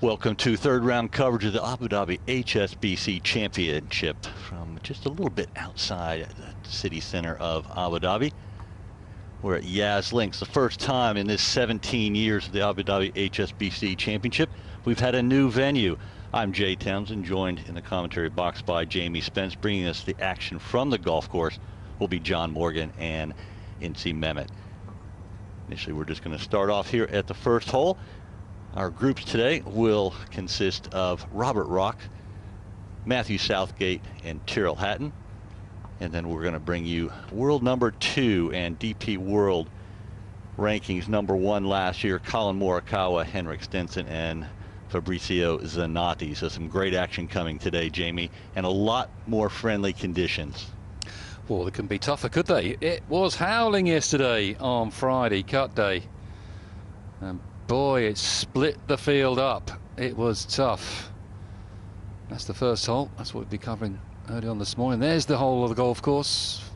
Welcome to third round coverage of the Abu Dhabi HSBC Championship from just a little bit outside the city center of Abu Dhabi. We're at Yas Links, the first time in this 17 years of the Abu Dhabi HSBC Championship we've had a new venue. I'm Jay Townsend, joined in the commentary box by Jamie Spence. Bringing us the action from the golf course will be John Morgan and Incy Mehmet. Initially, we're just going to start off here at the first hole. Our groups today will consist of Robert Rock, Matthew Southgate, and Terrell Hatton. And then we're going to bring you world number 2 and DP World rankings number 1 last year, Colin Morikawa, Henrik Stinson, and Fabrizio Zanotti. So some great action coming today, Jamie, and a lot more friendly conditions. Well, they couldn't be tougher, could they? It was howling yesterday on Friday, cut day. And boy, it split the field up. It was tough. That's the first hole. That's what we'll be covering early on this morning. There's the hole of the golf course.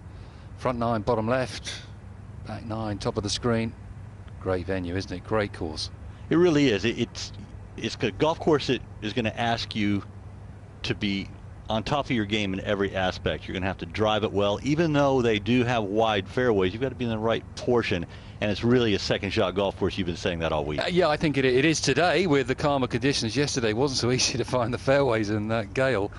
Front 9, bottom left. Back 9, top of the screen. Great venue, isn't it? Great course. It really is. It's a golf course that is going to ask you to be on top of your game in every aspect. You're going to have to drive it well. Even though they do have wide fairways, you've got to be in the right portion. And it's really a second shot golf course. You've been saying that all week. Yeah, I think it is today with the calmer conditions. Yesterday wasn't so easy to find the fairways in that gale.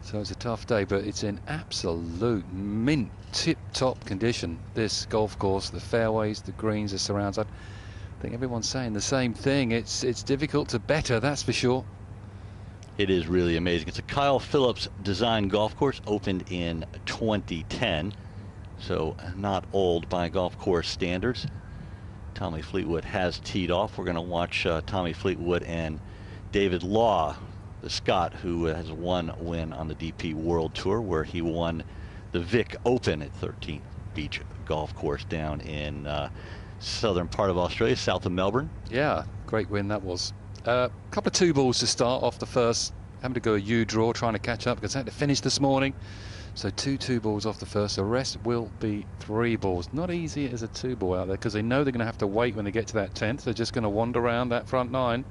So it's a tough day, but it's in absolute mint tip-top condition, this golf course. The fairways, the greens, the surrounds. I think everyone's saying the same thing. It's difficult to better, that's for sure. It is really amazing. It's a Kyle Phillips designed golf course, opened in 2010. So not old by golf course standards. Tommy Fleetwood has teed off. We're going to watch Tommy Fleetwood and David Law, the Scot, who has one win on the DP World Tour, where he won the Vic Open at 13th Beach Golf Course down in southern part of Australia, south of Melbourne. Yeah, great win that was. A couple of 2 balls to start off the first. Having to go a U draw, trying to catch up because I had to finish this morning. So 2 balls off the first. The rest will be 3 balls. Not easy as a 2 ball out there because they know they're going to have to wait when they get to that 10th. They're just going to wander around that front 9.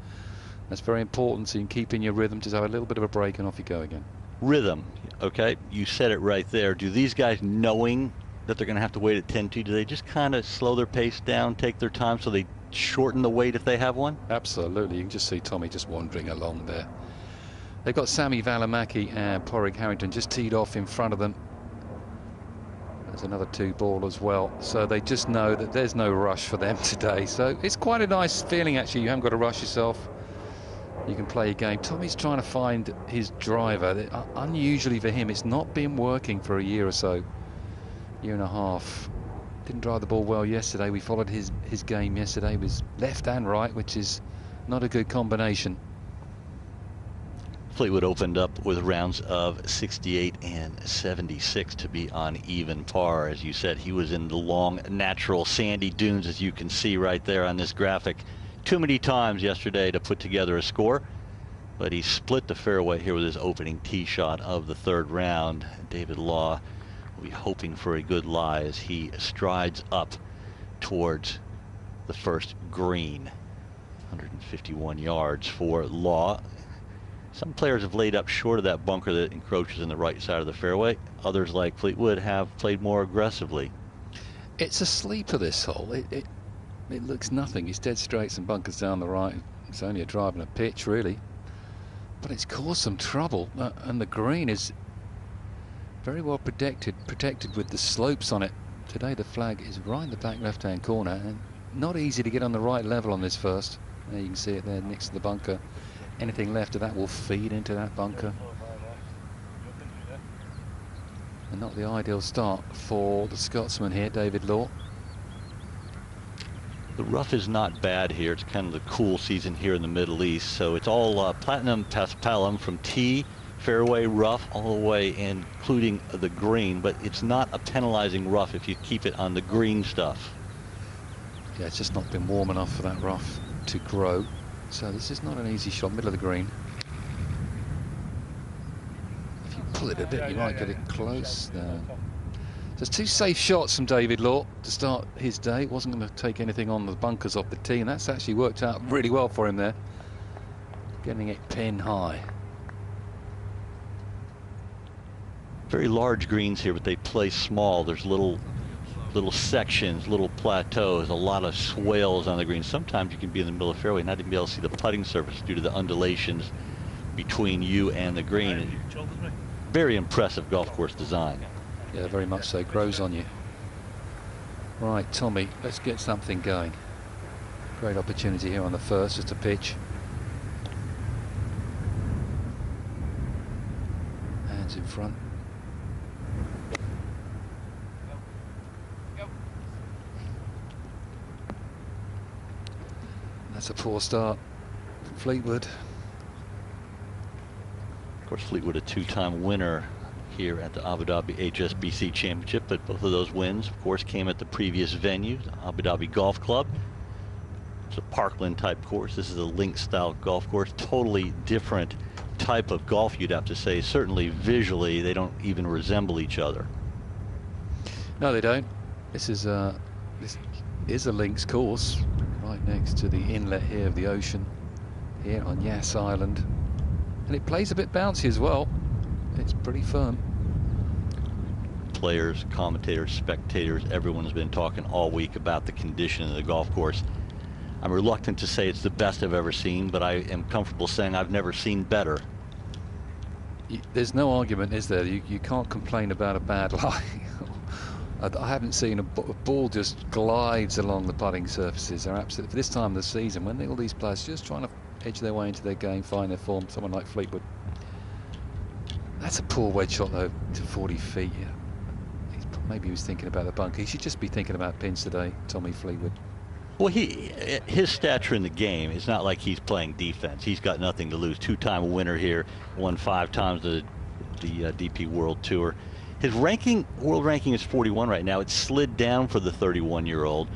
That's very important, so you can keep in your rhythm. Just have a little bit of a break and off you go again. Rhythm, okay? You said it right there. Do these guys, knowing that they're going to have to wait at 10-2, do they just kind of slow their pace down, take their time, so they shorten the wait if they have one? Absolutely. You can just see Tommy just wandering along there. They've got Sammy Valimaki and Porrick Harrington just teed off in front of them. There's another 2 ball as well. So they just know that there's no rush for them today. So it's quite a nice feeling, actually. You haven't got to rush yourself. You can play your game. Tommy's trying to find his driver. Unusually for him, it's not been working for a year or so. Year and a half. Didn't drive the ball well yesterday. We followed his game yesterday. It was left and right, which is not a good combination. Fleetwood opened up with rounds of 68 and 76 to be on even par. As you said, he was in the long, natural sandy dunes, as you can see right there on this graphic. Too many times yesterday to put together a score, but he split the fairway here with his opening tee shot of the 3rd round. David Law will be hoping for a good lie as he strides up towards the first green. 151 yards for Law. Some players have laid up short of that bunker that encroaches in the right side of the fairway. Others, like Fleetwood, have played more aggressively. It's a sleeper, this hole. It looks nothing. It's dead straight, some bunkers down the right. It's only a drive and a pitch, really. But it's caused some trouble. And the green is very well protected with the slopes on it. Today the flag is right in the back left-hand corner. And not easy to get on the right level on this first. There you can see it there next to the bunker. Anything left of that will feed into that bunker. And not the ideal start for the Scotsman here, David Law. The rough is not bad here. It's kind of the cool season here in the Middle East. So it's all platinum paspalum from tee, fairway, rough, all the way, including the green. But it's not a penalizing rough if you keep it on the green stuff. Yeah, it's just not been warm enough for that rough to grow. So this is not an easy shot, middle of the green. If you pull it a bit, you might get it close there. There's 2 safe shots from David Law to start his day. Wasn't going to take anything on the bunkers off the tee, and that's actually worked out really well for him there. getting it pin high. Very large greens here, but they play small. There's little sections, little plateaus, a lot of swales on the green. Sometimes you can be in the middle of the fairway and not even be able to see the putting surface due to the undulations between you and the green. Very impressive golf course design. Yeah, very much so. Grows on you. Right, Tommy, let's get something going. Great opportunity here on the first, just a pitch. Hands in front. That's a poor start from Fleetwood. Of course, Fleetwood a two-time winner here at the Abu Dhabi HSBC Championship, but both of those wins, of course, came at the previous venue, the Abu Dhabi Golf Club. It's a parkland type course. This is a link-style golf course, totally different type of golf, you'd have to say. Certainly visually, they don't even resemble each other. No, they don't. This is a links course right next to the inlet here of the ocean, here on Yas Island, and it plays a bit bouncy as well. It's pretty firm. Players, commentators, spectators, everyone has been talking all week about the condition of the golf course. I'm reluctant to say it's the best I've ever seen, but I am comfortable saying I've never seen better. There's no argument, is there? You can't complain about a bad lie. I haven't seen a ball just glides along the putting surfaces. They're absolutely, for this time of the season, when all these players just trying to edge their way into their game, find their form, someone like Fleetwood. That's a poor wedge shot, though, to 40 feet. Yeah. Maybe he was thinking about the bunker. He should just be thinking about pins today, Tommy Fleetwood. Well, his stature in the game, it's not like he's playing defense. He's got nothing to lose. Two-time winner here, won 5 times the DP World Tour. His world ranking is 41 right now. It's slid down for the 31-year-old.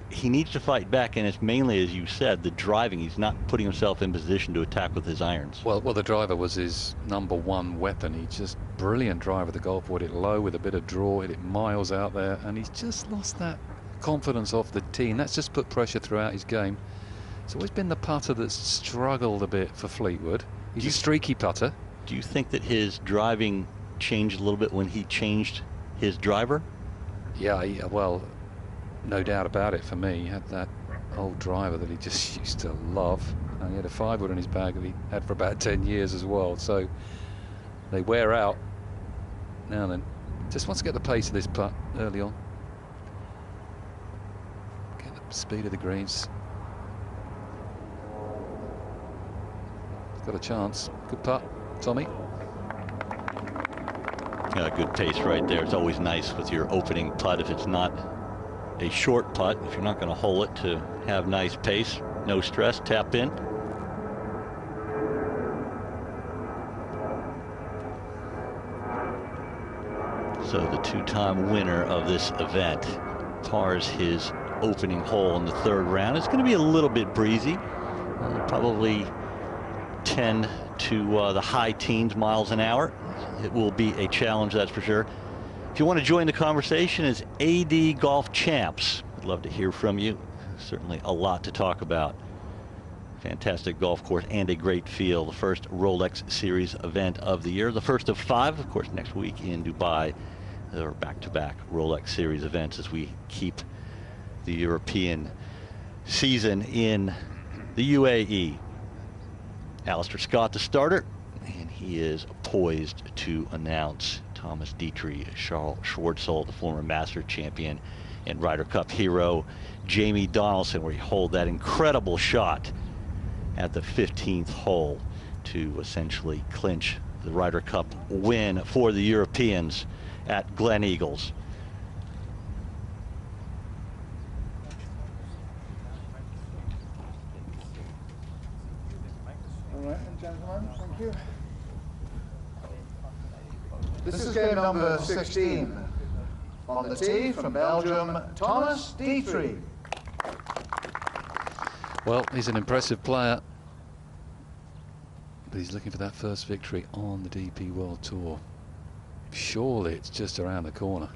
He needs to fight back, and it's mainly, as you said, the driving. He's not putting himself in position to attack with his irons. Well, the driver was his #1 weapon. He's just brilliant driver of the golf ball. Hit it low with a bit of draw, hit it miles out there, and he's just lost that confidence off the tee, and that's just put pressure throughout his game. It's always been the putter that's struggled a bit for Fleetwood. He's a streaky putter. Do you think that his driving changed a little bit when he changed his driver? Yeah, well, no doubt about it for me. He had that old driver that he just used to love, and he had a 5-wood in his bag that he had for about 10 years as well, so they wear out now and then. Just wants to get the pace of this putt early on, get the speed of the greens. He's got a chance. Good putt, Tommy. Yeah, good pace right there. It's always nice with your opening putt, if it's not a short putt, if you're not going to hole it, to have nice pace, no stress, tap in. So the two-time winner of this event pars his opening hole in the 3rd round. It's going to be a little bit breezy, probably 10 to the high teens miles an hour. It will be a challenge, that's for sure. If you want to join the conversation as AD Golf Champs, I'd love to hear from you. Certainly a lot to talk about. Fantastic golf course and a great field. The first Rolex Series event of the year. The first of 5, of course, next week in Dubai. There are back-to-back Rolex Series events as we keep the European season in the UAE. Alistair Scott, the starter, and he is poised to announce Thomas Dietrich, Charles Schwartzel, the former Masters champion and Ryder Cup hero, Jamie Donaldson, where he holed that incredible shot at the 15th hole to essentially clinch the Ryder Cup win for the Europeans at Glen Eagles. All right, gentlemen, thank you. This is game number 16. On the tee from Belgium, Thomas Dietrich. Well, he's an impressive player, but he's looking for that first victory on the DP World Tour. Surely it's just around the corner.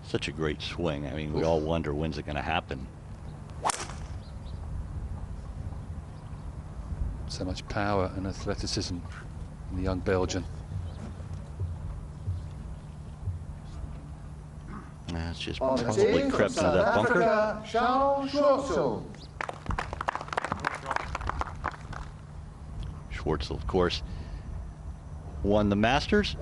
Such a great swing. I mean, we all wonder, when's it going to happen? So much power and athleticism in the young Belgian. That's just probably crept into that bunker. Schwartzel, of course, won the Masters.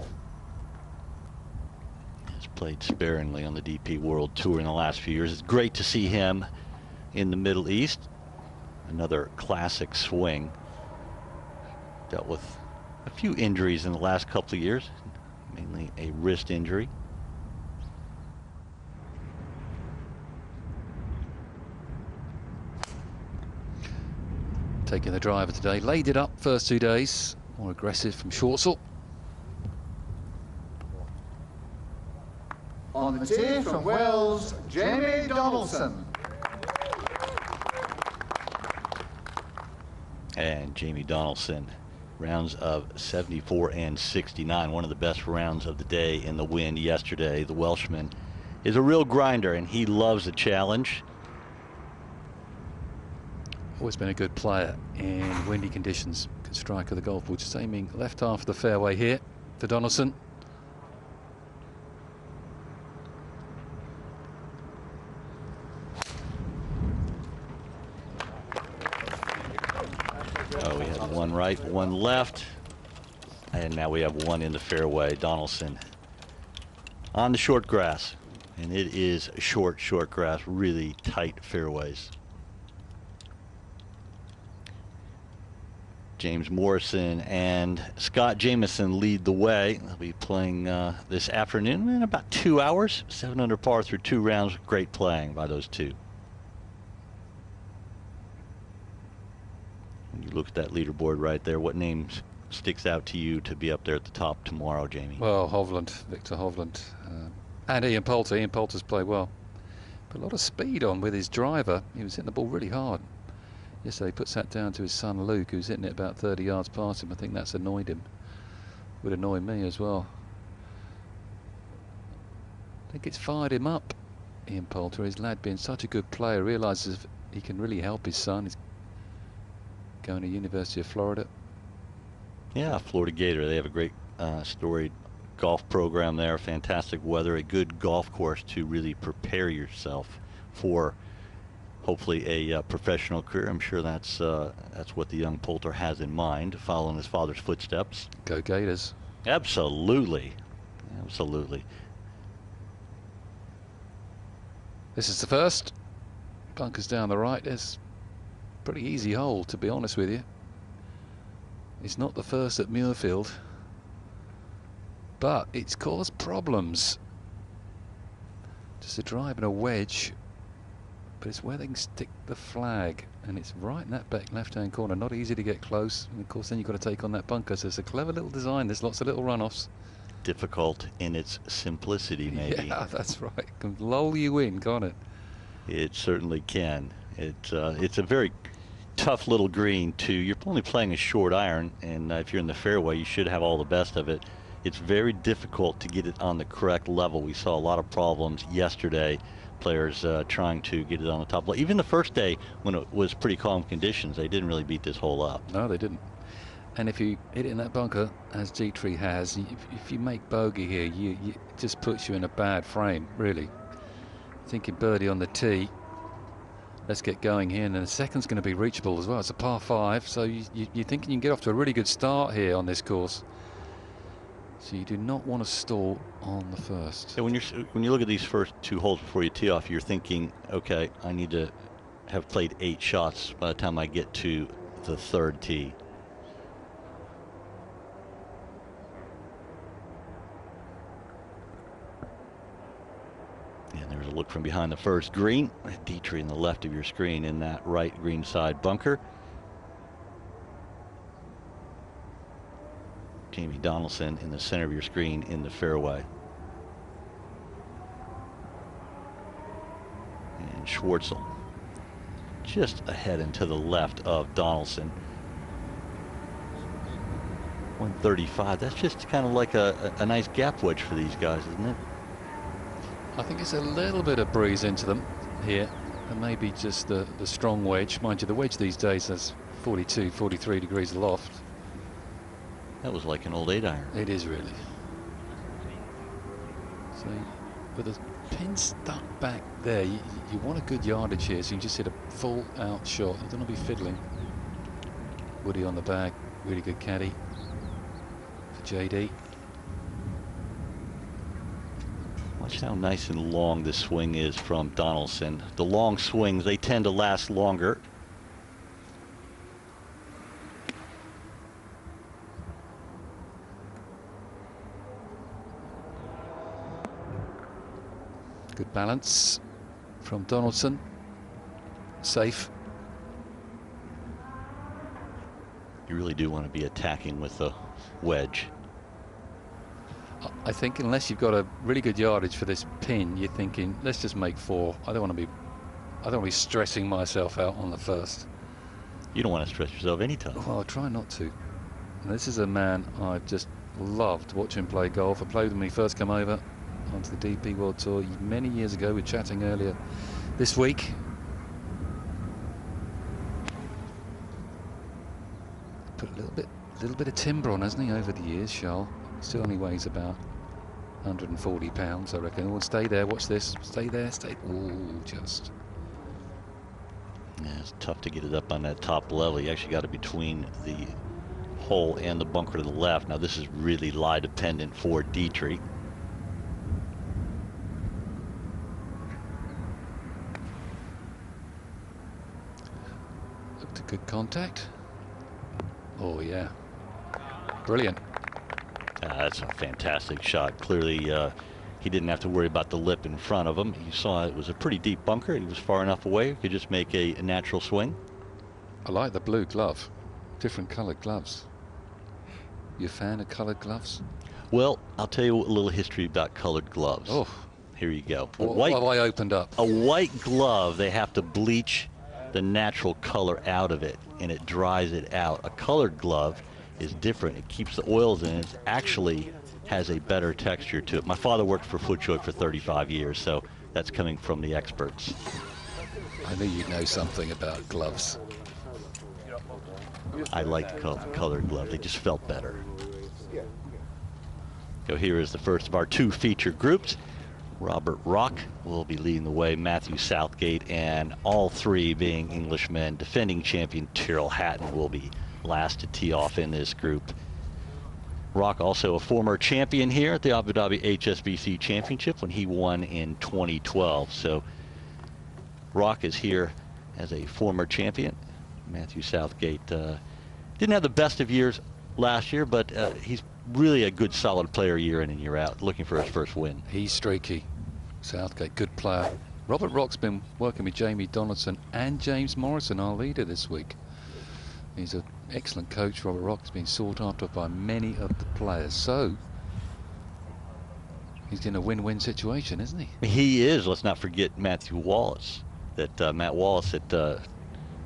Has played sparingly on the DP World Tour in the last few years. It's great to see him in the Middle East. Another classic swing. Dealt with a few injuries in the last couple of years, mainly a wrist injury. Taking the driver today, laid it up first 2 days, more aggressive from Schwartzel. On the tee from Wales, Jamie Donaldson. And Jamie Donaldson, rounds of 74 and 69, one of the best rounds of the day in the win yesterday. The Welshman is a real grinder, and he loves a challenge. Always been a good player in windy conditions. Good strike of the golf ball. Just aiming left half of the fairway here for Donaldson. Oh, we had one right, one left. And now we have one in the fairway. Donaldson on the short grass. And it is short grass, really tight fairways. James Morrison and Scott Jameson lead the way. They'll be playing this afternoon in about 2 hours. 7 under par through 2 rounds. Great playing by those two. When you look at that leaderboard right there, what names sticks out to you to be up there at the top tomorrow, Jamie? Well, Hovland, Victor Hovland, and Ian Poulter. Ian Poulter's played well. Put a lot of speed on with his driver. He was hitting the ball really hard. Yesterday he puts that down to his son Luke, who's hitting it about 30 yards past him. I think that's annoyed him. Would annoy me as well. I think it's fired him up, Ian Poulter. His lad being such a good player, realises he can really help his son. He's going to University of Florida. Yeah, Florida Gator. They have a great storied golf program there. Fantastic weather, a good golf course to really prepare yourself for hopefully a professional career. I'm sure that's what the young Poulter has in mind, following his father's footsteps. Go Gators. Absolutely. Absolutely. This is the first. Bunkers down the right. It's a pretty easy hole, to be honest with you. It's not the first at Muirfield, but it's caused problems. Just a drive and a wedge. But it's where they can stick the flag, and it's right in that back left-hand corner. Not easy to get close, and of course then you've got to take on that bunker. So it's a clever little design. There's lots of little runoffs. Difficult in its simplicity, maybe. Yeah, that's right. It can lull you in, can't it? It certainly can. It's a very tough little green too. You're only playing a short iron, and if you're in the fairway, you should have all the best of it. It's very difficult to get it on the correct level. We saw a lot of problems yesterday. Players trying to get it on the top level. Even the first day when it was pretty calm conditions, they didn't really beat this hole up. No, they didn't. And if you hit it in that bunker, as G3 has, if you make bogey here, it just puts you in a bad frame, really. Thinking birdie on the tee. Let's get going here, and then the second's going to be reachable as well. It's a par 5, so you're thinking you can get off to a really good start here on this course. So you do not want to stall on the first. So when you look at these first 2 holes before you tee off, you're thinking, okay, I need to have played 8 shots by the time I get to the 3rd tee. And there's a look from behind the first green. Dietrich in the left of your screen in that right green side bunker. Jamie Donaldson in the center of your screen in the fairway. And Schwartzel just ahead and to the left of Donaldson. 135. That's just kind of like a nice gap wedge for these guys, isn't it? I think it's a little bit of breeze into them here, and maybe just the strong wedge. Mind you, the wedge these days has 42, 43 degrees aloft. That was like an old 8-iron. It is really. So, with the pin stuck back there, you want a good yardage here, so you just hit a full out shot. You don't want to be fiddling. Woody on the bag, really good caddy for JD. Watch how nice and long this swing is from Donaldson. The long swings, they tend to last longer. Good balance from Donaldson. Safe. You really do want to be attacking with the wedge. I think unless you've got a really good yardage for this pin, you're thinking, let's just make 4. I don't want to be stressing myself out on the first. You don't want to stress yourself anytime. Well, I'll try not to. And this is a man I've just loved watching play golf. I played with him when he first came over onto the DP World Tour many years ago. We were chatting earlier this week. Put a little bit of timber on, hasn't he, over the years, Charles? Still only weighs about 140 pounds, I reckon. We'll stay there. Watch this. Stay there. Stay. Ooh, just. Yeah, it's tough to get it up on that top level. You actually got it between the hole and the bunker to the left. Now this is really lie dependent for Dietrich. Looked a good contact. Oh yeah, brilliant. That's a fantastic shot. Clearly he didn't have to worry about the lip in front of him. He saw it was a pretty deep bunker. He was far enough away. He could just make a natural swing. I like the blue glove. Different colored gloves. You a fan of colored gloves? Well, I'll tell you a little history about colored gloves. Oh, here you go. What have I opened up? A white glove, they have to bleach the natural color out of it, and it dries it out. A colored glove is different. It keeps the oils in. It actually has a better texture to it. My father worked for FootJoy for 35 years, so that's coming from the experts. I knew you'd know something about gloves. I liked colored gloves. They just felt better. So here is the first of our 2 feature groups. Robert Rock will be leading the way, Matthew Southgate, and all 3 being Englishmen. Defending champion Terrell Hatton will be last to tee off in this group. Rock also a former champion here at the Abu Dhabi HSBC Championship when he won in 2012. So Rock is here as a former champion. Matthew Southgate didn't have the best of years last year, but he's really a good solid player year in and year out, looking for his first win. He's streaky. Southgate, good player. Robert Rock's been working with Jamie Donaldson and James Morrison, our leader, this week. He's an excellent coach. Robert Rock has been sought after by many of the players. So he's in a win-win situation, isn't he? He is. Let's not forget Matthew Wallace. Matt Wallace that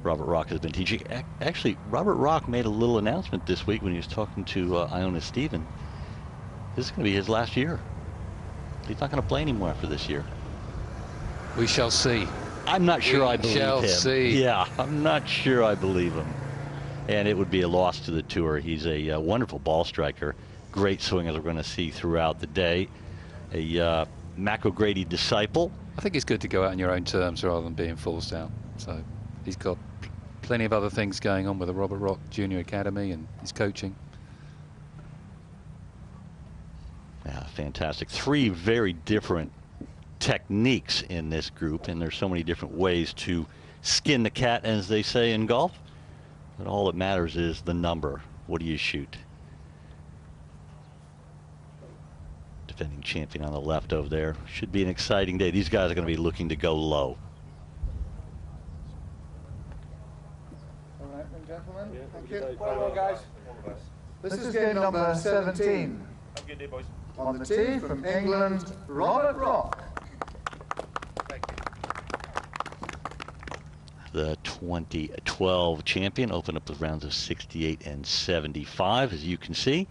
Robert Rock has been teaching. Actually, Robert Rock made a little announcement this week when he was talking to Iona Stephen. This is going to be his last year. He's not going to play anymore after this year. We shall see. I'm not sure I believe him. We shall see. Yeah, I'm not sure I believe him. And it would be a loss to the tour. He's a wonderful ball striker. Great swing, as we're going to see throughout the day. A Mac O'Grady disciple. I think it's good to go out on your own terms rather than being forced out. So he's got plenty of other things going on with the Robert Rock Junior Academy and his coaching. Yeah, fantastic. 3 very different techniques in this group, and there's so many different ways to skin the cat, as they say in golf. But all that matters is the number. What do you shoot? Defending champion on the left over there. Should be an exciting day. These guys are going to be looking to go low. All right, then, gentlemen. Thank you. Well, guys. This is game number 17. Have a good day, boys. On the tee from England, Robert Rock. The 2012 champion opened up with rounds of 68 and 75, as you can see.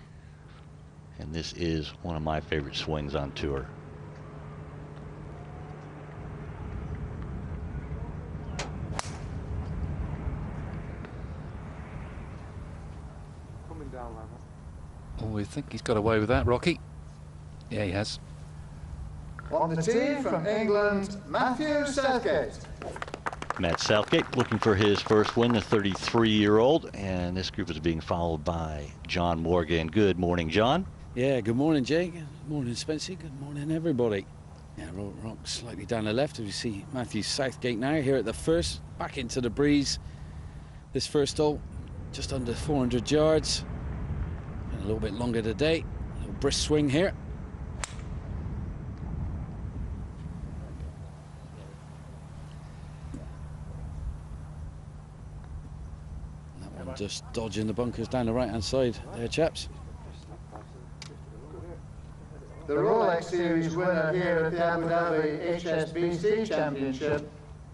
And this is one of my favorite swings on tour. Oh, we think he's got away with that, Rocky. Yeah, he has. On the tee from England, Matthew Southgate. Matt Southgate looking for his first win, the 33-year-old, and this group is being followed by John Morgan. Good morning, John. Yeah, good morning, Jake. Good morning, Spencer. Good morning, everybody. Yeah, rock slightly down the left as we see Matthew Southgate now here at the first, back into the breeze. This first hole, just under 400 yards. And a little bit longer today. A little brisk swing here. That one just dodging the bunkers down the right-hand side there, chaps. The Rolex Series winner here at the Abu Dhabi HSBC Championship.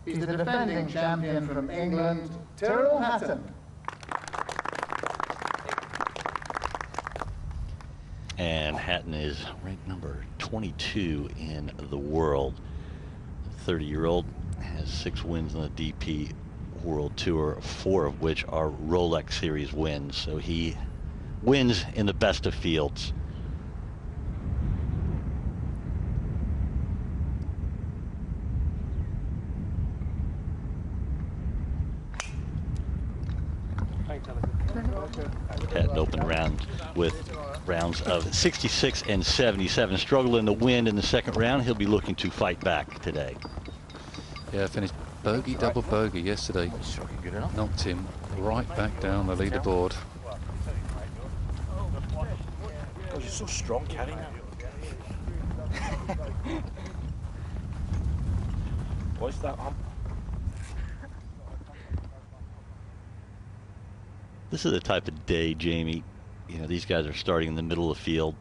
He's the defending champion from England, Terrell Hatton. And Hatton is ranked number 22 in the world. The 30-year-old has 6 wins on the DP World Tour, 4 of which are Rolex Series wins. So he wins in the best of fields. Hatton opened round with rounds of 66 and 77. Struggled in the wind in the second round. He'll be looking to fight back today. Yeah, finished bogey, double bogey yesterday. Knocked him right back down the leaderboard. Oh, you're so strong, carrying that. What's that on? This is the type of day, Jamie, you know, these guys are starting in the middle of the field.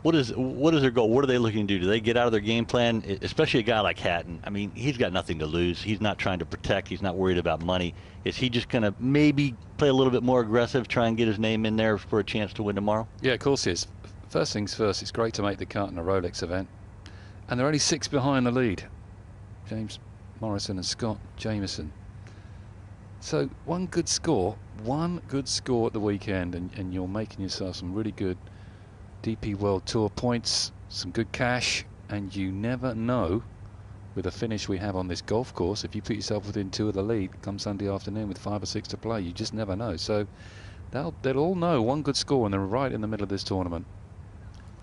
What is their goal? What are they looking to do? Do they get out of their game plan? Especially a guy like Hatton. I mean, he's got nothing to lose. He's not trying to protect. He's not worried about money. Is he just going to maybe play a little bit more aggressive, try and get his name in there for a chance to win tomorrow? Yeah, of course he is. First things first, it's great to make the cut in a Rolex event. And they're only 6 behind the lead. James Morrison and Scott Jameson. So one good score at the weekend, and you're making yourself some really good DP World Tour points, some good cash, and you never know with the finish we have on this golf course, if you put yourself within 2 of the lead come Sunday afternoon with 5 or 6 to play, you just never know. So they'll all know one good score, and they're right in the middle of this tournament.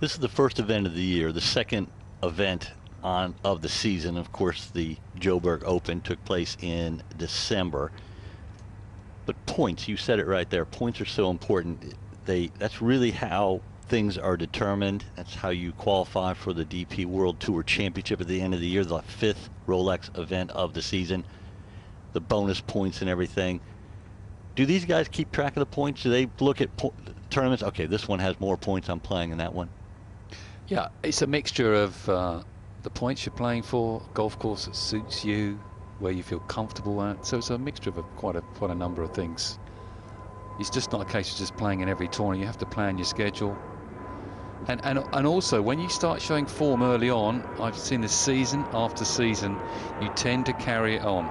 This is the first event of the year, the second event of the season. Of course, the Joburg Open took place in December. But points, you said it right there, points are so important. That's really how things are determined. That's how you qualify for the DP World Tour Championship at the end of the year, the 5th Rolex event of the season. The bonus points and everything. Do these guys keep track of the points? Do they look at tournaments? Okay, this one has more points, I'm playing in that one. Yeah, it's a mixture of the points you're playing for, golf course that suits you, where you feel comfortable at. So it's a mixture of quite a number of things. It's just not a case of just playing in every tournament. You have to plan your schedule. And also, when you start showing form early on, I've seen this season after season, you tend to carry it on.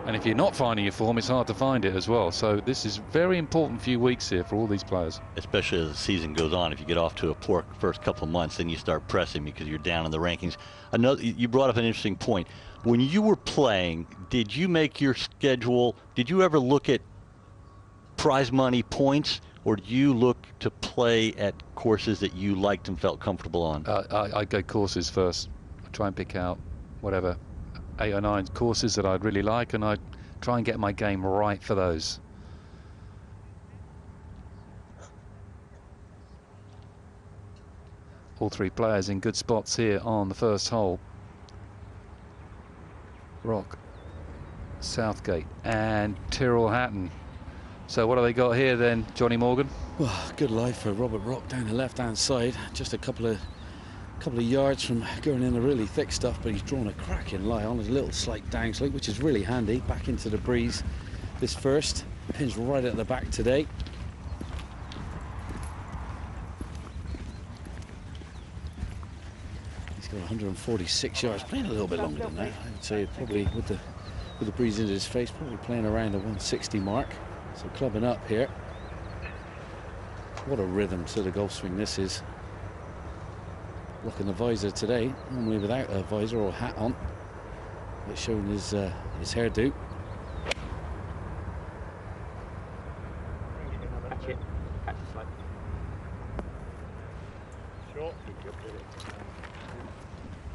And if you're not finding your form, it's hard to find it as well. So this is very important few weeks here for all these players. Especially as the season goes on. If you get off to a poor first couple of months, then you start pressing because you're down in the rankings. You brought up an interesting point. When you were playing, did you make your schedule? Did you ever look at prize money points, or do you look to play at courses that you liked and felt comfortable on? I go courses first. I try and pick out whatever 8 or 9 courses that I'd really like, and I try and get my game right for those. All 3 players in good spots here on the first hole. Rock, Southgate and Terrell Hatton. So what have they got here then, Johnny Morgan? Well, good life for Robert Rock down the left-hand side. Just a couple of yards from going in the really thick stuff, but he's drawn a cracking lie on a little slight downslope, which is really handy. Back into the breeze. This first pin's right at the back today. He's got 146 yards, playing a little bit longer than that. I would say probably with the breeze into his face, probably playing around the 160 mark. So clubbing up here. What a rhythm to the golf swing this is. Looking the visor today, normally without a visor or hat on, but showing his hairdo.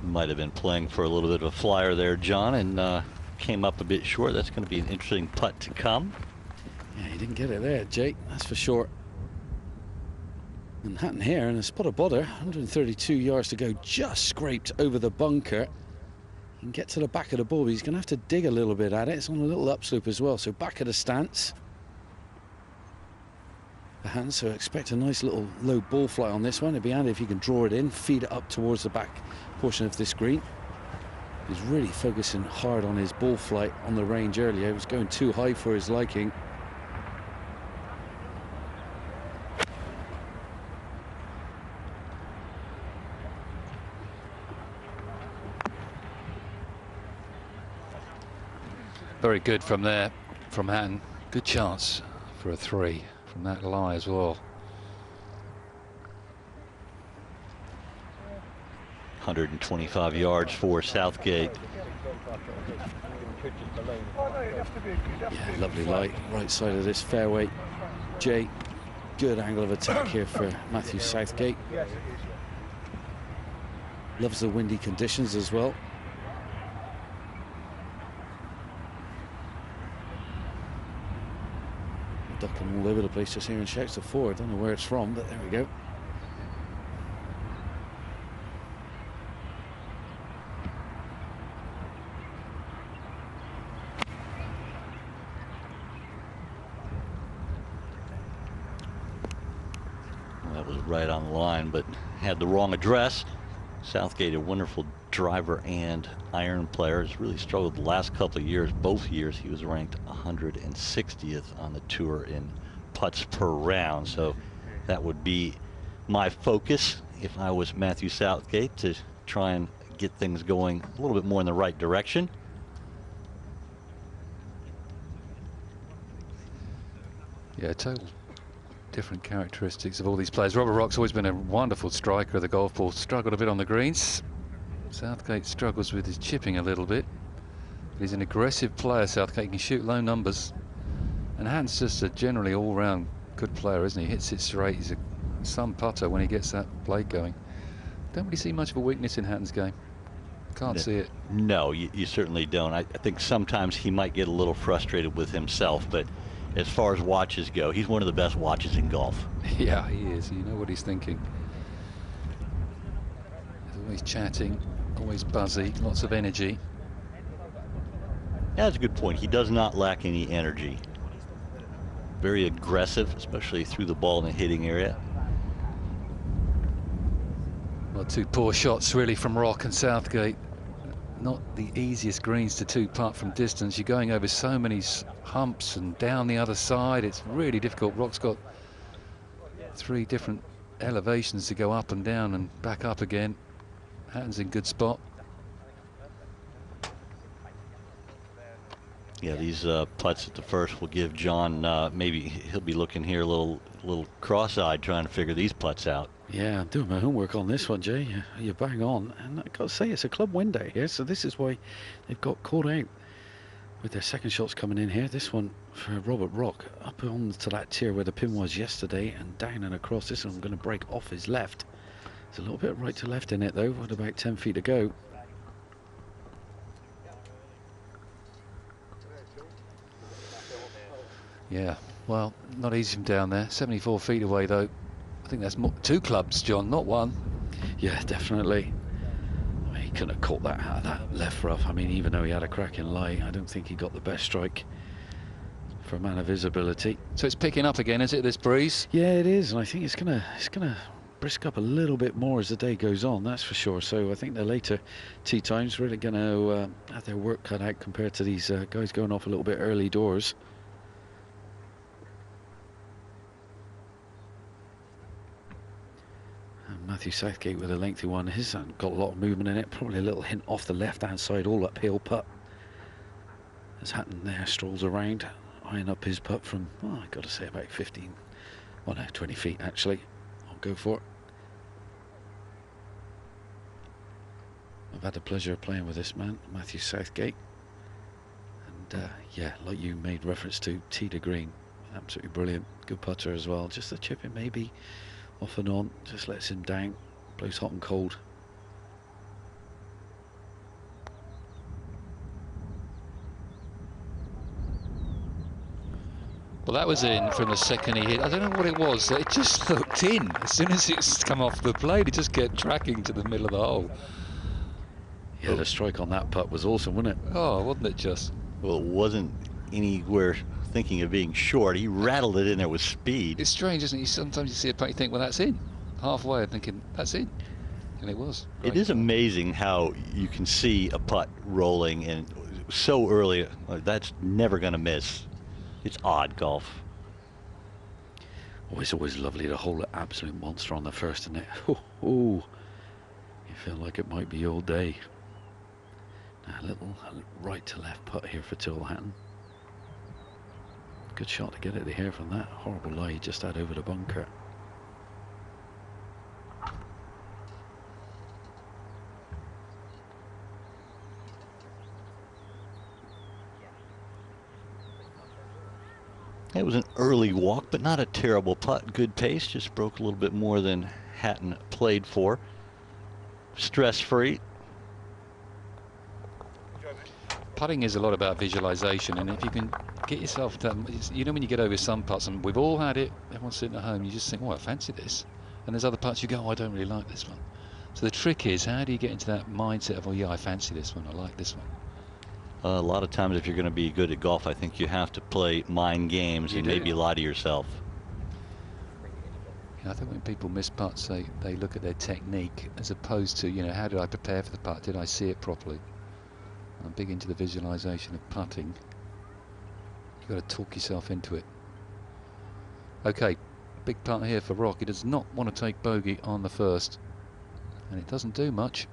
Might have been playing for a little bit of a flyer there, John, and came up a bit short. That's going to be an interesting putt to come. Yeah, he didn't get it there, Jake, that's for sure. And Hatton here in a spot of bother, 132 yards to go, just scraped over the bunker. He can get to the back of the ball, but he's going to have to dig a little bit at it. It's on a little upslope as well, so back of the stance. For Hatton, so expect a nice little low ball flight on this one. It'd be handy if you can draw it in, feed it up towards the back portion of this green. He's really focusing hard on his ball flight on the range earlier. It was going too high for his liking. Very good from there, from Hatton. Good chance for a 3 from that lie as well. 125 yards for Southgate. Yeah, lovely light, right side of this fairway. Jay, good angle of attack here for Matthew Southgate. Loves the windy conditions as well. Ducking all over the place just hearing shouts of forward. Don't know where it's from, but there we go. Well, that was right on the line, but had the wrong address. Southgate, a wonderful driver and iron player, has really struggled the last couple of years. Both years he was ranked 160th on the tour in putts per round, so that would be my focus if I was Matthew Southgate, to try and get things going a little bit more in the right direction. Yeah, total different characteristics of all these players. Robert Rock's always been a wonderful striker of the golf ball. Struggled a bit on the greens. Southgate struggles with his chipping a little bit. But he's an aggressive player, Southgate. He can shoot low numbers. And Hatton's just a generally all-round good player, isn't he? Hits it straight. He's some putter when he gets that blade going. Don't really see much of a weakness in Hatton's game. Can't see it. No, you certainly don't. I think sometimes he might get a little frustrated with himself, but as far as watches go, he's one of the best watches in golf. Yeah, he is. You know what he's thinking. He's always chatting, always buzzy, lots of energy. Yeah, that's a good point. He does not lack any energy. Very aggressive, especially through the ball in the hitting area. Well, 2 poor shots really from Rock and Southgate. Not the easiest greens to 2-putt from distance. You're going over so many humps and down the other side. It's really difficult. Rock's got 3 different elevations to go up and down and back up again. Hatton's in good spot. Yeah, these putts at the first will give John, maybe he'll be looking here a little cross-eyed trying to figure these putts out. Yeah, I'm doing my homework on this one, Jay. You're bang on. And I've got to say, it's a club win day here, so this is why they've got caught out with their second shots coming in here. This one for Robert Rock, up on to that tier where the pin was yesterday, and down and across. This one going to break off his left. There's a little bit right to left in it, though, with about 10 feet to go. Yeah, well, not easy from down there. 74 feet away, though. I think that's 2 clubs, John, not 1. Yeah, definitely. I mean, he couldn't have caught that out of that left rough. I mean, even though he had a cracking lie, I don't think he got the best strike for a man of his ability. So it's picking up again, is it, this breeze? Yeah, it is, and I think it's gonna brisk up a little bit more as the day goes on, that's for sure. So I think the later tee times really going to have their work cut out compared to these guys going off a little bit early doors. Matthew Southgate with a lengthy one. His got a lot of movement in it. Probably a little hint off the left-hand side, all uphill putt. As Hatton there strolls around, eyeing up his putt from, oh, I've got to say, about 15 Well, no, 20 feet actually. I'll go for it. I've had the pleasure of playing with this man, Matthew Southgate. And yeah, like you made reference to, tee to green. Absolutely brilliant. Good putter as well. Just the chipping maybe off and on. Just lets him down. Blows hot and cold. Well, that was in from the second he hit. I don't know what it was. It just hooked in. As soon as it's come off the blade, it just kept tracking to the middle of the hole. Yeah, the strike on that putt was awesome, wasn't it? Oh, wasn't it just? Well, it wasn't anywhere thinking of being short. He rattled it in there with speed. It's strange, isn't it? Sometimes you see a putt, you think, well, that's in. Halfway, thinking, that's in. And it was. It is amazing how you can see a putt rolling and so early. That's never going to miss. It's odd golf. Oh, it's always lovely to hold an absolute monster on the first, isn't it? Oh, you feel like it might be all day. Now, a little right to left putt here for Terrell Hatton. Good shot to get it here from that horrible lie he just had over the bunker. It was an early walk, but not a terrible putt. Good pace, just broke a little bit more than Hatton played for. Stress-free. Putting is a lot about visualization, and if you can get yourself to, you know, when you get over some putts, and we've all had it, everyone's sitting at home, you just think, oh, I fancy this. And there's other putts you go, oh, I don't really like this one. So the trick is, how do you get into that mindset of, oh yeah, I fancy this one, I like this one. A lot of times if you're going to be good at golf, I think you have to play mind games and maybe lie to yourself. I think when people miss putts, they look at their technique as opposed to, you know, how did I prepare for the putt? Did I see it properly? I'm big into the visualization of putting. You've got to talk yourself into it. Okay, big putt here for Rock. He does not want to take bogey on the first, and it doesn't do much.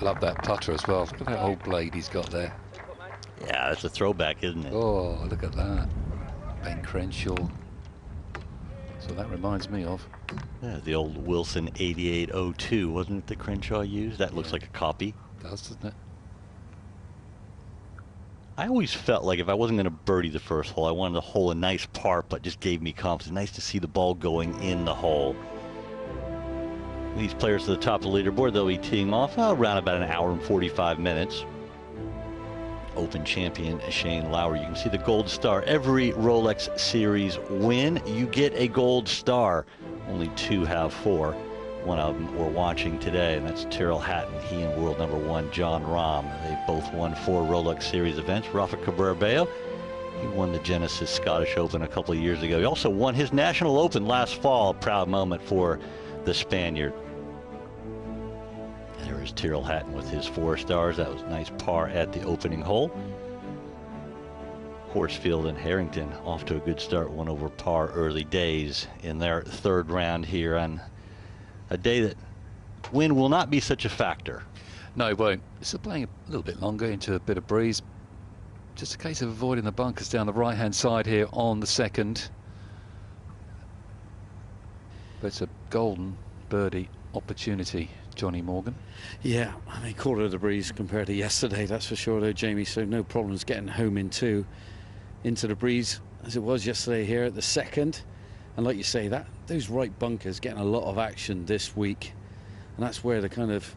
Love that putter as well. Look at that old blade he's got there. Yeah, that's a throwback, isn't it? Oh, look at that. Ben Crenshaw. So that reminds me of. Yeah, the old Wilson 8802, wasn't it, that Crenshaw used? That looks like a copy. Does, doesn't it? I always felt like if I wasn't going to birdie the first hole, I wanted to hole a nice par, but just gave me confidence. Nice to see the ball going in the hole. These players to the top of the leaderboard, they'll be teeing off around about an hour and 45 minutes. Open champion Shane Lowry. You can see the gold star. Every Rolex Series win, you get a gold star. Only 2 have 4. One of them we're watching today, and that's Terrell Hatton. He and world number 1 John Rahm. They both won 4 Rolex Series events. Rafa Cabrera-Bello, he won the Genesis Scottish Open a couple of years ago. He also won his National Open last fall. A proud moment for the Spaniard. There is Terrell Hatton with his 4 stars. That was a nice par at the opening hole. Horsfield and Harrington off to a good start, 1 over par early days in their 3rd round here on a day that wind will not be such a factor. No, it won't. It's playing a little bit longer into a bit of breeze. Just a case of avoiding the bunkers down the right-hand side here on the 2nd. But it's a golden birdie opportunity, Johnny Morgan. Yeah, I mean, quarter of the breeze compared to yesterday, that's for sure though, Jamie, so no problems getting home into the breeze as it was yesterday here at the 2nd. And like you say, that those right bunkers getting a lot of action this week, and that's where the kind of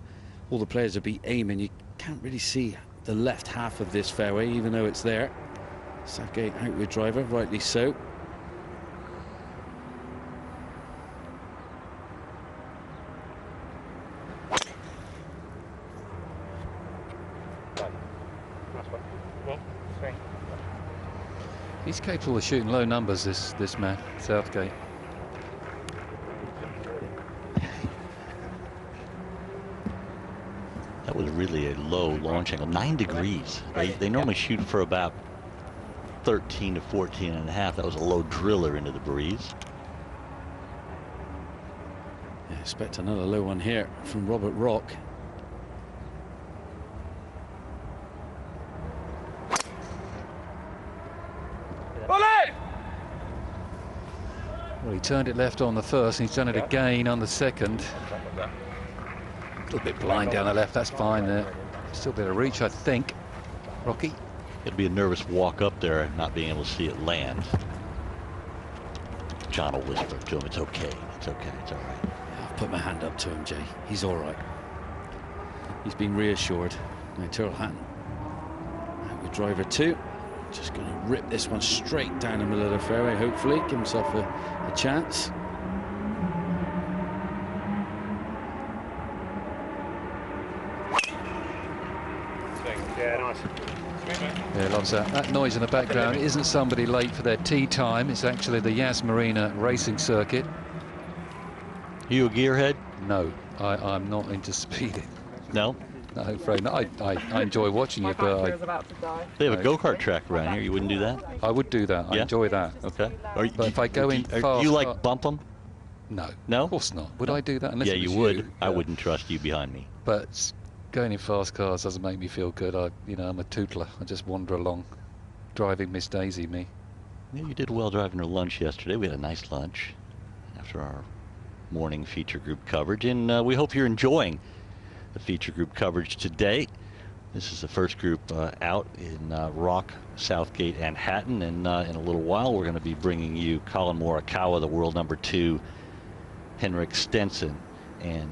all the players will be aiming. You can't really see the left half of this fairway, even though it's there. Southgate out with driver, rightly so. He's capable of shooting low numbers, this man, Southgate. That was really a low launch angle, 9 degrees. They normally shoot for about 13 to 14 and a half. That was a low driller into the breeze. Yeah, expect another low one here from Robert Rock. Well, he turned it left on the first, and he's done it again on the second. A little bit blind down the left, that's fine there. Still a bit of reach, I think. Rocky? It'd be a nervous walk up there and not being able to see it land. John will whisper to him, it's okay, it's okay, it's all right. I've put my hand up to him, Jay. He's all right. He's been reassured. Now, Terrell Hatton out with driver 2. Just going to rip this one straight down the middle of the fairway, hopefully. Give himself a chance. Yeah, nice. Yeah, loves that. That noise in the background isn't somebody late for their tea time. It's actually the Yas Marina racing circuit. You a gearhead? No, I'm not into speeding. No? No, I'm afraid not. I enjoy watching it, but They have a go-kart track around here. You wouldn't do that? I would do that. I Yeah? enjoy that. Okay. But if I go in do fast... you like bump them? No. No? Of course not. Would No. I do that? Unless Yeah, it was you would. you. I Yeah. wouldn't trust you behind me. But going in fast cars doesn't make me feel good. I'm a tootler. I just wander along, driving Miss Daisy, me. Yeah, you did well driving her lunch yesterday. We had a nice lunch after our morning feature group coverage, and we hope you're enjoying the feature group coverage today. This is the first group out in Rock, Southgate, and Hatton, and in a little while we're going to be bringing you Colin Morikawa, the world #2, Henrik Stinson, and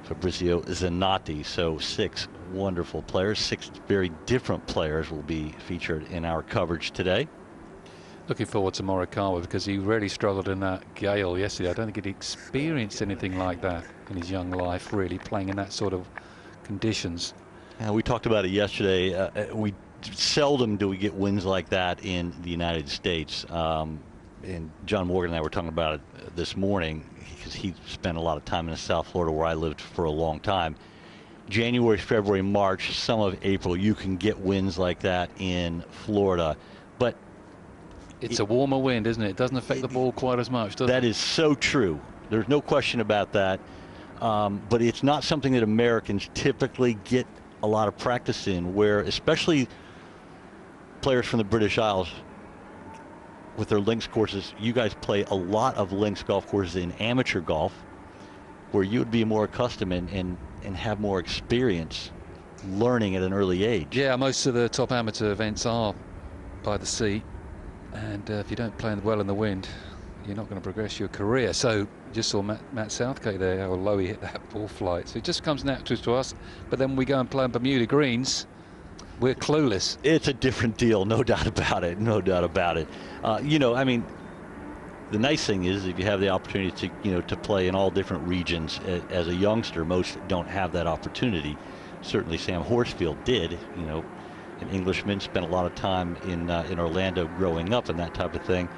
Fabrizio Zanotti. So 6 wonderful players, 6 very different players will be featured in our coverage today. Looking forward to Morikawa because he really struggled in that gale yesterday. I don't think he'd experienced anything like that in his young life, really playing in that sort of conditions. We talked about it yesterday. We seldom do we get wins like that in the United States. And John Morgan and I were talking about it this morning because he spent a lot of time in South Florida where I lived for a long time. January, February, March, some of April, you can get wins like that in Florida. But it's a warmer wind, isn't it? It doesn't affect the ball quite as much, does it? That is so true. There's no question about that. But it's not something that Americans typically get a lot of practice in, where especially players from the British Isles with their links courses, you guys play a lot of links golf courses in amateur golf where you would be more accustomed and have more experience learning at an early age. Yeah, most of the top amateur events are by the sea, and if you don't play well in the wind, you're not going to progress your career. So just saw Matt Southgate there, how low he hit that ball flight. So it just comes natural to us, but then we go and play on Bermuda greens, we're clueless. It's a different deal, no doubt about it, no doubt about it. You know, I mean, the nice thing is if you have the opportunity to, you know, to play in all different regions as a youngster, most don't have that opportunity. Certainly Sam Horsfield did, you know, an Englishman, spent a lot of time in Orlando growing up and that type of thing.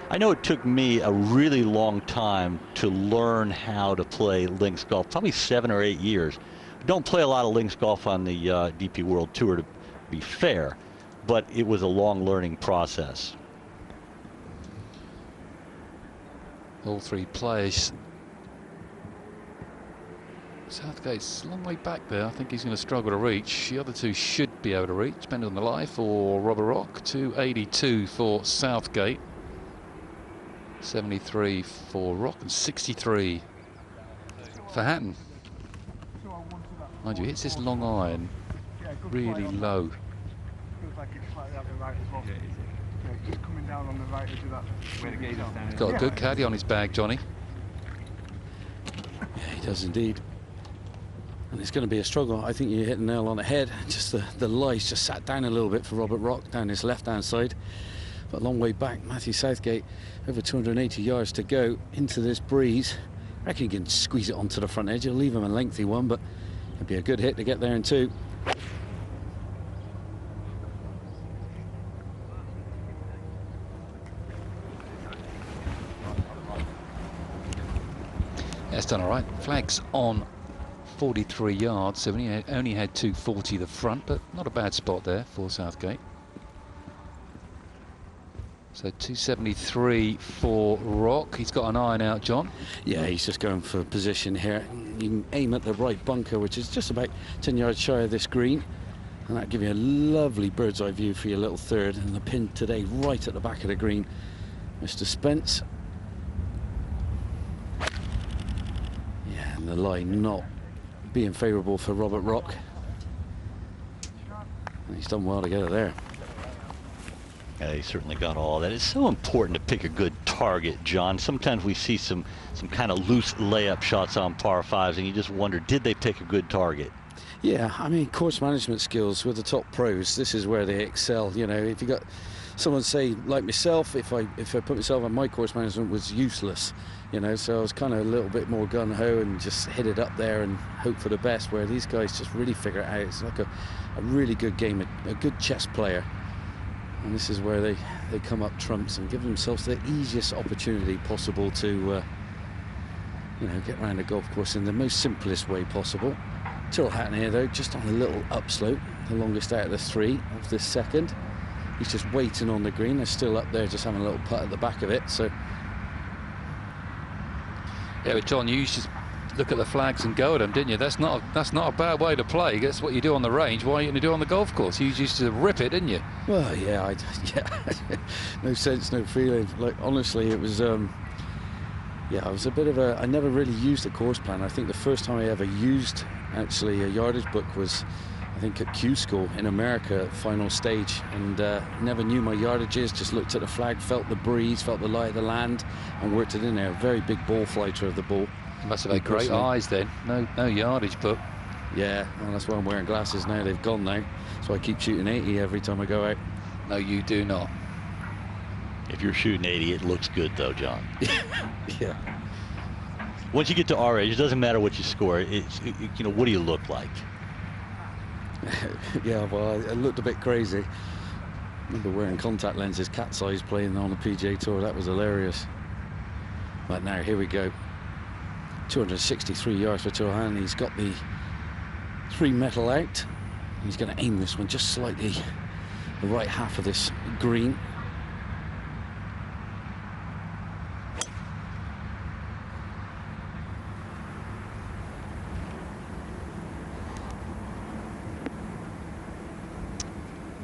I know it took me a really long time to learn how to play links golf, probably 7 or 8 years. Don't play a lot of links golf on the DP World Tour, to be fair, but it was a long learning process. All 3 players. Southgate's a long way back there. I think he's going to struggle to reach. The other 2 should be able to reach, depending on the lie for Robert Rock. 282 for Southgate. 73 for Rock and 63 for Hatton. Mind you, hits this long iron really low. He's got a good caddy on his bag, Johnny. Yeah, he does indeed. And it's going to be a struggle. I think you hit the nail on the head. Just the lie's just sat down a little bit for Robert Rock down his left-hand side. But a long way back, Matthew Southgate, over 280 yards to go into this breeze. I reckon he can squeeze it onto the front edge. It'll leave him a lengthy one, but it'd be a good hit to get there in 2. That's done all right. Flags on 43 yards, so he only had 240 the front, but not a bad spot there for Southgate. So 273 for Rock. He's got an iron out, John. Yeah, he's just going for position here. You can aim at the right bunker, which is just about 10 yards shy of this green, and that'll give you a lovely bird's eye view for your little third. And the pin today right at the back of the green, Mr. Spence. Yeah, and the line not being favourable for Robert Rock. And he's done well to get it there. Yeah, he certainly got all that. It's so important to pick a good target, John. Sometimes we see some kind of loose layup shots on par fives, and you just wonder, did they pick a good target? Yeah, I mean, course management skills with the top pros, this is where they excel. You know, if you got someone, say, like myself, if I put myself on, my course management was useless, you know, so I was kind of a little bit more gun-ho and just hit it up there and hope for the best, where these guys just really figure it out. It's like a really good game, a good chess player. And this is where they come up trumps and give themselves the easiest opportunity possible to, you know, get around a golf course in the most simplest way possible. Terrell Hatton here, though, just on a little upslope, the longest out of the three of this second. He's just waiting on the green. They're still up there, just having a little putt at the back of it. So, yeah, but John, you used to look at the flags and go at them, didn't you? That's not a bad way to play. That's what you do on the range. Why are you going to do on the golf course? You used to rip it, didn't you? well, yeah, no sense, no feeling. Like, honestly, it was, yeah, I was a bit of a, I never really used a course plan. I think the first time I ever used, actually, a yardage book was, I think, at Q School in America, final stage, and never knew my yardages, just looked at the flag, felt the breeze, felt the lie of the land, and worked it in there. Very big ball flighter of the ball. You must have had great eyes then. No yardage book. Yeah, well, that's why I'm wearing glasses now. They've gone now, so I keep shooting 80 every time I go out. No, you do not. If you're shooting 80, it looks good, though, John. Yeah. Once you get to our age, it doesn't matter what you score. You know, what do you look like? Yeah, well, I looked a bit crazy. I remember wearing contact lenses, cat's eyes, playing on the PGA Tour. That was hilarious. But now, here we go. 263 yards for Terrell Hatton. He's got the 3 metal out. He's going to aim this one just slightly the right half of this green.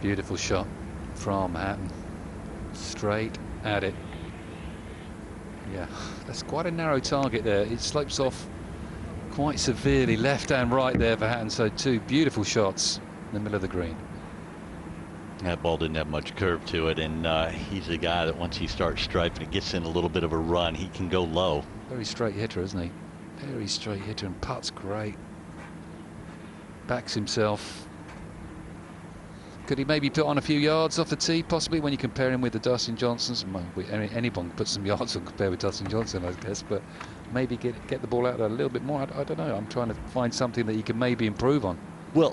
Beautiful shot from Hatton. Straight at it. Yeah, that's quite a narrow target there. It slopes off quite severely left and right there for Hatton. So 2 beautiful shots in the middle of the green. That ball didn't have much curve to it, and he's a guy that once he starts striping, it gets in a little bit of a run. He can go low. Very straight hitter, isn't he? Very straight hitter, and putts great. Backs himself. Could he maybe put on a few yards off the tee, possibly, when you compare him with the Dustin Johnsons? Well, anyone can put some yards on compared with Dustin Johnson, I guess, but maybe get the ball out there a little bit more. I don't know. I'm trying to find something that he can maybe improve on. Well,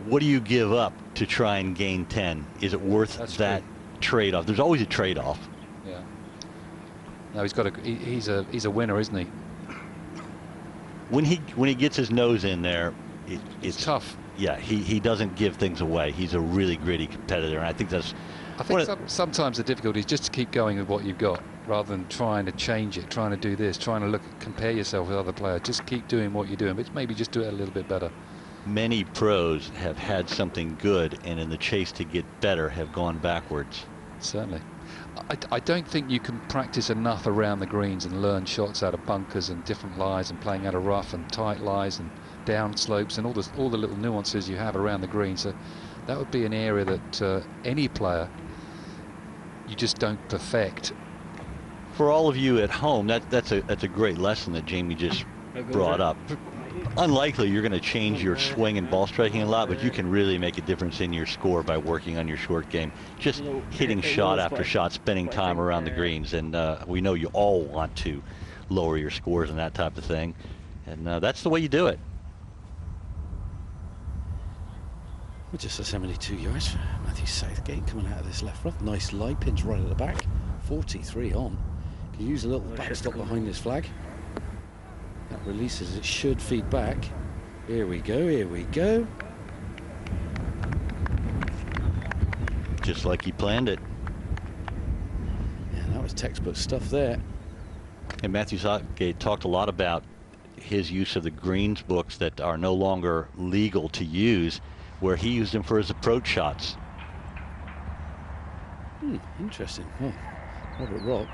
what do you give up to try and gain 10? Is it worth that trade-off? There's always a trade-off. Yeah. No, he's got he's a winner, isn't he? When he gets his nose in there, it's tough. Yeah, he doesn't give things away. He's a really gritty competitor, and I think that's. I think sometimes the difficulty is just to keep going with what you've got, rather than trying to change it, trying to do this, trying to compare yourself with other players. Just keep doing what you're doing, but maybe just do it a little bit better. Many pros have had something good, and in the chase to get better, have gone backwards. Certainly. I don't think you can practice enough around the greens and learn shots out of bunkers and different lies and playing out of rough and tight lies and down slopes and all the little nuances you have around the green. So that would be an area that any player, you just don't perfect. For all of you at home, that's a great lesson that Jamie just brought up. Unlikely you're going to change your swing and ball striking a lot, but you can really make a difference in your score by working on your short game. Just hitting shot after shot, spending time around the greens, and we know you all want to lower your scores and that type of thing, and that's the way you do it. Just a 72 yards. Matthew Southgate coming out of this left rough. Nice lie, pins right at the back. 43 on. Can use a little backstop behind this flag. That releases, it should feed back. Here we go, here we go. Just like he planned it. That's textbook stuff there. And Matthew Southgate talked a lot about his use of the greens books that are no longer legal to use, where he used them for his approach shots. Interesting. Well, Robert Rock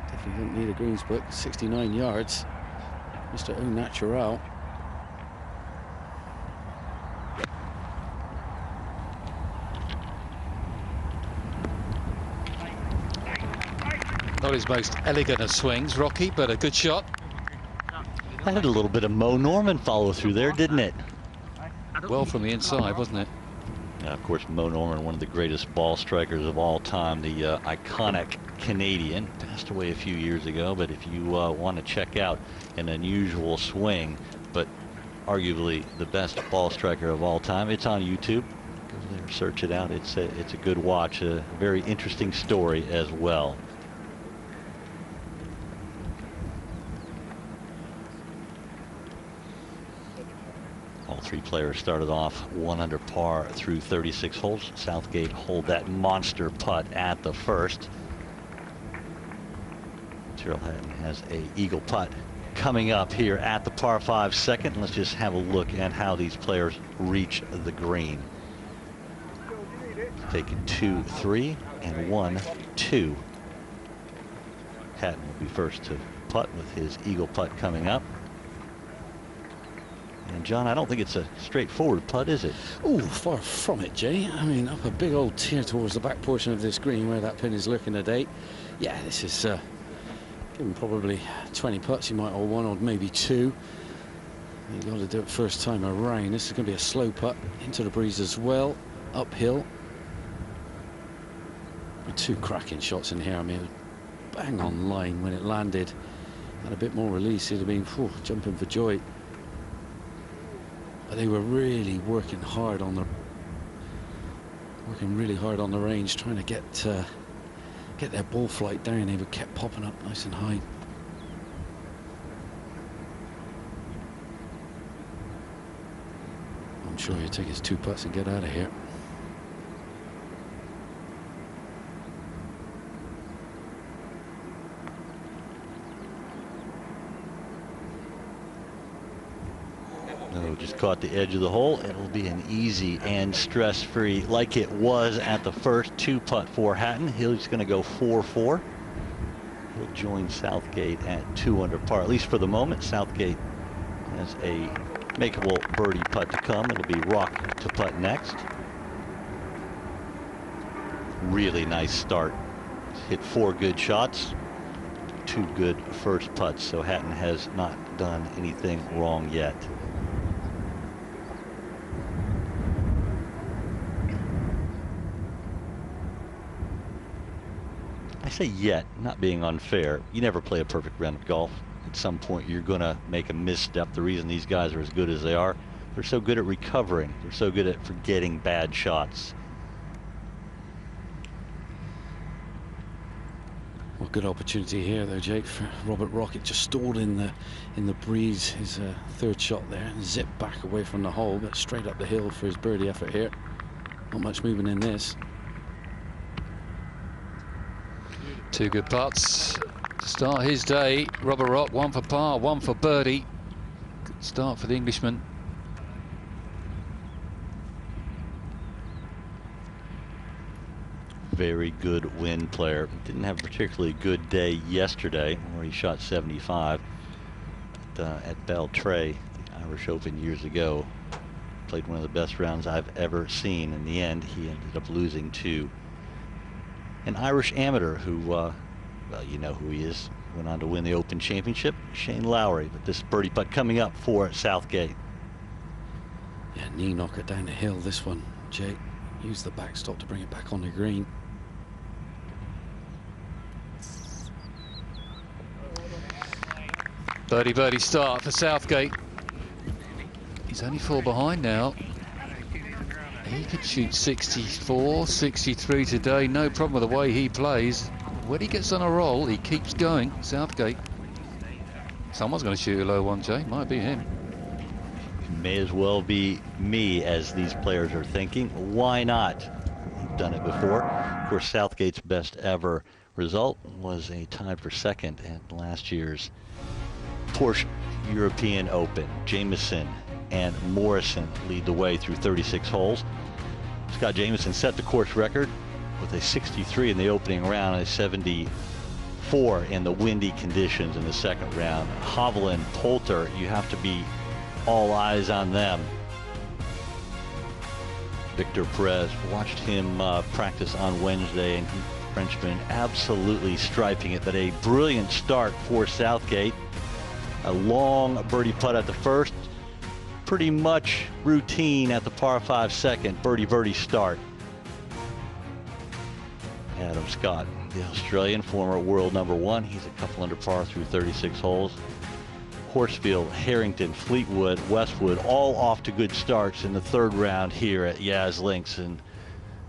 definitely don't need a greens book. 69 yards. Mr. Au Natural. Not his most elegant of swings, Rocky, but a good shot. That had a little bit of Mo Norman follow through there, didn't it? Well from the inside, wasn't it? Yeah, of course, Mo Norman, one of the greatest ball strikers of all time, the iconic Canadian, passed away a few years ago. But if you want to check out an unusual swing, but arguably the best ball striker of all time, it's on YouTube. Go there, search it out. It's a good watch, a very interesting story as well. All three players started off 1 under par through 36 holes. Southgate hold that monster putt at the first. Terrell Hatton has a eagle putt coming up here at the par 5 second. Let's just have a look at how these players reach the green. Taking 2, 3, and 1, 2. Hatton will be first to putt with his eagle putt coming up. And John, I don't think it's a straightforward putt, is it? Oh, far from it, Jay. I mean, up a big old tier towards the back portion of this green where that pin is looking today. Yeah, this is given probably 20 putts, you might hold 1 or maybe 2. You've got to do it first time around. This is going to be a slow putt into the breeze as well, uphill. 2 cracking shots in here. I mean, bang on line when it landed. Had a bit more release, he'd have been jumping for joy. But they were really working really hard on the range, trying to get their ball flight down. They kept popping up nice and high. I'm sure he'll take his 2 putts and get out of here. No, just caught the edge of the hole. It'll be an easy and stress-free, like it was at the first 2 putt for Hatton. He's going to go 4-4. He'll join Southgate at 2 under par, at least for the moment. Southgate has a makeable birdie putt to come. It'll be Rock to putt next. Really nice start. Hit 4 good shots, 2 good first putts. So Hatton has not done anything wrong yet. I say yet, not being unfair. You never play a perfect round of golf. At some point you're going to make a misstep. The reason these guys are as good as they are, they're so good at recovering. They're so good at forgetting bad shots. Well, good opportunity here though, Jake, for Robert Rocket. Just stalled in the breeze. His 3rd shot there and zipped back away from the hole, but straight up the hill for his birdie effort here. Not much movement in this. 2 good putts to start his day. Robert Rock, 1 for par, 1 for birdie. Good start for the Englishman. Very good wind player. Didn't have a particularly good day yesterday, where he shot 75 at Beltray, the Irish Open years ago. Played one of the best rounds I've ever seen. In the end, he ended up losing to an Irish amateur who, well, you know who he is. Went on to win the Open Championship, Shane Lowry. But this birdie putt coming up for Southgate. Yeah, knee knocker down the hill, this one, Jake. Use the backstop to bring it back on the green. Birdie start for Southgate. He's only 4 behind now. He could shoot 64, 63 today. No problem with the way he plays. When he gets on a roll, he keeps going. Southgate. Someone's going to shoot a low one, Jay. Might be him. May as well be me, as these players are thinking. Why not? We've done it before. Of course, Southgate's best ever result was a tied for second at last year's Porsche European Open. Jameson and Morrison lead the way through 36 holes. Scott Jameson set the course record with a 63 in the opening round and a 74 in the windy conditions in the second round. Hovland, Poulter, you have to be all eyes on them. Victor Perez, watched him practice on Wednesday, and Frenchman absolutely striping it, but a brilliant start for Southgate. A long birdie putt at the first, pretty much routine at the par 5 second birdie start. Adam Scott, the Australian, former world #1, he's a couple under par through 36 holes. Horsfield, Harrington, Fleetwood, Westwood, all off to good starts in the third round here at Yas Links and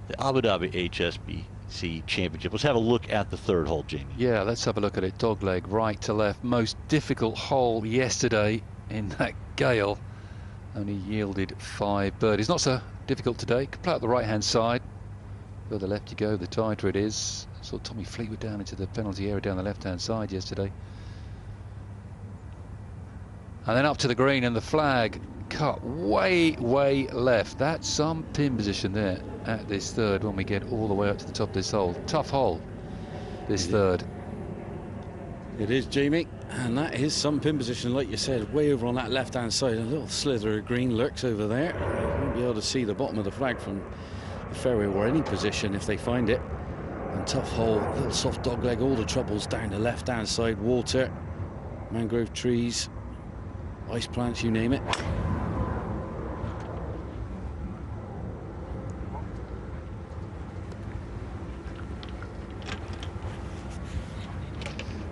the Abu Dhabi HSBC Championship. Let's have a look at the third hole, Jamie. Yeah, let's have a look at it. Dogleg, right to left. Most difficult hole yesterday in that gale. Only yielded 5 birdies. Not so difficult today. Could play out the right-hand side. Further left you go, the tighter it is. Saw Tommy Fleetwood down into the penalty area down the left-hand side yesterday. And then up to the green, and the flag cut way left. That's some pin position there at this third when we get all the way up to the top of this hole. Tough hole, this third. It is, Jamie, and that is some pin position, like you said, way over on that left-hand side. A little slither of green lurks over there. You won't be able to see the bottom of the flag from the fairway or any position if they find it. And tough hole, little soft dogleg, all the troubles down the left-hand side. Water, mangrove trees, ice plants, you name it.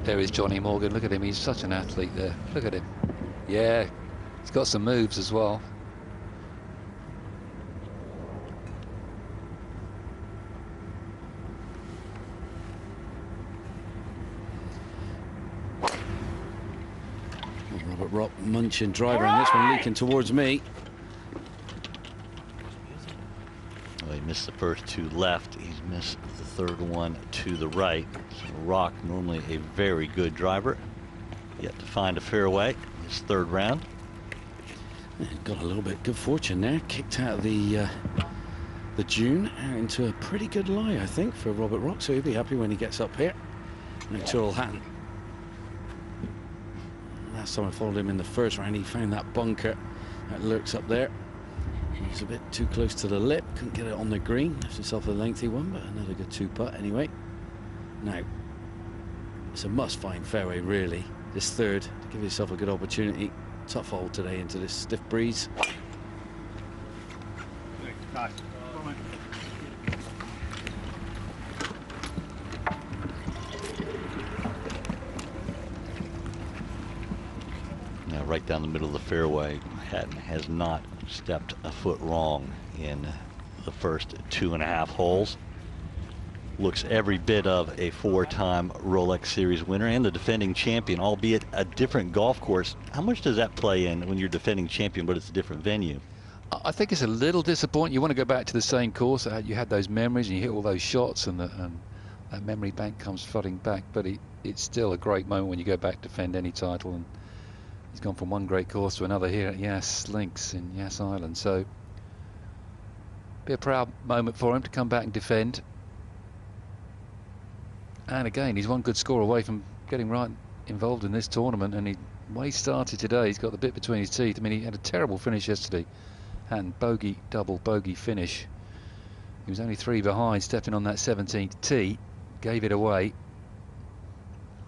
There is Johnny Morgan. Look at him. He's such an athlete there. Look at him. Yeah, he's got some moves as well. Robert Rock munching driver on this one, leaking towards me. Well, he missed the first 2 left. He's missed the third one to the right. So Rock, normally a very good driver, yet to find a fairway his third round. Got a little bit good fortune there. Kicked out of the dune into a pretty good lie, I think, for Robert Rock. So he'll be happy when he gets up here. And Terrell Hatton. Last time I followed him in the first round, he found that bunker that lurks up there. He's a bit too close to the lip, couldn't get it on the green. Left himself a lengthy one, but another good 2-putt anyway. Now, it's a must-find fairway, really, this third, to give yourself a good opportunity. Tough hole today into this stiff breeze. Now, right down the middle of the fairway, Hatton has not stepped a foot wrong in the first 2.5 holes. Looks every bit of a 4-time Rolex Series winner and the defending champion, albeit a different golf course. How much does that play in when you're defending champion, but it's a different venue? I think it's a little disappointing. You want to go back to the same course. You had those memories and you hit all those shots, and that memory bank comes flooding back. But it's still a great moment when you go back to defend any title. And he's gone from one great course to another here at Yas Links in Yas Island. So be a proud moment for him to come back and defend. And again, he's one good score away from getting right involved in this tournament. And the way he started today, he's got the bit between his teeth. I mean, he had a terrible finish yesterday. And bogey, double bogey finish. He was only 3 behind, stepping on that 17th tee, gave it away.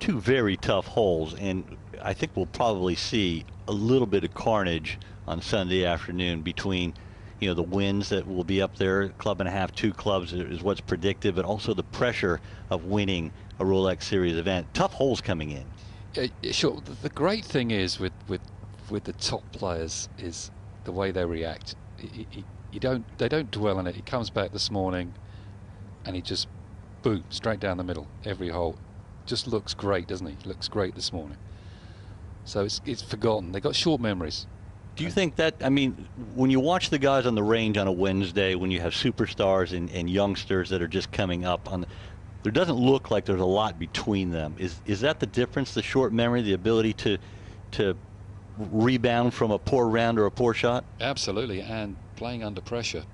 2 very tough holes, and I think we'll probably see a little bit of carnage on Sunday afternoon between, you know, the winds that will be up there, 1.5 clubs, 2 clubs is what's predicted, but also the pressure of winning a Rolex Series event. Tough holes coming in. Sure. The great thing is with the top players is the way they react. They don't dwell on it. He comes back this morning, and he just boom straight down the middle every hole. Just looks great, doesn't he? Looks great this morning. So it's forgotten. They got short memories. Do you think that, I mean, when you watch the guys on the range on a Wednesday, when you have superstars and youngsters that are just coming up on, there doesn't look like there's a lot between them. Is that the difference? The short memory, the ability to rebound from a poor round or a poor shot? Absolutely, and playing under pressure,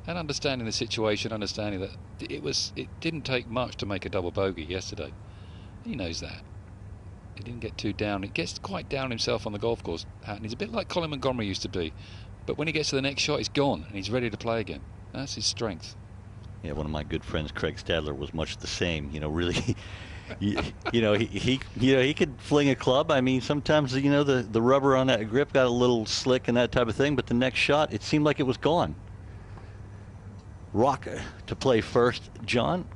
and understanding the situation, understanding that it didn't take much to make a double bogey yesterday. He knows that. He didn't get too down. He gets quite down himself on the golf course, Hatton. He's a bit like Colin Montgomery used to be. But when he gets to the next shot, he's gone, and he's ready to play again. That's his strength. Yeah, one of my good friends, Craig Stadler, was much the same. You know, really, he could fling a club. I mean, sometimes, the rubber on that grip got a little slick and that type of thing, but the next shot, it seemed like it was gone. Rock to play first, John.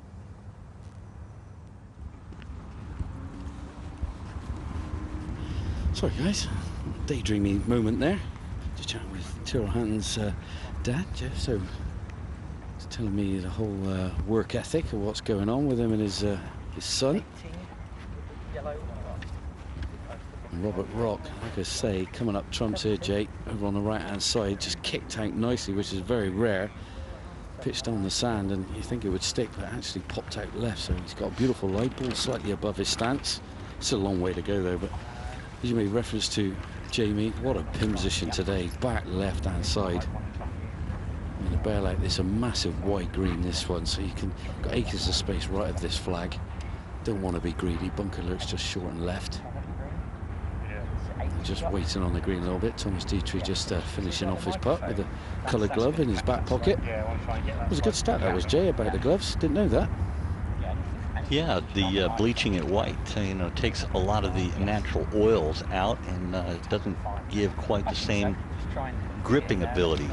Sorry guys, daydreamy moment there. Just chatting with Terrell Hatton's dad, Jeff. So he's telling me the whole work ethic of what's going on with him and his son. And Robert Rock, like I say, coming up trumps here, Jake, over on the right-hand side, just kicked out nicely, which is very rare. Pitched on the sand, and you think it would stick, but actually popped out left. So he's got a beautiful lie ball, slightly above his stance. Still a long way to go though, but. As you made reference to, Jamie, what a pin position today, back left-hand side. I mean, a bear like this, a massive wide green, this one, so you can got acres of space right of this flag. Don't want to be greedy. Bunker lurks just short and left. Just waiting on the green a little bit. Thomas Dietrich just finishing off his putt with a coloured glove in his back pocket. It was a good stat that was, Jay, about the gloves. Didn't know that. Yeah, the bleaching it white, takes a lot of the natural oils out and it doesn't give quite the same gripping ability.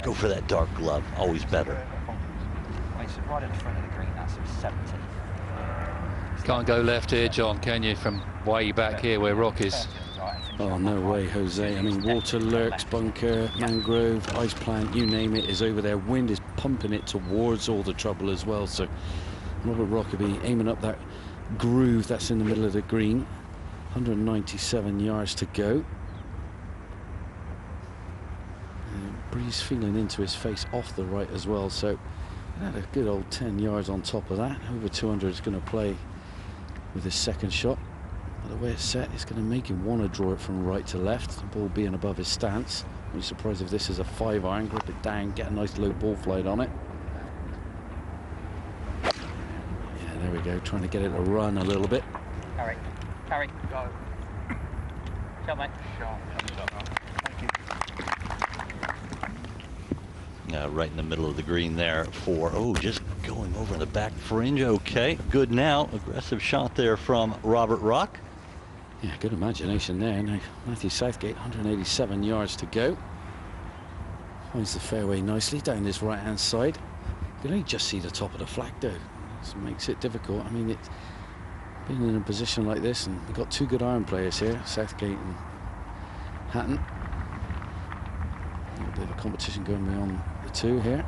Go for that dark glove, always better. Right in front of the green, that's 70. Can't go left here, John, can you, from way back here where Rock is? Oh, no way, Jose. I mean, water lurks, bunker, mangrove, ice plant, you name it, is over there. Wind is pumping it towards all the trouble as well. So Robert Rock will be aiming up that groove that's in the middle of the green. 197 yards to go. Breeze feeling into his face off the right as well. So had a good old 10 yards on top of that. Over 200 is going to play with his second shot. The way it's set, it's going to make him want to draw it from right to left, the ball being above his stance. I'm surprised if this is a 5-iron, grip it down, get a nice low ball flight on it. Yeah, there we go, trying to get it to run a little bit. Carry, go. Shot, mate. Thank you. Right in the middle of the green there for, just going over the back fringe. Okay, good now. Aggressive shot there from Robert Rock. Yeah, good imagination there. Now, Matthew Southgate, 187 yards to go. Finds the fairway nicely down this right-hand side. You can only just see the top of the flag, though. This makes it difficult. I mean, it's been in a position like this, and we've got two good iron players here, Southgate and Hatton. A little bit of a competition going beyond the two here.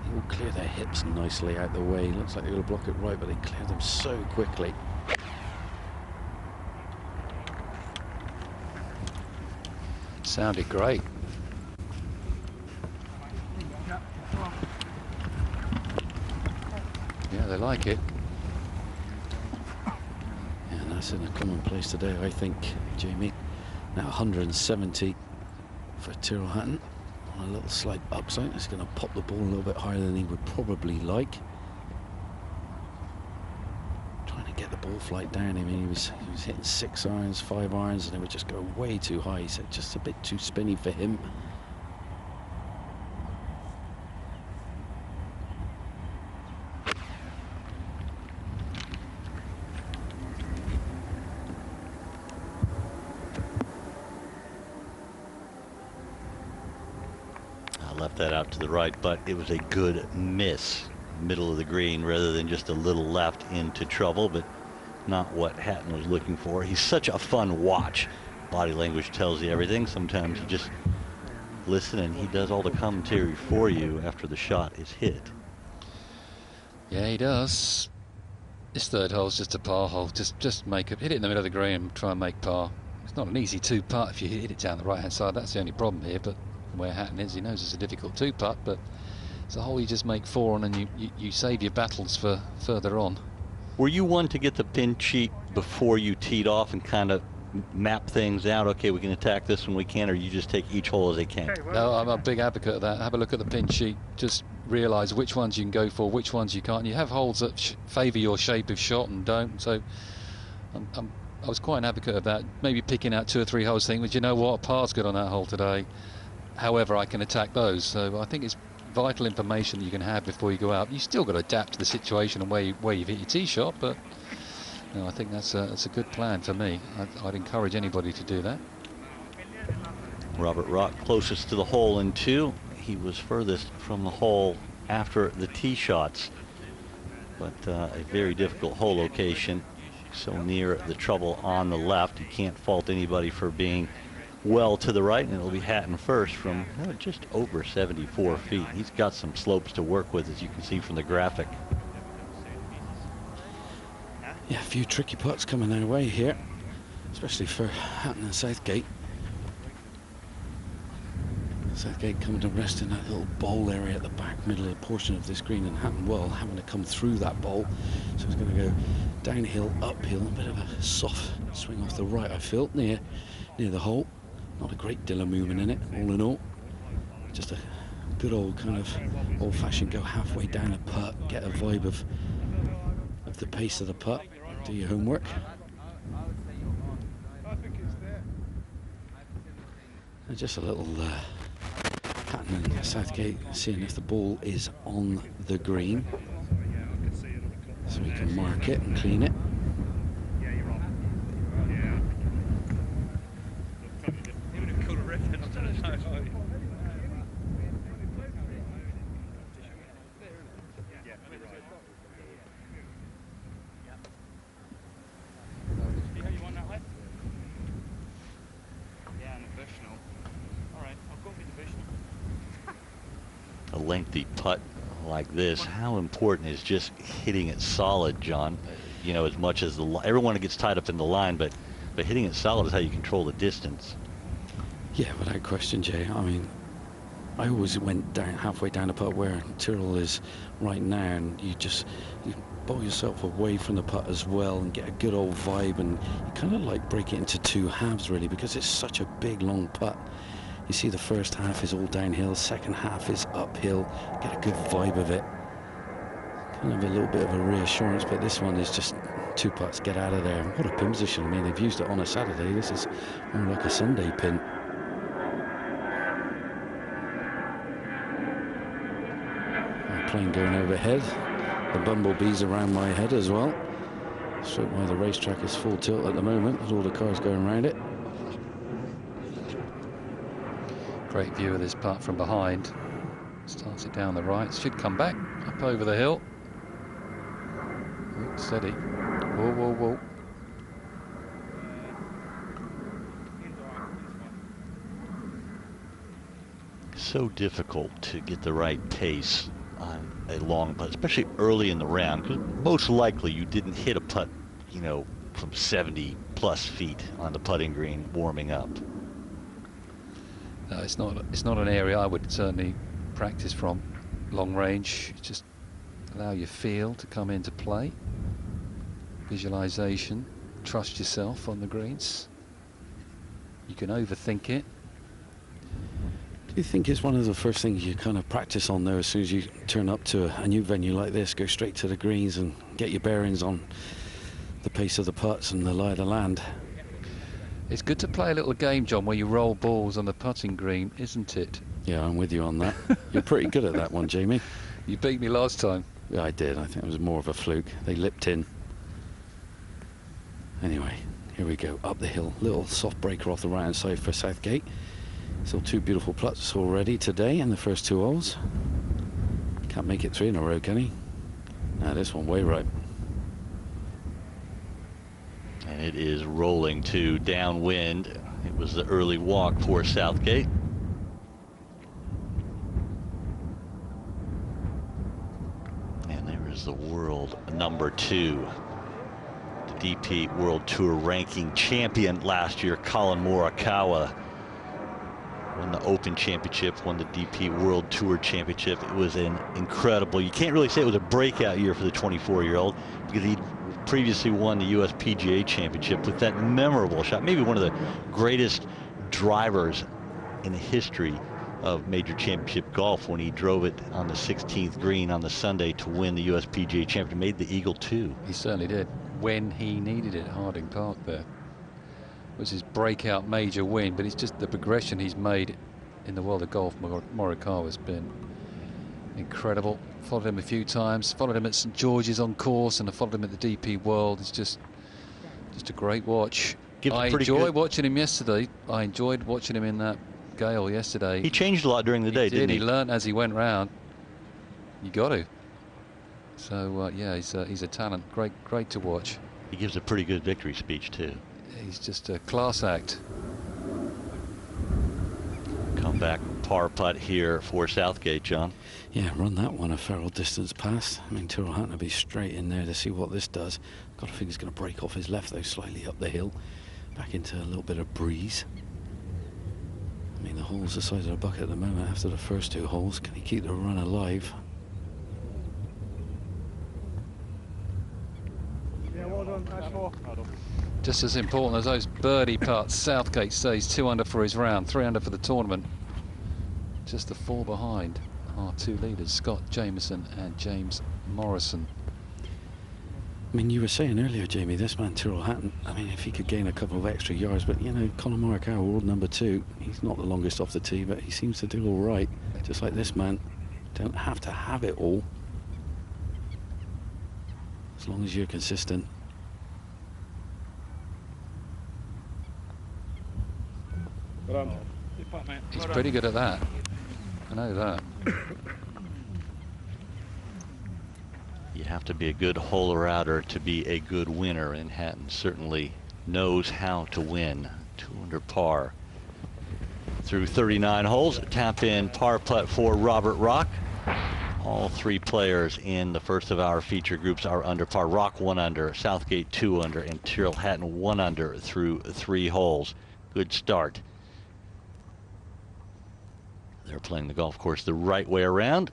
They will clear their hips nicely out the way. Looks like they're going to block it right, but they clear them so quickly. Sounded great. Yeah, they like it. Yeah, and that's in a common place today, I think, Jamie. Now 170 for Terrell Hatton on a little slight upside. It's going to pop the ball a little bit higher than he would probably like. Trying to get the ball flight down. I mean, he was hitting 6 irons, 5 irons, and it would just go way too high. He said just a bit too spinny for him. Left that out to the right, but it was a good miss. Middle of the green rather than just a little left into trouble, but not what Hatton was looking for. He's such a fun watch. Body language tells you everything. Sometimes you just listen and he does all the commentary for you after the shot is hit. Yeah, he does. This third hole's just a par hole. Just make it, hit it in the middle of the green and try and make par. It's not an easy 2-putt if you hit it down the right-hand side. That's the only problem here, but where Hatton is, he knows it's a difficult 2-putt, but it's a hole you just make 4 on, and you save your battles for further on. Were you one to get the pin sheet before you teed off and kind of map things out? Okay, we can attack this when we can, or you just take each hole as they can? No, I'm a big advocate of that. Have a look at the pin sheet. Just realise which ones you can go for, which ones you can't. You have holes that favour your shape of shot and don't. So I was quite an advocate of that. Maybe picking out 2 or 3 holes, thinking, well, you know what, a par's good on that hole today. However, I can attack those. So I think it's vital information that you can have before you go out. You still got to adapt to the situation and where you've hit your tee shot, but no, I think that's a good plan for me. I'd encourage anybody to do that. Robert Rock closest to the hole in 2. He was furthest from the hole after the tee shots, but a very difficult hole location, so near the trouble on the left. You can't fault anybody for being well to the right, and it'll be Hatton first from just over 74 feet. He's got some slopes to work with, as you can see from the graphic. Yeah, a few tricky putts coming their way here, especially for Hatton and Southgate. Southgate coming to rest in that little bowl area at the back middle of the portion of this green, and Hatton well having to come through that bowl, so he's going to go downhill, uphill, a bit of a soft swing off the right, I feel, near the hole. Not a great deal of movement in it, all in all. Just a good old kind of old-fashioned go halfway down a putt, get a vibe of the pace of the putt, do your homework. And just a little Hatton and Southgate seeing if the ball is on the green, so we can mark it and clean it. A lengthy putt like this, how important is just hitting it solid, John? You know, as much as everyone gets tied up in the line, but hitting it solid is how you control the distance. Yeah, without question, Jay. I mean, I always went down halfway down a putt where Terrell is right now, and you bowl yourself away from the putt as well and get a good old vibe, and you kind of like break it into 2 halves really, because it's such a big long putt. You see the first half is all downhill, second half is uphill, get a good vibe of it. Kind of a little bit of a reassurance, but this one is just 2 putts, get out of there. What a pin position. I mean, they've used it on a Saturday. This is more like a Sunday pin. Plane going overhead. The bumblebees around my head as well. Straight why the racetrack is full tilt at the moment with all the cars going around it. Great view of this putt from behind. Starts it down the right. Should come back up over the hill. Oh, steady. Whoa, whoa, whoa. So difficult to get the right pace on a long putt, especially early in the round, because most likely you didn't hit a putt, you know, from 70 plus feet on the putting green warming up. No, it's not an area I would certainly practice from. Long range, just allow your feel to come into play. Visualization, trust yourself on the greens. You can overthink it. Do you think it's one of the first things you kind of practice on there as soon as you turn up to a new venue like this? Go straight to the greens and get your bearings on the pace of the putts and the lie of the land. It's good to play a little game, John, where you roll balls on the putting green, isn't it? Yeah, I'm with you on that. You're pretty good at that one, Jamie. You beat me last time. Yeah, I did. I think it was more of a fluke. They lipped in. Anyway, here we go. Up the hill. Little soft breaker off the right-hand side for Southgate. Still 2 beautiful putts already today in the first 2 holes. Can't make it 3 in a row, can he? Nah, this one way right. And it is rolling to downwind. It was the early walk for Southgate. And there is the world number 2. The DP World Tour ranking champion last year, Colin Morikawa. Won the Open Championship, won the DP World Tour Championship. It was an incredible, you can't really say it was a breakout year for the 24-year-old because he previously won the US PGA Championship with that memorable shot, maybe one of the greatest drivers in the history of major championship golf, when he drove it on the 16th green on the Sunday to win the US PGA Championship. Made the Eagle too. He certainly did, when he needed it at Harding Park there. It was his breakout major win, but it's just the progression he's made in the world of golf. Morikawa has been incredible. Followed him a few times, followed him at St George's on course, and I followed him at the DP World. It's just a great watch. I enjoyed watching him yesterday. I enjoyed watching him in that gale yesterday. He changed a lot during the day, didn't he? He learned as he went round. You got to. So yeah, he's a talent. Great to watch. He gives a pretty good victory speech too. He's just a class act. Come back par putt here for Southgate, John. Yeah, run that one a fair distance past. I mean, Terrell Hatton will be straight in there to see what this does. Got to think he's going to break off his left though, slightly up the hill, back into a little bit of breeze. I mean, the hole's the size of a bucket at the moment after the first two holes. Can he keep the run alive? Yeah, well done. Nice more. Well done. Just as important as those birdie putts, Southgate stays 2 under for his round, 3 under for the tournament. Just the 4 behind are 2 leaders, Scott Jameson and James Morrison. I mean, you were saying earlier, Jamie, this man Terrell Hatton, I mean, if he could gain a couple of extra yards, but you know, Colin Morikawa, world number 2, he's not the longest off the tee, but he seems to do all right. Just like this man, don't have to have it all, as long as you're consistent. He's pretty good at that. I know that. You have to be a good holer-outer to be a good winner, and Hatton certainly knows how to win. 2 under par through 39 holes. Tap in par putt for Robert Rock. All 3 players in the first of our feature groups are under par. Rock 1 under, Southgate 2 under, and Terrell Hatton 1 under through 3 holes. Good start. They're playing the golf course the right way around.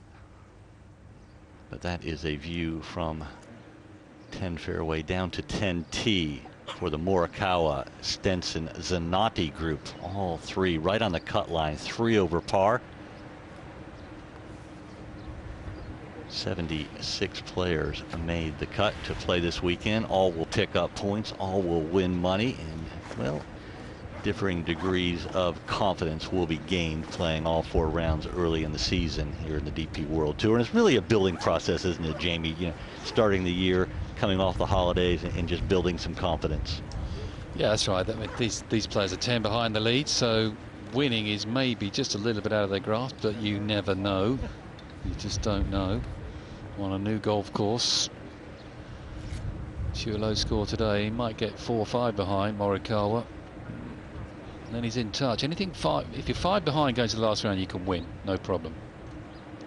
But that is a view from 10 fairway down to 10 tee for the Morikawa, Stinson, Zanotti group. All 3 right on the cut line, 3 over par. 76 players made the cut to play this weekend. All will pick up points, all will win money, and well, differing degrees of confidence will be gained playing all 4 rounds early in the season here in the DP World Tour. And it's really a building process, isn't it, Jamie? You know, starting the year, coming off the holidays, and just building some confidence. Yeah, that's right. I mean, these players are 10 behind the lead, so winning is maybe just a little bit out of their grasp, but you never know. You just don't know. On a new golf course, shoot a low score today, he might get 4 or 5 behind Morikawa. And then he's in touch. Anything 5, if you're 5 behind going to the last round, you can win, no problem.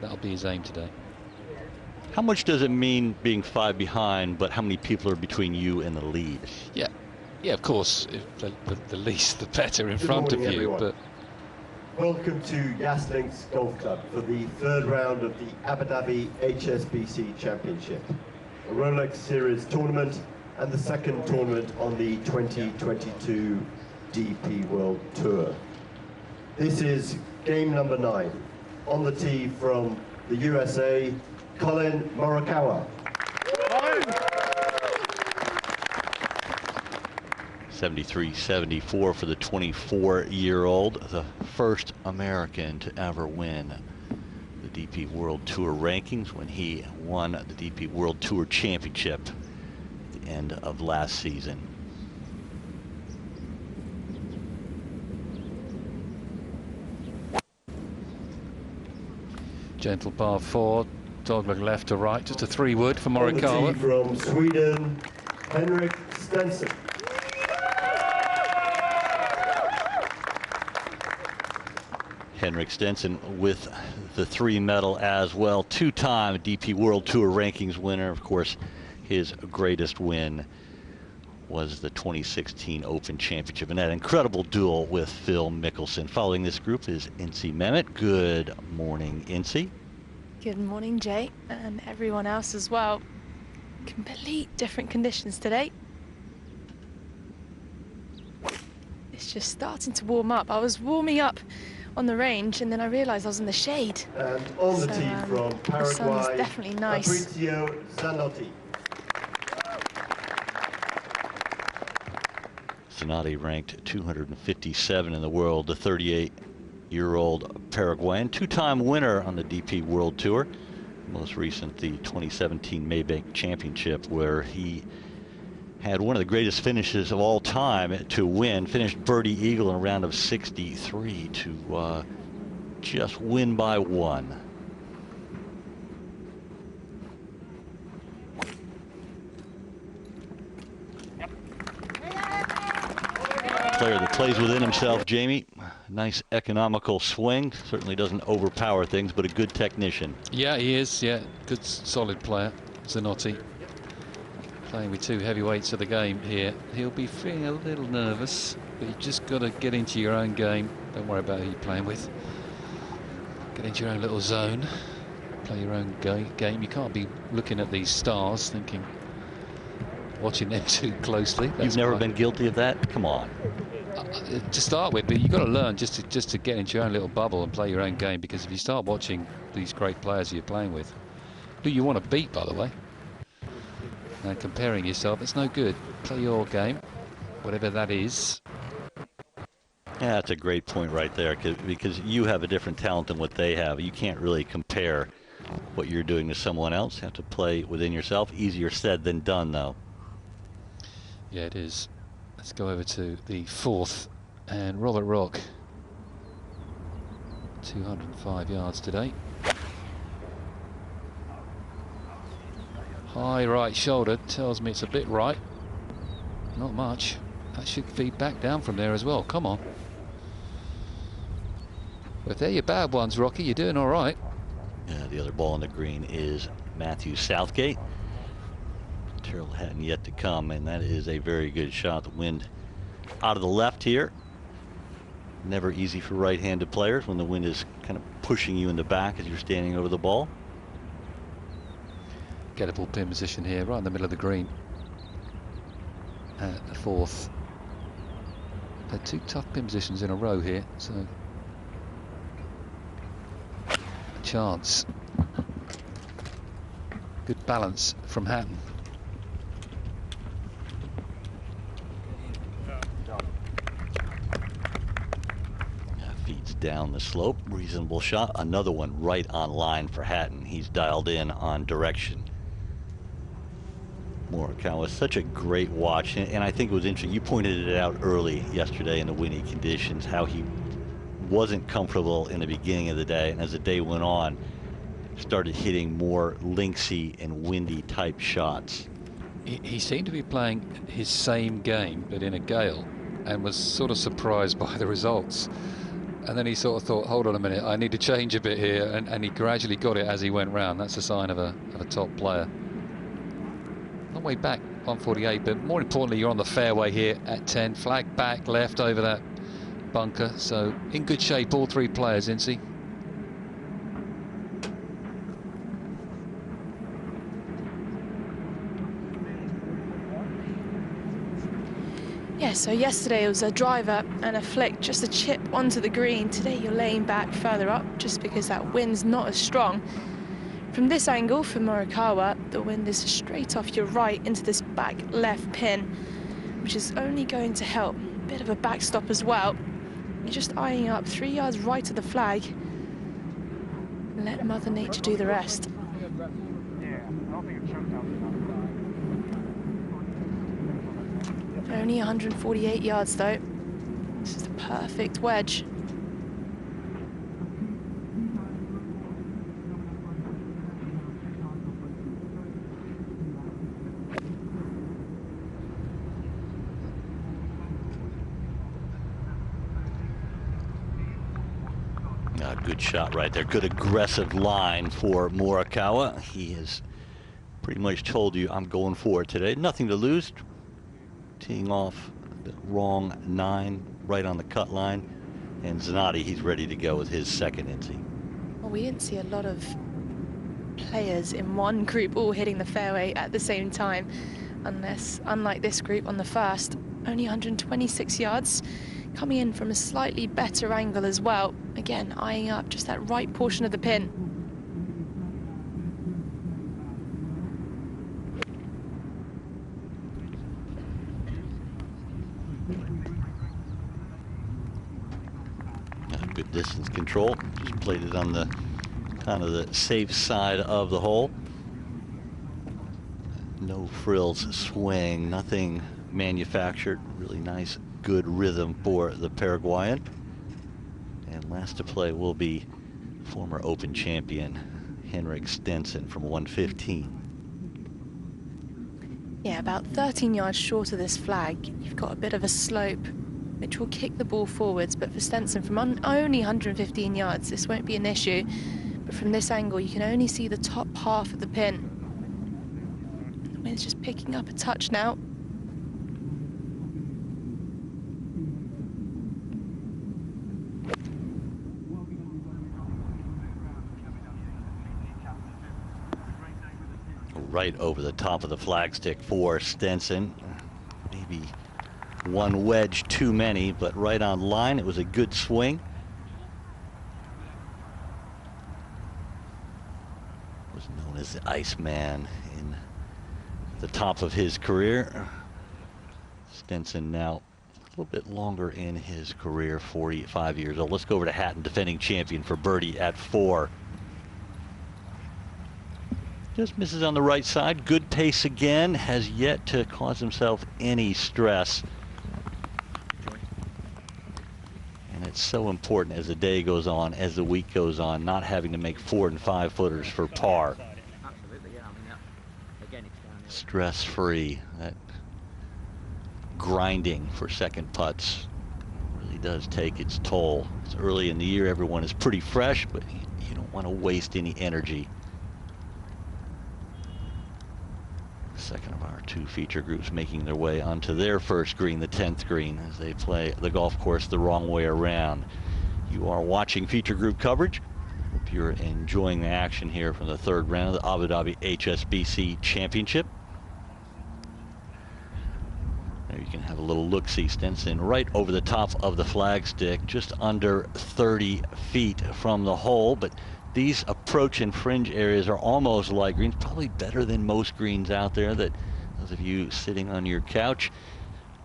That'll be his aim today. How much does it mean being 5 behind, but how many people are between you and the lead? Yeah, of course, if the least the better in front of you. Everyone. But welcome to Yas Links Golf Club for the 3rd round of the Abu Dhabi HSBC Championship, a Rolex Series tournament and the 2nd tournament on the 2022 DP World Tour. This is game number 9. On the tee from the USA, Colin Murakawa. 73-74 for the 24-year-old, the first American to ever win the DP World Tour rankings when he won the DP World Tour Championship at the end of last season. gentle par 4, dogleg left to right, just a 3-wood for Morikawa. On the tee from Sweden, Henrik Stinson. Henrik Stinson with the 3 medal as well, 2-time DP World Tour rankings winner. Of course, his greatest win was the 2016 Open Championship, and that incredible duel with Phil Mickelson. Following this group is Incy Mehmet. Good morning, Incy. Good morning, Jay, and everyone else as well. Complete different conditions today. It's just starting to warm up. I was warming up on the range, and then I realised I was in the shade. And on the tee from the sun's Paraguay, definitely nice. Fabrizio Zanotti. Zanotti ranked 257 in the world, the 38-year-old Paraguayan, two-time winner on the DP World Tour. Most recent, the 2017 Maybank Championship, where he had one of the greatest finishes of all time to win. Finished birdie eagle in a round of 63 to just win by one. Player that plays within himself, Jamie. Nice economical swing. Certainly doesn't overpower things, but a good technician. Yeah, he is. Yeah, good, solid player, Zanotti. Playing with two heavyweights of the game here. He'll be feeling a little nervous, but you just got to get into your own game. Don't worry about who you're playing with. Get into your own little zone. Play your own game. You can't be looking at these stars thinking, watching them too closely. You've never been guilty of that? Come on. To start with, but you've got to learn just to get into your own little bubble and play your own game, because if you start watching these great players you're playing with, who you want to beat, by the way, and comparing yourself, it's no good. Play your game, whatever that is. Yeah, that's a great point right there, because you have a different talent than what they have. You can't really compare what you're doing to someone else. You have to play within yourself. Easier said than done, though. Yeah, it is. Let's go over to the fourth, and Robert Rock. 205 yards today. High right shoulder tells me it's a bit right. Not much. That should feed back down from there as well. Come on. But if they're your bad ones, Rocky, you're doing all right. Yeah, the other ball on the green is Matthew Southgate. Terrell Hatton yet to come, and that is a very good shot. The wind out of the left here. Never easy for right-handed players when the wind is kind of pushing you in the back as you're standing over the ball. Gettable pin position here, right in the middle of the green. At the fourth. Had two tough pin positions in a row here, so a chance. Good balance from Hatton. Feeds down the slope, reasonable shot. Another one right on line for Hatton. He's dialed in on direction. Morikawa, such a great watch, and I think it was interesting. You pointed it out early yesterday in the windy conditions, how he wasn't comfortable in the beginning of the day, and as the day went on, started hitting more linksy and windy type shots. He seemed to be playing his same game, but in a gale, and was sort of surprised by the results. And then he sort of thought, hold on a minute, I need to change a bit here, and he gradually got it as he went round. That's a sign of a top player. Long way back, 148, but more importantly, you're on the fairway here at 10. Flag back left over that bunker, so in good shape, all three players, Incy. Yeah, so yesterday it was a driver and a flick, just a chip onto the green. Today you're laying back further up just because that wind's not as strong. From this angle for Morikawa, the wind is straight off your right into this back left pin, which is only going to help. Bit of a backstop as well. You're just eyeing up 3 yards right of the flag. Let Mother Nature do the rest. Only 148 yards though. This is the perfect wedge. Good shot right there. Good aggressive line for Morikawa. He has pretty much told you, I'm going for it today. Nothing to lose. teeing off the wrong 9 right on the cut line. And Zanotti, he's ready to go with his second NC. Well, we didn't see a lot of players in one group all hitting the fairway at the same time, unlike this group on the first, only 126 yards, coming in from a slightly better angle as well. Again, eyeing up just that right portion of the pin. Good distance control. Just played it on the kind of the safe side of the hole. No frills swing, nothing manufactured. Really nice, good rhythm for the Paraguayan. And last to play will be former Open champion Henrik Stinson from 115. Yeah, about 13 yards short of this flag, you've got a bit of a slope which will kick the ball forwards, but for Stenson from only 115 yards, this won't be an issue. But from this angle, you can only see the top half of the pin. The wind's just picking up a touch now. Right over the top of the flagstick for Stenson. Maybe one wedge too many, but right on line. It was a good swing. Was known as the Iceman in the top of his career. Stenson now a little bit longer in his career, 45 years old. Let's go over to Hatton, defending champion, for birdie at 4. Just misses on the right side. Good pace again. Has yet to cause himself any stress. And it's so important as the day goes on, as the week goes on, not having to make 4 and 5 footers for par. Stress-free. That grinding for second putts really does take its toll. It's early in the year. Everyone is pretty fresh, but you don't want to waste any energy. Second of our 2 feature groups making their way onto their first green, the 10th green, as they play the golf course the wrong way around. You are watching feature group coverage. Hope you're enjoying the action here from the 3rd round of the Abu Dhabi HSBC Championship. There you can have a little look-see. Stenson right over the top of the flagstick, just under 30 feet from the hole, but these approach and fringe areas are almost like greens, probably better than most greens out there. That those of you sitting on your couch,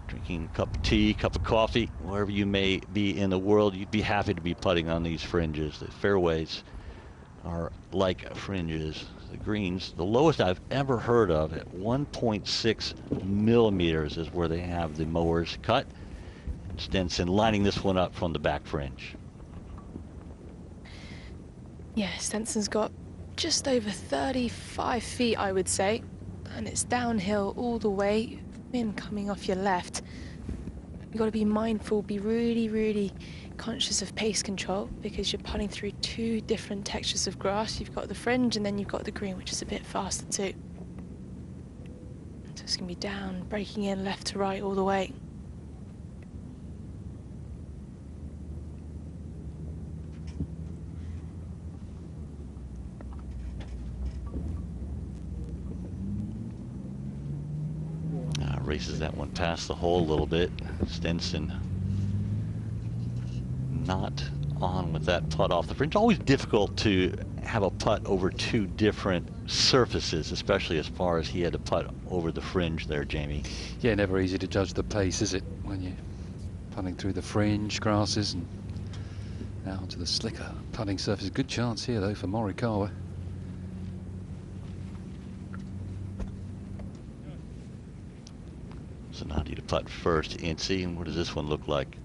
drinking a cup of tea, cup of coffee, wherever you may be in the world, you'd be happy to be putting on these fringes. The fairways are like fringes. The greens, the lowest I've ever heard of, at 1.6 millimeters is where they have the mowers cut. Stenson lining this one up from the back fringe. Yeah, Stenson's got just over 35 feet, I would say, and it's downhill all the way, wind coming off your left. You've got to be mindful, be really, really conscious of pace control, because you're putting through 2 different textures of grass. You've got the fringe and then you've got the green, which is a bit faster too. So it's going to be down, breaking in left to right all the way. Races that one past the hole a little bit. Stenson not on with that putt off the fringe. Always difficult to have a putt over 2 different surfaces, especially as far as he had to putt over the fringe there, Jamie. Yeah, never easy to judge the pace, is it, when you're putting through the fringe grasses and out onto the slicker putting surface. Good chance here though for Morikawa. Zanotti to putt first, Incy, and what does this one look like?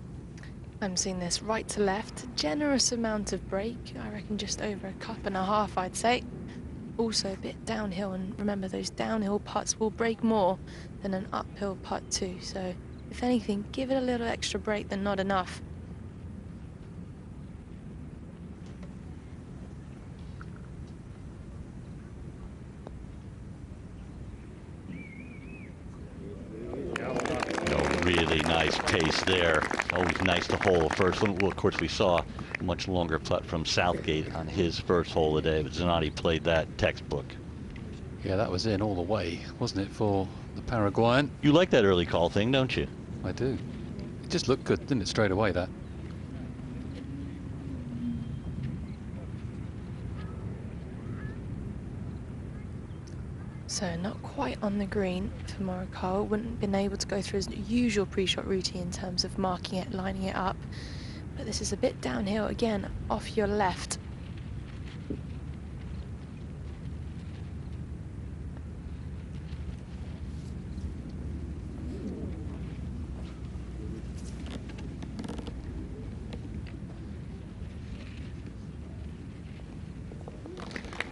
I'm seeing this right to left, generous amount of break, I reckon just over 1.5 cups, I'd say. Also a bit downhill, and remember those downhill putts will break more than an uphill putt too, so if anything, give it a little extra break than not enough. Really nice pace there. Always nice to hole first one. Well, of course, we saw a much longer putt from Southgate on his first hole today, but Zanotti played that textbook. Yeah, that was in all the way, wasn't it, for the Paraguayan? You like that early call thing, don't you? I do. It just looked good, didn't it, straight away, that? So not quite on the green for Morikawa. Wouldn't have been able to go through his usual pre-shot routine in terms of marking it, lining it up. But this is a bit downhill again, off your left.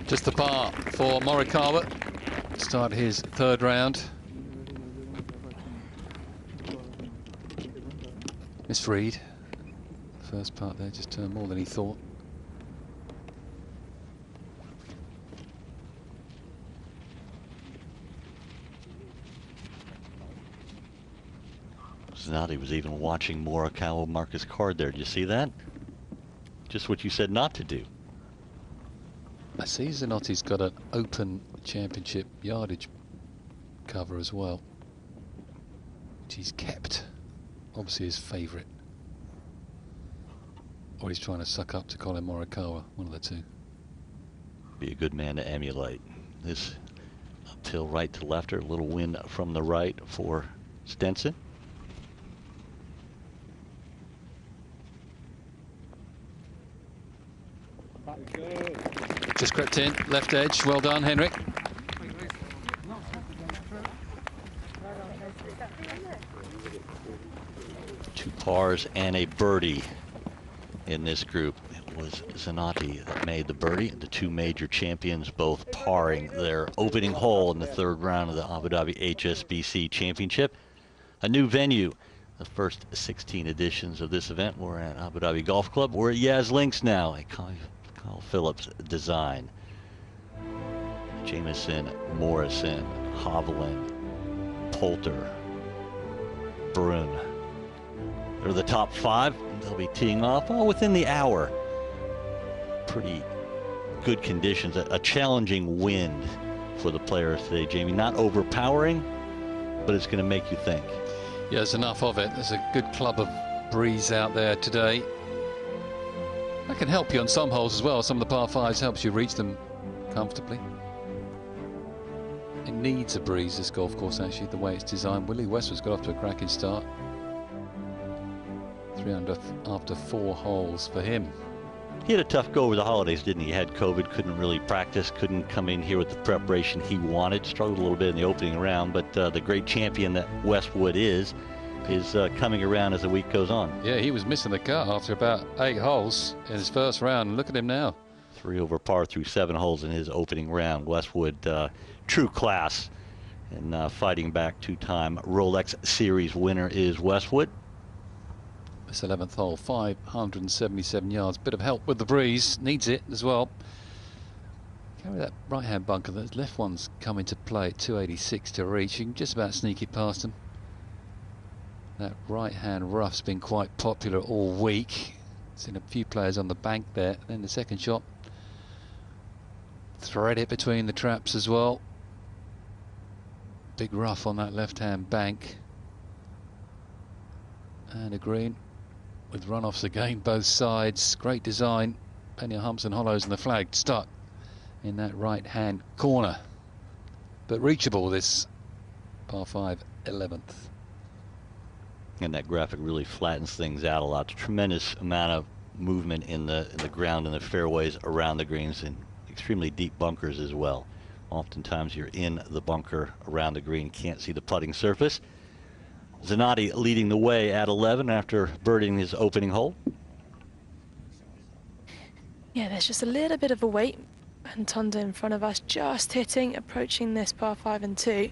Just the par for Morikawa. Start his third round. Misread. First part there just turned more than he thought. Zanotti was even watching Morikawa mark his card there. Did you see that? Just what you said not to do. I see Zanotti's got an Open Championship yardage cover as well, which he's kept. Obviously his favourite. Or he's trying to suck up to Colin Morikawa, one of the two. Be a good man to emulate. This uphill right to lefter, a little wind from the right for Stinson. Just crept in, left edge. Well done, Henrik. Two pars and a birdie in this group. It was Zanotti that made the birdie. The two major champions both parring their opening hole in the third round of the Abu Dhabi HSBC Championship. A new venue. The first 16 editions of this event were at Abu Dhabi Golf Club. We're at Yas Links now, a Kyle Phillips design. Jameson, Morrison, Hovland, Poulter, Brun. They're the top five. They'll be teeing off all within the hour. Pretty good conditions. A challenging wind for the players today, Jamie. Not overpowering, but it's going to make you think. Yeah, there's enough of it. There's a good club of breeze out there today. That can help you on some holes as well. Some of the par fives helps you reach them comfortably. It needs a breeze, this golf course, actually, the way it's designed. Willie Westwood's got off to a cracking start. 3 under after 4 holes for him. He had a tough go over the holidays, didn't he? He had COVID, couldn't really practice, couldn't come in here with the preparation he wanted. Struggled a little bit in the opening round, but the great champion that Westwood is coming around as the week goes on. Yeah, he was missing the cut after about 8 holes in his first round. Look at him now. 3 over par through 7 holes in his opening round. Westwood, true class, and fighting back 2-time Rolex Series winner is Westwood. This 11th hole, 577 yards. Bit of help with the breeze. Needs it as well. Carry that right-hand bunker. That left one's come into play at 286 to reach. You can just about sneak it past him. That right-hand rough's been quite popular all week. Seen a few players on the bank there. Then the second shot. Thread it between the traps as well. Big rough on that left-hand bank. And a green with runoffs again, both sides. Great design. Plenty of humps and hollows, and the flag stuck in that right-hand corner. But reachable, this par 5 11th. And that graphic really flattens things out a lot. Tremendous amount of movement in the ground and the fairways around the greens, and extremely deep bunkers as well. Oftentimes you're in the bunker around the green, can't see the putting surface. Zanotti leading the way at 11 after birdieing his opening hole. Yeah, there's just a little bit of a wait. And Tonda in front of us, just hitting, approaching this par 5 and 2.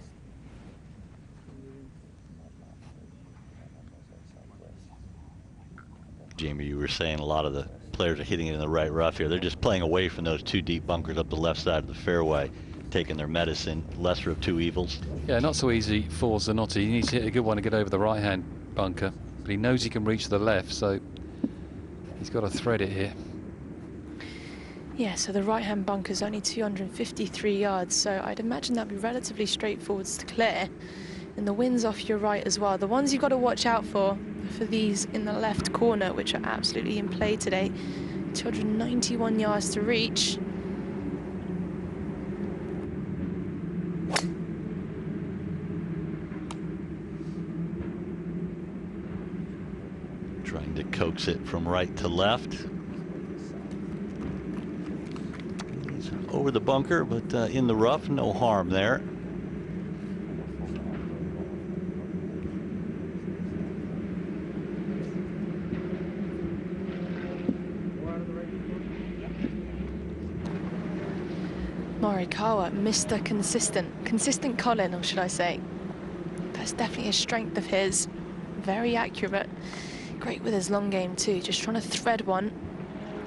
Jamie, you were saying a lot of the players are hitting it in the right rough here. They're just playing away from those 2 deep bunkers up the left side of the fairway. taking their medicine. Lesser of two evils. Yeah, not so easy for Zanotti. He needs to hit a good one to get over the right-hand bunker. But he knows he can reach the left, so he's got to thread it here. Yeah, so the right-hand bunker's only 253 yards, so I'd imagine that'd be relatively straightforward to clear. And the wind's off your right as well. The ones you've got to watch out for these in the left corner, which are absolutely in play today. 291 yards to reach. Trying to coax it from right to left. He's over the bunker, but in the rough, no harm there. Morikawa, Mr. Consistent Colin, or should I say. That's definitely a strength of his. Very accurate. Great with his long game too. Just trying to thread one.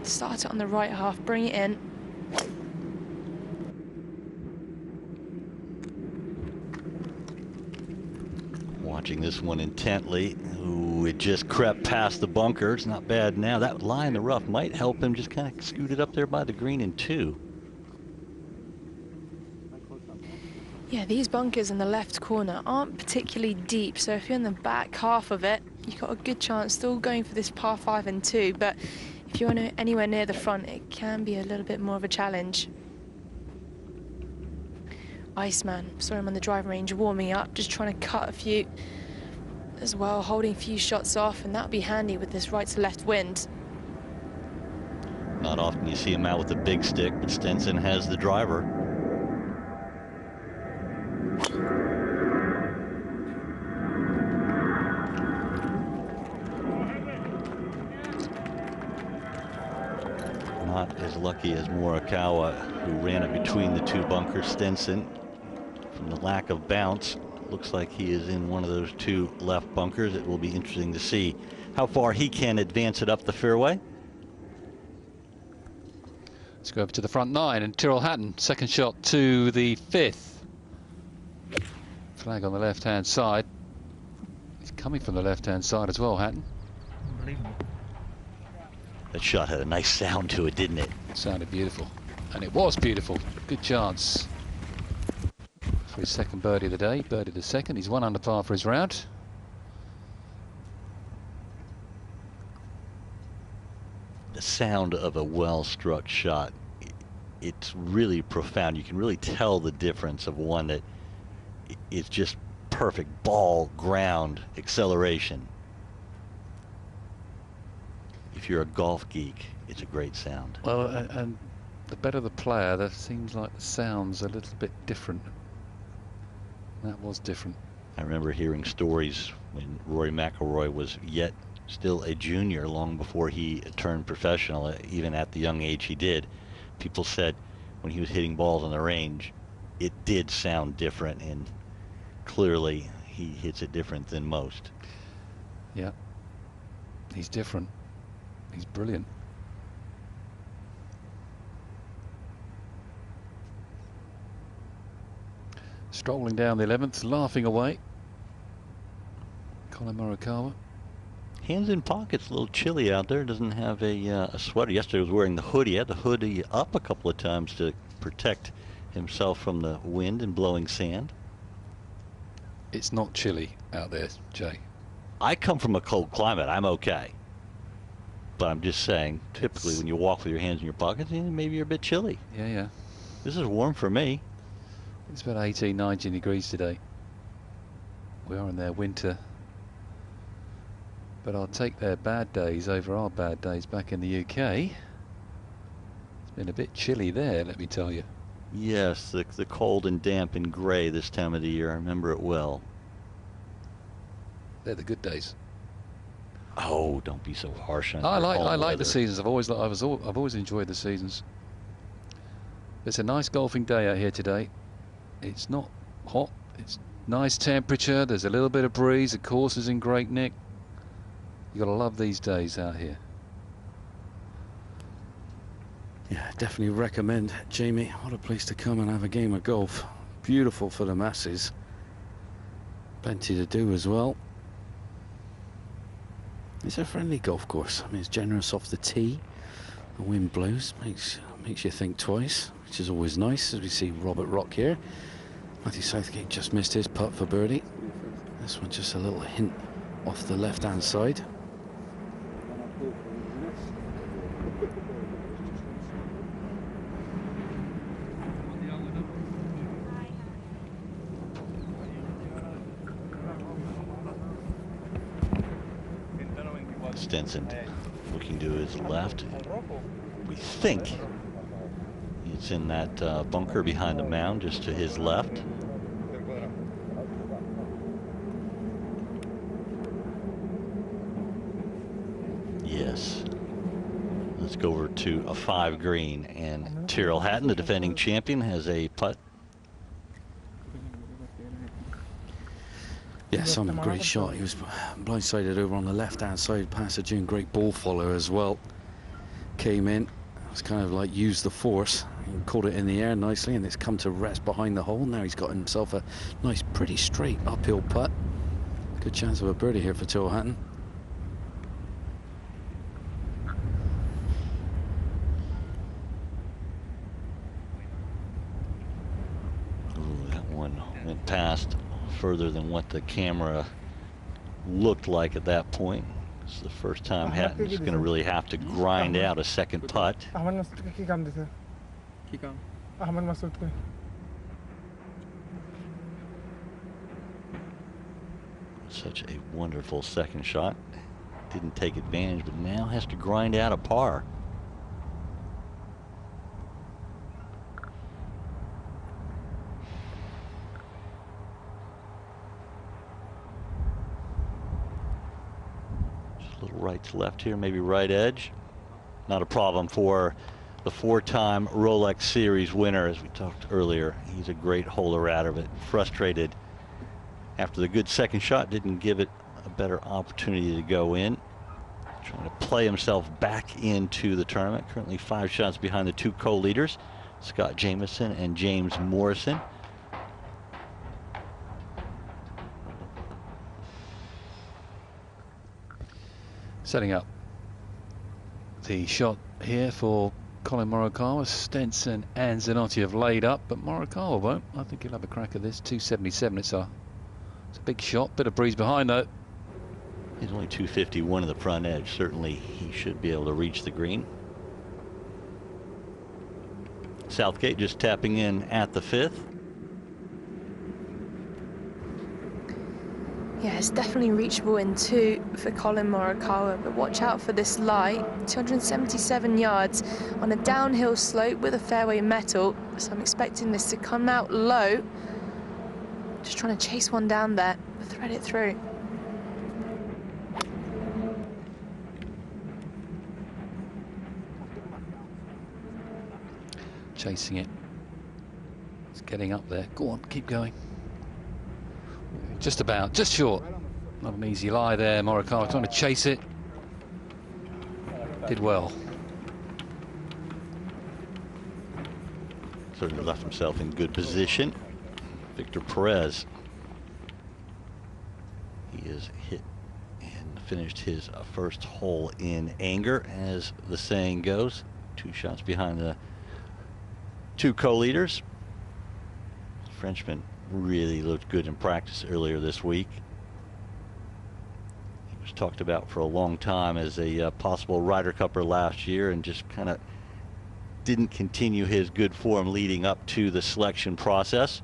Start it on the right half, bring it in. Watching this one intently. Ooh, it just crept past the bunker. It's not bad now. That lie in the rough might help him just kind of scoot it up there by the green in two. Yeah, these bunkers in the left corner aren't particularly deep, so if you're in the back half of it, you've got a good chance still going for this par 5 and 2, but if you're anywhere near the front, it can be a little bit more of a challenge. Iceman, saw him on the driving range warming up, just trying to cut a few as well, holding a few shots off, and that'll be handy with this right to left wind. Not often you see him out with a big stick, but Stinson has the driver. Not as lucky as Morikawa, who ran it between the two bunkers. Stinson, from the lack of bounce, looks like he is in one of those two left bunkers. It will be interesting to see how far he can advance it up the fairway. Let's go over to the front nine, and Terrell Hatton, second shot to the 5th. Flag on the left-hand side. He's coming from the left-hand side as well, Hatton. Unbelievable. That shot had a nice sound to it, didn't it? It sounded beautiful. And it was beautiful. Good chance for his second birdie of the day. Birdie the second. He's 1 under par for his round. The sound of a well-struck shot, it's really profound. You can really tell the difference of one that is just perfect ball, ground, acceleration. If you're a golf geek, it's a great sound. Well, and the better the player, that seems like the sound's a little bit different. That was different. I remember hearing stories when Rory McIlroy was yet still a junior, long before he turned professional, even at the young age he did. People said when he was hitting balls on the range, it did sound different, and clearly he hits it different than most. Yeah, he's different. He's brilliant. Strolling down the 11th, laughing away. Colin Murakawa. Hands in pockets, a little chilly out there. Doesn't have a sweater. Yesterday he was wearing the hoodie. He had the hoodie up a couple of times to protect himself from the wind and blowing sand. It's not chilly out there, Jay. I come from a cold climate. I'm okay. But I'm just saying, typically when you walk with your hands in your pockets, maybe you're a bit chilly. Yeah, yeah. This is warm for me. It's about 18, 19 degrees today. We are in their winter. But I'll take their bad days over our bad days back in the UK. It's been a bit chilly there, let me tell you. Yes, the cold and damp and gray this time of the year. I remember it well. They're the good days. Oh, don't be so harsh on I your like weather. the seasons. I've always enjoyed the seasons. It's a nice golfing day out here today. It's not hot. It's nice temperature. There's a little bit of breeze. The course is in great nick. You got to love these days out here. Yeah, definitely recommend, Jamie. What a place to come and have a game of golf. Beautiful for the masses. Plenty to do as well. It's a friendly golf course. I mean, it's generous off the tee. The wind blows, makes you think twice, which is always nice, as we see Robert Rock here. Matthew Southgate just missed his putt for birdie. This one just a little hint off the left-hand side. Stinson looking to his left. We think it's in that bunker behind the mound, just to his left. Yes. Let's go over to a 5 green, and Terrell Hatton, the defending champion, has a putt. Yeah, Simon, great shot. He was blindsided over on the left-hand side past a June. Great ball follower as well. Came in. It was kind of like used the force. He caught it in the air nicely, and it's come to rest behind the hole. Now he's got himself a nice, pretty straight uphill putt. Good chance of a birdie here for Terrell Hatton. Ooh, that one went past further than what the camera looked like at that point. It's the first time Hatton's going to really have to grind out a second putt. Such a wonderful second shot. Didn't take advantage, but now has to grind out a par. Right to left here, maybe right edge. Not a problem for the 4-time Rolex Series winner, as we talked earlier. He's a great holder out of it. Frustrated after the good second shot, didn't give it a better opportunity to go in. Trying to play himself back into the tournament. Currently 5 shots behind the 2 co-leaders, Scott Jameson and James Morrison. Setting up the shot here for Colin Murakawa. Stinson and Zanotti have laid up, but Morikawa won't. I think he'll have a crack at this. 277. It's a big shot. Bit of breeze behind though. He's only 251 of the front edge. Certainly he should be able to reach the green. Southgate just tapping in at the 5th. Yeah, it's definitely reachable in 2 for Colin Morikawa, but watch out for this lie. 277 yards on a downhill slope with a fairway metal, so I'm expecting this to come out low. Just trying to chase one down there, thread it through. Chasing it. It's getting up there. Go on, keep going. Just about, just short. Not an easy lie there. Morikawa trying to chase it. Did well. Certainly left himself in good position. Victor Perez. He is hit and finished his first hole in anger, as the saying goes. 2 shots behind the 2 co-leaders. Frenchman really looked good in practice earlier this week. He was talked about for a long time as a possible Ryder Cupper last year, and just kind of didn't continue his good form leading up to the selection process.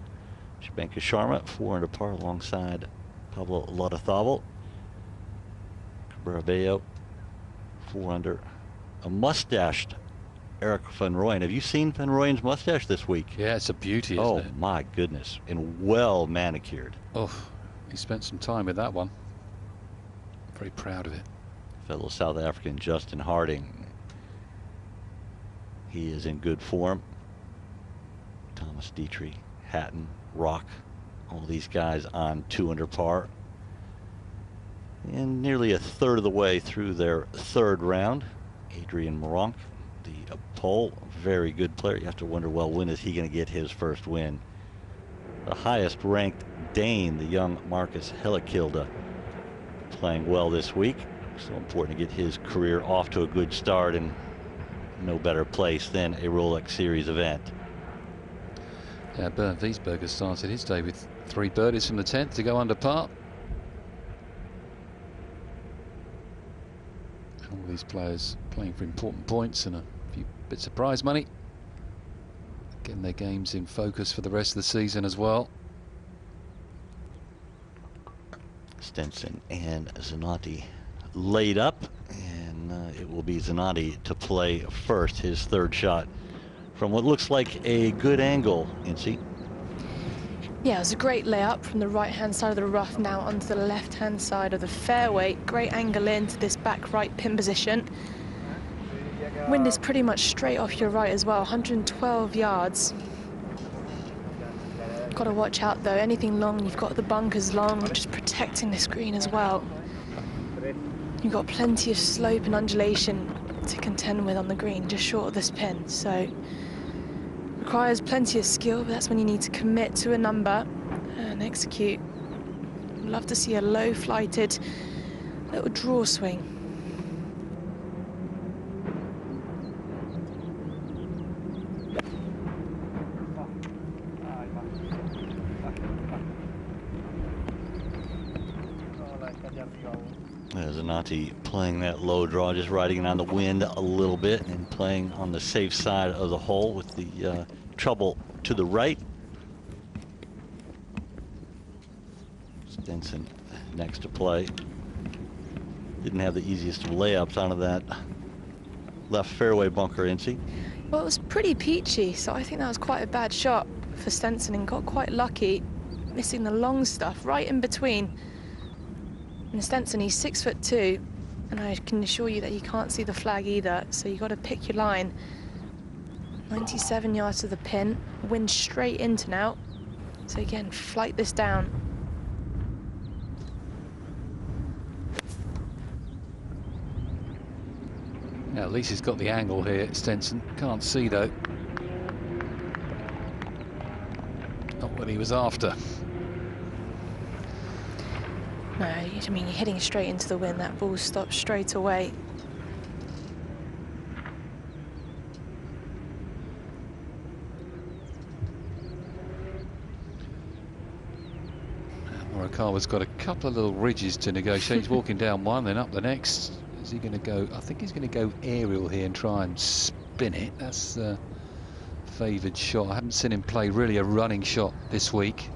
Shubenka Sharma 4 under par alongside Pablo Lotazabal. Cabrera 4 under. A mustached Erik van Rooyen. Have you seen Van Rooyen's mustache this week? Yeah, it's a beauty, isn't it? Oh my goodness, and well manicured. Oh, he spent some time with that one. Very proud of it. Fellow South African Justin Harding. He is in good form. Thomas Dietrich, Hatton, Rock, all these guys on 2 under par. And nearly a third of the way through their 3rd round, Adrian Moronk, the pole. Very good player. You have to wonder, well, when is he going to get his first win? The highest ranked Dane, the young Marcus Hellekilde, playing well this week. So important to get his career off to a good start, and no better place than a Rolex Series event. Yeah, Bernd Wiesberger started his day with 3 birdies from the 10th to go under par. All these players playing for important points and a few bits of prize money, getting their games in focus for the rest of the season as well. Stinson and Zanotti laid up, and it will be Zanotti to play first, his third shot from what looks like a good angle. Incy. Yeah, it was a great layup from the right-hand side of the rough now onto the left-hand side of the fairway. Great angle into this back right pin position. Wind is pretty much straight off your right as well, 112 yards. Got to watch out though, anything long, you've got the bunkers long, just protecting this green as well. You've got plenty of slope and undulation to contend with on the green, just short of this pin. So requires plenty of skill, but that's when you need to commit to a number and execute. Love to see a low flighted little draw swing. Zanotti playing that low draw, just riding it on the wind a little bit and playing on the safe side of the hole with the trouble to the right. Stinson next to play. Didn't have the easiest of layups onto that left fairway bunker, Incy. Well, it was pretty peachy, so I think that was quite a bad shot for Stinson and got quite lucky, missing the long stuff right in between. And Stinson, he's 6'2", and I can assure you that he can't see the flag either, so you got to pick your line. 97 yards to the pin, wind straight into now. So again, flight this down. Yeah, at least he's got the angle here, Stinson. Can't see though. Not what he was after. No, I mean, you're hitting straight into the wind. That ball stops straight away. Murakawa's got a couple of little ridges to negotiate. He's walking down one, then up the next. Is he going to go? I think he's going to go aerial here and try and spin it. That's a favoured shot. I haven't seen him play really a running shot this week.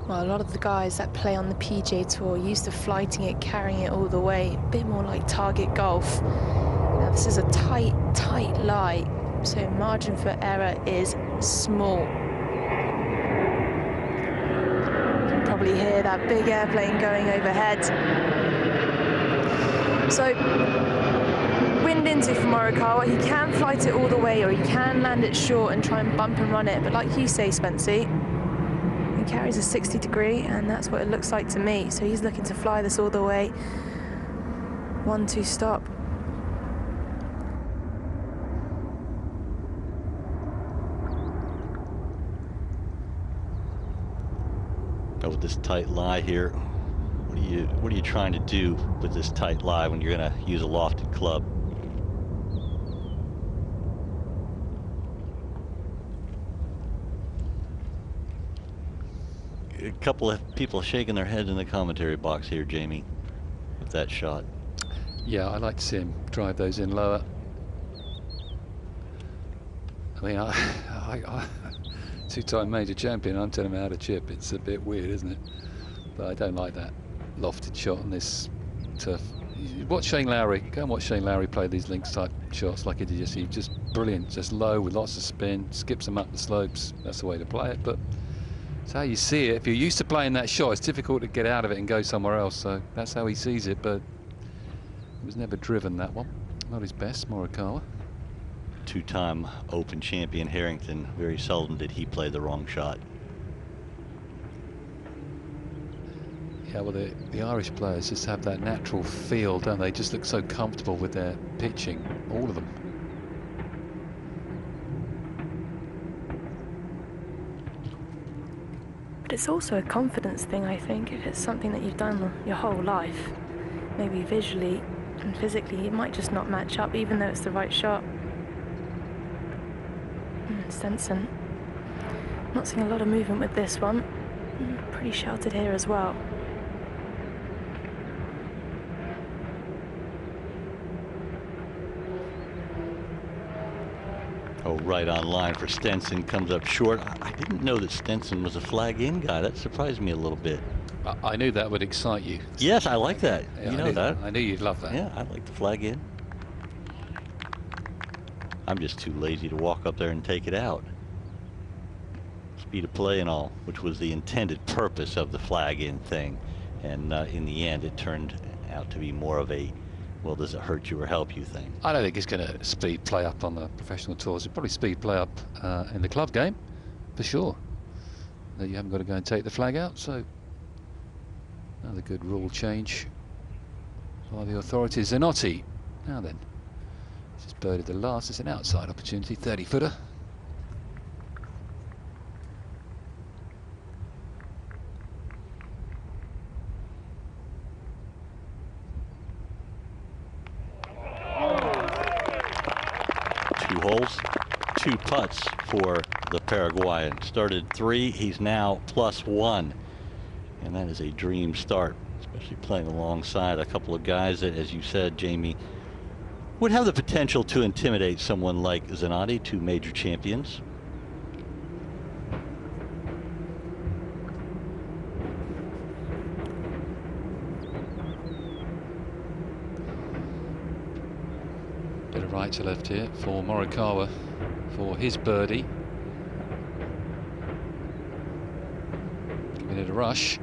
Well, a lot of the guys that play on the PGA Tour are used to flighting it, carrying it all the way, a bit more like target golf. Now, this is a tight lie, so margin for error is small. You can probably hear that big airplane going overhead. So, wind into for Morikawa. He can flight it all the way, or he can land it short and try and bump and run it. But like you say, Spency, carries a 60 degree, and that's what it looks like to me. So he's looking to fly this all the way. 1-2 stop. Oh, with this tight lie here, what are you trying to do with this tight lie when you're going to use a lofted club? A couple of people shaking their heads in the commentary box here, Jamie, with that shot. Yeah, I like to see him drive those in lower. I mean, I two-time major champion, I'm telling him how to chip. It's a bit weird, isn't it? But I don't like that lofted shot on this turf. Watch Shane Lowry. Go and watch Shane Lowry play these links type shots like he did yesterday. Just brilliant, just low with lots of spin, skips them up the slopes. That's the way to play it, but it's how you see it. If you're used to playing that shot, it's difficult to get out of it and go somewhere else. So that's how he sees it, but he was never driven, that one. Not his best, Morikawa. Two-time Open champion Harrington, very seldom did he play the wrong shot. Yeah, well, the Irish players just have that natural feel, don't they? Just look so comfortable with their pitching, all of them. it's also a confidence thing, I think. If it's something that you've done your whole life, maybe visually and physically, it might just not match up, even though it's the right shot. Stinson. Not seeing a lot of movement with this one. Pretty sheltered here as well. Oh, right on line for Stinson, comes up short. I didn't know that Stinson was a flag-in guy. That surprised me a little bit. I knew that would excite you. Yes, I like that. Yeah, You know that. I knew you'd love that. Yeah, I like the flag-in. I'm just too lazy to walk up there and take it out. Speed of play and all, which was the intended purpose of the flag-in thing. And in the end, it turned out to be more of a, well, does it hurt you or help you thing. I don't think it's going to speed play up on the professional tours. It'll probably speed play up in the club game, for sure. That you haven't got to go and take the flag out, so another good rule change by the authorities. Zanotti, now then, this is birdied the last. It's an outside opportunity, 30-footer. Two holes, two putts for the Paraguayan. Started 3, he's now +1. And that is a dream start, especially playing alongside a couple of guys that, as you said, Jamie, would have the potential to intimidate someone like Zanotti, 2 major champions. Bit of right to left here for Morikawa for his birdie. Giving it a rush.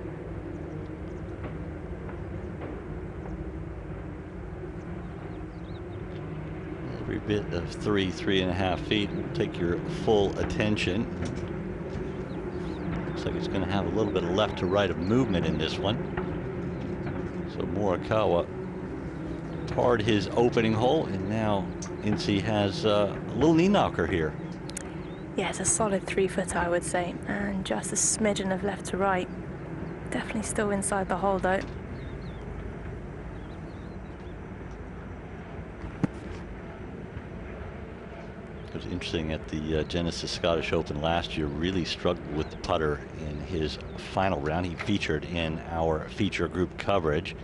Every bit of 3.5 feet will take your full attention. Looks like it's going to have a little bit of left to right of movement in this one. So Morikawa parred his opening hole, and now Incy has a little knee knocker here. Yeah, it's a solid 3-footer, I would say, and just a smidgen of left to right. Definitely still inside the hole, though. It was interesting at the Genesis Scottish Open last year, really struggled with the putter in his final round. He featured in our feature group coverage.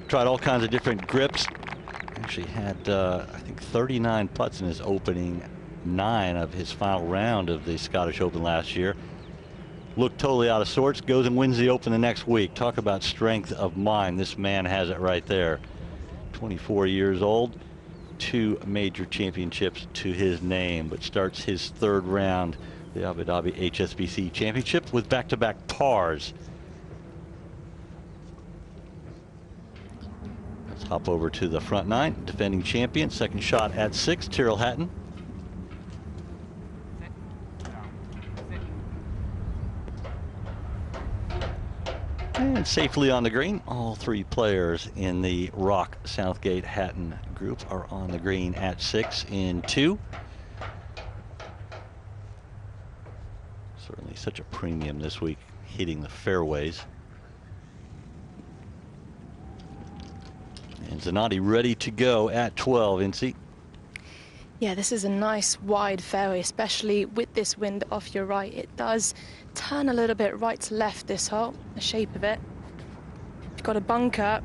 Tried all kinds of different grips. Actually had, I think, 39 putts in his opening 9 of his final round of the Scottish Open last year. Looked totally out of sorts, goes and wins the Open the next week. Talk about strength of mind. This man has it right there. 24 years old. 2 major championships to his name, but starts his 3rd round, the Abu Dhabi HSBC Championship, with back-to-back pars. Let's hop over to the front 9. Defending champion, second shot at 6, Terrell Hatton. And safely on the green. All 3 players in the Rock, Southgate, Hatton group are on the green at 6 in 2. Certainly such a premium this week, hitting the fairways. And Zanotti ready to go at 12, Incy. Yeah, this is a nice wide fairway, especially with this wind off your right. It does turn a little bit right to left, this hole, the shape of it. You've got a bunker.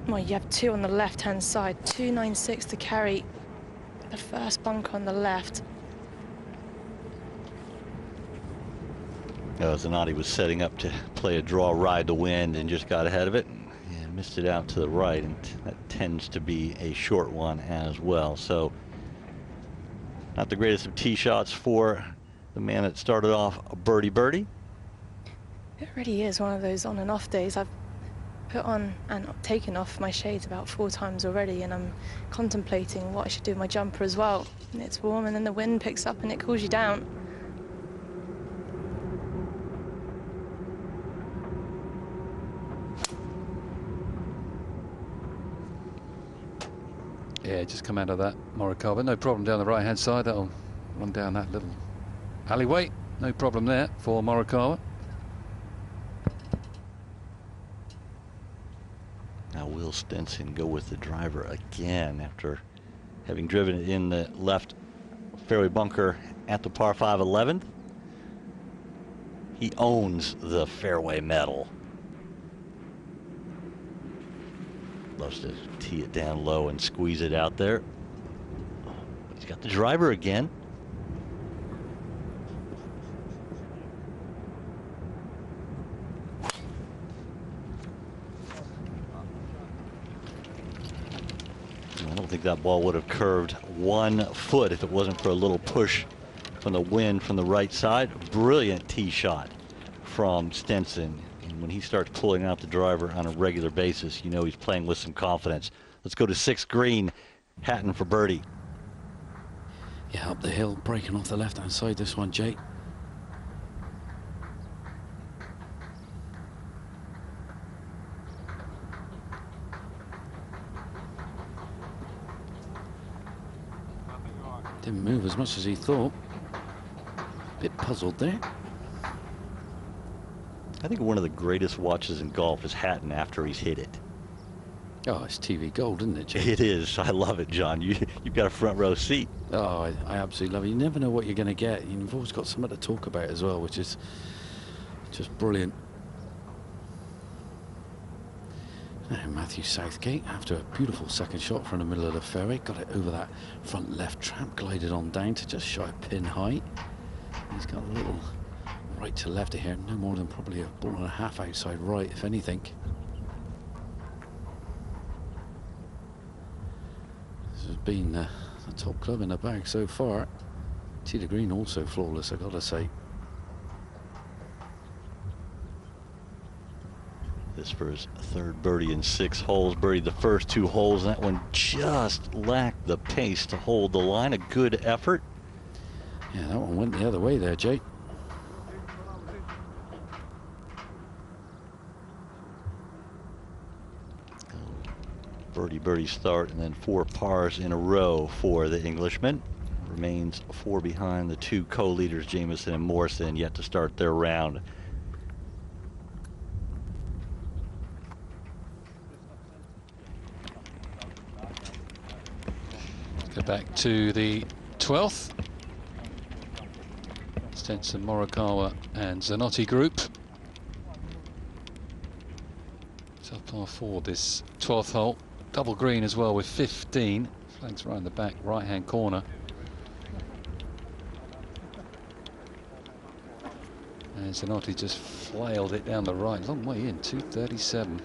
Well, you have 2 on the left-hand side, 296 to carry the first bunker on the left. Zanotti was setting up to play a draw, ride the wind, and just got ahead of it and missed it out to the right, and that tends to be a short one as well. So not the greatest of tee shots for the man that started off a birdie. It really is one of those on and off days. I've put on and taken off my shades about 4 times already, and I'm contemplating what I should do with my jumper as well. And it's warm, and then the wind picks up and it cools you down. Yeah, just come out of that Morikawa. No problem down the right-hand side. That'll run down that little alleyway. No problem there for Morikawa. Now will Stinson go with the driver again after having driven it in the left fairway bunker at the par 5 11th? He owns the fairway medal. Loves to tee it down low and squeeze it out there. But he's got the driver again. I don't think that ball would have curved 1 foot if it wasn't for a little push from the wind from the right side. Brilliant tee shot from Stinson. And when he starts pulling out the driver on a regular basis, you know he's playing with some confidence. Let's go to 6th green. Hatton for birdie. Yeah, up the hill, breaking off the left-hand side this one, Jake. Didn't move as much as he thought. Bit puzzled there. I think one of the greatest watches in golf is Hatton after he's hit it. Oh, it's TV gold, isn't it, Jake? It is. I love it, John. You've got a front row seat. Oh, I absolutely love it. You never know what you're going to get. You've always got something to talk about as well, which is just brilliant. Now Matthew Southgate, after a beautiful second shot from the middle of the fairway, got it over that front left trap, glided on down to just shy of pin height. He's got a little right to left here, no more than probably a ball and a half outside right, if anything. This has been the top club in the bag so far. Tee to green also flawless, I gotta say. This for his 3rd birdie in 6 holes. Birdied the first 2 holes. That one just lacked the pace to hold the line. A good effort. Yeah, that one went the other way there, Jake. Birdie start, and then 4 pars in a row for the Englishman. Remains 4 behind the 2 co-leaders, Jameson and Morrison, yet to start their round. Go back to the 12th. Stinson, Morikawa and Zanotti group. So par 4 this 12th hole. Double green as well with 15. Flags right in the back right-hand corner. And Zanotti just flailed it down the right. Long way in, 237.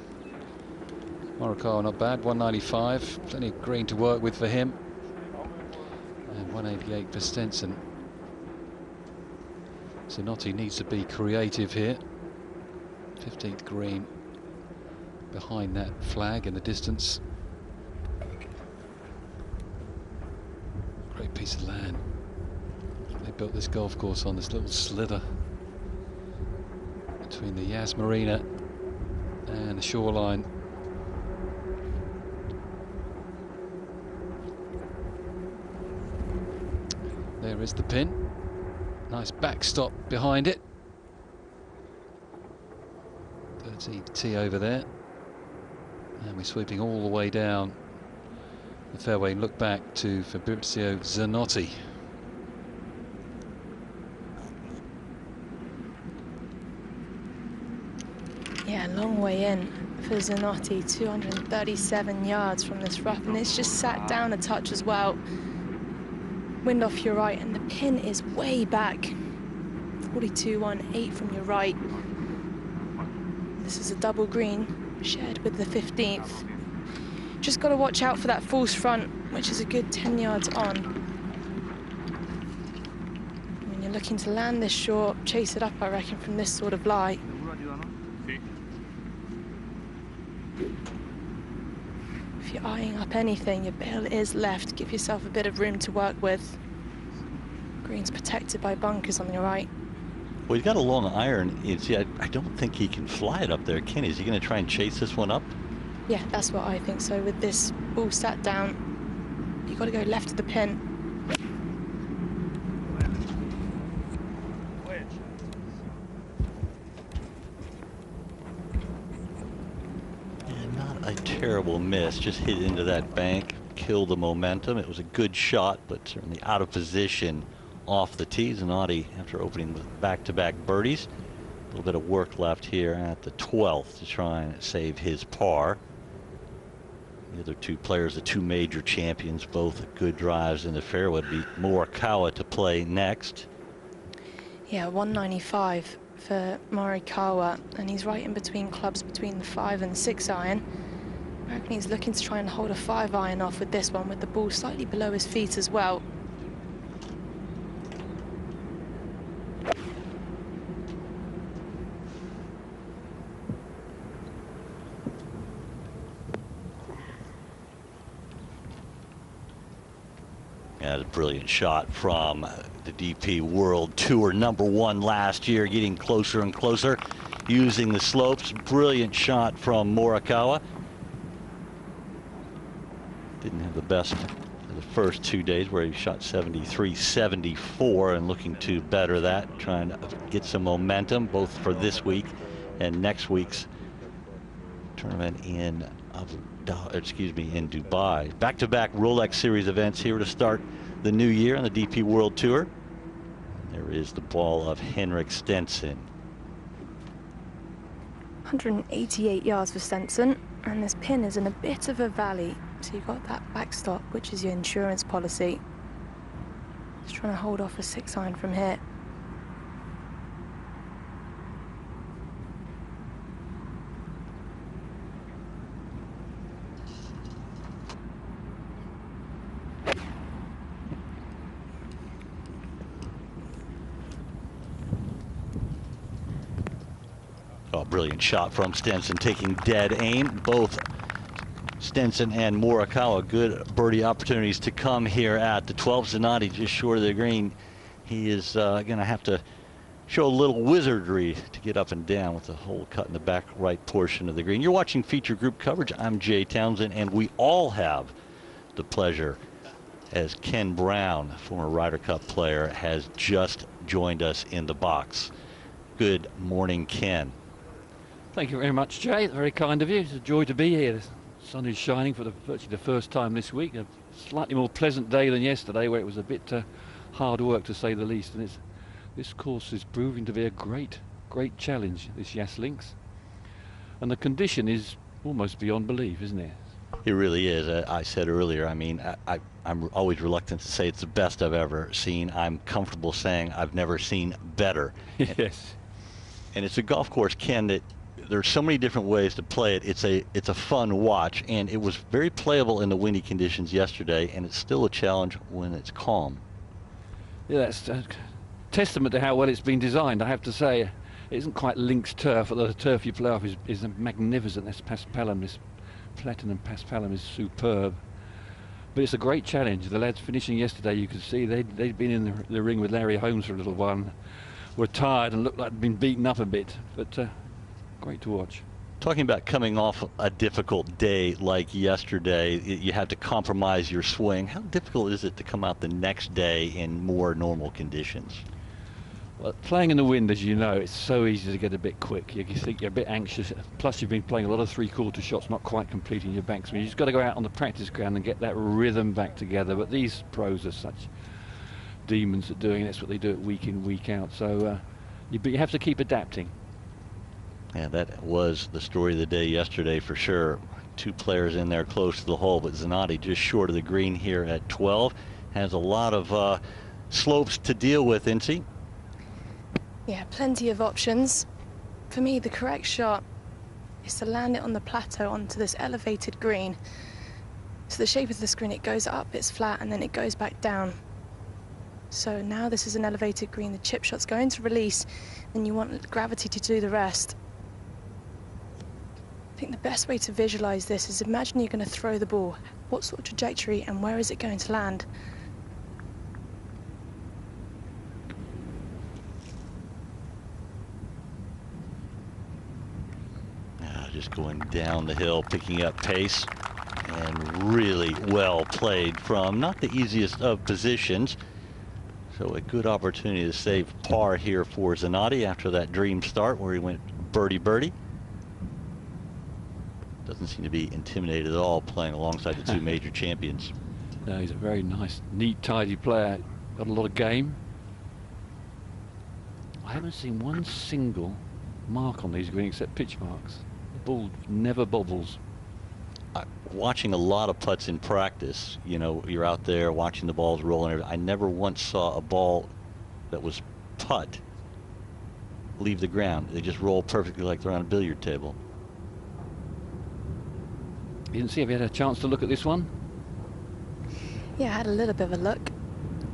Morikawa not bad, 195. Plenty of green to work with for him. And 188 for Stinson. Zanotti needs to be creative here. 15th green behind that flag in the distance. Great piece of land. They built this golf course on this little slither between the Yas Marina and the shoreline. There is the pin. Nice backstop behind it. 13 tee over there. And we're sweeping all the way down the fairway. Look back to Fabrizio Zanotti. Yeah, long way in for Zanotti, 237 yards from this rough, and it's just sat down a touch as well. Wind off your right, and the pin is way back, 42.18 from your right. This is a double green shared with the 15th. Just got to watch out for that false front, which is a good 10 yards on. When you're looking to land this short, chase it up, I reckon, from this sort of lie. If you're eyeing up anything, your bail is left. Give yourself a bit of room to work with. Green's protected by bunkers on your right. Well, he's got a long iron. See, I don't think he can fly it up there, can he? Is he going to try and chase this one up? Yeah, that's what I think. So with this ball sat down, you've got to go left of the pin. And not a terrible miss. Just hit into that bank, killed the momentum. It was a good shot, but certainly out of position off the tee. Zanotti, after opening with back-to-back birdies, a little bit of work left here at the 12th to try and save his par. The other two players, the two major champions, both good drives in the fairway, would be Morikawa to play next. Yeah, 195 for Morikawa, and he's right in between clubs between the 5 and 6 iron. I reckon he's looking to try and hold a 5 iron off with this one, with the ball slightly below his feet as well. A brilliant shot from the DP World Tour #1 last year, getting closer and closer using the slopes. Brilliant shot from Morikawa. Didn't have the best of the first 2 days, where he shot 73, 74, and looking to better that, trying to get some momentum both for this week and next week's tournament in in Dubai. Back-to-back Rolex Series events here to start the new year on the DP World Tour. There is the ball of Henrik Stinson. 188 yards for Stinson, and this pin is in a bit of a valley, so you've got that backstop, which is your insurance policy. Just trying to hold off a 6 iron from here. Oh, brilliant shot from Stinson, taking dead aim. Both Stinson and Morikawa, good birdie opportunities to come here at the 12. Zanotti just short of the green. He is going to have to show a little wizardry to get up and down with the hole cut in the back right portion of the green. You're watching feature group coverage. I'm Jay Townsend, and we all have the pleasure, as Ken Brown, former Ryder Cup player, has just joined us in the box. Good morning, Ken. Thank you very much, Jay. Very kind of you. It's a joy to be here. The sun is shining for virtually the first time this week. A slightly more pleasant day than yesterday, where it was a bit hard work, to say the least. And this course is proving to be a great challenge, this Yas Links. And the condition is almost beyond belief, isn't it? It really is. I said earlier, I mean, I'm always reluctant to say it's the best I've ever seen. I'm comfortable saying I've never seen better. Yes. And it's a golf course, Ken, that there's so many different ways to play it. It's a fun watch, and it was very playable in the windy conditions yesterday, and it's still a challenge when it's calm. Yeah, that's a testament to how well it's been designed. I have to say, it isn't quite links turf, although the turf you play off is magnificent. This paspalum, this platinum paspalum, is superb. But it's a great challenge. The lads finishing yesterday, you could see they'd been in the ring with Larry Holmes for a little while, and were tired and looked like they'd been beaten up a bit, but great to watch. Talking about coming off a difficult day like yesterday, you had to compromise your swing. How difficult is it to come out the next day in more normal conditions? Well, playing in the wind, as you know, it's so easy to get a bit quick. You think you're a bit anxious, plus you've been playing a lot of three-quarter shots, not quite completing your backswing. You've just got to go out on the practice ground and get that rhythm back together. But these pros are such demons at doing it. That's what they do it week in, week out. So but you have to keep adapting. Yeah, that was the story of the day yesterday for sure. Two players in there close to the hole, but Zanotti just short of the green here at 12. Has a lot of slopes to deal with, Incy. Yeah, plenty of options. For me, the correct shot is to land it on the plateau onto this elevated green. So the shape of the screen, it goes up, it's flat, and then it goes back down. So now this is an elevated green, the chip shot's going to release, and you want gravity to do the rest. I think the best way to visualize this is imagine you're going to throw the ball. What sort of trajectory and where is it going to land? Just going down the hill, picking up pace, and really well played from not the easiest of positions. So a good opportunity to save par here for Zanotti after that dream start where he went birdie. Doesn't seem to be intimidated at all playing alongside the two major champions. No, he's a very nice, neat, tidy player. Got a lot of game. I haven't seen one single mark on these greens except pitch marks. The ball never bobbles. Watching a lot of putts in practice, you know, you're out there watching the balls rolling. I never once saw a ball that was putt leave the ground. They just roll perfectly like they're on a billiard table. You didn't see if you had a chance to look at this one? Yeah, I had a little bit of a look.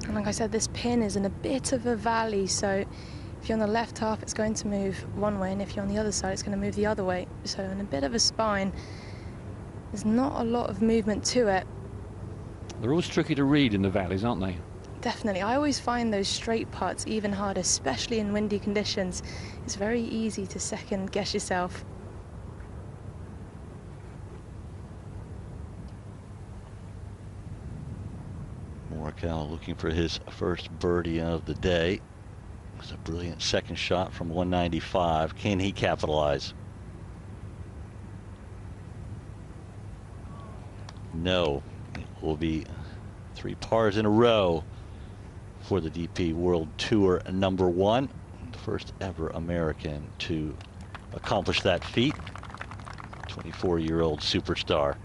And like I said, this pin is in a bit of a valley, so if you're on the left half, it's going to move one way, and if you're on the other side, it's going to move the other way. So in a bit of a spine, there's not a lot of movement to it. They're always tricky to read in the valleys, aren't they? Definitely. I always find those straight putts even harder, especially in windy conditions. It's very easy to second guess yourself. Morikawa looking for his first birdie of the day. It was a brilliant second shot from 195. Can he capitalize? No. It will be 3 pars in a row for the DP World Tour #1. The first ever American to accomplish that feat. 24-year-old superstar.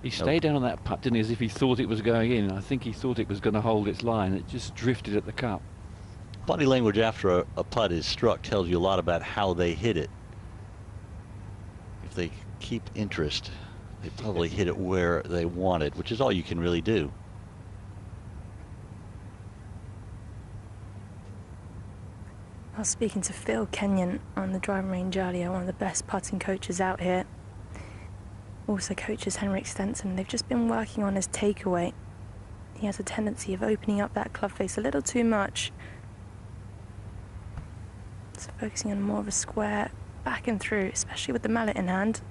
He stayed down on that putt, didn't he, as if he thought it was going in. I think he thought it was going to hold its line. It just drifted at the cup. Body language after a putt is struck tells you a lot about how they hit it. If they keep interest, they probably hit it where they wanted, which is all you can really do. I was speaking to Phil Kenyon on the driving range earlier, one of the best putting coaches out here. Also coaches Henrik Stinson. They've just been working on his takeaway. He has a tendency of opening up that club face a little too much. So focusing on more of a square back and through, especially with the mallet in hand.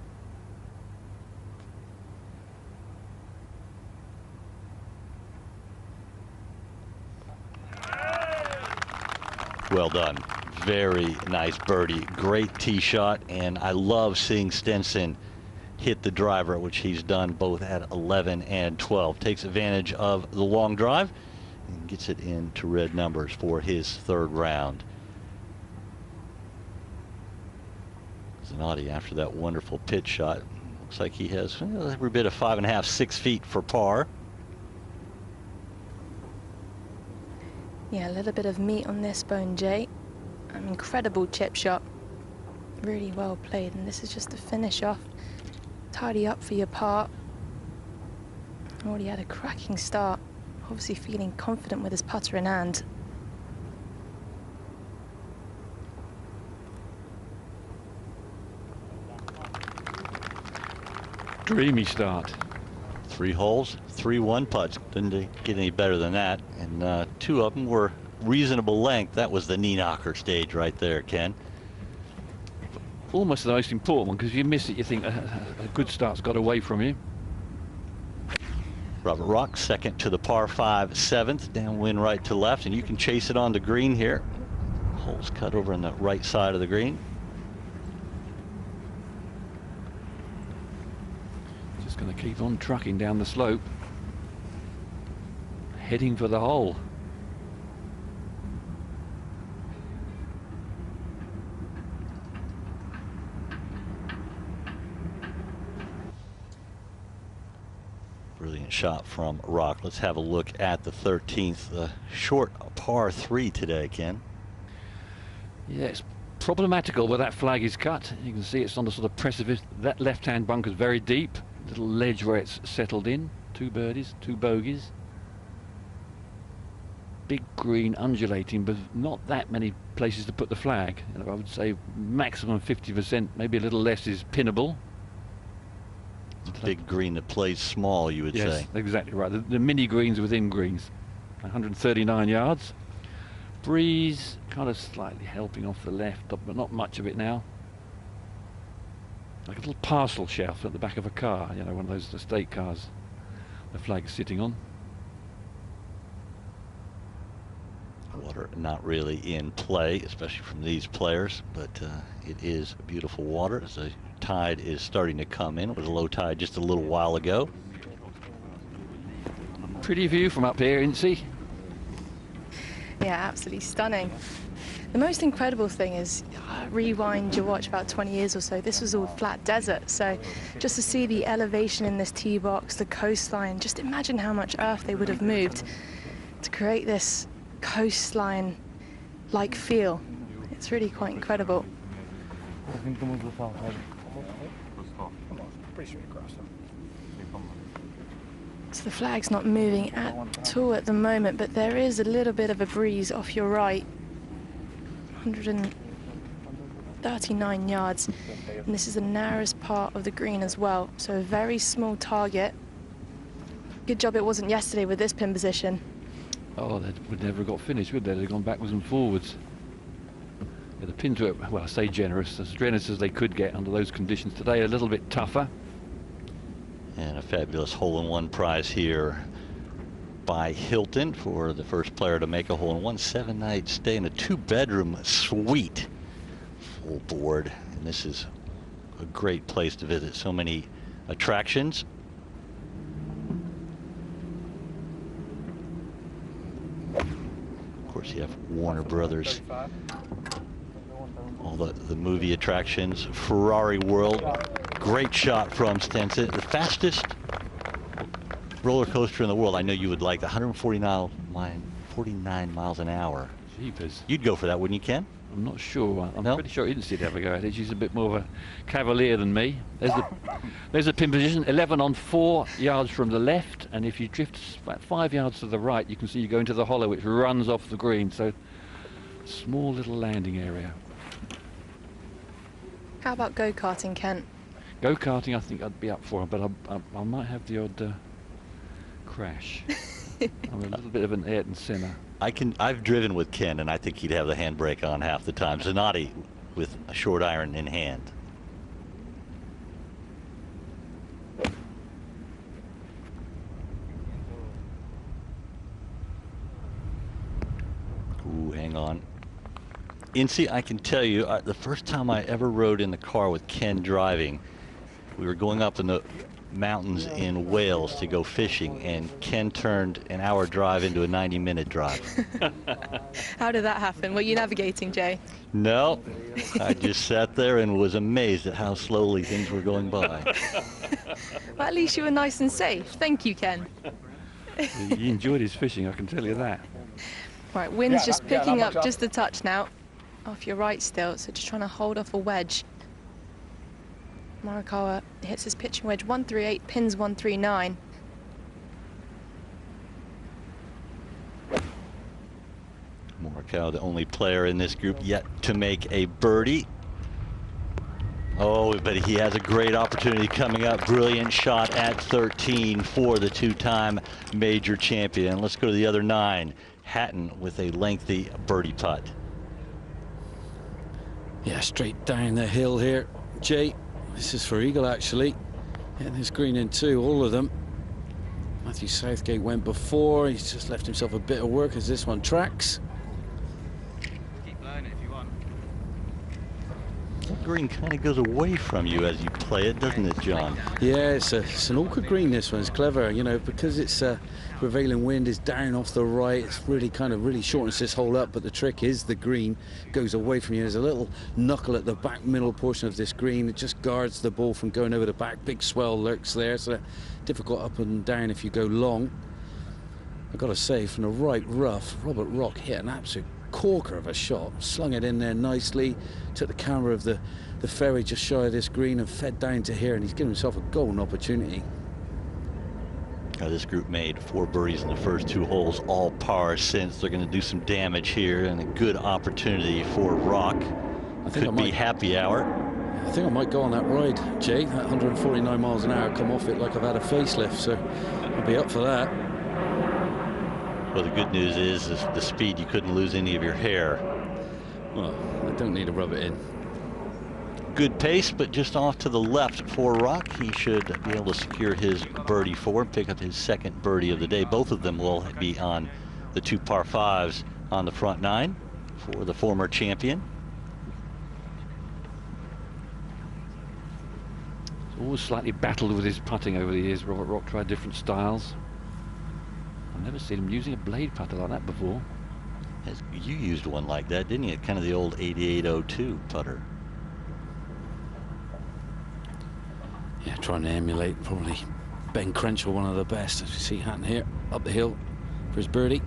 Well done. Very nice birdie. Great tee shot, and I love seeing Stinson hit the driver, which he's done both at 11 and 12. Takes advantage of the long drive and gets it into red numbers for his third round. Zanotti, after that wonderful pitch shot, looks like he has every bit of 5.5, 6 feet for par. Yeah, a little bit of meat on this bone, Jay. An incredible chip shot. Really well played, and this is just to finish off. Tidy up for your par. Already had a cracking start. Obviously feeling confident with his putter in hand. Dreamy start. 3 holes, 3 1-putts. Didn't get any better than that. And 2 of them were reasonable length. That was the knee knocker stage right there, Ken. Almost the most important one, because if you miss it, you think a good start's got away from you. Robert Rock, second to the par 5 7th, downwind right to left, and you can chase it on the green here. Holes cut over on the right side of the green. Just going to keep on trucking down the slope, heading for the hole. Brilliant shot from Rock. Let's have a look at the 13th, short par 3 today, Ken. Yeah, it's problematical where that flag is cut. You can see it's on the sort of precipice. That left-hand bunker's very deep. Little ledge where it's settled in. 2 birdies, 2 bogeys. Big green undulating, but not that many places to put the flag. I would say maximum 50%, maybe a little less is pinnable. It's a big green that plays small, you would say. Yes, exactly right. The mini greens within greens. 139 yards. Breeze kind of slightly helping off the left, but not much of it now. Like a little parcel shelf at the back of a car, you know, one of those estate cars the flag's sitting on. Water not really in play, especially from these players, but it is beautiful water, as I tide is starting to come in. It was a low tide just a little while ago. Pretty view from up here, Incy. Yeah, absolutely stunning. The most incredible thing is, rewind your watch about 20 years or so, this was all flat desert, so just to see the elevation in this tee box, the coastline, just imagine how much earth they would have moved to create this coastline-like feel. It's really quite incredible. So the flag's not moving at all at the moment, but there is a little bit of a breeze off your right. 139 yards, and this is the narrowest part of the green as well, so a very small target. Good job it wasn't yesterday with this pin position. Oh, they would never have got finished, would they? They'd have gone backwards and forwards. Yeah, the pins were, well, I say generous as they could get under those conditions. Today a little bit tougher. And a fabulous hole-in-one prize here by Hilton for the first player to make a hole-in-one. 7-night stay in a 2-bedroom suite, full board, and this is a great place to visit. So many attractions. Of course, you have Warner Brothers, all the movie attractions, Ferrari World. Great shot from Stinson. The fastest roller coaster in the world. I know you would like the 149 miles an hour. Jeepers. You'd go for that, wouldn't you, Ken? I'm not sure. I'm No? pretty sure Incy would ever go at it. She's a bit more of a cavalier than me. There's the pin position, 11 on 4 yards from the left, and if you drift about 5 yards to the right, you can see you go into the hollow, which runs off the green. So, small little landing area. How about go-karting, Kent? Go-karting, I think I'd be up for, but I might have the odd crash. I'm a little bit of an Ayrton Senna. I've driven with Ken, and I think he'd have the handbrake on half the time. Zanotti with a short iron in hand. Ooh, hang on. Incy, I can tell you, the first time I ever rode in the car with Ken driving, we were going up in the mountains in Wales to go fishing, and Ken turned an hour drive into a 90-minute drive. How did that happen? Were you navigating, Jay? No, I just sat there and was amazed at how slowly things were going by. Well, at least you were nice and safe. Thank you, Ken. He enjoyed his fishing, I can tell you that. Right, wind's just picking up just a touch now. Off your right still, so just trying to hold off a wedge. Murakawa hits his pitching wedge 138, pins 139. Morikawa, the only player in this group yet to make a birdie. Oh, but he has a great opportunity coming up. Brilliant shot at 13 for the 2-time major champion. Let's go to the other 9. Hatton with a lengthy birdie putt. Yeah, straight down the hill here, Jay. This is for eagle, actually. Hitting this green in 2, all of them. Matthew Southgate went before. He's just left himself a bit of work as this one tracks. Keep blowing it if you want. That green kind of goes away from you as you play it, doesn't it, John? Yeah, it's an awkward green, this one. It's clever, you know, because it's prevailing wind is down off the right. It's really shortens this hole up, but the trick is the green goes away from you. There's a little knuckle at the back middle portion of this green. It just guards the ball from going over the back. Big swell lurks there, so difficult up and down if you go long. I've got to say, from the right rough, Robert Rock hit an absolute corker of a shot, slung it in there nicely, took the camera of the ferry just shy of this green and fed down to here, and he's given himself a golden opportunity. This group made 4 birdies in the first 2 holes, all par since. They're going to do some damage here, and a good opportunity for Rock. I think Could be happy hour. I think I might go on that ride, Jay. That 149 miles an hour, come off it like I've had a facelift, so I'll be up for that. Well, the good news is the speed. You couldn't lose any of your hair. Well, I don't need to rub it in. Good pace, but just off to the left for Rock. He should be able to secure his birdie 4, pick up his second birdie of the day. Both of them will be on the 2 par 5s on the front 9 for the former champion. Always slightly battled with his putting over the years. Robert Rock tried different styles. I've never seen him using a blade putter like that before. You used one like that, didn't you? Kind of the old 8802 putter. Yeah, trying to emulate probably Ben Crenshaw, one of the best. As you see Hatton here up the hill for his birdie.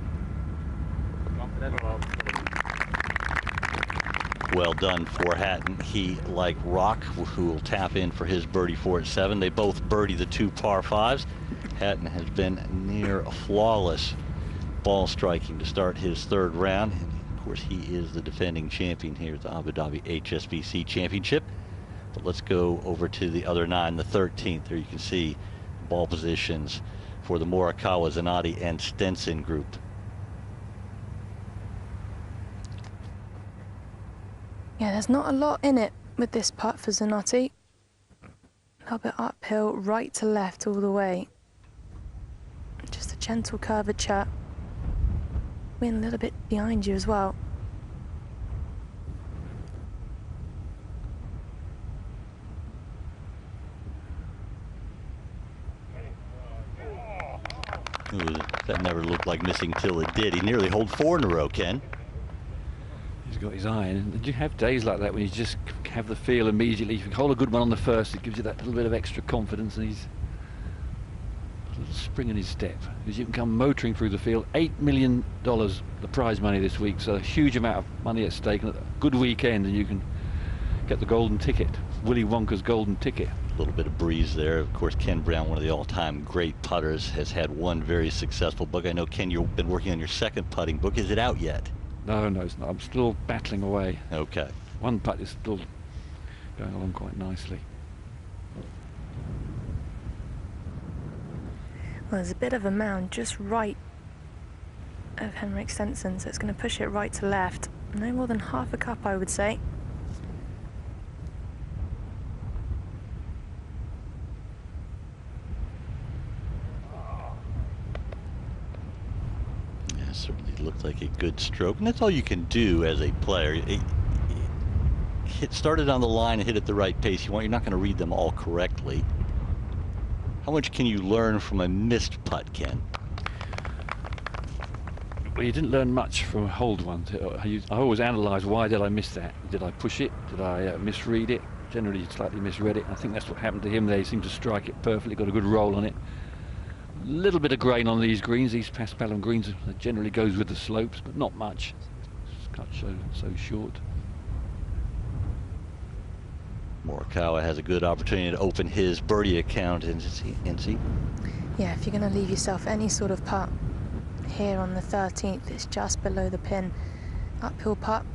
Well done for Hatton. He, like Rock, who will tap in for his birdie 4 at 7. They both birdie the 2 par 5s. Hatton has been near flawless ball striking to start his 3rd round. And of course, he is the defending champion here at the Abu Dhabi HSBC Championship. But let's go over to the other 9, the 13th. There you can see ball positions for the Morikawa, Zanotti, and Stinson group. Yeah, there's not a lot in it with this putt for Zanotti. A little bit uphill, right to left all the way. Just a gentle curvature. Wind a little bit behind you as well. Ooh, that never looked like missing till it did. He nearly holed 4 in a row, Ken. He's got his eye in. And you have days like that when you just have the feel immediately. If you hold a good one on the first, it gives you that little bit of extra confidence, and he's a little spring in his step. As you can come motoring through the field. $8 million the prize money this week, so a huge amount of money at stake, and a good weekend, and you can get the golden ticket, Willy Wonka's golden ticket. A little bit of breeze there. Of course, Ken Brown, one of the all-time great putters, has had one very successful book. I know, Ken, you've been working on your 2nd putting book. Is it out yet? No, it's not. I'm still battling away. Okay. One putt is still going along quite nicely. Well, there's a bit of a mound just right of Henrik Stinson, so it's going to push it right to left. No more than half a cup, I would say. Yeah, certainly looked like a good stroke, and that's all you can do as a player. Start it on the line and hit at the right pace you want. You're not going to read them all correctly. How much can you learn from a missed putt, Ken? Well, you didn't learn much from a hold one. I always analyse, why did I miss that? Did I push it? Did I misread it? Generally, slightly misread it. I think that's what happened to him there. He seemed to strike it perfectly, got a good roll on it. A little bit of grain on these greens, these paspalum greens. That generally goes with the slopes, but not much. It's cut so short. Morikawa has a good opportunity to open his birdie account in NC. Yeah, if you're going to leave yourself any sort of putt here on the 13th, it's just below the pin. Uphill putt,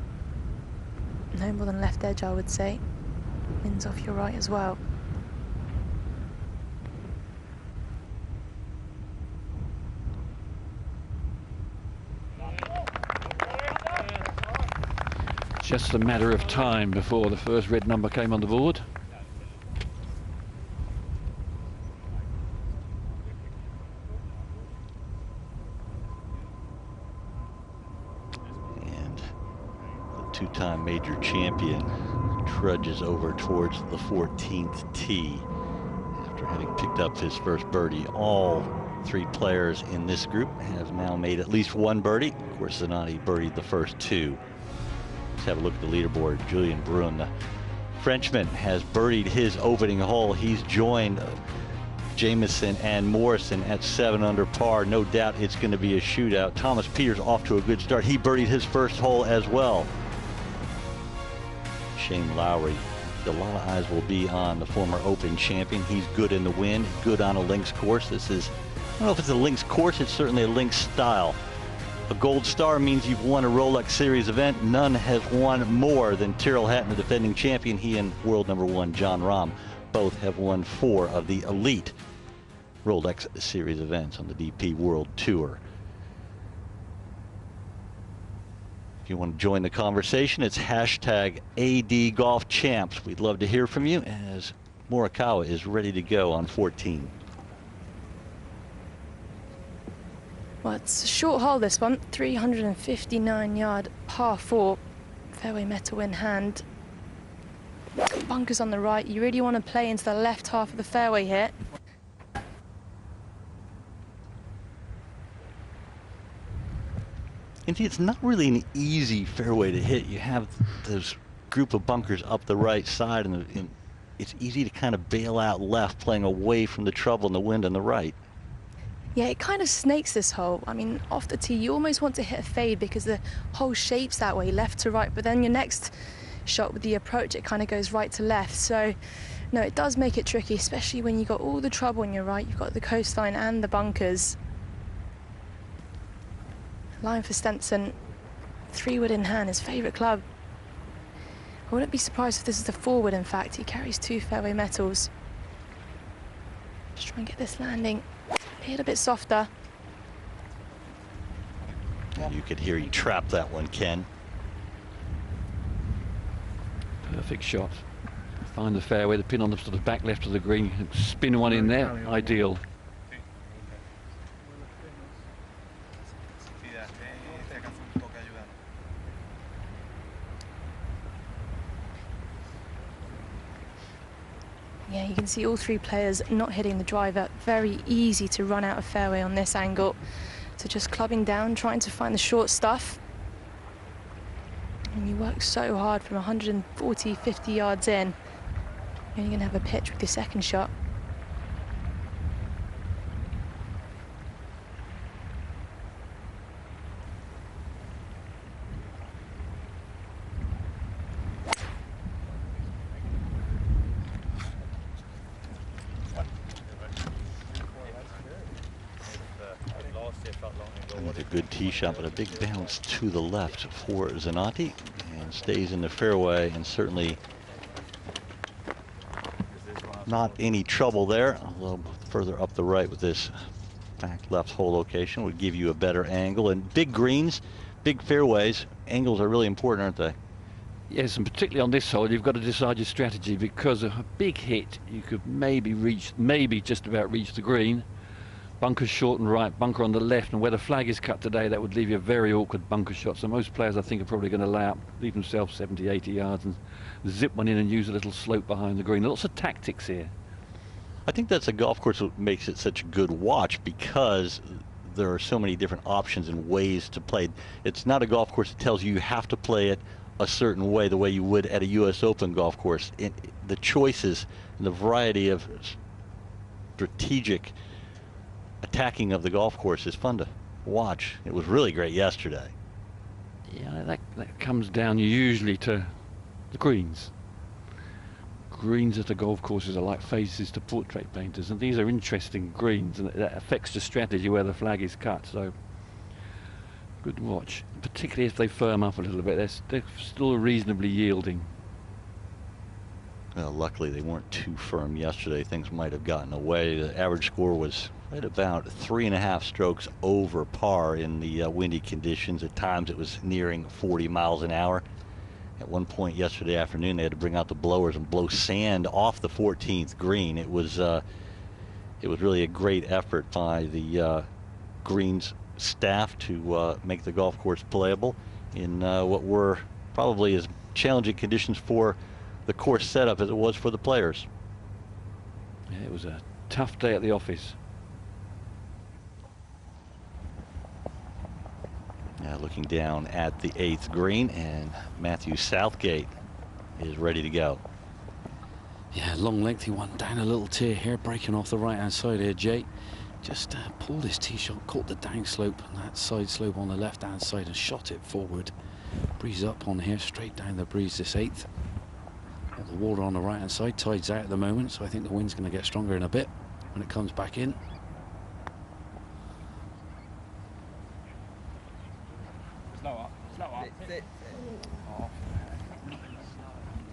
no more than left edge, I would say. Wind's off your right as well. Just a matter of time before the first red number came on the board. And the 2-time major champion trudges over towards the 14th tee after having picked up his first birdie. All 3 players in this group have now made at least 1 birdie. Of course, Zanotti birdied the first 2. Let's have a look at the leaderboard. Julien Brun, the Frenchman, has birdied his opening hole. He's joined Jameson and Morrison at 7 under par. No doubt it's going to be a shootout. Thomas Pieters off to a good start. He birdied his first hole as well. Shane Lowry, a lot of eyes will be on the former Open champion. He's good in the wind, good on a links course. This is, I don't know if it's a links course, it's certainly a links style. A gold star means you've won a Rolex Series event. None has won more than Terrell Hatton, the defending champion. He and world number 1 Jon Rahm both have won 4 of the elite Rolex Series events on the DP World Tour. If you want to join the conversation, it's hashtag #ADGolfChamps. We'd love to hear from you as Morikawa is ready to go on 14. Well, it's a short hole, this one. 359-yard par 4. Fairway metal in hand. Bunkers on the right. You really want to play into the left half of the fairway here. And see, it's not really an easy fairway to hit. You have those group of bunkers up the right side, and it's easy to kind of bail out left, playing away from the trouble and the wind on the right. Yeah, it kind of snakes this hole. I mean, off the tee, you almost want to hit a fade because the hole shapes that way, left to right, but then your next shot with the approach, it kind of goes right to left. So, no, it does make it tricky, especially when you've got all the trouble on your right. You've got the coastline and the bunkers. Line for Stinson, 3-wood in hand, his favourite club. I wouldn't be surprised if this is a 4-wood, in fact. He carries 2 fairway metals. Just try and get this landing a little bit softer. And you could hear you trap that one, Ken. Perfect shot. Find the fairway, the pin on the sort of back left of the green, spin one in there, ideal. Yeah, you can see all 3 players not hitting the driver. Very easy to run out of fairway on this angle. So just clubbing down, trying to find the short stuff. And you work so hard from 140, 50 yards in. You're only going to have a pitch with your second shot. Another good tee shot, but a big bounce to the left for Zanotti, and stays in the fairway, and certainly not any trouble there. A little further up the right with this back left hole location would give you a better angle. And big greens, big fairways, angles are really important, aren't they? Yes, and particularly on this hole, you've got to decide your strategy, because of a big hit, you could maybe just about reach the green. Bunker short and right, bunker on the left, and where the flag is cut today, that would leave you a very awkward bunker shot. So most players, I think, are probably going to lay out, leave themselves 70, 80 yards and zip one in and use a little slope behind the green. Lots of tactics here. I think that's a golf course that makes it such a good watch, because there are so many different options and ways to play. It's not a golf course that tells you have to play it a certain way, the way you would at a U.S. Open golf course. The choices and the variety of strategic attacking of the golf course is fun to watch. It was really great yesterday. Yeah, that comes down usually to the greens. Greens at the golf courses are like faces to portrait painters, and these are interesting greens, and that affects the strategy where the flag is cut. So good watch, particularly if they firm up a little bit. They're still reasonably yielding. Well, luckily they weren't too firm yesterday. Things might have gotten away. The average score was right about 3.5 strokes over par in the windy conditions. At times it was nearing 40 miles an hour. At one point yesterday afternoon, they had to bring out the blowers and blow sand off the 14th green. It was really a great effort by the greens staff to make the golf course playable in what were probably as challenging conditions for the course setup as it was for the players. Yeah, it was a tough day at the office. Now looking down at the 8th green, and Matthew Southgate is ready to go. Yeah, long lengthy one down a little tier here, breaking off the right hand side here. Jay just pulled his tee shot, caught the down slope and that side slope on the left hand side and shot it forward. Breeze up on here, straight down the breeze this 8th. Got the water on the right hand side, tide's out at the moment, so I think the wind's going to get stronger in a bit when it comes back in.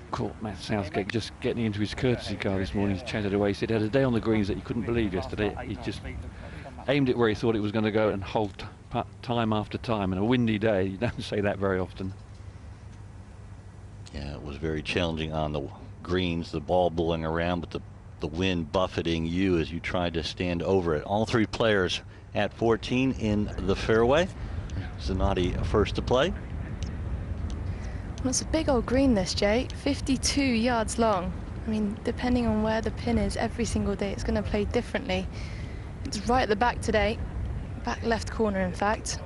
Caught Matt Southgate just getting into his courtesy car this morning. He chatted away. He said he had a day on the greens that he couldn't believe yesterday. He just aimed it where he thought it was going to go and hold time after time. And a windy day, you don't say that very often. Yeah, it was very challenging on the greens, the ball blowing around, but the wind buffeting you as you tried to stand over it. All 3 players at 14 in the fairway. Zanotti first to play. Well, it's a big old green this, Jay. 52 yards long. I mean, depending on where the pin is every single day, it's going to play differently. It's right at the back today. Back left corner, in fact.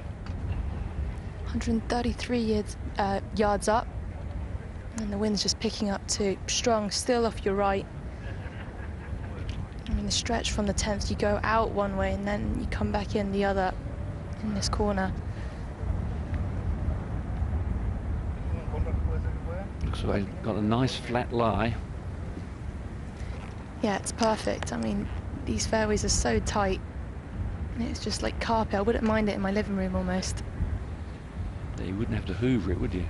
133 yards up. And the wind's just picking up too. Strong, still off your right. I mean, the stretch from the 10th, you go out one way and then you come back in the other in this corner. Looks like he's got a nice flat lie. Yeah, it's perfect. I mean, these fairways are so tight. It's just like carpet. I wouldn't mind it in my living room almost. Yeah, you wouldn't have to hoover it, would you?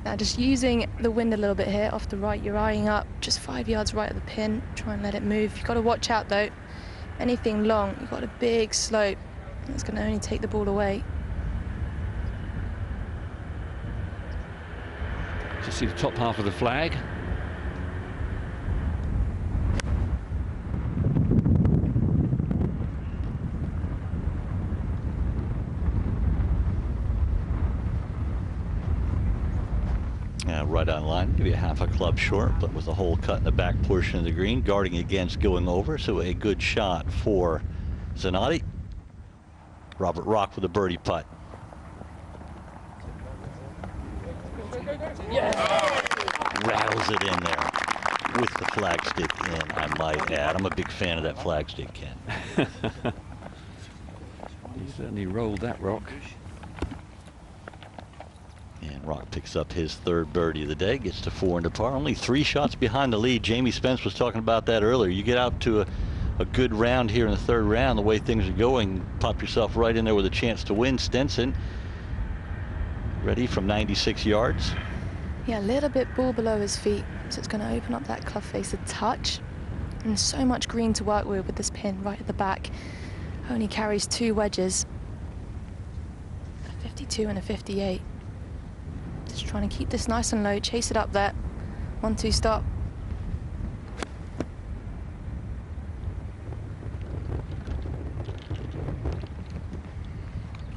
Now, just using the wind a little bit here off the right, you're eyeing up just 5 yards right of the pin. Try and let it move. You've got to watch out though. Anything long, you've got a big slope. It's going to only take the ball away. Just see the top half of the flag. Right on line, maybe a half a club short, but with a hole cut in the back portion of the green, guarding against going over, so a good shot for Zanotti. Robert Rock with a birdie putt. Rattles it in there with the flagstick in, I might add. I'm a big fan of that flagstick, Ken. He certainly rolled that rock. And Rock picks up his third birdie of the day, gets to 4 under par. Only 3 shots behind the lead. Jamie Spence was talking about that earlier. You get out to a good round here in the third round, the way things are going, pop yourself right in there with a chance to win. Stinson ready from 96 yards. Yeah, a little bit ball below his feet, so it's going to open up that club face a touch. And so much green to work with this pin right at the back. Only carries 2 wedges. A 52 and a 58. Just trying to keep this nice and low, chase it up there. 1-2 stop.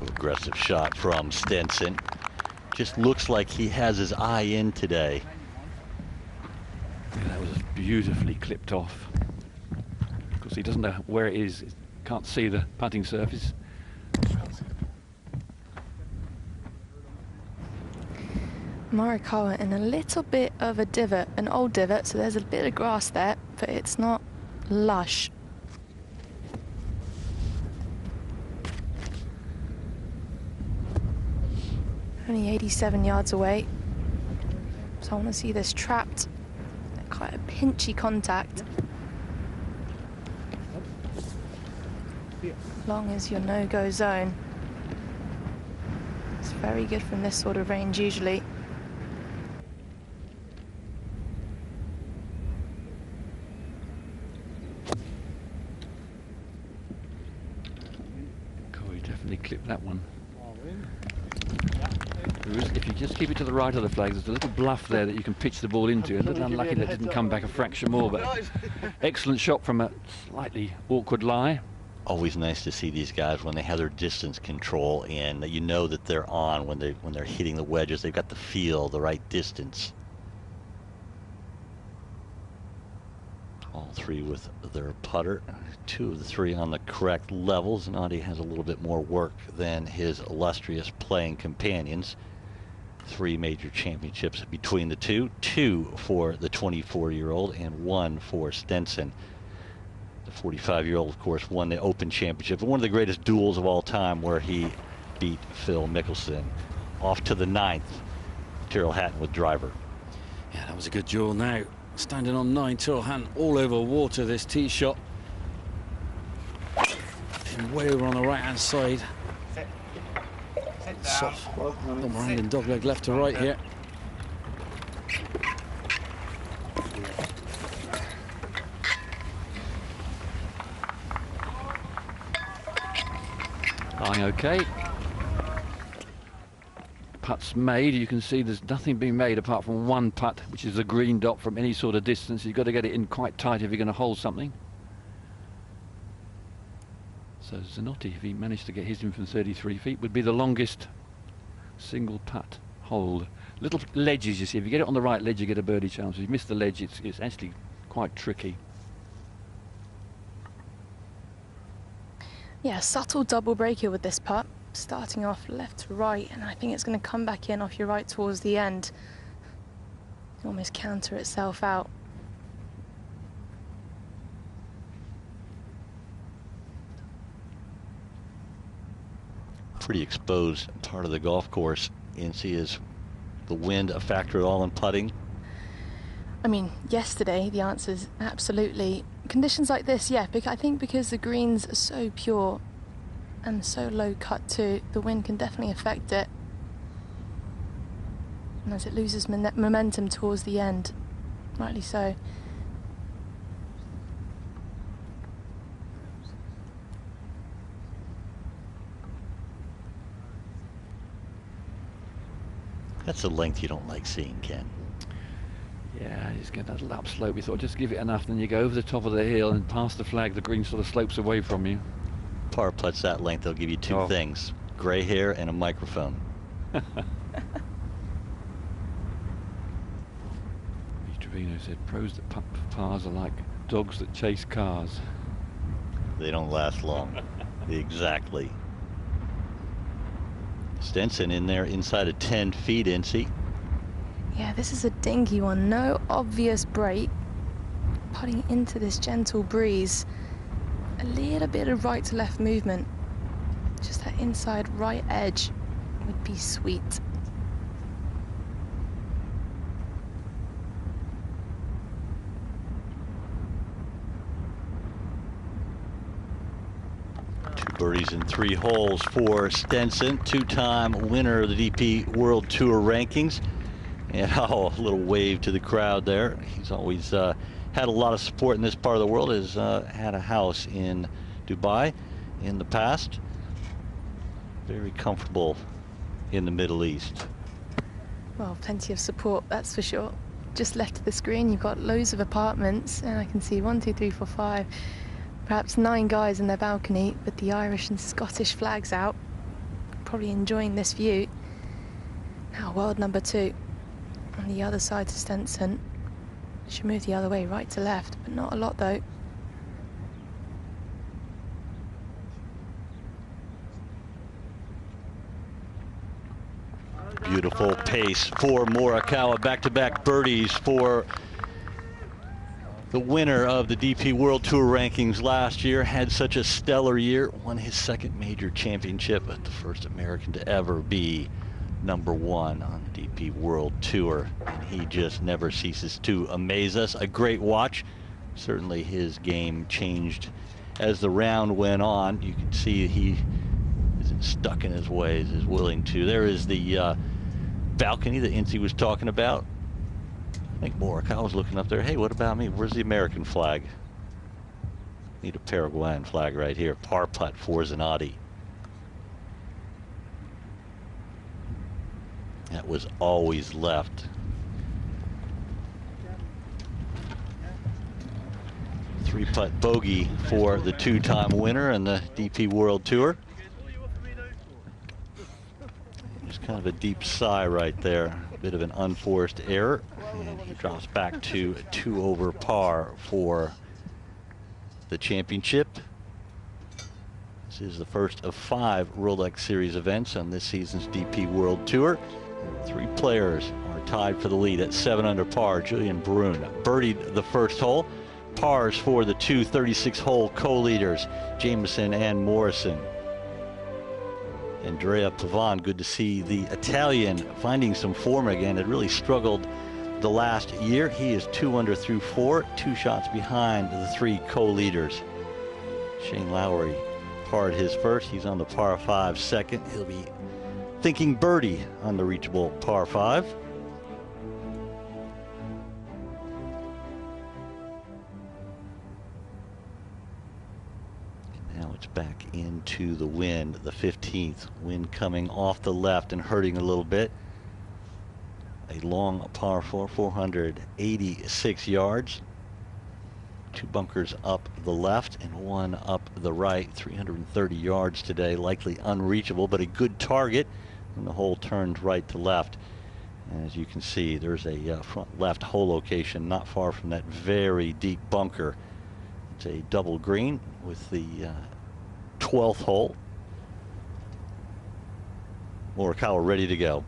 Aggressive shot from Stinson. Just looks like he has his eye in today. Yeah, that was beautifully clipped off. Of course, he doesn't know where it is. Can't see the putting surface. Morikawa in a little bit of a divot, an old divot, so there's a bit of grass there, but it's not lush. Only 87 yards away, so I want to see this trapped at quite a pinchy contact. Long as your no-go zone. It's very good from this sort of range usually. Clip that one. If you just keep it to the right of the flag, there's a little bluff there that you can pitch the ball into. A little unlucky that didn't come back a fraction more, but excellent shot from a slightly awkward lie. Always nice to see these guys when they have their distance control, and you know that they're on when they're hitting the wedges. They've got the feel, the right distance. All 3 with their putter. 2 of the 3 on the correct levels. Zanotti has a little bit more work than his illustrious playing companions. 3 major championships between the two. 2 for the 24-year-old and 1 for Stinson. The 45-year-old, of course, won the Open Championship. One of the greatest duels of all time, where he beat Phil Mickelson. Off to the 9th. Terrell Hatton with driver. Yeah, that was a good duel now. Standing on 9, Terrell Hatton all over water this tee shot. And way over on the right-hand side. Soft boomerang dogleg left to right here. Lying okay. Putts made. You can see there's nothing being made apart from 1 putt, which is a green dot from any sort of distance. You've got to get it in quite tight if you're going to hold something. So Zanotti, if he managed to get his in from 33 feet, would be the longest single putt hold. Little ledges, you see. If you get it on the right ledge, you get a birdie chance. If you miss the ledge, it's actually quite tricky. Yeah, subtle double break here with this putt, starting off left to right, and I think it's going to come back in off your right towards the end. Almost counter itself out. Pretty exposed part of the golf course. Incy, is the wind a factor at all in putting? I mean, yesterday the answer is absolutely. Conditions like this, yeah, I think because the greens are so pure and so low cut too, the wind can definitely affect it. And as it loses momentum towards the end, rightly so. That's the length you don't like seeing, Ken. Yeah, just get that lap slope. You thought just give it enough, then you go over the top of the hill and past the flag, the green sort of slopes away from you. Par putts that length, they'll give you two things: gray hair and a microphone. Trevino said pros that putt for pars are like dogs that chase cars. They don't last long. Exactly. Stinson in there inside of 10 feet, Incy. Yeah, this is a dinky one. No obvious break. Putting into this gentle breeze. A little bit of right to left movement. Just that inside right edge would be sweet. Birdies in 3 holes for Stinson, 2-time winner of the DP World Tour rankings. And a little wave to the crowd there. He's always had a lot of support in this part of the world. Has had a house in Dubai in the past. Very comfortable in the Middle East. Well, plenty of support, that's for sure. Just left of the screen, you've got loads of apartments, and I can see 1, 2, 3, 4, 5. Perhaps 9 guys in their balcony with the Irish and Scottish flags out, probably enjoying this view. Now world number 2 on the other side to Stinson. Should move the other way, right to left, but not a lot though. Beautiful pace for Morikawa. Back-to-back birdies for the winner of the DP World Tour rankings last year. Had such a stellar year, won his 2nd major championship, but the first American to ever be #1 on the DP World Tour. And he just never ceases to amaze us. A great watch. Certainly his game changed as the round went on. You can see he isn't stuck in his ways, is willing to. There is the balcony that Incy was talking about. I think Morikawa was looking up there. Hey, what about me? Where's the American flag? Need a Paraguayan flag right here. Par putt for Zanotti. That was always left. 3-putt bogey for the 2-time winner and the DP World Tour. Just kind of a deep sigh right there. A bit of an unforced error. And he drops back to 2 over par for the championship. This is the first of 5 Rolex Series events on this season's DP World Tour. 3 players are tied for the lead at 7 under par. Julian Brune birdied the first hole. Pars for the 2 36-hole co-leaders, Jameson and Morrison. Andrea Pavon, good to see the Italian finding some form again. Had really struggled the last year. He is 2 under through 4, 2 shots behind the 3 co-leaders. Shane Lowry parred his first. He's on the par 5 second. He'll be thinking birdie on the reachable par 5. Now it's back into the wind, the 15th. Wind coming off the left and hurting a little bit. A long par 4, 486 yards. 2 bunkers up the left and 1 up the right. 330 yards today, likely unreachable, but a good target. when the hole turned right to left. And as you can see, there's a front left hole location not far from that very deep bunker. It's a double green with the 12th hole. Morikawa ready to go.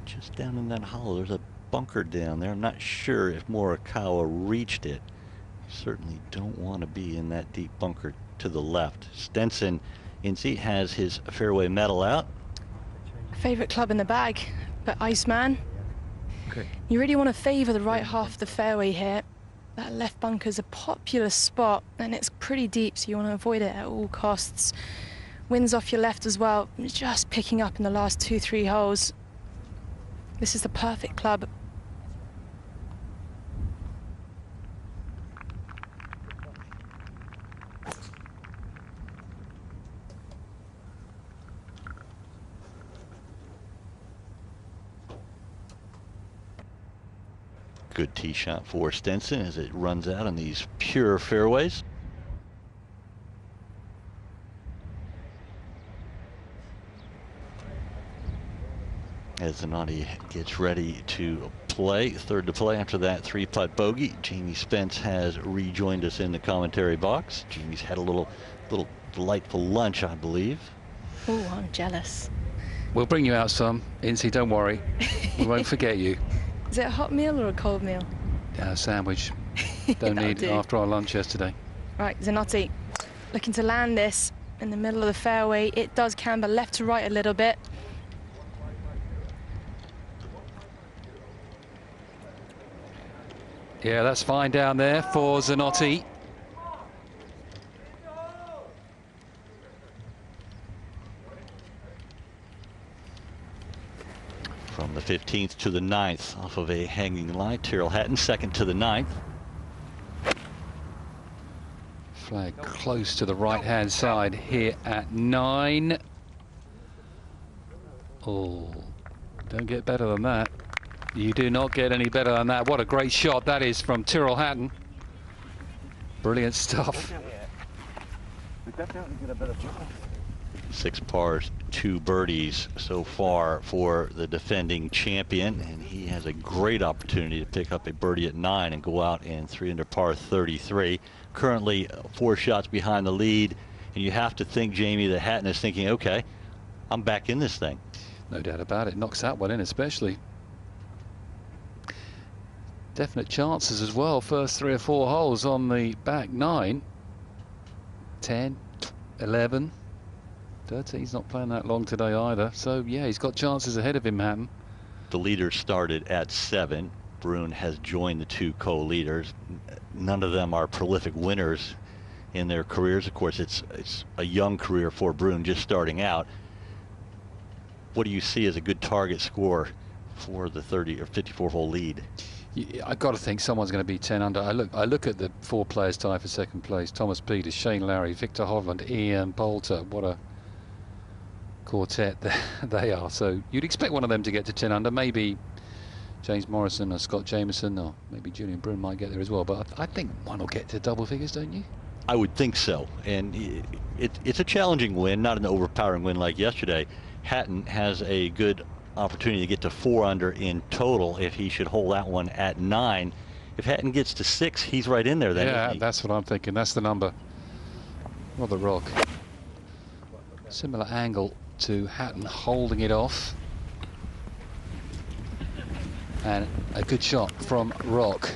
Just down in that hollow, there's a bunker down there. I'm not sure if Morikawa reached it. You certainly don't want to be in that deep bunker to the left. Stinson, Incy, has his fairway medal out. Favorite club in the bag, but Iceman, Okay. you really want to favor the right half of the fairway here. That left bunker is a popular spot and it's pretty deep, so you want to avoid it at all costs. Winds off your left as well, just picking up in the last 2-3 holes. This is the perfect club. Good tee shot for Stinson as it runs out on these pure fairways. As Zanotti gets ready to play, third to play after that 3-putt bogey. Jamie Spence has rejoined us in the commentary box. Jamie's had a little delightful lunch, I believe. Oh, I'm jealous. We'll bring you out some, Incy, don't worry. We won't forget you. Is it a hot meal or a cold meal? Sandwich. Don't need after our lunch yesterday. Right, Zanotti looking to land this in the middle of the fairway. It does camber left to right a little bit. Yeah, that's fine down there for Zanotti. From the 15th to the 9th off of a hanging line. Terrell Hatton second to the 9th. Flag close to the right-hand side here at 9. Oh, don't get better than that. You do not get any better than that. What a great shot that is from Terrell Hatton. Brilliant stuff. We definitely did a better job. 6 pars, 2 birdies so far for the defending champion, and he has a great opportunity to pick up a birdie at 9 and go out in 3 under par 33. Currently 4 shots behind the lead, and you have to think, Jamie, that Hatton is thinking, okay, I'm back in this thing. No doubt about it. Knocks that one in especially. Definite chances as well. First 3 or 4 holes on the back 9. 10, 11. 13. He's not playing that long today either. So, yeah, he's got chances ahead of him, Hatton. The leaders started at 7. Brune has joined the 2 co-leaders. None of them are prolific winners in their careers. Of course, it's a young career for Brune, just starting out. What do you see as a good target score for the 30 or 54-hole lead? I've got to think someone's going to be 10 under. I look at the 4 players tied for second place: Thomas Peters, Shane Lowry, Victor Hovland, Ian Poulter. What a quartet they are. So you'd expect one of them to get to 10 under. Maybe James Morrison or Scott Jameson, or maybe Julian Brune might get there as well. But I think one will get to double figures, don't you? I would think so. And it's a challenging win, not an overpowering win like yesterday. Hatton has a good opportunity to get to 4 under in total if he should hold that one at 9. If Hatton gets to 6, he's right in there then. Yeah, that's what I'm thinking. That's the number. Well, the rock. Similar angle to Hatton holding it off. And a good shot from Rock.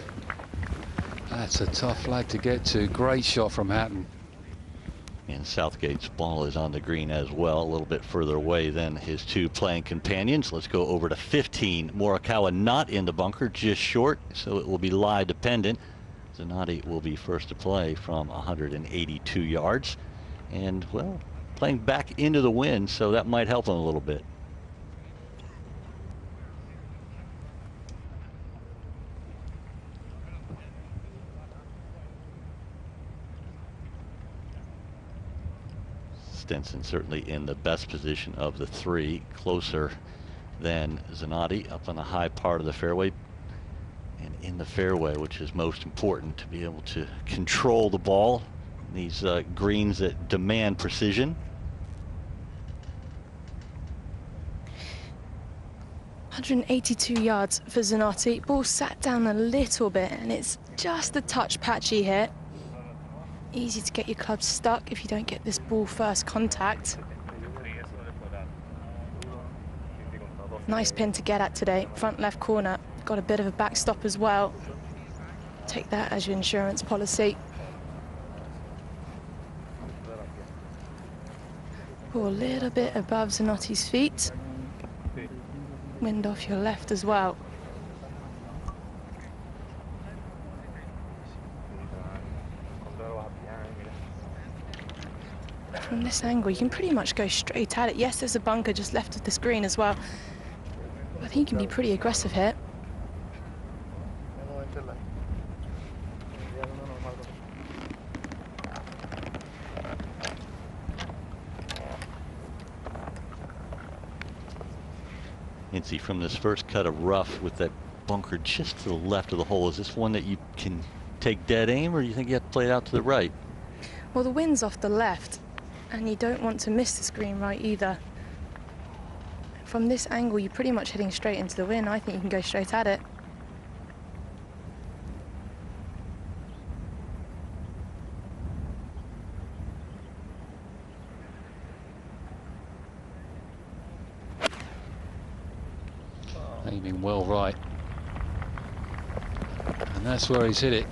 That's a tough flag to get to. Great shot from Hatton. And Southgate's ball is on the green as well, a little bit further away than his 2 playing companions. Let's go over to 15. Morikawa not in the bunker, just short, so it will be lie dependent. Zanotti will be first to play from 182 yards. And, well, playing back into the wind, so that might help him a little bit. Stinson certainly in the best position of the 3, closer than Zanotti, up on the high part of the fairway. and in the fairway, which is most important, to be able to control the ball. These greens that demand precision. 182 yards for Zanotti. Ball sat down a little bit, and it's just a touch patchy here. Easy to get your club stuck if you don't get this ball first contact. Nice pin to get at today. Front left corner. Got a bit of a backstop as well. Take that as your insurance policy. Ball a little bit above Zanotti's feet. Wind off your left as well. From this angle, you can pretty much go straight at it. Yes, there's a bunker just left of the screen as well. I think you can be pretty aggressive here. You can see from this first cut of rough with that bunker just to the left of the hole, is this one that you can take dead aim, or do you think you have to play it out to the right? Well, the wind's off the left, and you don't want to miss this green right either. From this angle, you're pretty much heading straight into the wind. I think you can go straight at it. Aiming well right. And that's where he's hit it.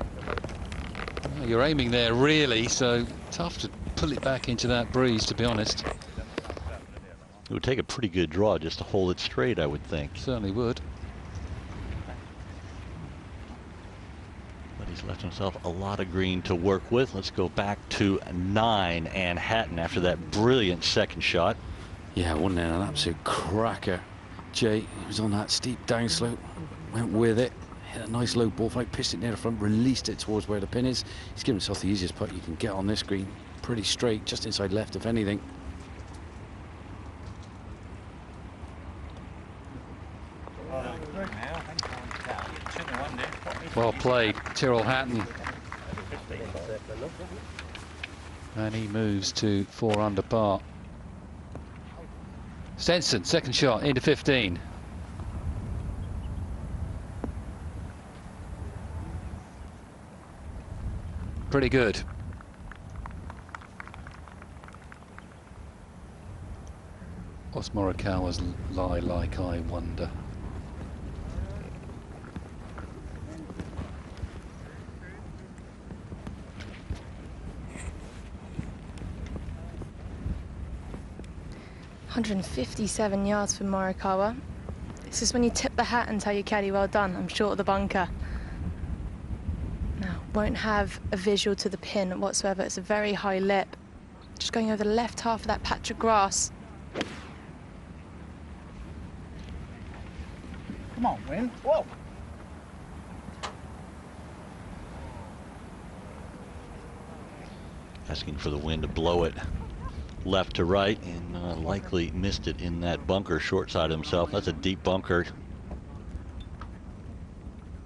Well, you're aiming there really, so tough to pull it back into that breeze, to be honest. It would take a pretty good draw just to hold it straight, I would think. Certainly would. But he's left himself a lot of green to work with. Let's go back to 9 and Hatton after that brilliant second shot. Yeah, wasn't it an absolute cracker? Jay, he was on that steep downslope, went with it, hit a nice low ball flight, pissed it near the front, released it towards where the pin is. He's given himself the easiest putt you can get on this green. Pretty straight, just inside left, if anything. Well played, Terrell Hatton. And he moves to 4 under par. Stinson, second shot into 15. Pretty good. What's Morikawa's lie like, I wonder? .157 yards for Morikawa. This is when you tip the hat and tell your caddy, well done, I'm short of the bunker. Now, won't have a visual to the pin whatsoever. It's a very high lip. Just going over the left half of that patch of grass. Come on, wind. Whoa. Asking for the wind to blow it left to right, and likely missed it in that bunker short side of himself. That's a deep bunker.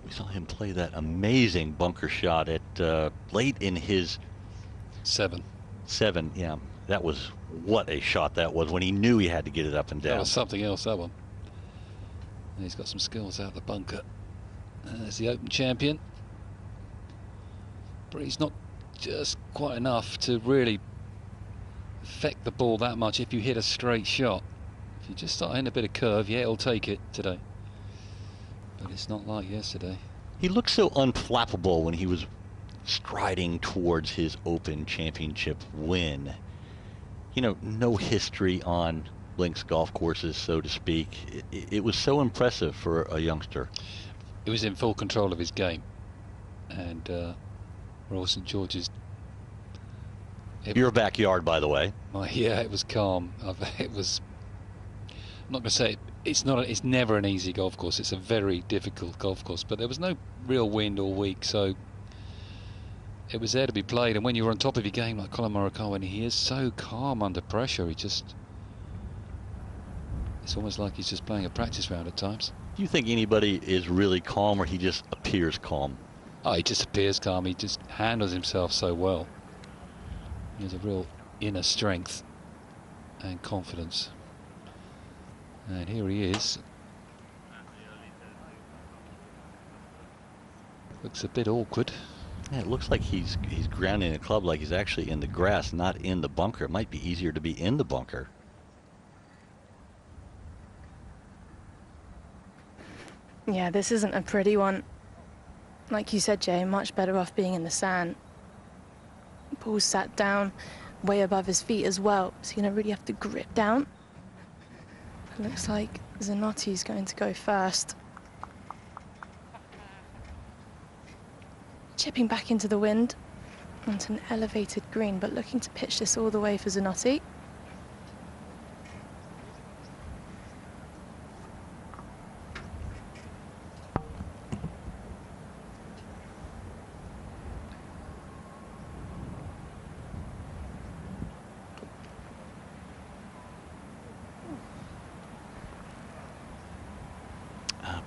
We saw him play that amazing bunker shot at late in his 7. Yeah, that was, what a shot that was, when he knew he had to get it up and down. That was something else, that one. And he's got some skills out of the bunker. There's the Open champion. But he's not just quite enough to really affect the ball that much if you hit a straight shot. If you just start hitting a bit of curve, yeah, it'll take it today. But it's not like yesterday. He looked so unflappable when he was striding towards his Open Championship win. You know, no history on links golf courses, so to speak. It was so impressive for a youngster. He was in full control of his game. And Royal St George's... Your backyard, by the way. Yeah, it was calm. It was... I'm not going to say it's never an easy golf course. It's a very difficult golf course, but there was no real wind all week, so it was there to be played. And when you're on top of your game like Colin Murakawa, and he is so calm under pressure, it's almost like he's just playing a practice round at times. Do you think anybody is really calm, or he just appears calm? Oh, he just appears calm. He just handles himself so well. He has a real inner strength and confidence. And here he is. Looks a bit awkward. Yeah, it looks like he's grounding the club like he's actually in the grass, not in the bunker. It might be easier to be in the bunker. Yeah, this isn't a pretty one. Like you said, Jay, much better off being in the sand. Ball's sat down way above his feet as well, so you're going to really have to grip down. It looks like Zanotti's going to go first. Chipping back into the wind onto an elevated green, but looking to pitch this all the way for Zanotti.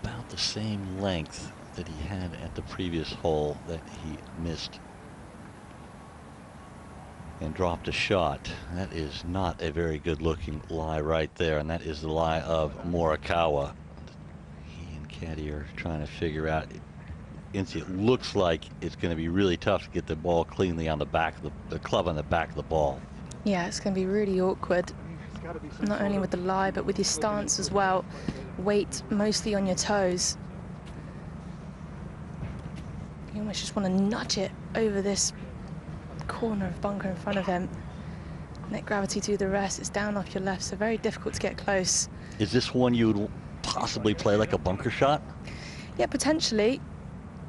About the same length that he had at the previous hole that he missed and dropped a shot. That is not a very good looking lie right there, and that is the lie of Morikawa. He and Caddy are trying to figure out. It looks like it's going to be really tough to get the ball cleanly on the back of the club on the back of the ball. Yeah, it's going to be really awkward, not only with the lie but with your stance as well. Weight mostly on your toes. You almost just want to nudge it over this corner of bunker in front of him. Let gravity do the rest. It's down off your left, so very difficult to get close. Is this one you would possibly play like a bunker shot? Yeah, potentially.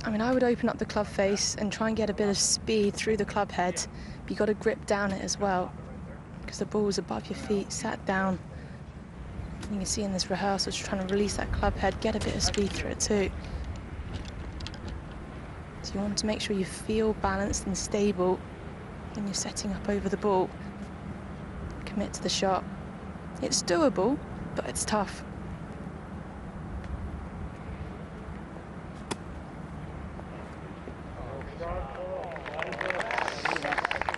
I mean, I would open up the club face and try and get a bit of speed through the club head. But you've got to grip down it as well, because the ball's above your feet, sat down. You can see in this rehearsal, just trying to release that club head, get a bit of speed through it too. So you want to make sure you feel balanced and stable when you're setting up over the ball. Commit to the shot. It's doable, but it's tough.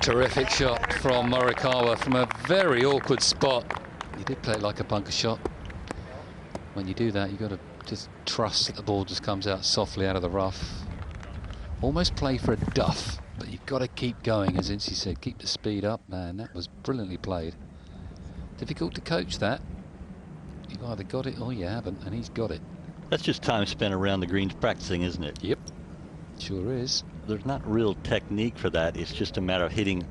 Terrific shot from Morikawa from a very awkward spot. He did play it like a bunker shot. When you do that, you've got to just trust that the ball just comes out softly out of the rough. Almost play for a duff, but you've got to keep going, as Incy said. Keep the speed up, man. That was brilliantly played. Difficult to coach that. You've either got it or you haven't, and he's got it. That's just time spent around the greens practicing, isn't it? Yep, sure is. There's not real technique for that. It's just a matter of hitting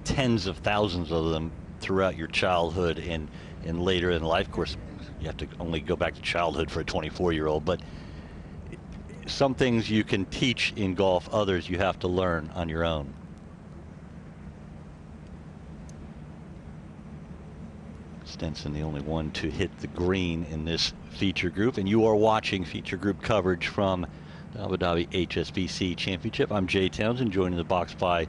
tens of thousands of them throughout your childhood and later in life. Of course, you have to only go back to childhood for a 24-year-old, but some things you can teach in golf, others you have to learn on your own. Stinson, the only one to hit the green in this feature group, and you are watching feature group coverage from the Abu Dhabi HSBC Championship. I'm Jay Townsend, joined in the box by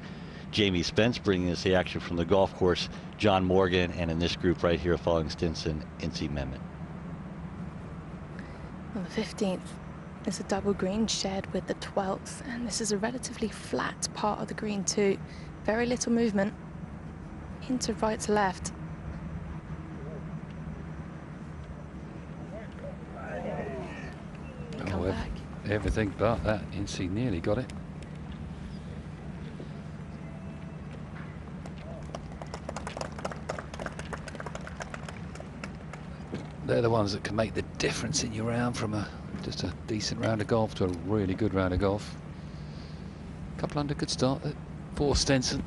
Jamie Spence, bringing us the action from the golf course, John Morgan, and in this group right here following Stinson, Incy Mehmet. Well, the 15th is a double green shared with the 12th, and this is a relatively flat part of the green too. Very little movement into right to left. Come back. Everything but that. Incy nearly got it. They're the ones that can make the difference in your round, from just a decent round of golf to a really good round of golf. A couple under good start for Stinson.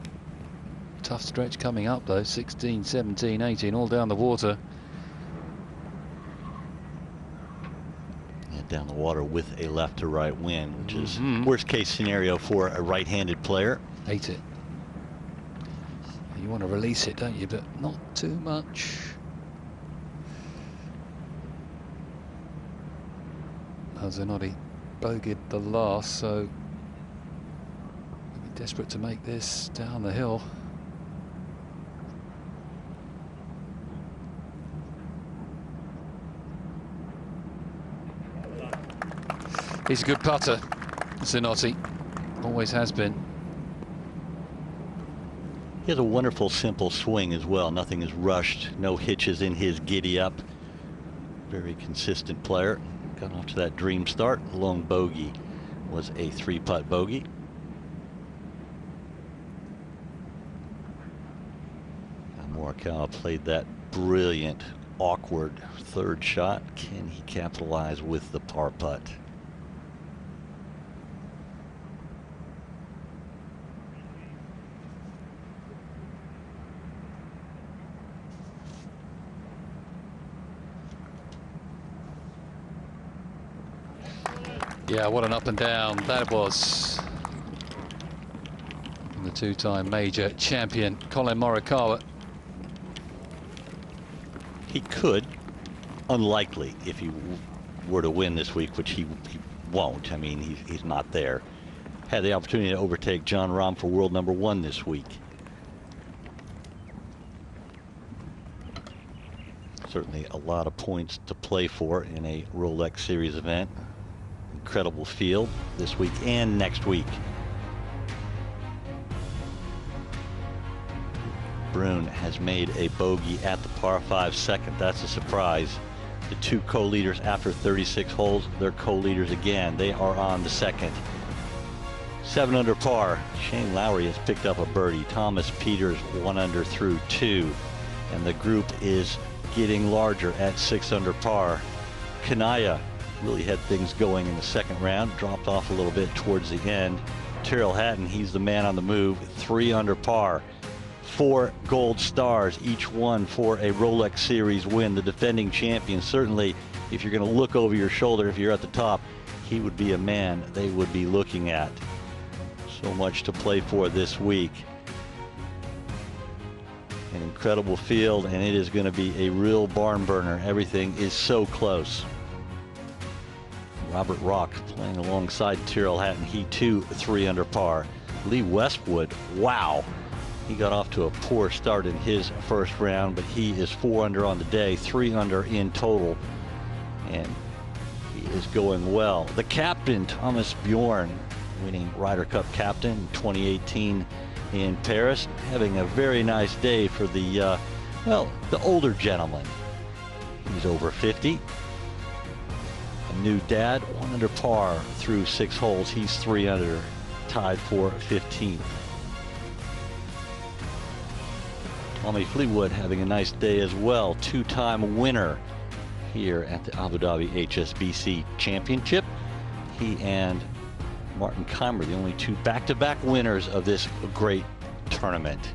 Tough stretch coming up though. 16, 17, 18, all down the water. Yeah, down the water with a left to right wind, which is worst case scenario for a right-handed player. Hate it. You want to release it, don't you? But not too much. Zanotti bogeyed the last, so we'll be desperate to make this down the hill. He's a good putter, Zanotti. Always has been. He has a wonderful, simple swing as well. Nothing is rushed, no hitches in his giddy up. Very consistent player. Got off to that dream start. Lone bogey was a 3-putt bogey. Morikawa played that brilliant, awkward third shot. Can he capitalize with the par putt? Yeah, what an up and down that was. And the two-time major champion, Colin Morikawa. He could, unlikely, if he were to win this week, which he won't. I mean, he's not there. Had the opportunity to overtake Jon Rahm for world #1 this week. Certainly a lot of points to play for in a Rolex Series event. Incredible field this week and next week. Brune has made a bogey at the par 5 second. That's a surprise. The two co-leaders after 36 holes, they're co-leaders again. They are on the second. 7 under par. Shane Lowry has picked up a birdie. Thomas Pieters 1 under through 2. And the group is getting larger at 6 under par. Kanaya really had things going in the second round. Dropped off a little bit towards the end. Terrell Hatton, he's the man on the move. 3 under par. 4 gold stars, each one for a Rolex Series win. The defending champion, certainly, if you're going to look over your shoulder, if you're at the top, he would be a man they would be looking at. So much to play for this week. An incredible field, and it is going to be a real barn burner. Everything is so close. Robert Rock playing alongside Terrell Hatton. He too 3 under par. Lee Westwood, wow. He got off to a poor start in his first round, but he is 4 under on the day, 3 under in total, and he is going well. The captain, Thomas Bjorn, winning Ryder Cup captain in 2018 in Paris, having a very nice day for the, well, the older gentleman. He's over 50. A new dad, 1 under par through 6 holes. He's 3 under, tied for 15th. Tommy Fleetwood having a nice day as well. 2-time winner here at the Abu Dhabi HSBC Championship. He and Martin Keimer, the only 2 back-to-back winners of this great tournament.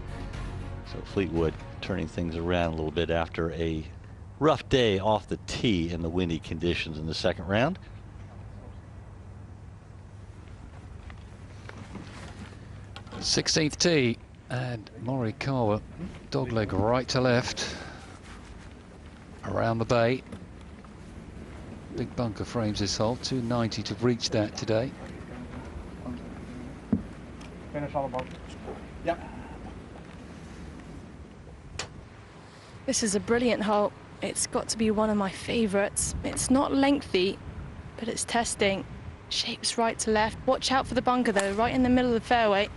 So Fleetwood turning things around a little bit after a rough day off the tee in the windy conditions in the second round. Sixteenth tee. And Morikawa, dogleg right to left, around the bay. Big bunker frames this hole, 290 to reach that today. Finish all about. Yeah. This is a brilliant hole. It's got to be one of my favourites. It's not lengthy, but it's testing. Shapes right to left. Watch out for the bunker though, right in the middle of the fairway.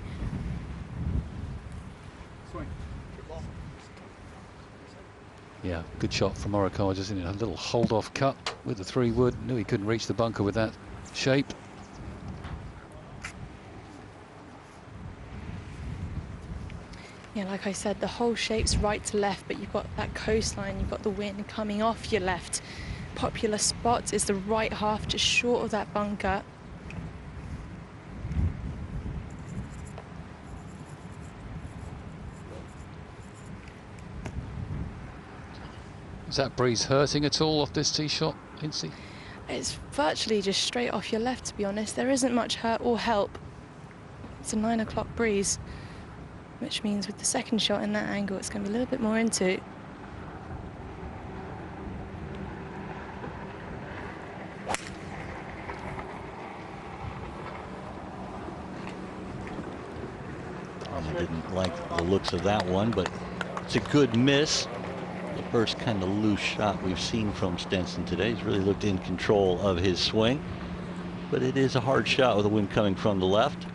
Yeah, good shot from Morikawa, just in a little hold-off cut with the 3-wood. Knew he couldn't reach the bunker with that shape. Yeah, like I said, the whole shape's right to left, but you've got that coastline, you've got the wind coming off your left. Popular spot is the right half, just short of that bunker. Is that breeze hurting at all off this tee shot, Incy? It's virtually just straight off your left, to be honest. There isn't much hurt or help. It's a 9 o'clock breeze, which means with the second shot in that angle, it's going to be a little bit more into. I didn't like the looks of that one, but it's a good miss. The first kind of loose shot we've seen from Stinson today. He's really looked in control of his swing. but it is a hard shot with the wind coming from the left.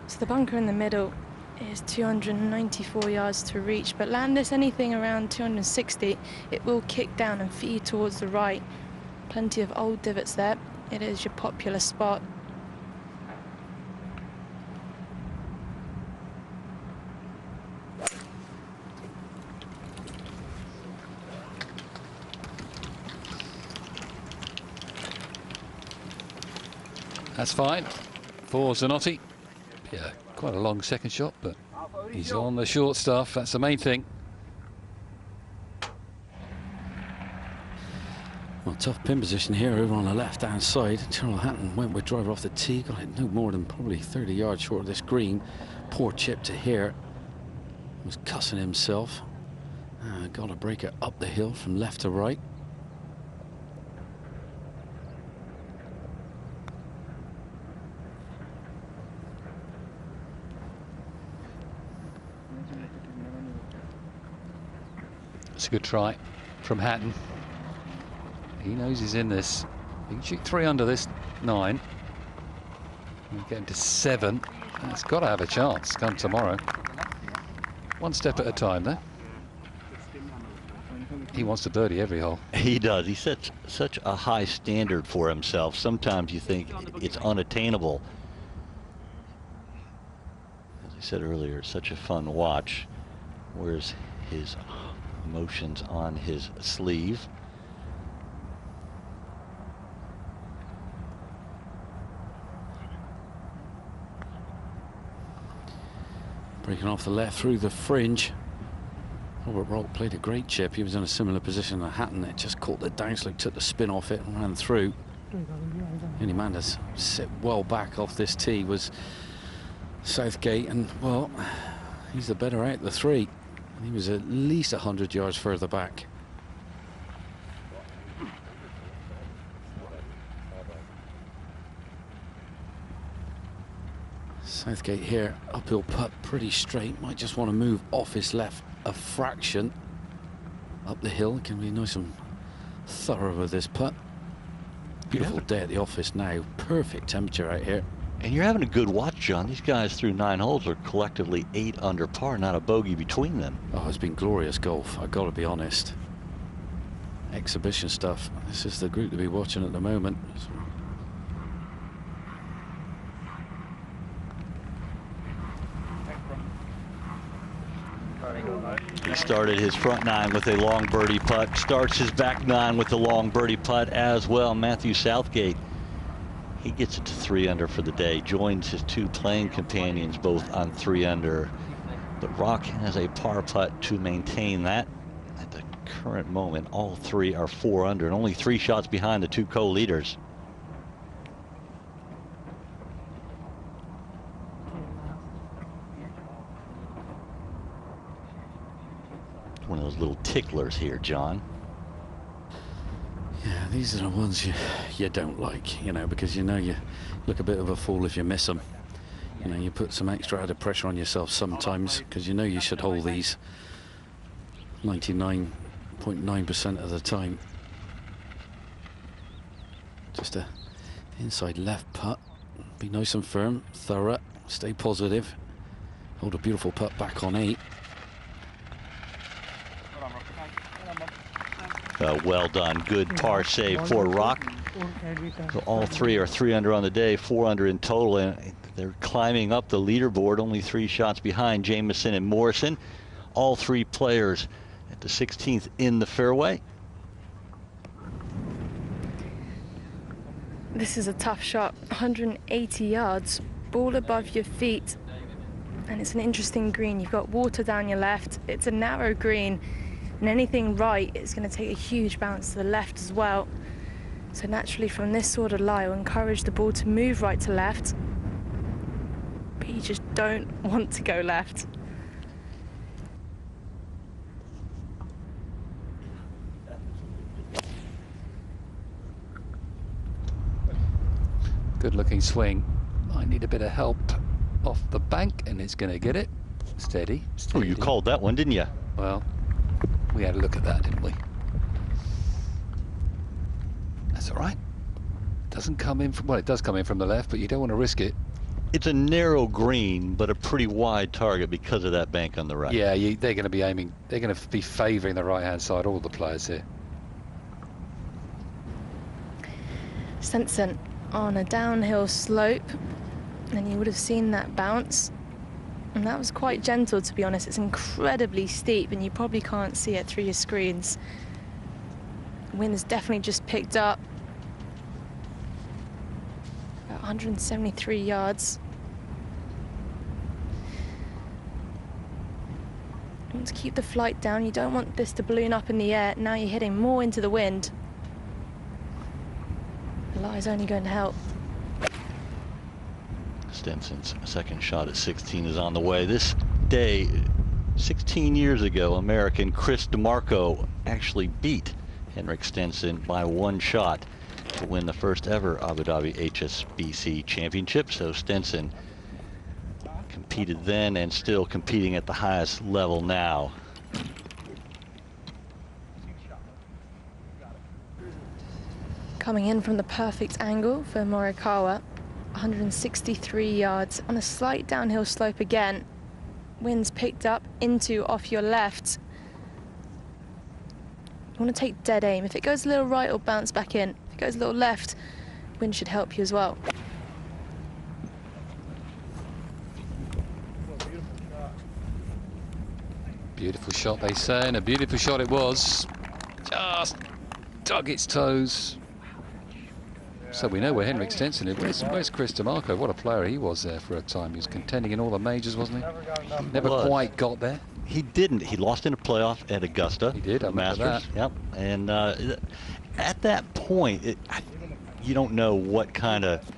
So the bunker in the middle is 294 yards to reach, but land this anything around 260, it will kick down and feed towards the right. Plenty of old divots there. It is your popular spot. That's fine for Zanotti. Yeah, quite a long second shot, but he's on the short stuff. That's the main thing. Well, tough pin position here over on the left-hand side. Terrell Hatton went with driver off the tee, got it no more than probably 30 yards short of this green. Poor chip to here. Was cussing himself. Got to break it up the hill from left to right. It's a good try from Hatton. He knows he's in this. He can shoot 3 under this 9. We're getting to 7. It's got to have a chance come tomorrow. One step at a time, though. He wants to birdie every hole. He does. He sets such a high standard for himself. Sometimes you think it's unattainable. As I said earlier, it's such a fun watch. Wears his emotions on his sleeve. Breaking off the left through the fringe. Robert Rock played a great chip. He was in a similar position to Hatton. It just caught the downslope, took the spin off it and ran through. The only man to sit well back off this tee was Southgate, and well, he's the better out of the three. He was at least 100 yards further back. Southgate here, uphill putt, pretty straight. Might just want to move off his left a fraction up the hill. It can be nice and thorough with this putt. Beautiful day at the office now. Perfect temperature out here. And you're having a good watch, John. These guys through 9 holes are collectively 8 under par, not a bogey between them. Oh, it's been glorious golf, I've got to be honest. Exhibition stuff. This is the group to be watching at the moment. He started his front 9 with a long birdie putt, starts his back 9 with a long birdie putt as well. Matthew Southgate, he gets it to 3 under for the day, joins his 2 playing companions both on 3 under. But Rock has a par putt to maintain that. At the current moment, all 3 are 4 under and only 3 shots behind the 2 co-leaders. One of those little ticklers here, John. Yeah, these are the ones you don't like, you know, because you know you look a bit of a fool if you miss them. You know, you put some extra added pressure on yourself sometimes because you know you should hold these 99.9% of the time. Just a inside left putt. Be nice and firm, thorough, stay positive. Hold a beautiful putt back on 8. Well done. Good par save for Rock. So all 3 are 3 under on the day, 4 under in total, and they're climbing up the leaderboard, only 3 shots behind Jameson and Morrison. All 3 players at the 16th in the fairway. This is a tough shot, 180 yards, ball above your feet, and it's an interesting green. You've got water down your left. It's a narrow green. And anything right, it's going to take a huge bounce to the left as well. So naturally from this sort of lie, we'll encourage the ball to move right to left. But you just don't want to go left. Good looking swing. I need a bit of help off the bank, and it's going to get it. Steady, steady. Oh, you called that one, didn't you? Well, we had a look at that, didn't we? That's all right. Doesn't come in from, well, it does come in from the left, but you don't want to risk it. It's a narrow green, but a pretty wide target because of that bank on the right. Yeah, they're going to be aiming, they're going to be favouring the right-hand side, all the players here. Stinson on a downhill slope, and you would have seen that bounce. And that was quite gentle, to be honest. It's incredibly steep, and you probably can't see it through your screens. Wind's definitely just picked up. About 173 yards. You want to keep the flight down. You don't want this to balloon up in the air. Now you're hitting more into the wind. The lie is only going to help. Stinson's second shot at 16 is on the way. This day, 16 years ago, American Chris DeMarco actually beat Henrik Stinson by 1 shot to win the first ever Abu Dhabi HSBC championship. So Stinson competed then and still competing at the highest level now. Coming in from the perfect angle for Morikawa. 163 yards on a slight downhill slope again. Wind's picked up into off your left. You want to take dead aim. If it goes a little right, it'll bounce back in. If it goes a little left, wind should help you as well. Beautiful shot, they say, and a beautiful shot it was. Just dug its toes. So we know where Henrik Stinson is. Where's Chris DeMarco? What a player he was there for a time. He was contending in all the majors, wasn't he? Never quite got there. He didn't. He lost in a playoff at Augusta. He did, I remember Masters. that. Yep. And at that point, you don't know what kind of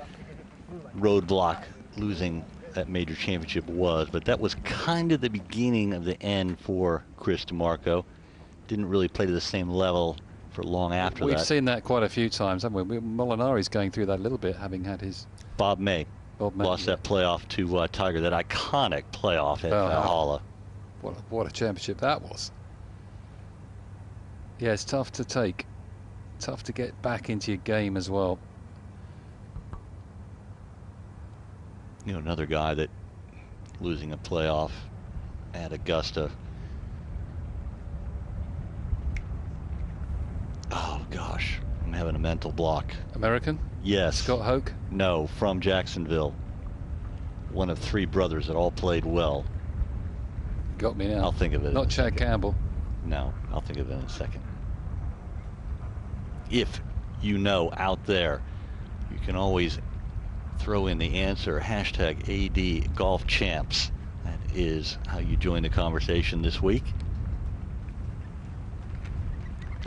roadblock losing that major championship was, but that was kind of the beginning of the end for Chris DeMarco. Didn't really play to the same level for long after that. We've seen that quite a few times, haven't we? Molinari's going through that a little bit, having had his... Bob May lost that playoff to Tiger, that iconic playoff at Valhalla. What a championship that was. Yeah, it's tough to take. Tough to get back into your game as well. You know, another guy that losing a playoff at Augusta. Oh gosh, I'm having a mental block. American? Yes. Scott Hoke? No, from Jacksonville. One of 3 brothers that all played well. Got me now. I'll think of it. Not Chad Campbell. No, I'll think of it in a second. If you know out there, you can always throw in the answer, hashtag AD Golf Champs. That is how you join the conversation this week.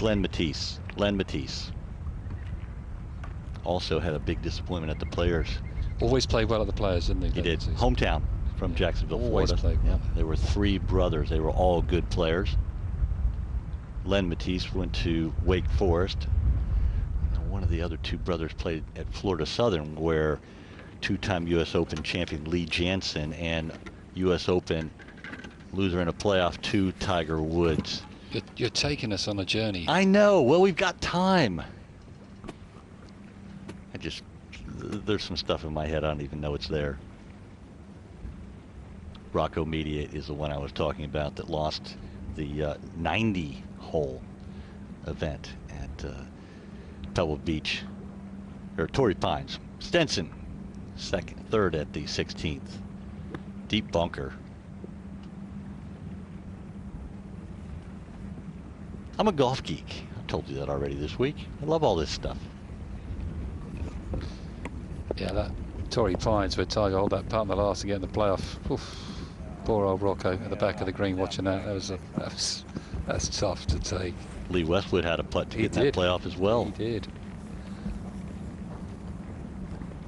Len Matisse also had a big disappointment at the Players. Always played well at the Players, didn't he? He did. Hometown from Jacksonville, Always Florida. played well. Yeah. There were 3 brothers. They were all good players. Len Matisse went to Wake Forest. And one of the other 2 brothers played at Florida Southern, where 2-time U.S. Open champion Lee Jansen and U.S. Open loser in a playoff 2, Tiger Woods. You're taking us on a journey. I know. Well, we've got time. There's some stuff in my head. I don't even know it's there. Rocco Mediate is the one I was talking about that lost the 90-hole event at Pebble Beach, or Torrey Pines. Stenson, third at the 16th. Deep bunker. I'm a golf geek. I told you that already this week. I love all this stuff. Yeah, that Torrey Pines where Tiger hold that putt in the last to get in the playoff. Oof. Poor old Rocco at the back of the green watching that. That's tough to take. Lee Westwood had a putt to get in that playoff as well. He did.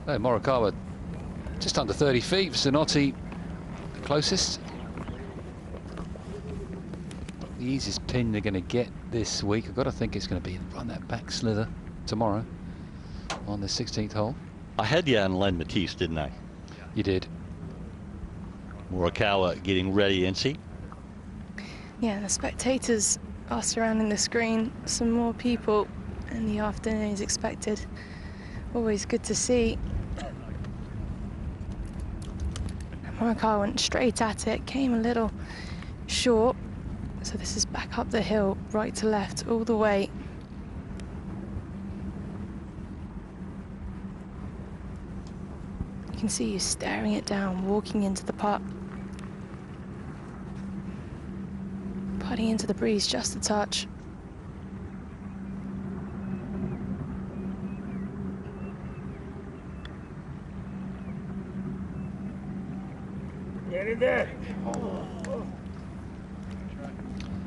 Hey, Morikawa just under 30 feet. Zanotti the closest. The easiest pin they're going to get this week, I've got to think it's going to be on that back slither tomorrow on the 16th hole. I had you on Len Matisse, didn't I? You did. Morikawa getting ready, Incy. Yeah, the spectators are surrounding the screen. Some more people in the afternoon is expected. Always good to see. Morikawa went straight at it, came a little short. So this is back up the hill, right to left, all the way. You can see you staring it down, walking into the putt. Putting into the breeze just a touch. Get in there.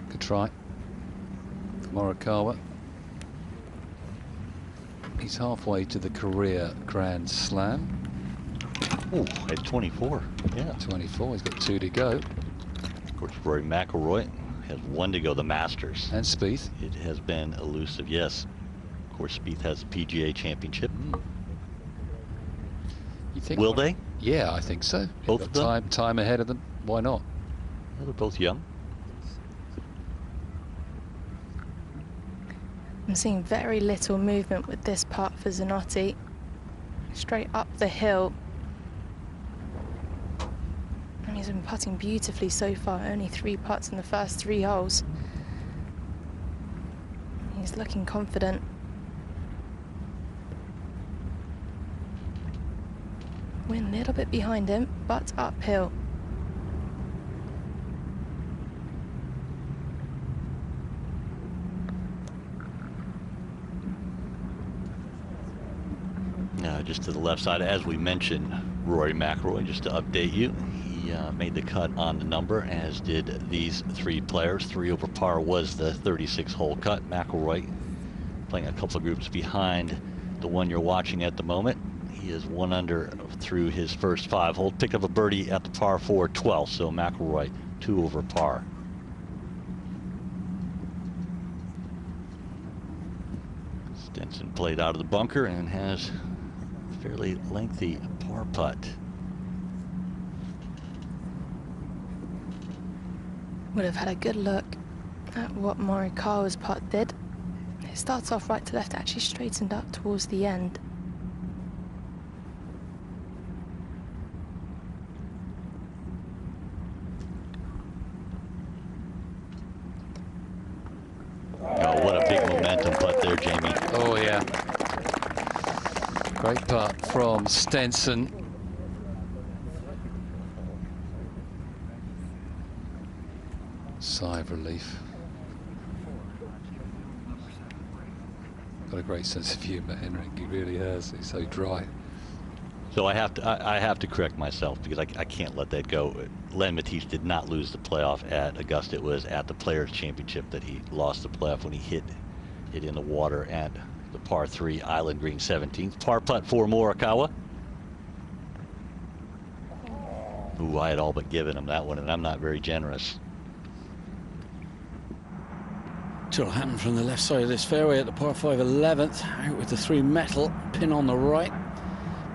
Good try. Morikawa. He's halfway to the career Grand Slam. Oh, at 24. Yeah. 24. He's got 2 to go. Of course, Rory McIlroy has 1 to go, the Masters. And Spieth. It has been elusive, yes. Of course, Spieth has the PGA Championship. You think? Will they? Yeah, I think so. Both of them? Time ahead of them. Why not? Well, they're both young. I'm seeing very little movement with this putt for Zanotti. Straight up the hill. And he's been putting beautifully so far. Only 3 putts in the first 3 holes. He's looking confident. Wind a little bit behind him, but uphill. Just to the left side, as we mentioned, Rory McIlroy, just to update you, he made the cut on the number, as did these 3 players. 3 over par was the 36-hole cut. McIlroy playing a couple of groups behind the one you're watching at the moment. He is 1 under through his first 5 holes. Picked up a birdie at the par 4 12th, so McIlroy 2 over par. Stinson played out of the bunker and has a fairly lengthy par putt. Would have had a good look at what Morikawa's putt did. It starts off right to left, actually straightened up towards the end. Oh, what a big momentum putt there, Jamie. Oh, yeah. Great putt from Stinson. Sigh of relief. Got a great sense of humour, Henrik. He really has. He's so dry. So I have to correct myself, because I can't let that go. Len Matisse did not lose the playoff at Augusta. It was at the Players' Championship that he lost the playoff when he hit it in the water at the par 3 Island Green 17th. Par putt for Morikawa. Ooh, I had all but given him that one, and I'm not very generous. Terrell Hatton from the left side of this fairway at the par 5 11th, out with the 3 metal, pin on the right.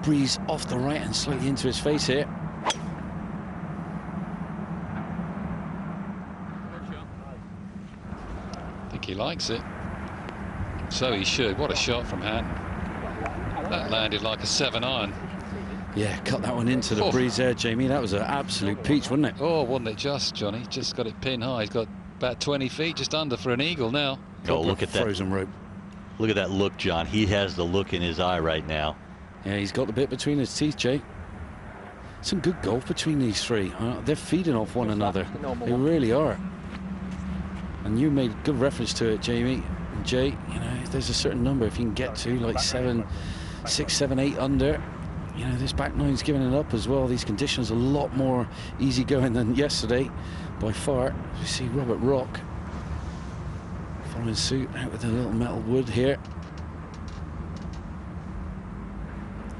Breeze off the right and slightly into his face here. I think he likes it. So he should. What a shot from Hatton. That landed like a 7-iron. Yeah, cut that one into the breeze there, Jamie. That was an absolute peach, wasn't it? Oh, wasn't it just, Johnny? Just got it pin high. He's got about 20 feet, just under for an eagle now. Oh, look at that. Frozen rope. Look at that look, John. He has the look in his eye right now. Yeah, he's got the bit between his teeth, Jay. Some good golf between these 3. They're feeding off one another. They really are. And you made good reference to it, Jamie. And Jay, you know, if there's a certain number, if you can get to like 7, 6, 7, 8 under, you know, this back nine's giving it up as well. These conditions are a lot more easygoing than yesterday, by far. You see Robert Rock following suit, out with a little metal wood here.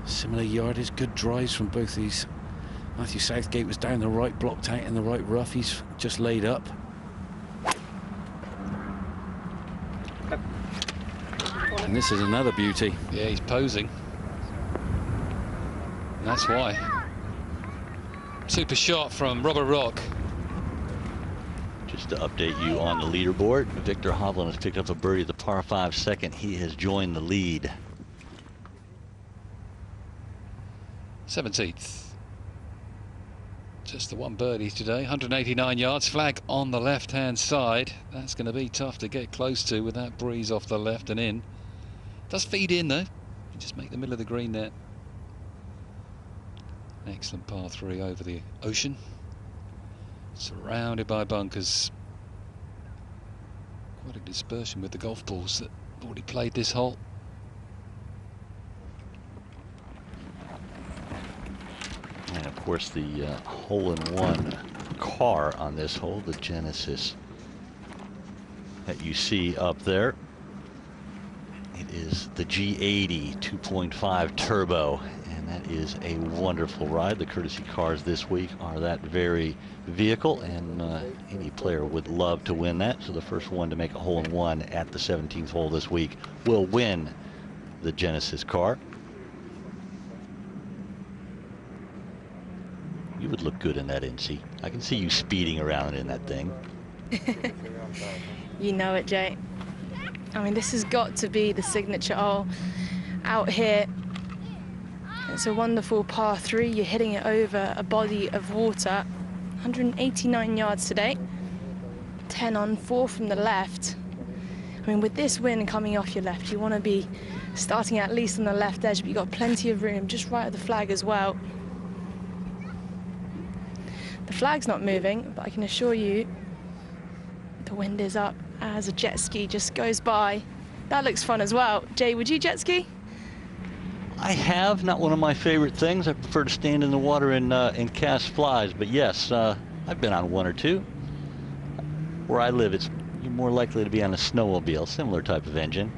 Similar yardage, good drives from both these. Matthew Southgate was down the right, blocked out in the right rough. He's just laid up. And this is another beauty. Yeah, he's posing. That's why. Super shot from Robert Rock. Just to update you on the leaderboard, Victor Hovland has picked up a birdie at the par 5 second. He has joined the lead. 17th. Just the one birdie today. 189 yards. Flag on the left-hand side. That's going to be tough to get close to with that breeze off the left and in. Does feed in though. You just make the middle of the green there. Excellent par 3 over the ocean. Surrounded by bunkers. Quite a dispersion with the golf balls that already played this hole. And of course the hole-in-one car on this hole, the Genesis that you see up there. It is the G80 2.5 turbo, and that is a wonderful ride. The courtesy cars this week are that very vehicle, and any player would love to win that. So the first one to make a hole-in-one at the 17th hole this week will win the Genesis car. You would look good in that NC. I can see you speeding around in that thing. You know it, Jay. I mean, this has got to be the signature hole out here. It's a wonderful par 3. You're hitting it over a body of water. 189 yards today. 10 on, 4 from the left. I mean, with this wind coming off your left, you want to be starting at least on the left edge, but you've got plenty of room just right at the flag as well. The flag's not moving, but I can assure you the wind is up as a jet ski just goes by. That looks fun as well. Jay, would you jet ski? I have, not one of my favorite things. I prefer to stand in the water and cast flies, but yes, I've been on one or two. Where I live, you're more likely to be on a snowmobile, similar type of engine.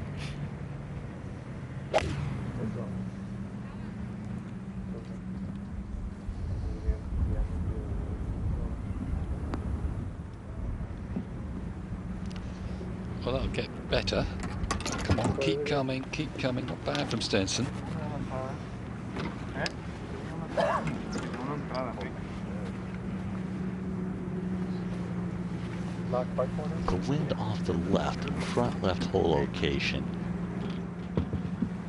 Well, that'll get better. Come on, keep coming, keep coming. Not bad from Stinson. The wind off the left, front left hole location.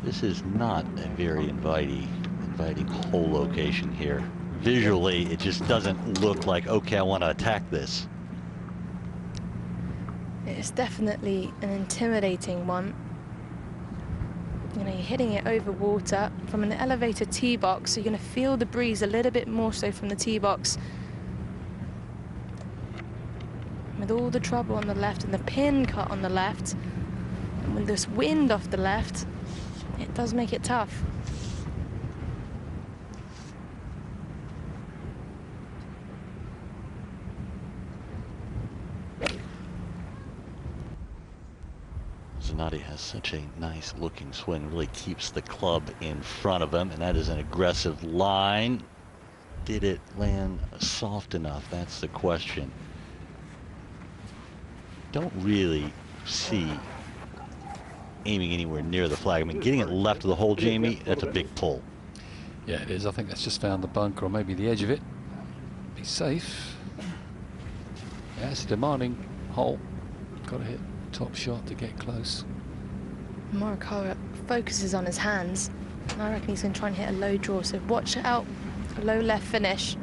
This is not a very inviting hole location here. Visually, it just doesn't look like, okay, I want to attack this. It's definitely an intimidating one. You know, you're hitting it over water from an elevator tee box, so you're going to feel the breeze a little bit more so from the tee box. With all the trouble on the left and the pin cut on the left, and with this wind off the left, it does make it tough. Zanotti has such a nice looking swing, really keeps the club in front of him, and that is an aggressive line. Did it land soft enough? That's the question. Don't really see aiming anywhere near the flag. I mean, getting it left of the hole, Jamie, that's a big pull. Yeah, it is. I think that's just found the bunker or maybe the edge of it. Be safe. Yeah, it's a demanding hole. Got to hit top shot to get close. Morikawa focuses on his hands, and I reckon he's going to try and hit a low draw, so watch out, a low left finish.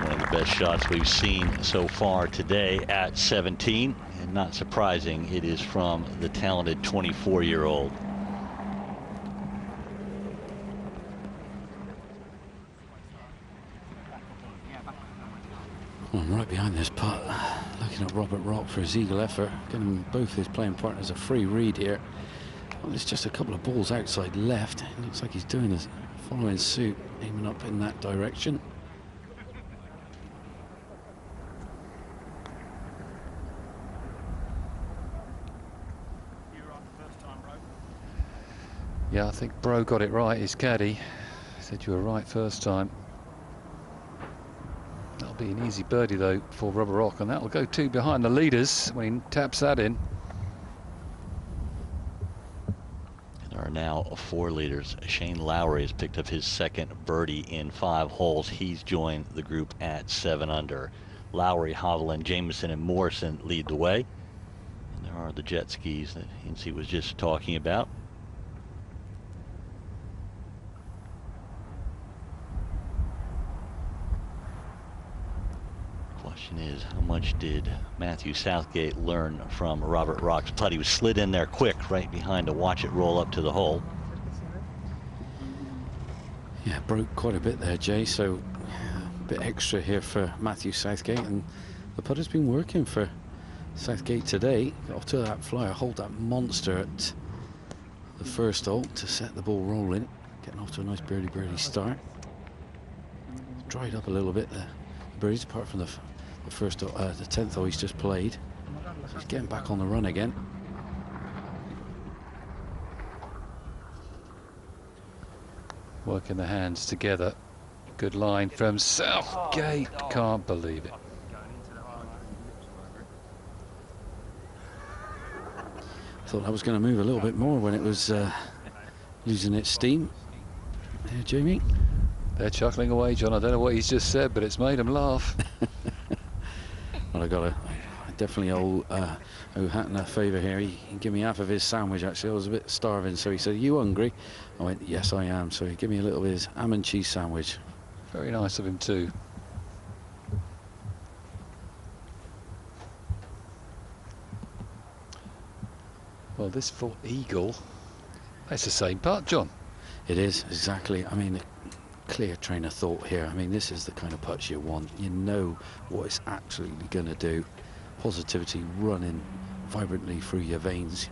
One of the best shots we've seen so far today at 17, and not surprising, it is from the talented 24-year-old. I'm right behind this putt, looking at Robert Rock for his eagle effort, giving both his playing partners a free read here. Well, there's just a couple of balls outside left. It looks like he's doing this, following suit, aiming up in that direction. Yeah, I think Bro got it right. His caddy said you were right first time. That'll That'll be an easy birdie though for Rubber Rock, and that'll go 2 behind the leaders when he taps that in. There are now 4 leaders. Shane Lowry has picked up his second birdie in 5 holes. He's joined the group at 7 under. Lowry, Hovland, Jameson, and Morrison lead the way. And there are the jet skis that Hinsey was just talking about. Question is, how much did Matthew Southgate learn from Robert Rock's putt? He was slid in there quick right behind to watch it roll up to the hole. Yeah, broke quite a bit there, Jay, so a bit extra here for Matthew Southgate, and the putter's been working for Southgate today. Got off to that flyer, hold that monster at the first hole to set the ball rolling, getting off to a nice birdie start. Dried up a little bit there, the birdies, apart from the first, the 10th hole he's just played. So he's getting back on the run again. Working the hands together. Good line from Southgate. Can't believe it. Thought that was going to move a little bit more when it was losing its steam. There, Jamie. They're chuckling away, John. I don't know what he's just said, but it's made them laugh. Well, I definitely owe Hatton a favour here. He gave me half of his sandwich, actually. I was a bit starving, so he said, "Are you hungry?" I went, "Yes, I am." So he gave me a little bit of his ham and cheese sandwich. Very nice of him too. Well, this for Eagle, that's the same putt, John. It is, exactly. I mean, a clear train of thought here. I mean, this is the kind of putts you want. You know what it's absolutely going to do. Positivity running vibrantly through your veins.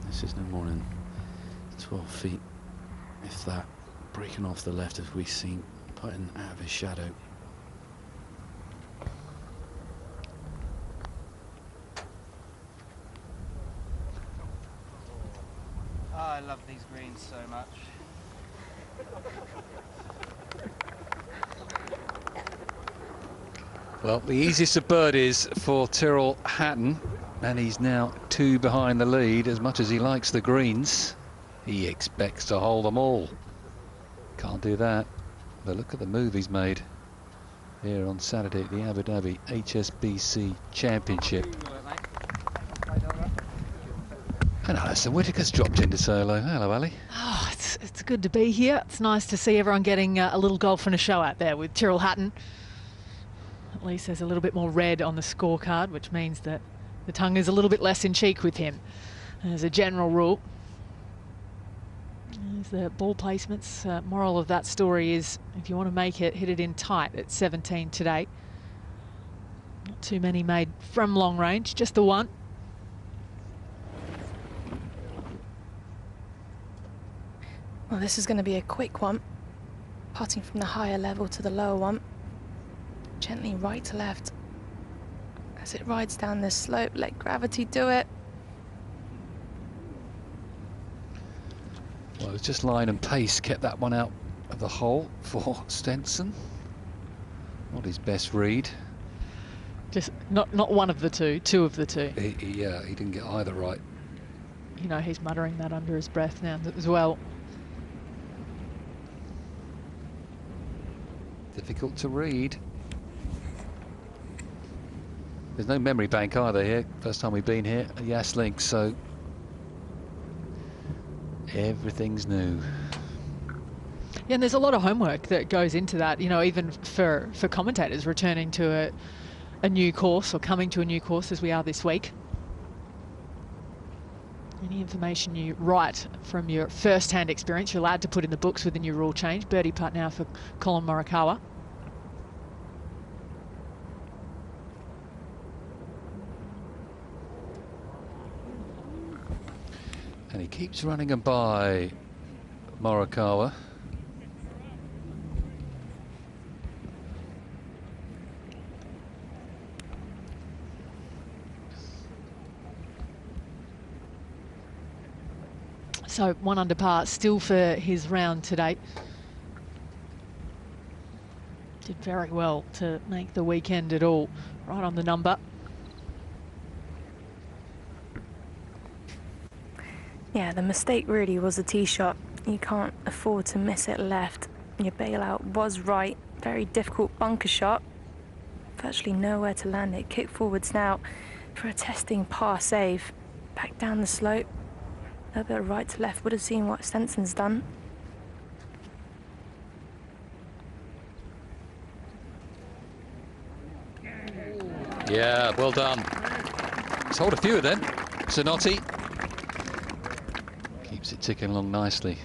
This is no more than 12 feet, if that. Breaking off the left, as we've seen, putting out of his shadow. Oh, I love these greens so much. Well, the easiest of birdies for Terrell Hatton, and he's now 2 behind the lead. As much as he likes the greens, he expects to hold them all. Can't do that. But look at the move he's made here on Saturday at the Abu Dhabi HSBC Championship. And Alison Whittaker's dropped in to say hello. Hello, Ali. Oh, it's good to be here. It's nice to see everyone getting a little golf and a show out there with Terrell Hatton. At least there's a little bit more red on the scorecard, which means that the tongue is a little bit less in cheek with him. As a general rule. There's the ball placements. Moral of that story is, if you want to make it, hit it in tight at 17 today. Not too many made from long range, just the one. Well, this is going to be a quick one. Putting from the higher level to the lower one. Gently right to left. As it rides down this slope, let gravity do it. Well, it's just line and pace kept that one out of the hole for Stinson. Not his best read. Just not one of the two of the two. Yeah, he didn't get either right. You know, he's muttering that under his breath now as well. Difficult to read. There's no memory bank either here. First time we've been here at Yas Links, so everything's new. Yeah, and there's a lot of homework that goes into that, you know, even for commentators returning to a new course or coming to a new course as we are this week. Any information you write from your first-hand experience, you're allowed to put in the books with the new rule change. Birdie putt now for Colin Morikawa. And he keeps running them by Morikawa. So 1 under par still for his round today. Did very well to make the weekend at all. Right on the number. Yeah, the mistake really was a tee shot. You can't afford to miss it left. Your bailout was right. Very difficult bunker shot. Virtually nowhere to land it. Kick forwards now for a testing par save. Back down the slope. A little bit of right to left. Would have seen what Stinson's done. Yeah, well done. Let's hold a few of them. Zanotti keeps it ticking along nicely.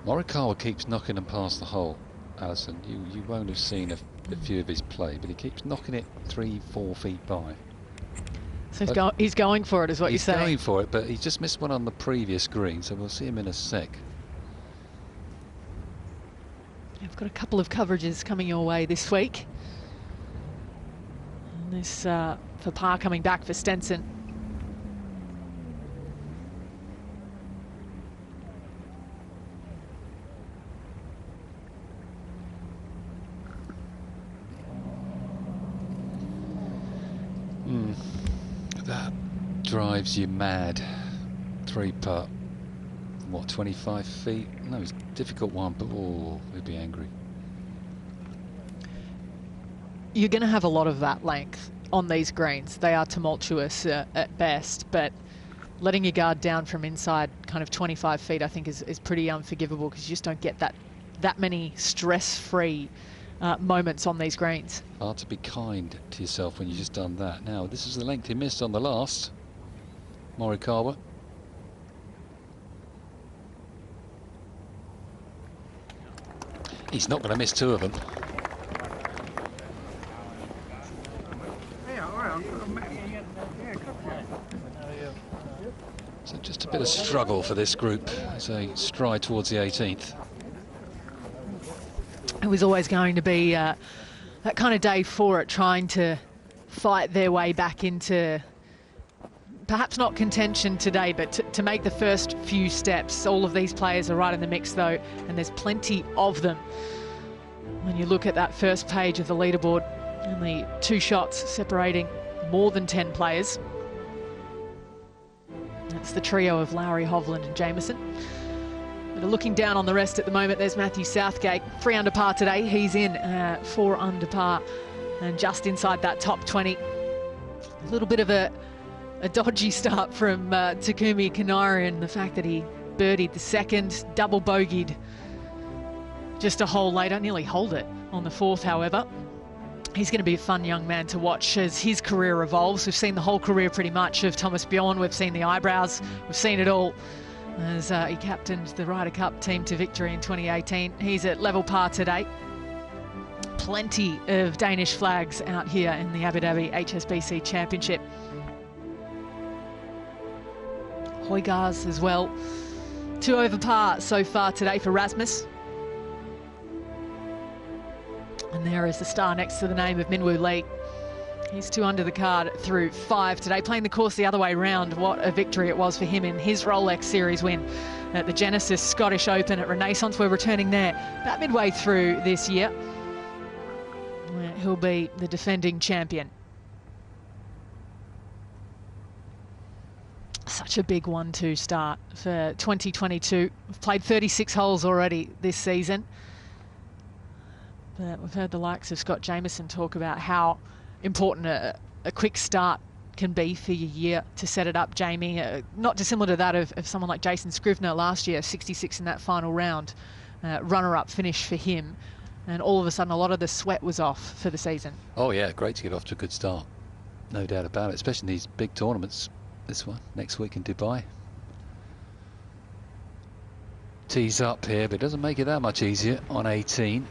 Morikawa keeps knocking them past the hole. Alison, you won't have seen a few of his play, but he keeps knocking it 3-4 feet by. So he's going for it, is what you're saying? He's going for it, but he just missed one on the previous green, so we'll see him in a sec. I've got a couple of coverages coming your way this week. And this for par coming back for Stinson. That drives you mad. 3-putt. What, 25 feet? No, it's a difficult one, but oh, we'd be angry. You're going to have a lot of that length on these greens. They are tumultuous at best, but letting your guard down from inside kind of 25 feet, I think, is pretty unforgivable, because you just don't get that many stress-free moments on these greens. Hard to be kind to yourself when you've just done that. Now, this is the length he missed on the last. Morikawa. He's not going to miss 2 of them. So just a bit of struggle for this group as they stride towards the 18th. It was always going to be that kind of day for it, trying to fight their way back into perhaps not contention today, but to make the first few steps. All of these players are right in the mix, though, and there's plenty of them. When you look at that first page of the leaderboard, only 2 shots separating more than 10 players. That's the trio of Lowry, Hovland and Jameson. But looking down on the rest at the moment, there's Matthew Southgate, 3 under par today. He's in 4 under par and just inside that top 20. A little bit of a dodgy start from Takumi Kanari, and the fact that he birdied the second, double bogeyed just a hole later, nearly holed it on the 4th, however. He's going to be a fun young man to watch as his career evolves. We've seen the whole career pretty much of Thomas Bjorn. We've seen the eyebrows. We've seen it all as he captained the Ryder Cup team to victory in 2018. He's at level par today. Plenty of Danish flags out here in the Abu Dhabi HSBC Championship. Højgaards as well. 2 over par so far today for Rasmus. And there is the star next to the name of Minwoo Lee. He's 2 under the card through 5 today, playing the course the other way round. What a victory it was for him in his Rolex Series win at the Genesis Scottish Open at Renaissance. We're returning there about midway through this year, where he'll be the defending champion. Such a big 1-2 start for 2022. We've played 36 holes already this season. But we've heard the likes of Scott Jameson talk about how important a quick start can be for your year to set it up, Jamie. Not dissimilar to that of someone like Jason Scrivener last year, 66 in that final round. Runner-up finish for him. And all of a sudden, a lot of the sweat was off for the season. Oh, yeah, great to get off to a good start. No doubt about it, especially in these big tournaments. This one, next week in Dubai. Tees up here, but it doesn't make it that much easier on 18.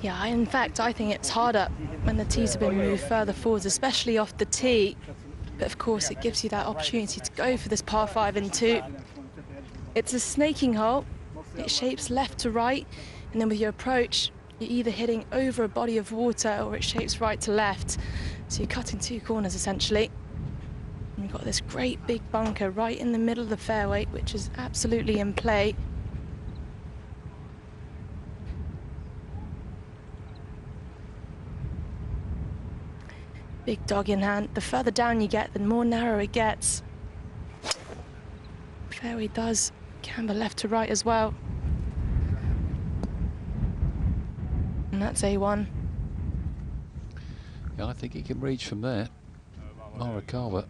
Yeah, in fact, I think it's harder when the tees have been moved further forwards, especially off the tee. But of course, it gives you that opportunity to go for this par 5 and 2. It's a snaking hole. it shapes left to right, and then with your approach, you're either hitting over a body of water or it shapes right to left. So you're cutting two corners essentially. And you've got this great big bunker right in the middle of the fairway, which is absolutely in play. Big dog in hand. The further down you get, the more narrow it gets. Fairway does camber left to right as well. And that's A1. Yeah, I think he can reach from there. Morikawa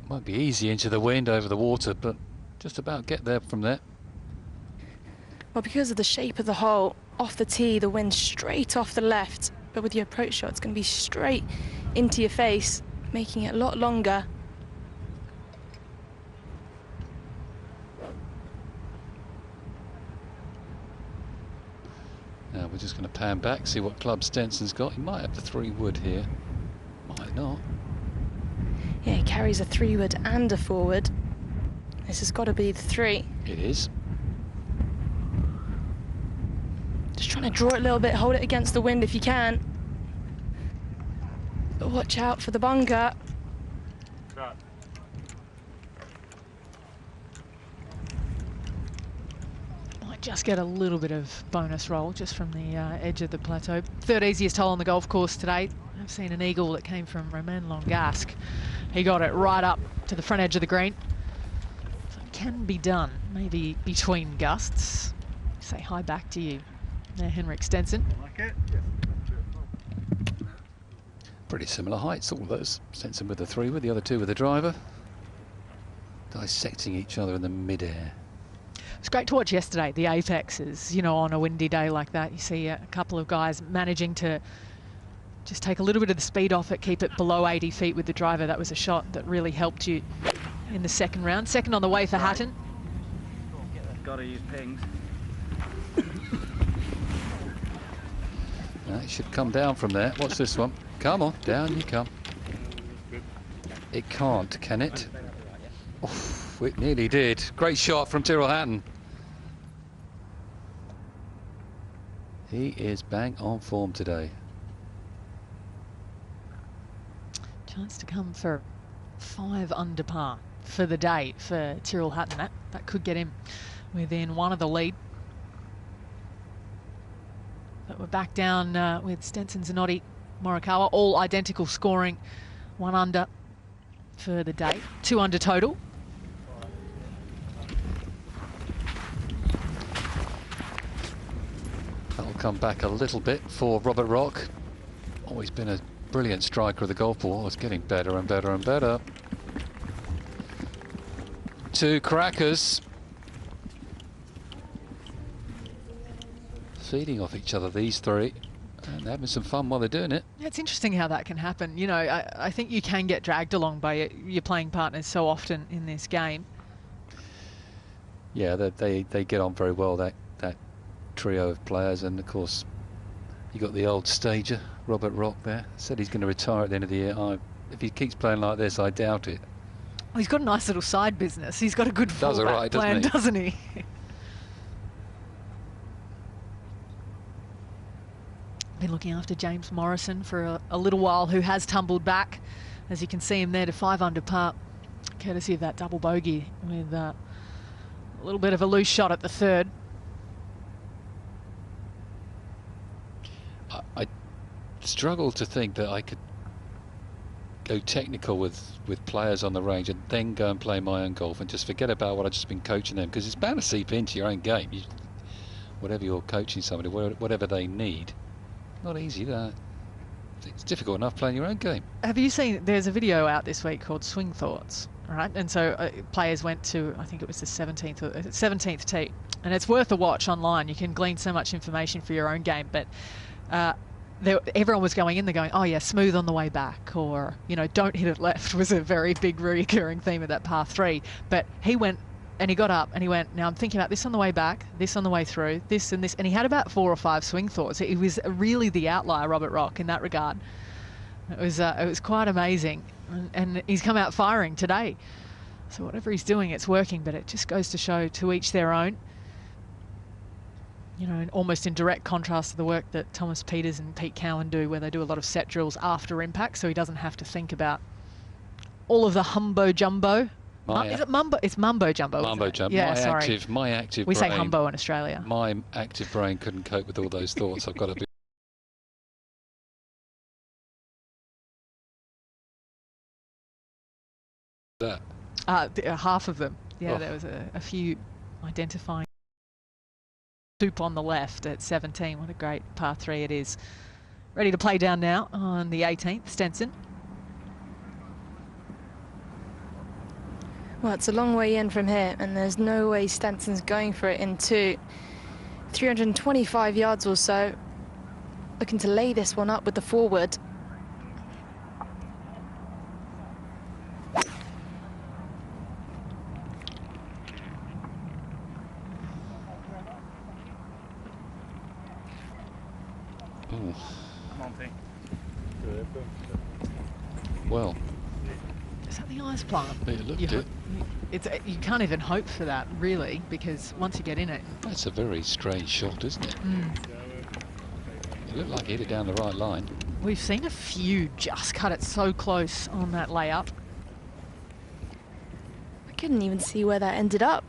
might be easy into the wind over the water, but just about get there from there. Well, because of the shape of the hole, off the tee, the wind's straight off the left, but with your approach shot, it's going to be straight into your face, making it a lot longer. Now we're just going to pan back, see what club Stinson's got. He might have the 3-wood here, might not. Yeah, he carries a 3-wood and a 4-wood. This has got to be the 3. It is. Just trying to draw it a little bit, hold it against the wind if you can. But watch out for the bunker. Might just get a little bit of bonus roll just from the edge of the plateau. Third easiest hole on the golf course today. I've seen an eagle that came from Romain Longasque. He got it right up to the front edge of the green. So it can be done, maybe between gusts. Say hi back to you there, Henrik Stinson. Like it? Pretty similar heights, all those. Stinson with the 3-wood, the other two with the driver. Dissecting each other in the mid-air. It's great to watch yesterday, the apexes, you know, on a windy day like that. You see a couple of guys managing to just take a little bit of the speed off it, keep it below 80 feet with the driver. That was a shot that really helped you in the second round. Second on the way for Hatton. Got to use pings. It should come down from there. Watch this one. Come on, down you come. It can't, can it? Oh, it nearly did. Great shot from Terrell Hatton. He is bang on form today. Chance to come for 5 under par for the day for Terrell Hatton. That could get him within one of the lead. But we're back down with Stenson, Zanotti, Morikawa, all identical scoring. 1 under for the day, 2 under total. That'll come back a little bit for Robert Rock. Always been a brilliant striker of the golf ball. It's getting better and better and better. 2 crackers. Feeding off each other, these 3, and having some fun while they're doing it. It's interesting how that can happen. You know, I think you can get dragged along by your playing partners so often in this game. Yeah, they get on very well, that trio of players, and of course you got the old stager Robert Rock there. Said he's going to retire at the end of the year. If he keeps playing like this, I doubt it. Well, he's got a nice little side business. He's got a good fallback plan, doesn't he? Been looking after James Morrison for a little while, who has tumbled back, as you can see him there, to 5 under par, courtesy of that double bogey with a little bit of a loose shot at the 3rd. I struggle to think that I could go technical with players on the range and then go and play my own golf and just forget about what I've just been coaching them, because it's bound to seep into your own game. Whatever you're coaching somebody, whatever they need. Not easy, that. It's difficult enough playing your own game. Have you seen, there's a video out this week called Swing Thoughts, right? And so players went to, I think it was the 17th tee, and it's worth a watch online. You can glean so much information for your own game, but everyone was going in there going, oh yeah, smooth on the way back, or, you know, don't hit it left was a very big recurring theme of that par 3. But he went and he got up and he went, now I'm thinking about this on the way back, this on the way through, this and this, and he had about 4 or 5 swing thoughts. He was really the outlier, Robert Rock, in that regard. It was quite amazing, and he's come out firing today. So whatever he's doing, it's working, but it just goes to show, to each their own. you know, almost in direct contrast to the work that Thomas Pieters and Pete Cowan do, where they do a lot of set drills after impact, so he doesn't have to think about all of the humbo jumbo. Is it mumbo? It's mumbo jumbo. Mumbo jumbo. Yeah, My active we brain, say humbo in Australia. My active brain couldn't cope with all those thoughts. I've got to be. That. Half of them. Yeah, Oh. there was a few identifying. Soup on the left at 17. What a great par 3 it is. Ready to play down now on the 18th, Stinson. Well, it's a long way in from here, and there's no way Stenson's going for it in 2. 325 yards or so. Looking to lay this one up with the forward. Well, Is that the ice plant? it looked it. You can't even hope for that, really, because once you get in it. That's a very strange shot, isn't it? It looked like he hit it down the right line. We've seen a few just cut it so close on that layup. I couldn't even see where that ended up.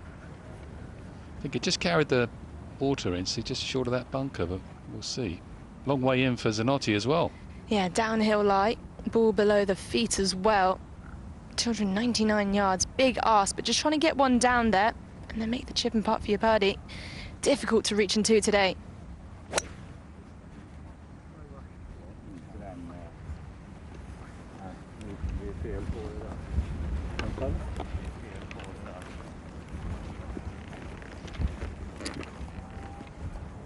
I think it just carried the water in, so just short of that bunker, but we'll see. Long way in for Zanotti as well. Yeah, downhill lie, ball below the feet as well. 299 yards, big ask, but just trying to get one down there and then make the chip and putt for your birdie. Difficult to reach in 2 today.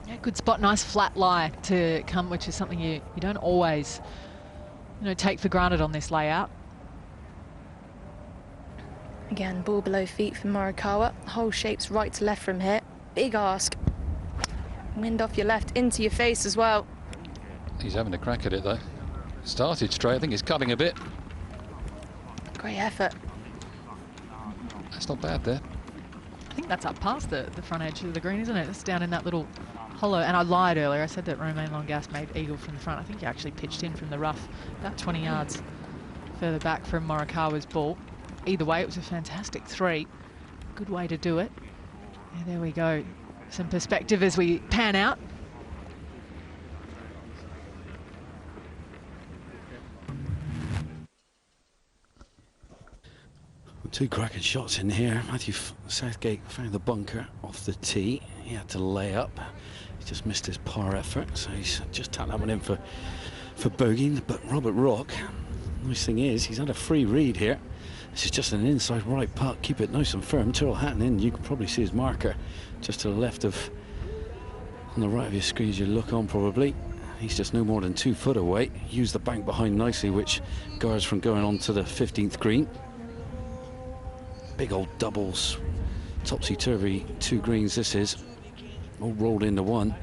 Yeah, good spot, nice flat lie to come, which is something you don't always, take for granted on this layout. Again, ball below feet for Morikawa. Hole shapes right to left from here. Big ask. Wind off your left, into your face as well. He's having a crack at it though. Started straight, I think he's cutting a bit. Great effort. That's not bad there. I think that's up past the front edge of the green, isn't it? It's down in that little hollow. And I lied earlier. I said that Romain Longas made eagle from the front. I think he actually pitched in from the rough about 20 yards further back from Morikawa's ball. Either way, it was a fantastic 3. Good way to do it. Yeah, there we go. Some perspective as we pan out. Two cracking shots in here. Matthew Southgate found the bunker off the tee. He had to lay up. He just missed his par effort, so he's just tapped that one in for bogey. But Robert Rock, nice thing is, he's had a free read here. This is just an inside right putt. Keep it nice and firm. Terrell Hatton in. You can probably see his marker just to the left of, on the right of your screen as you look on probably. He's just no more than 2 foot away. Use the bank behind nicely, which guards from going on to the 15th green. Big old doubles, topsy-turvy 2 greens this is, all rolled into one.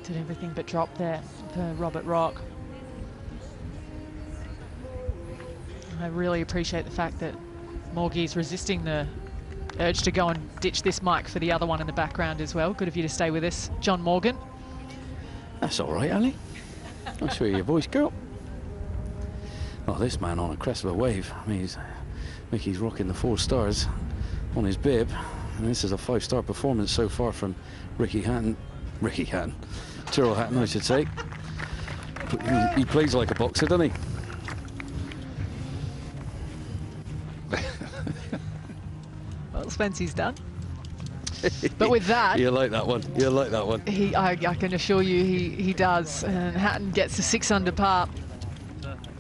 Did everything but drop there for Robert Rock. I really appreciate the fact that Morgie's resisting the urge to go and ditch this mic for the other one in the background as well. Good of you to stay with us, John Morgan. That's all right, Ali. Nice to hear your voice, girl. Oh, this man on a crest of a wave. I mean, Mickey's rocking the 4 stars on his bib, and this is a 5-star performance so far from Terrell Hatton, I should say. He plays like a boxer, doesn't he? Well, Spency's done. But with that, you like that one. You like that one. I can assure you he does. And Hatton gets a 6 under par,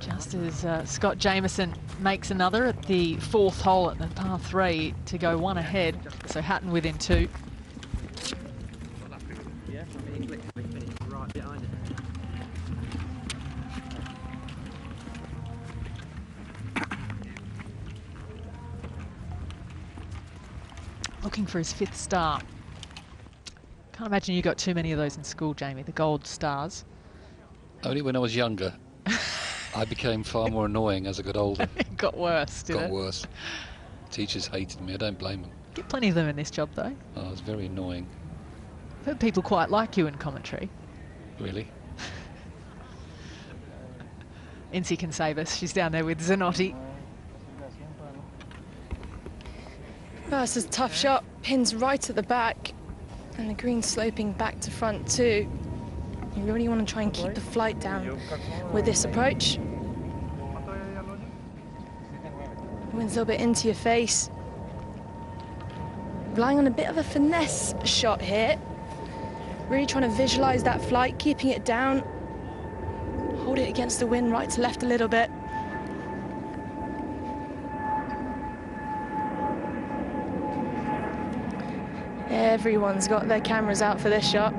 just as Scott Jameson makes another at the 4th hole at the par 3 to go 1 ahead. So Hatton within 2. Looking for his 5th star. Can't imagine you got too many of those in school, Jamie, the gold stars. Only when I was younger. I became far more annoying as I got older. got worse, did it? Got worse. Teachers hated me. I don't blame them. Get plenty of them in this job, though. Oh, it's very annoying. I've heard people quite like you in commentary. Really? Incy can save us. She's down there with Zanotti. Oh, this is a tough shot. Pins right at the back. And the green sloping back to front too. You really want to try and keep the flight down with this approach. Wind's a little bit into your face. Relying on a bit of a finesse shot here. Really trying to visualize that flight, keeping it down. Hold it against the wind, right to left a little bit. Everyone's got their cameras out for this shot.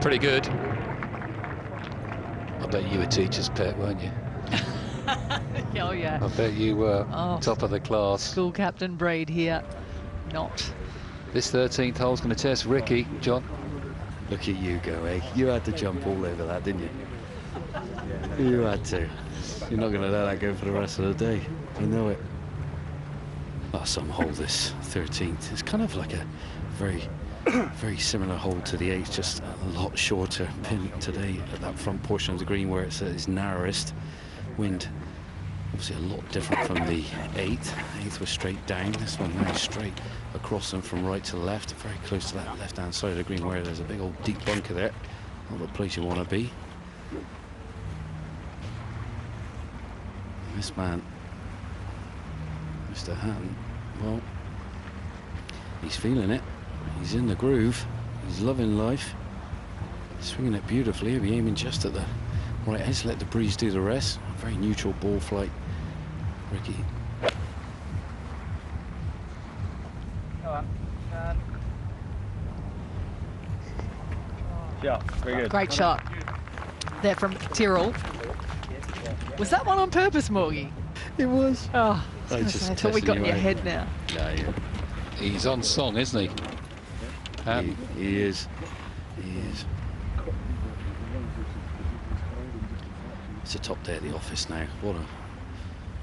Pretty good. I bet you were teacher's pet, weren't you? Oh, yeah. I bet you were top of the class. School captain Braid here. Not. This 13th hole's going to test Ricky, John. Look at you go, eh? You had to jump all over that, didn't you? You had to. You're not going to let that go for the rest of the day. I know it. Well, some hole this 13th. It's kind of like a very similar hole to the 8th, just a lot shorter pin today at that front portion of the green where it's at its narrowest. Wind obviously a lot different from the 8th. 8th was straight down. This one now straight across them from right to left, very close to that left-hand side of the green where there's a big old deep bunker there. Not the place you want to be. This man, Mr. Hatton, well, he's feeling it. He's in the groove. He's loving life. Swinging it beautifully. He'll be aiming just at the right edge. Let the breeze do the rest. Very neutral ball flight. Ricky. Yeah, very good. Great shot. There from Terrell. Was that one on purpose, Morgie? It was. Oh, I thought we got in your head now. Yeah. He's on song, isn't he? He is. He is. It's a top day at the office now.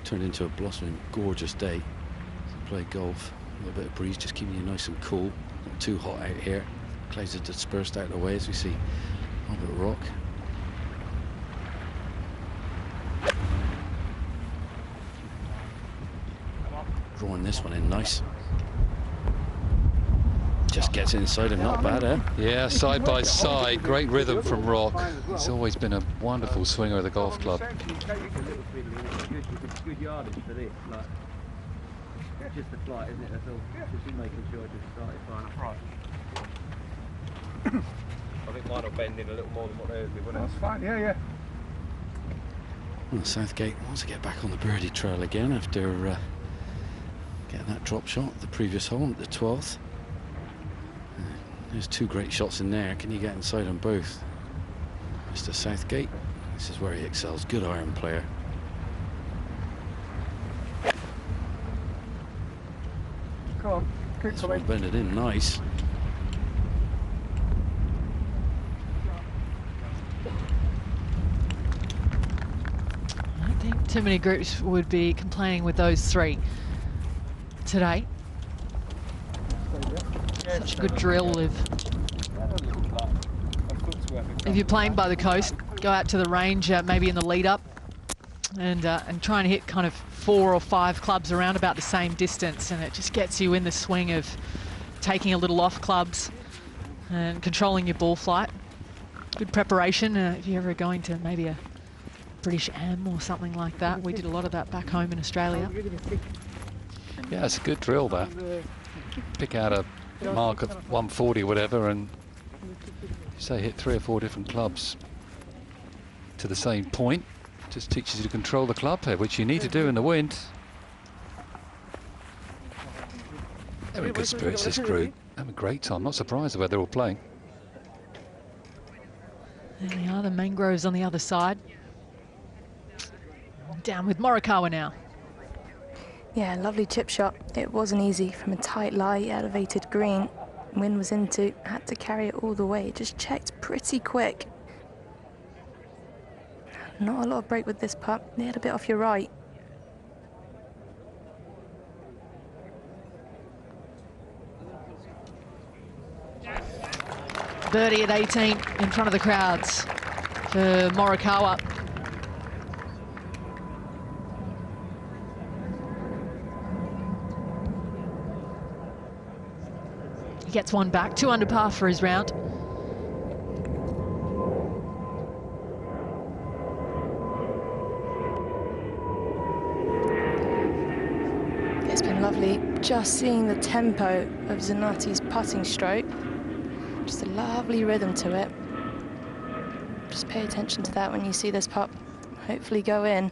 Turned into a blossoming, gorgeous day to play golf. A little bit of breeze, just keeping you nice and cool. Not too hot out here. Clouds are dispersed out of the way as we see Albert Rock. Drawing this one in nice. Just gets inside him, not bad, eh? Yeah, side by side, great rhythm from Rock. He's always been a wonderful swinger of the golf club. Good yardage for this, like, just the flight, isn't it? That's all. Just making sure it just started flying up right. I think mine will bend in a little more than what theirs did, wouldn't it? That's fine, yeah. Well, Southgate wants to get back on the birdie trail again after getting that drop shot the previous hole at the 12th. There's two great shots in there. Can you get inside them both? Mr. Southgate, this is where he excels. Good iron player. Come on, keep This one bended in nice. I don't think too many groups would be complaining with those three today. Such a good drill. If you're playing by the coast, go out to the range maybe in the lead up and try and hit kind of 4 or 5 clubs around about the same distance, and it just gets you in the swing of taking a little off clubs and controlling your ball flight. Good preparation if you're ever going to maybe a British Am or something like that. We did a lot of that back home in Australia. Yeah, it's a good drill, that. Pick out a mark of 140 or whatever, and say hit 3 or 4 different clubs to the same point. Just teaches you to control the club head, which you need to do in the wind. They're in good spirits, this crew. Having a great time. Not surprised the way they're all playing. There we are, the mangroves on the other side. Down with Morikawa now. Yeah, lovely chip shot. It wasn't easy from a tight lie, elevated green. Wind was into, had to carry it all the way. Just checked pretty quick. Not a lot of break with this putt. They had a bit off your right. Birdie at 18 in front of the crowds for Morikawa. He gets one back, 2 under par for his round. It's been lovely just seeing the tempo of Zanotti's putting stroke. Just a lovely rhythm to it. Just pay attention to that when you see this putt hopefully go in.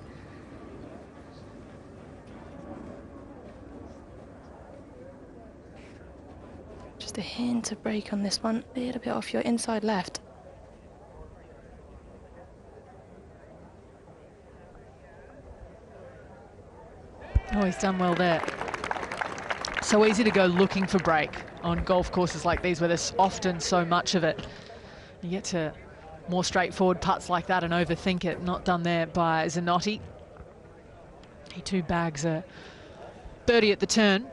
Just a hint of break on this one, a little bit off your inside left. Oh, he's done well there. So easy to go looking for break on golf courses like these where there's often so much of it. You get to more straightforward putts like that and overthink it. Not done there by Zanotti. He too bags a birdie at the turn.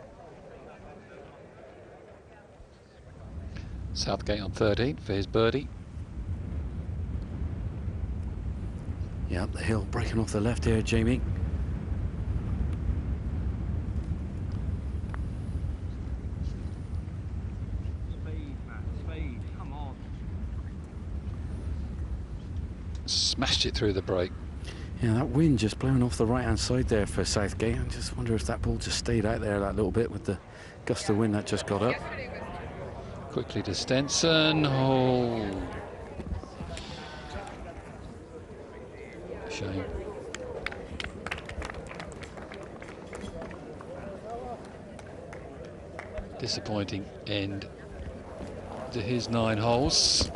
Southgate on 13 for his birdie. Yeah, up the hill, breaking off the left here, Jamie. Smashed it through the break. Yeah, that wind just blowing off the right-hand side there for Southgate. I just wonder if that ball just stayed out there that little bit with the gust of wind that just got up. Quickly to Stinson. Oh. Shame. Disappointing end to his 9 holes.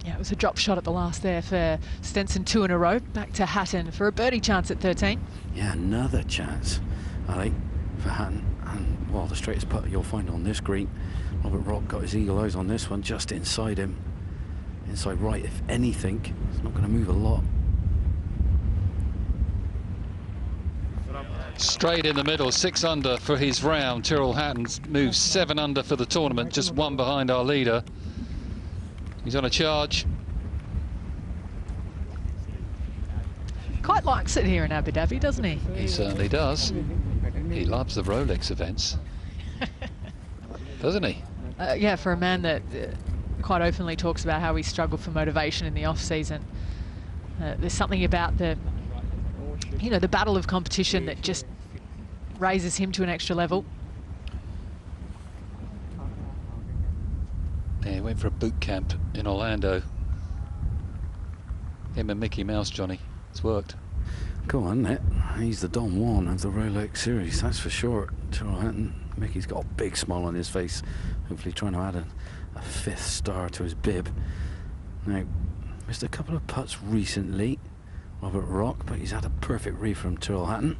Yeah, it was a drop shot at the last there for Stinson, 2 in a row. Back to Hatton for a birdie chance at 13. Yeah, another chance, Ali, for Hatton. And, well, the straightest putt you'll find on this green. Robert Rock got his eagle eyes on this one, just inside him. Inside right, if anything. It's not going to move a lot. Straight in the middle, 6 under for his round. Terrell Hatton moves 7 under for the tournament, just 1 behind our leader. He's on a charge. Quite likes it here in Abu Dhabi, doesn't he? He certainly does. He loves the Rolex events. Doesn't he? Yeah, for a man that quite openly talks about how he struggled for motivation in the off-season. There's something about the battle of competition that just raises him to an extra level. Yeah, he went for a boot camp in Orlando. Him and Mickey Mouse, Johnny. It's worked. Go on, Net. He's the Don Juan of the Rolex series, that's for sure. Terrell Hatton. Mickey's got a big smile on his face, hopefully trying to add a 5th star to his bib. Now, missed a couple of putts recently, Robert Rock, but he's had a perfect read from Terrell Hatton.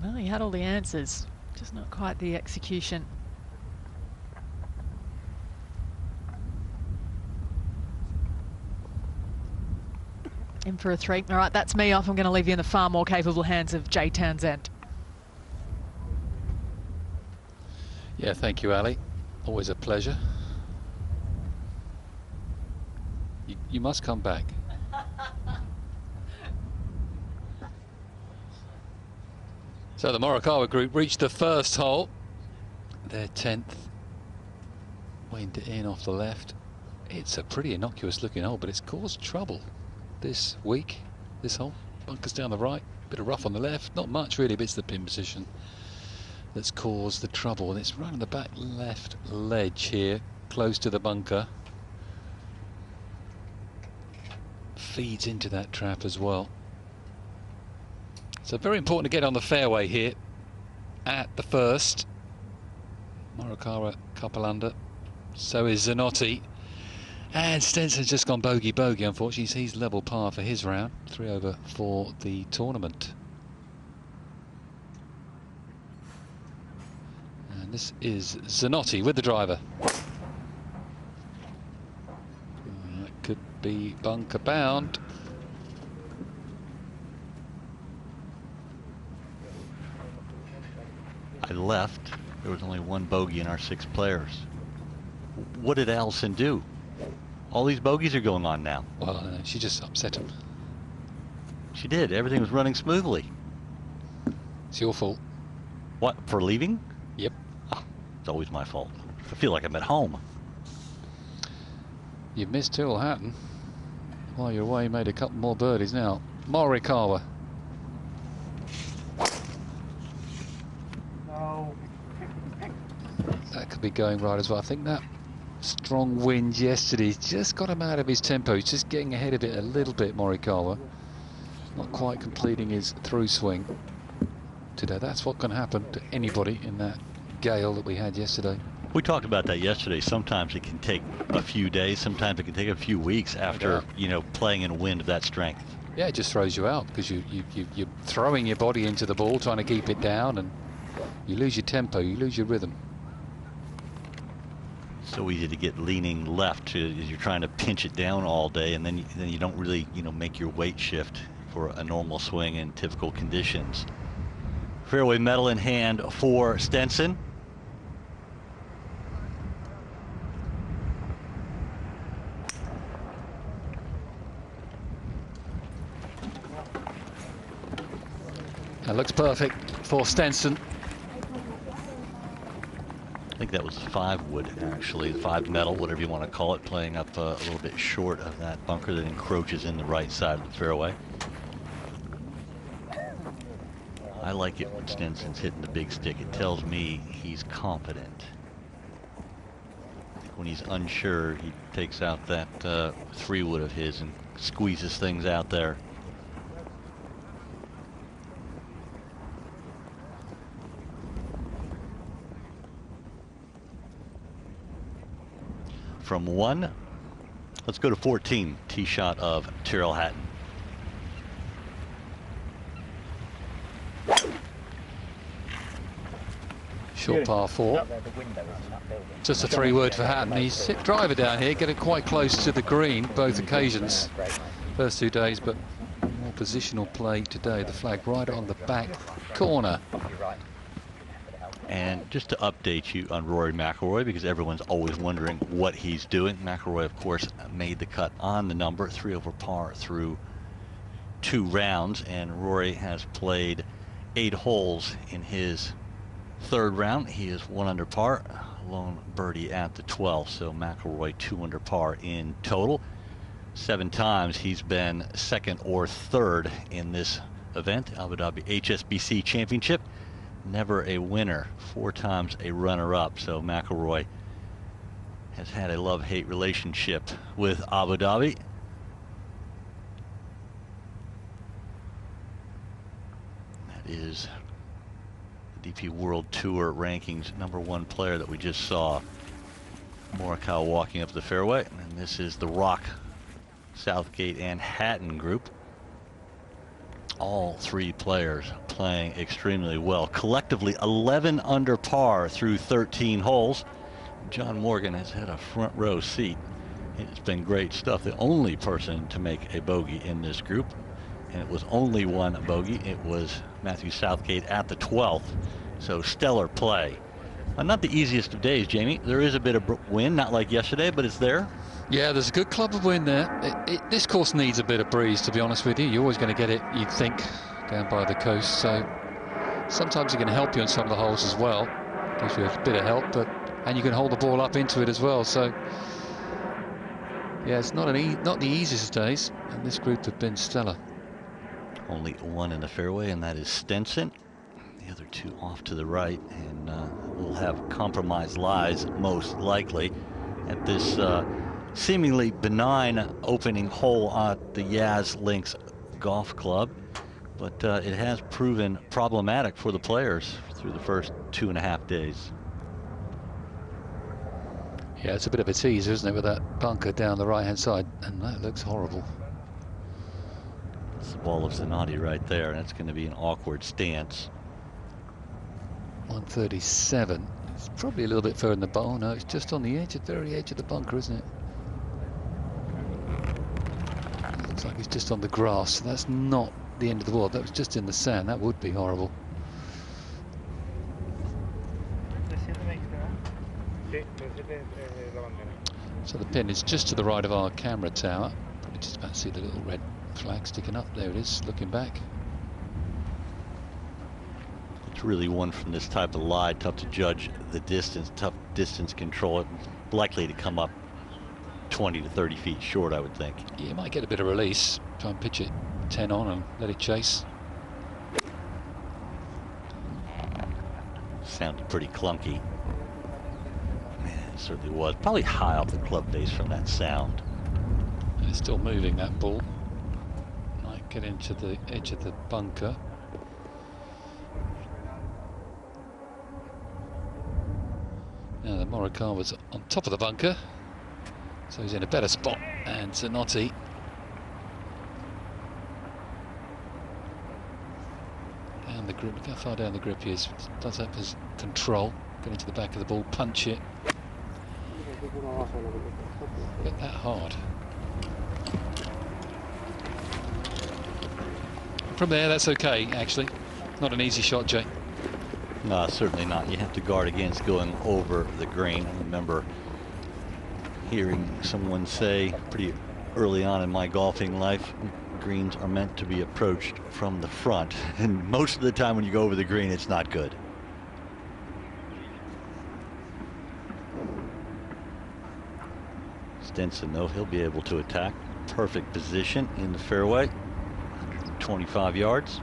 Well, he had all the answers, just not quite the execution. In for a 3. All right, that's me off. I'm going to leave you in the far more capable hands of Jay Townsend. Yeah, thank you, Ali. Always a pleasure. You must come back. So the Morikawa group reached the first hole. Their 10th. Wind in off the left. It's a pretty innocuous looking hole, but it's caused trouble this week. This hole. Bunkers down the right. Bit of rough on the left. Not much really, but it's the pin position that's caused the trouble. And it's right on the back left ledge here, close to the bunker. Feeds into that trap as well. So very important to get on the fairway here at the first. Morikawa couple under, so is Zanotti. And Stinson's just gone bogey. Unfortunately, he's level par for his round. 3 over for the tournament. And this is Zanotti with the driver. That could be bunker bound. I left. There was only one bogey in our 6 players. What did Allison do? All these bogeys are going on now. Well, she just upset him. She did. Everything was running smoothly. It's your fault. What, for leaving? Yep. Oh, it's always my fault. I feel like I'm at home. You've missed Terrell Hatton. While you're away, you made a couple more birdies now. Morikawa. That could be going right as well. I think that strong wind yesterday just got him out of his tempo. He's just getting ahead of it a little bit, Morikawa. Not quite completing his through swing today. That's what can happen to anybody in that gale that we had yesterday. We talked about that yesterday. Sometimes it can take a few days. Sometimes it can take a few weeks after, you know, playing in a wind of that strength. Yeah, it just throws you out because you're throwing your body into the ball, trying to keep it down, and you lose your tempo, you lose your rhythm. So easy to get leaning left as you're trying to pinch it down all day, and then you don't really, you know, make your weight shift for a normal swing in typical conditions. Fairway medal in hand for Stinson. That looks perfect for Stinson. I think that was 5 wood, actually, 5 metal, whatever you want to call it, playing up a little bit short of that bunker that encroaches in the right side of the fairway. I like it when Stinson's hitting the big stick. It tells me he's confident. When he's unsure, he takes out that 3 wood of his and squeezes things out there. From 1, let's go to 14. Tee shot of Terrell Hatton. Short par 4. Just a 3 wood for Hatton. He's hit driver down here, getting quite close to the green both occasions. First 2 days, but more positional play today. The flag right on the back corner. And just to update you on Rory McIlroy, because everyone's always wondering what he's doing. McIlroy, of course, made the cut on the number, 3 over par through 2 rounds, and Rory has played 8 holes in his 3rd round. He is 1 under par, lone birdie at the 12th, so McIlroy 2 under par in total. 7 times he's been 2nd or 3rd in this event, Abu Dhabi HSBC Championship. Never a winner, 4 times a runner-up. So McIlroy has had a love-hate relationship with Abu Dhabi. That is the DP World Tour rankings #1 player that we just saw. Morikawa walking up the fairway, and this is the Rock, Southgate, and Hatton group. All 3 players playing extremely well. Collectively 11 under par through 13 holes. John Morgan has had a front row seat. It's been great stuff. The only person to make a bogey in this group, and it was only 1 bogey. It was Matthew Southgate at the 12th. So stellar play. Not the easiest of days, Jamie. There is a bit of wind, not like yesterday, but it's there. Yeah, there's a good club of wind there. This course needs a bit of breeze, to be honest with you. You're always going to get it, you'd think, down by the coast. So sometimes it can help you on some of the holes as well. Gives you a bit of help, and you can hold the ball up into it as well. So yeah, it's not the easiest days, and this group have been stellar. Only 1 in the fairway, and that is Stinson. The other 2 off to the right, and we'll have compromised lies most likely at this seemingly benign opening hole at the Yas Links Golf Club, but it has proven problematic for the players through the first 2.5 days. Yeah, it's a bit of a teaser, isn't it, with that bunker down the right-hand side, and that looks horrible. It's the ball of Zanatti right there, and it's going to be an awkward stance. 137. It's probably a little bit further than the ball. No, it's just on the edge, at the very edge of the bunker, isn't it? Looks like it's just on the grass. So that's not the end of the world. That was just in the sand. That would be horrible. So the pin is just to the right of our camera tower. Probably just about to see the little red flag sticking up. There it is, looking back. It's really one from this type of lie, tough to judge the distance, tough distance control. It's likely to come up 20 to 30 feet short, I would think. Yeah, you might get a bit of release. Try and pitch it 10 on and let it chase. Sounded pretty clunky. Man, it certainly was. Probably high off the club face from that sound. And it's still moving, that ball. Might get into the edge of the bunker. Now the Morikawa's on top of the bunker, so he's in a better spot. And Zanatti down the grip. Look how far down the grip he is. Does have his control. Get into the back of the ball, punch it. Get that hard. From there, that's okay, actually. Not an easy shot, Jay. No, certainly not. You have to guard against going over the green. I remember hearing someone say pretty early on in my golfing life, greens are meant to be approached from the front. And most of the time when you go over the green, it's not good. Stinson, though, he'll be able to attack. Perfect position in the fairway. 125 yards.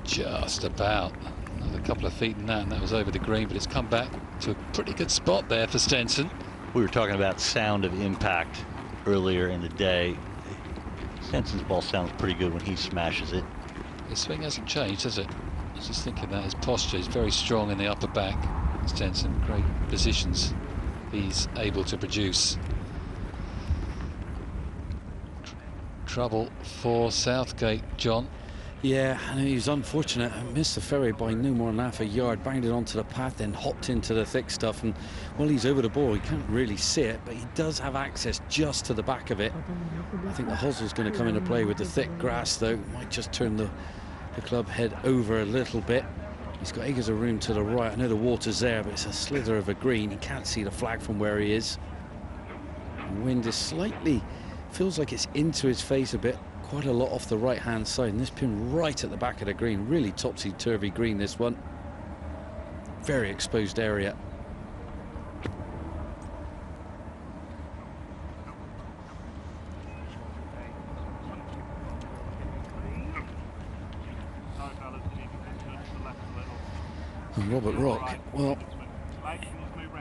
Just about. Another couple of feet in that, and that was over the green, but it's come back to a pretty good spot there for Stinson. We were talking about sound of impact earlier in the day. Stinson's ball sounds pretty good when he smashes it. His swing hasn't changed, has it? I was just thinking that his posture is very strong in the upper back. Stinson, great positions he's able to produce. Trouble for Southgate, John. Yeah, and he was unfortunate. Missed the fairway by no more than half a yard, banged it onto the path, then hopped into the thick stuff. And while he's over the ball, he can't really see it, but he does have access just to the back of it. I think the hossel's going to come into play with the thick grass, though. Might just turn the club head over a little bit. He's got acres of room to the right. I know the water's there, but it's a slither of a green. He can't see the flag from where he is. The wind is slightly, feels like it's into his face a bit. Quite a lot off the right hand side, and this pin right at the back of the green. Really topsy-turvy green, this one. Very exposed area. And Robert Rock, well,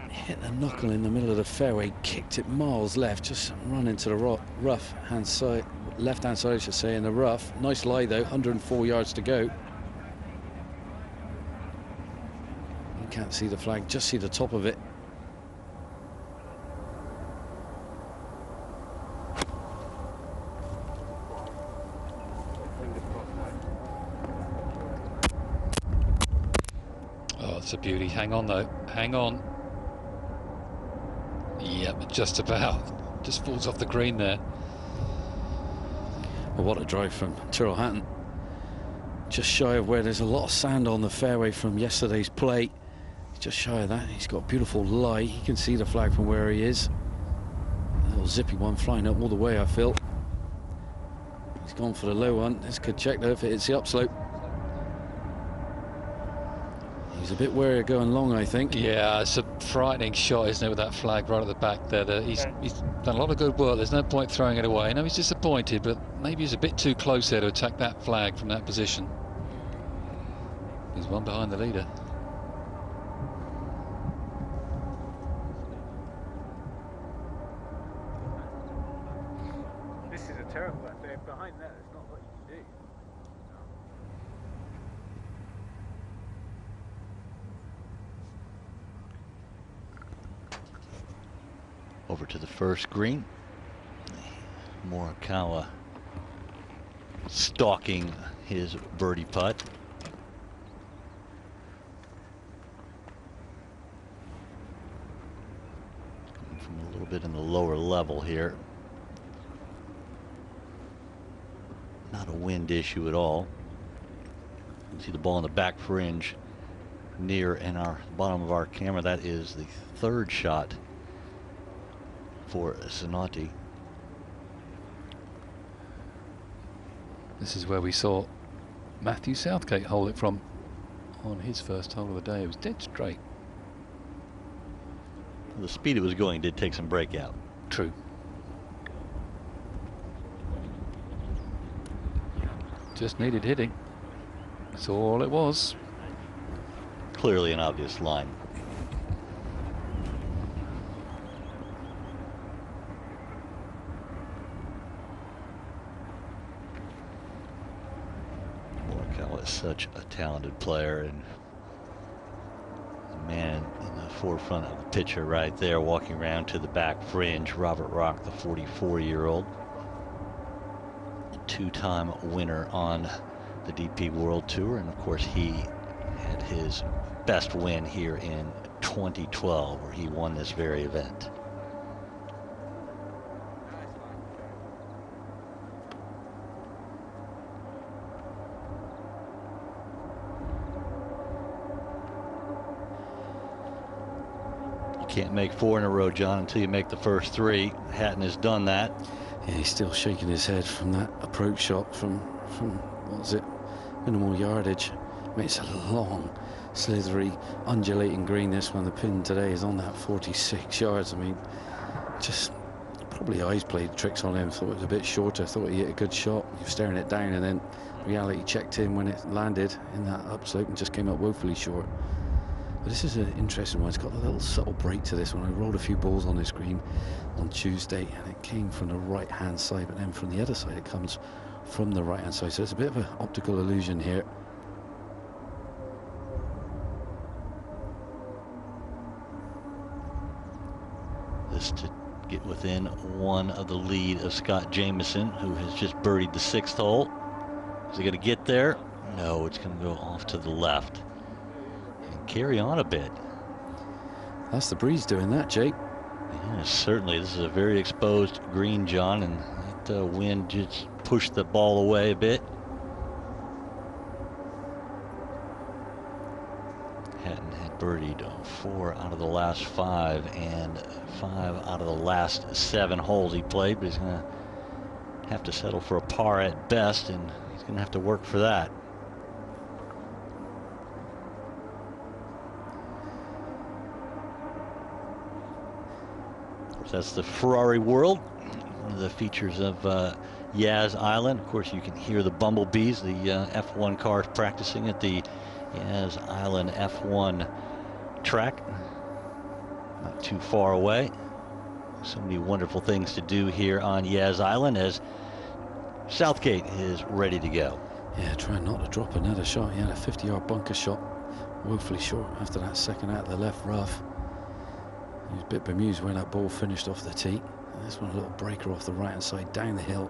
hit the knuckle in the middle of the fairway, kicked it miles left, just run into the rough hand side. Left-hand side, I should say, in the rough. Nice lie, though. 104 yards to go. You can't see the flag, just see the top of it. Oh, it's a beauty. Hang on, though. Hang on. Yep, just about. Just falls off the green there. Well, what a drive from Terrell Hatton. Just shy of where there's a lot of sand on the fairway from yesterday's play. Just shy of that. He's got a beautiful lie. He can see the flag from where he is. A little zippy one flying up all the way, I feel. He's gone for the low one. This could check though if it hits the upslope. He's a bit wary of going long, I think. Yeah, it's a frightening shot, isn't it, with that flag right at the back there. He's done a lot of good work. There's no point throwing it away. I know he's disappointed, but maybe he's a bit too close there to attack that flag from that position. He's one behind the leader. terrible out there behind that. It's not what you can do. Over to the first green. Morikawa stalking his birdie putt. Coming from a little bit in the lower level here. Not a wind issue at all. You can see the ball in the back fringe near in our bottom of our camera. That is the third shot for Zanotti. This is where we saw Matthew Southgate hole it from on his first hole of the day. It was dead straight. The speed it was going did take some breakout. True. Just needed hitting. That's all it was. Clearly an obvious line. Morikawa is such a talented player, and the man in the forefront of the picture right there, walking around to the back fringe, Robert Rock, the 44-year-old. Two-time winner on the DP World Tour, and of course he had his best win here in 2012 where he won this very event. You can't make 4 in a row, John, until you make the first 3. Hatton has done that. Yeah, he's still shaking his head from that approach shot from what was it, minimal yardage. I mean, it's a long, slithery, undulating green. This one, the pin today is on that 46 yards. I mean, just probably eyes played tricks on him. Thought it was a bit shorter. Thought he hit a good shot. He was staring it down, and then reality checked in when it landed in that upslope and just came up woefully short. But this is an interesting one. It's got a little subtle break to this one. I rolled a few balls on this green on Tuesday, and it came from the right-hand side, but then from the other side it comes from the right-hand side. So it's a bit of an optical illusion here. This to get within 1 of the lead of Scott Jameson, who has just birdied the 6th hole. Is he going to get there? No, it's going to go off to the left. Carry on a bit. That's the breeze doing that, Jake. Yeah, certainly. This is a very exposed green, John, and that wind just pushed the ball away a bit. Hatton had birdied 4 out of the last 5 and 5 out of the last 7 holes he played, but he's going to have to settle for a par at best, and he's going to have to work for that. That's the Ferrari world. One of the features of Yas Island. Of course, you can hear the bumblebees, the F1 cars practicing at the Yas Island F1 track. Not too far away. So many wonderful things to do here on Yas Island as Southgate is ready to go. Yeah, trying not to drop another shot. He had a 50-yard bunker shot, woefully short after that second out of the left rough. He was a bit bemused when that ball finished off the tee. And this one, a little breaker off the right-hand side, down the hill.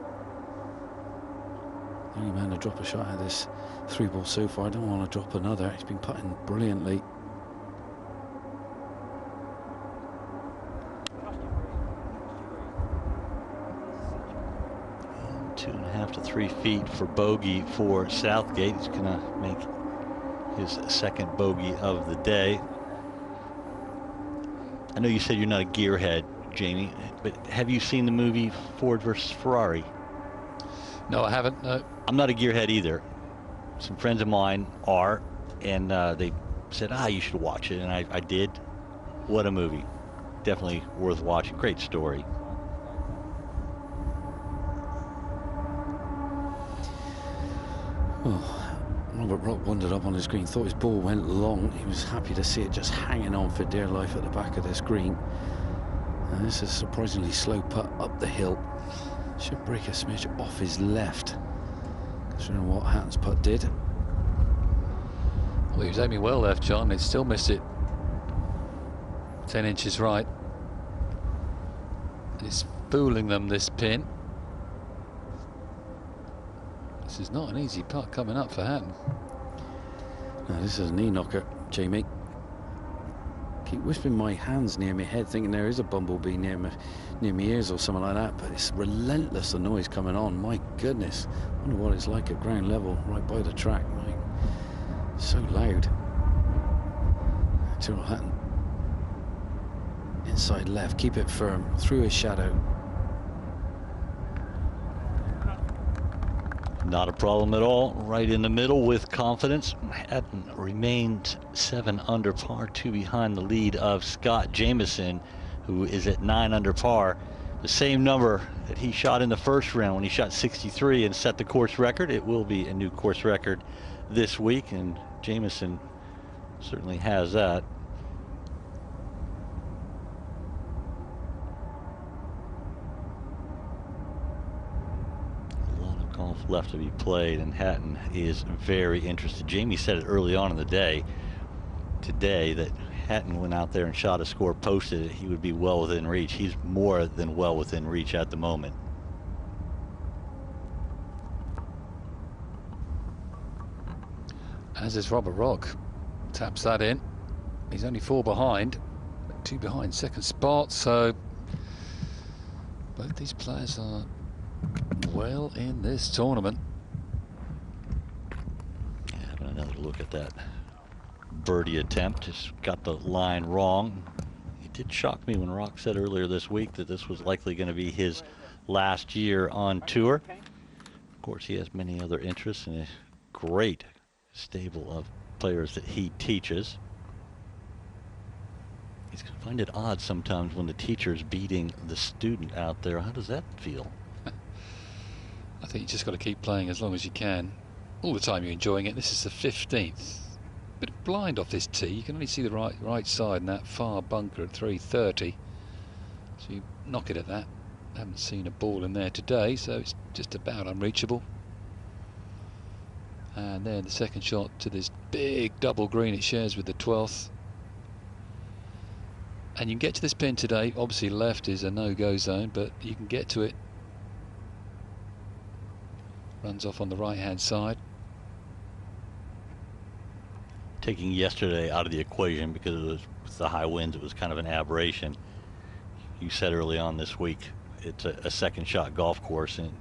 The only man to drop a shot at this 3-ball so far. I don't want to drop another. He's been putting brilliantly. And 2.5 to 3 feet for bogey for Southgate. He's going to make his second bogey of the day. I know you said you're not a gearhead, Jamie, but have you seen the movie Ford versus Ferrari? No, I haven't. No. I'm not a gearhead either. Some friends of mine are, and they said, you should watch it, and I did. What a movie. Definitely worth watching. Great story. Oh, Robert Rock wandered up on his green, thought his ball went long. He was happy to see it just hanging on for dear life at the back of this green. And this is a surprisingly slow putt up the hill. Should break a smidge off his left, considering what Hatton's putt did. Well, he was aiming well left, John. He still missed it. 10 inches right. It's fooling them, this pin. This is not an easy putt coming up for Hatton. No, this is a knee knocker, Jamie. Keep whispering my hands near my head, thinking there is a bumblebee near my ears or something like that, but it's relentless, the noise coming on. My goodness, I wonder what it's like at ground level, right by the track. So loud. Terrell Hatton, inside left, keep it firm, through his shadow. Not a problem at all. Right in the middle with confidence. Hatton remains 7 under par, 2 behind the lead of Scott Jameson, who is at 9 under par. The same number that he shot in the first round when he shot 63 and set the course record. It will be a new course record this week, and Jameson certainly has that. Golf left to be played, and Hatton is very interested. Jamie said it early on in the day today that Hatton went out there and shot a score, posted it, he would be well within reach. He's more than well within reach at the moment. As is Robert Rock. Taps that in. He's only 4 behind, 2 behind second spot, so both these players are well in this tournament. Yeah, having another look at that birdie attempt. Just got the line wrong. It did shock me when Rock said earlier this week that this was likely going to be his last year on tour. Of course, he has many other interests and a great stable of players that he teaches. He's going to find it odd sometimes when the teacher's beating the student out there. How does that feel? I think you just got to keep playing as long as you can. All the time you're enjoying it. This is the 15th. Bit of blind off this tee. You can only see the right side in that far bunker at 330. So you knock it at that. Haven't seen a ball in there today, so it's just about unreachable. And then the second shot to this big double green it shares with the 12th. And you can get to this pin today. Obviously left is a no-go zone, but you can get to it. Runs off on the right-hand side. Taking yesterday out of the equation because it was, with the high winds, it was kind of an aberration. You said early on this week it's a second shot golf course, and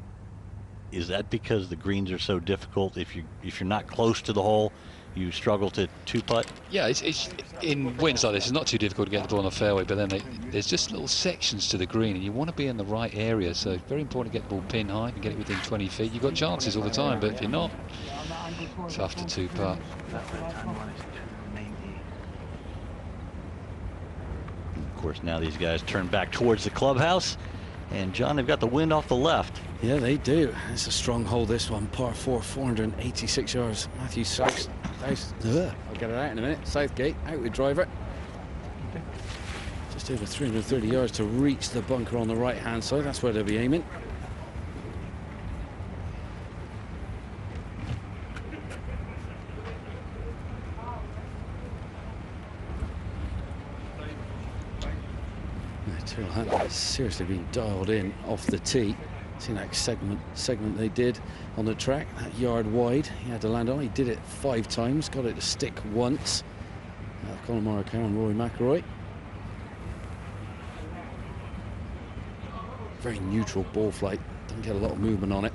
is that because the greens are so difficult? If you're not close to the hole, you struggle to two-putt? Yeah, it's in winds like this, it's not too difficult to get the ball on the fairway, but then there's just little sections to the green, and you want to be in the right area, so it's very important to get the ball pin high and get it within 20 feet. You've got chances all the time, but if you're not, tough to two-putt. Of course, now these guys turn back towards the clubhouse, and John, they've got the wind off the left. Yeah, they do. It's a strong hole, this one. Par 4, 486 yards. Matthew South. I'll get it out in a minute. Southgate out with driver. Just over 330 yards to reach the bunker on the right-hand side. That's where they'll be aiming. Terrell Hatton has seriously been dialed in off the tee. See that segment they did on the track, that yard wide he had to land on. He did it 5 times, got it to stick once. Colin Morikawa and Rory McIlroy. Very neutral ball flight, doesn't get a lot of movement on it.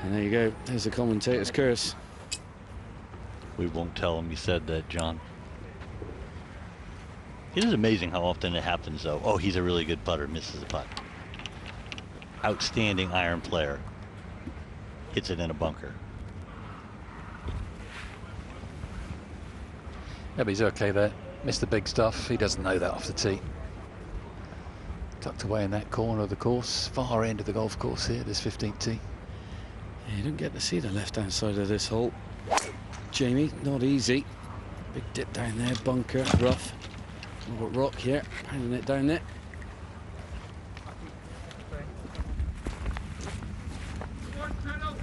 And there you go, there's the commentator's curse. We won't tell him you said that, John. It is amazing how often it happens, though. Oh, he's a really good putter, misses the putt. Outstanding iron player. Hits it in a bunker. Yeah, but he's okay there. Missed the big stuff. He doesn't know that off the tee. Tucked away in that corner of the course. Far end of the golf course here, this 15th tee. Yeah, you don't get to see the left-hand side of this hole. Jamie, not easy. Big dip down there, bunker, rough. Robert Rock here, pounding it down there.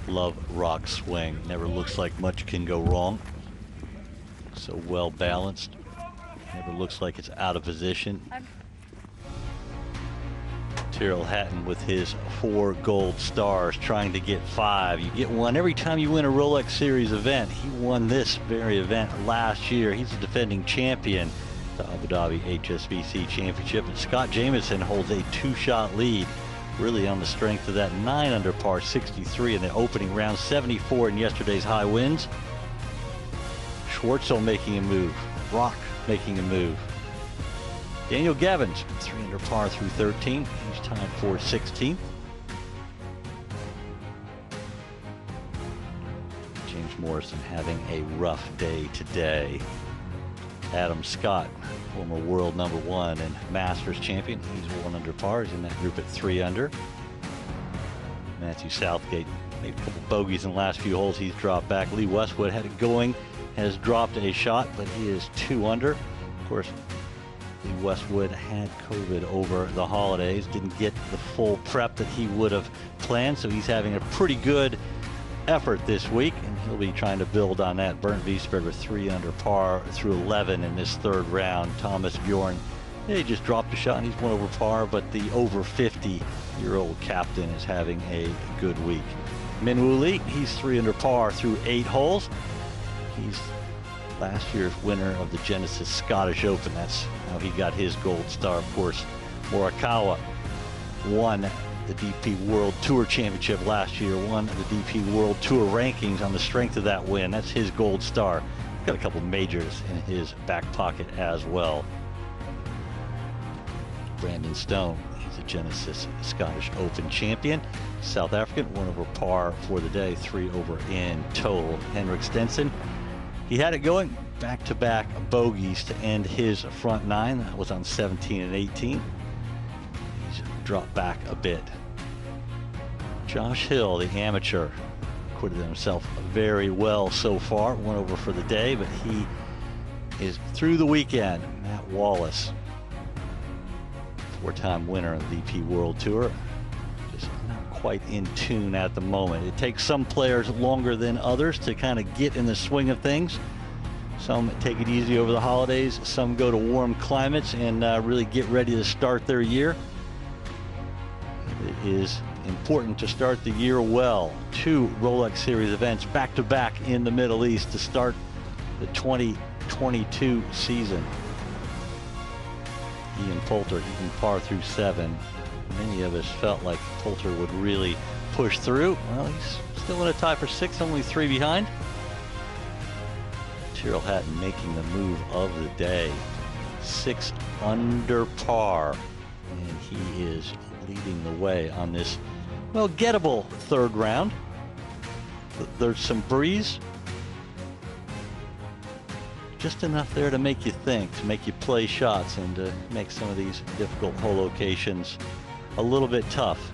Love Rock's swing. Never looks like much can go wrong. So well balanced. Never looks like it's out of position. Terrell Hatton with his 4 gold stars, trying to get 5. You get 1 every time you win a Rolex Series event. He won this very event last year. He's the defending champion, the Abu Dhabi HSBC Championship. And Scott Jameson holds a 2-shot lead, really on the strength of that 9 under par 63 in the opening round, 74 in yesterday's high winds. Schwartzel making a move. Rock making a move. Daniel Gavins, 3 under par through 13. He's tied for 16th. James Morrison having a rough day today. Adam Scott, former world #1 and Masters champion. He's 1 under par. He's in that group at 3 under. Matthew Southgate made a couple bogeys in the last few holes. He's dropped back. Lee Westwood had it going, has dropped a shot, but he is 2 under. Of course, Lee Westwood had COVID over the holidays, didn't get the full prep that he would have planned, so he's having a pretty good effort this week, and he'll be trying to build on that. Bernd Wiesberger 3 under par through 11 in this 3rd round. Thomas Bjorn, he just dropped a shot and he's 1 over par, but the over 50-year-old captain is having a good week. Min Woo Lee, he's 3 under par through 8 holes. He's last year's winner of the Genesis Scottish Open. That's how he got his gold star. Of course, Morikawa won the DP World Tour Championship last year, won the DP World Tour rankings on the strength of that win. That's his gold star. Got a couple majors in his back pocket as well. Brandon Stone, he's a Genesis Scottish Open champion. South African, 1 over par for the day, 3 over in total. Henrik Stinson, he had it going, back-to-back bogeys to end his front 9. That was on 17 and 18. He's dropped back a bit. Josh Hill, the amateur, acquitted himself very well so far. 1 over for the day, but he is through the weekend. Matt Wallace, 4-time winner of the DP World Tour, just not quite in tune at the moment. It takes some players longer than others to kind of get in the swing of things. Some take it easy over the holidays. Some go to warm climates and really get ready to start their year. It is important to start the year well. 2 Rolex Series events back-to-back in the Middle East to start the 2022 season. Ian Poulter, even par through 7. Many of us felt like Poulter would really push through. Well, he's still in a tie for 6th, only 3 behind. Terrell Hatton making the move of the day. 6 under par, and he is leading the way on this, well, gettable 3rd round. There's some breeze. Just enough there to make you think, to make you play shots, and to make some of these difficult hole locations a little bit tough.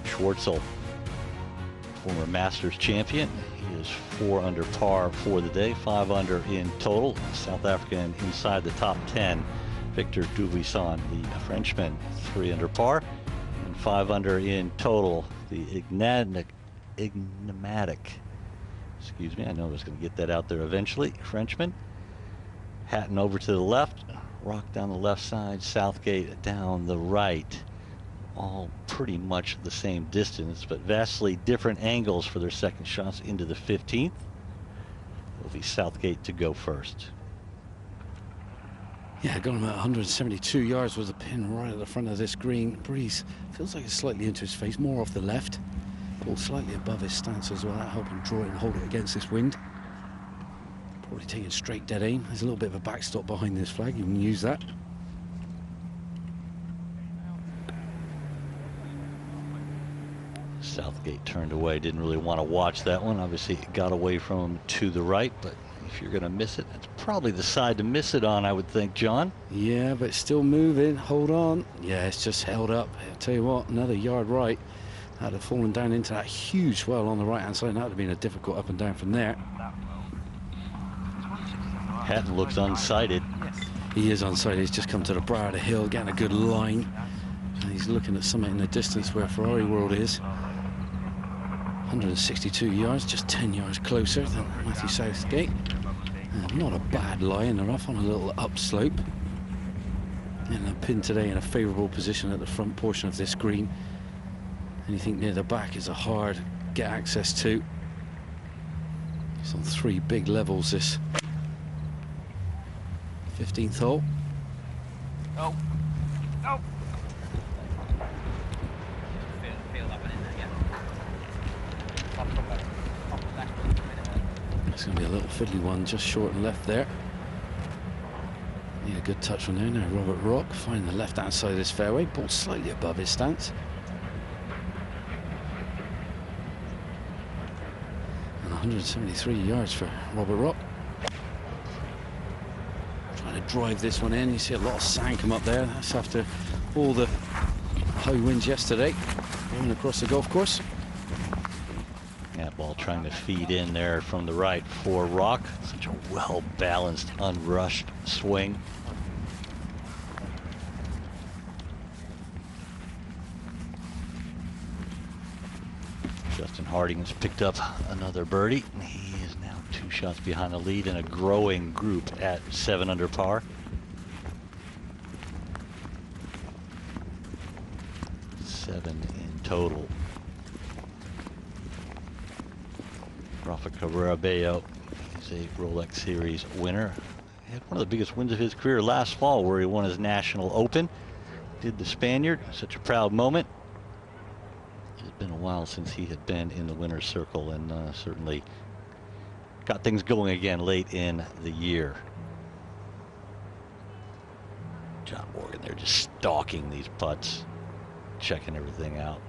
Schwartzel, former Masters champion. He is 4 under par for the day, 5 under in total. South African inside the top 10. Victor Dubuisson, the Frenchman, 3 under par and 5 under in total. The enigmatic, excuse me, I know I was going to get that out there eventually, Frenchman. Hatton over to the left, Rock down the left side, Southgate down the right. All pretty much the same distance, but vastly different angles for their second shots into the 15th. It'll be Southgate to go first. Yeah, got him at 172 yards with a pin right at the front of this green. Breeze feels like it's slightly into his face, more off the left. Ball slightly above his stance as well, that helping draw it and hold it against this wind. Probably taking straight dead aim. There's a little bit of a backstop behind this flag, you can use that. Southgate turned away, didn't really want to watch that one. Obviously it got away from him to the right, but if you're going to miss it, it's probably the side to miss it on, I would think, John. Yeah, but still moving. Hold on. Yeah, it's just held up. I'll tell you what, another yard right. That'd have fallen down into that huge swell on the right-hand side. That would have been a difficult up and down from there. Hatton looks unsighted. He is unsighted. He's just come to the brow of the hill, getting a good line. And he's looking at something in the distance where Ferrari World is. 162 yards, just 10 yards closer than Matthew Southgate. And not a bad lie in the rough on a little upslope. And a pin today in a favourable position at the front portion of this green. Anything near the back is a hard get access to. It's on 3 big levels, this 15th hole. Oh. Oh. Feel that one in there, yeah. It's going to be a little fiddly one, just short and left there. Need a good touch from there now. Robert Rock finding the left-hand side of this fairway, ball slightly above his stance. And 173 yards for Robert Rock. Trying to drive this one in. You see a lot of sand come up there. That's after all the high winds yesterday going across the golf course. That ball trying to feed in there from the right for Rock. Such a well-balanced, unrushed swing. Justin Harding has picked up another birdie. He is now 2 shots behind the lead in a growing group at 7 under par. 7 in total. Rafa Cabrera Bello is a Rolex Series winner. He had one of the biggest wins of his career last fall, where he won his National Open. Did the Spaniard. Such a proud moment. It's been a while since he had been in the winner's circle, and certainly got things going again late in the year. John Morgan there just stalking these putts, checking everything out.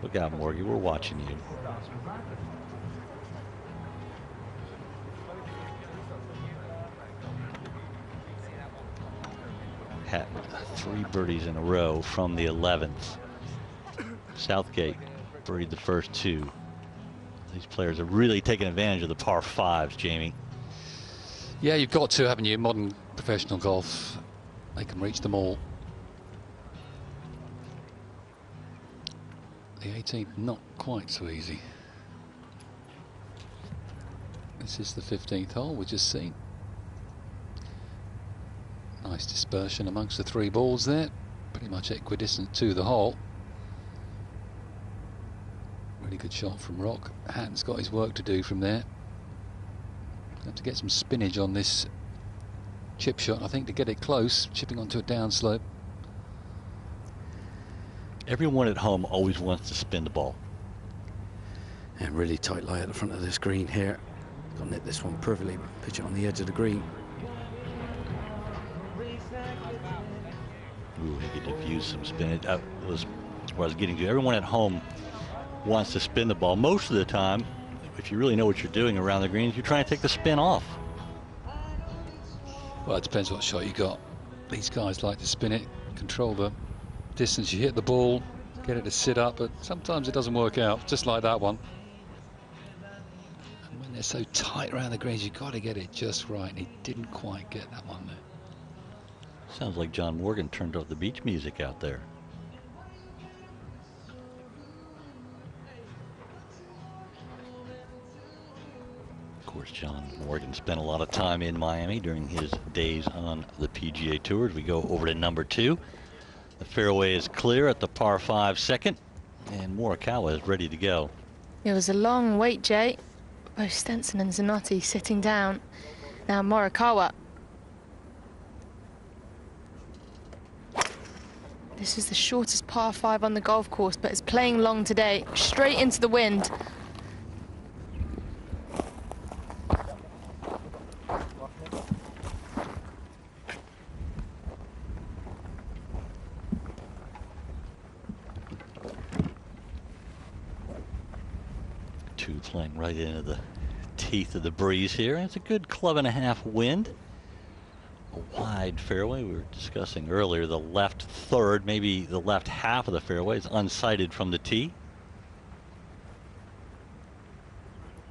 Look out, Morgan, we're watching you. Hatton, 3 birdies in a row from the 11th. Southgate birdied the first 2. These players are really taking advantage of the par 5s, Jamie. Yeah, you've got to, haven't you? Modern professional golf, they can reach them all. The 18th, not quite so easy. This is the 15th hole we just seen. Nice dispersion amongst the 3 balls there. Pretty much equidistant to the hole. Really good shot from Rock. Hatton's got his work to do from there. Have to get some spinach on this chip shot, I think, to get it close, chipping onto a downslope. Everyone at home always wants to spin the ball. And really tight lie at the front of this green here. Got to net this one perfectly, pitch it on the edge of the green. Ooh, he could diffuse some spin. That was where I was getting to. Everyone at home wants to spin the ball. Most of the time, if you really know what you're doing around the greens, you're trying to take the spin off. Well, it depends what shot you got. These guys like to spin it, control the distance you hit the ball, get it to sit up, but sometimes it doesn't work out, just like that one. And when they're so tight around the greens, you've got to get it just right, and he didn't quite get that one there. Sounds like John Morgan turned off the beach music out there. Of course, John Morgan spent a lot of time in Miami during his days on the PGA Tour. As we go over to number 2. The fairway is clear at the par 5 second, and Morikawa is ready to go. It was a long wait, Jay. Both Stinson and Zanotti sitting down. Now Morikawa. This is the shortest par 5 on the golf course, but it's playing long today. Straight into the wind. Playing right into the teeth of the breeze here. And it's a good 12.5 wind. A wide fairway. We were discussing earlier the left third, maybe the left half of the fairway is unsighted from the tee.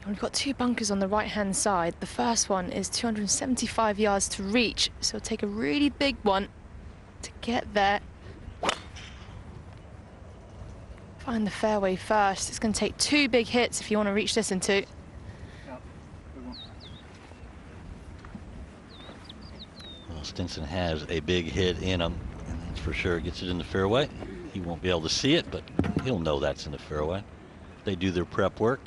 We've got 2 bunkers on the right-hand side. The first one is 275 yards to reach, so it'll take a really big one to get there. Find the fairway first. It's going to take 2 big hits if you want to reach this in 2. Well, Stinson has a big hit in him, and that's for sure. Gets it in the fairway. He won't be able to see it, but he'll know that's in the fairway. They do their prep work.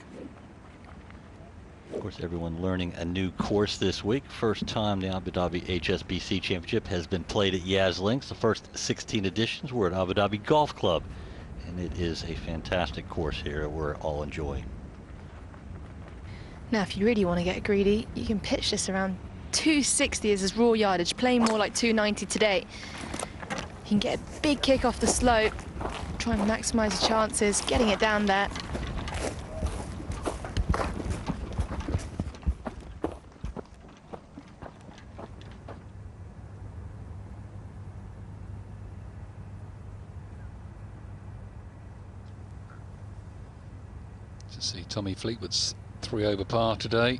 Of course, everyone learning a new course this week. First time the Abu Dhabi HSBC Championship has been played at Yas Links. The first 16 editions were at Abu Dhabi Golf Club. And it is a fantastic course here we're all enjoying. Now, if you really want to get greedy, you can pitch this around 260 as his raw yardage, playing more like 290 today. You can get a big kick off the slope, try and maximise your chances, getting it down there. To see Tommy Fleetwood's 3 over par today.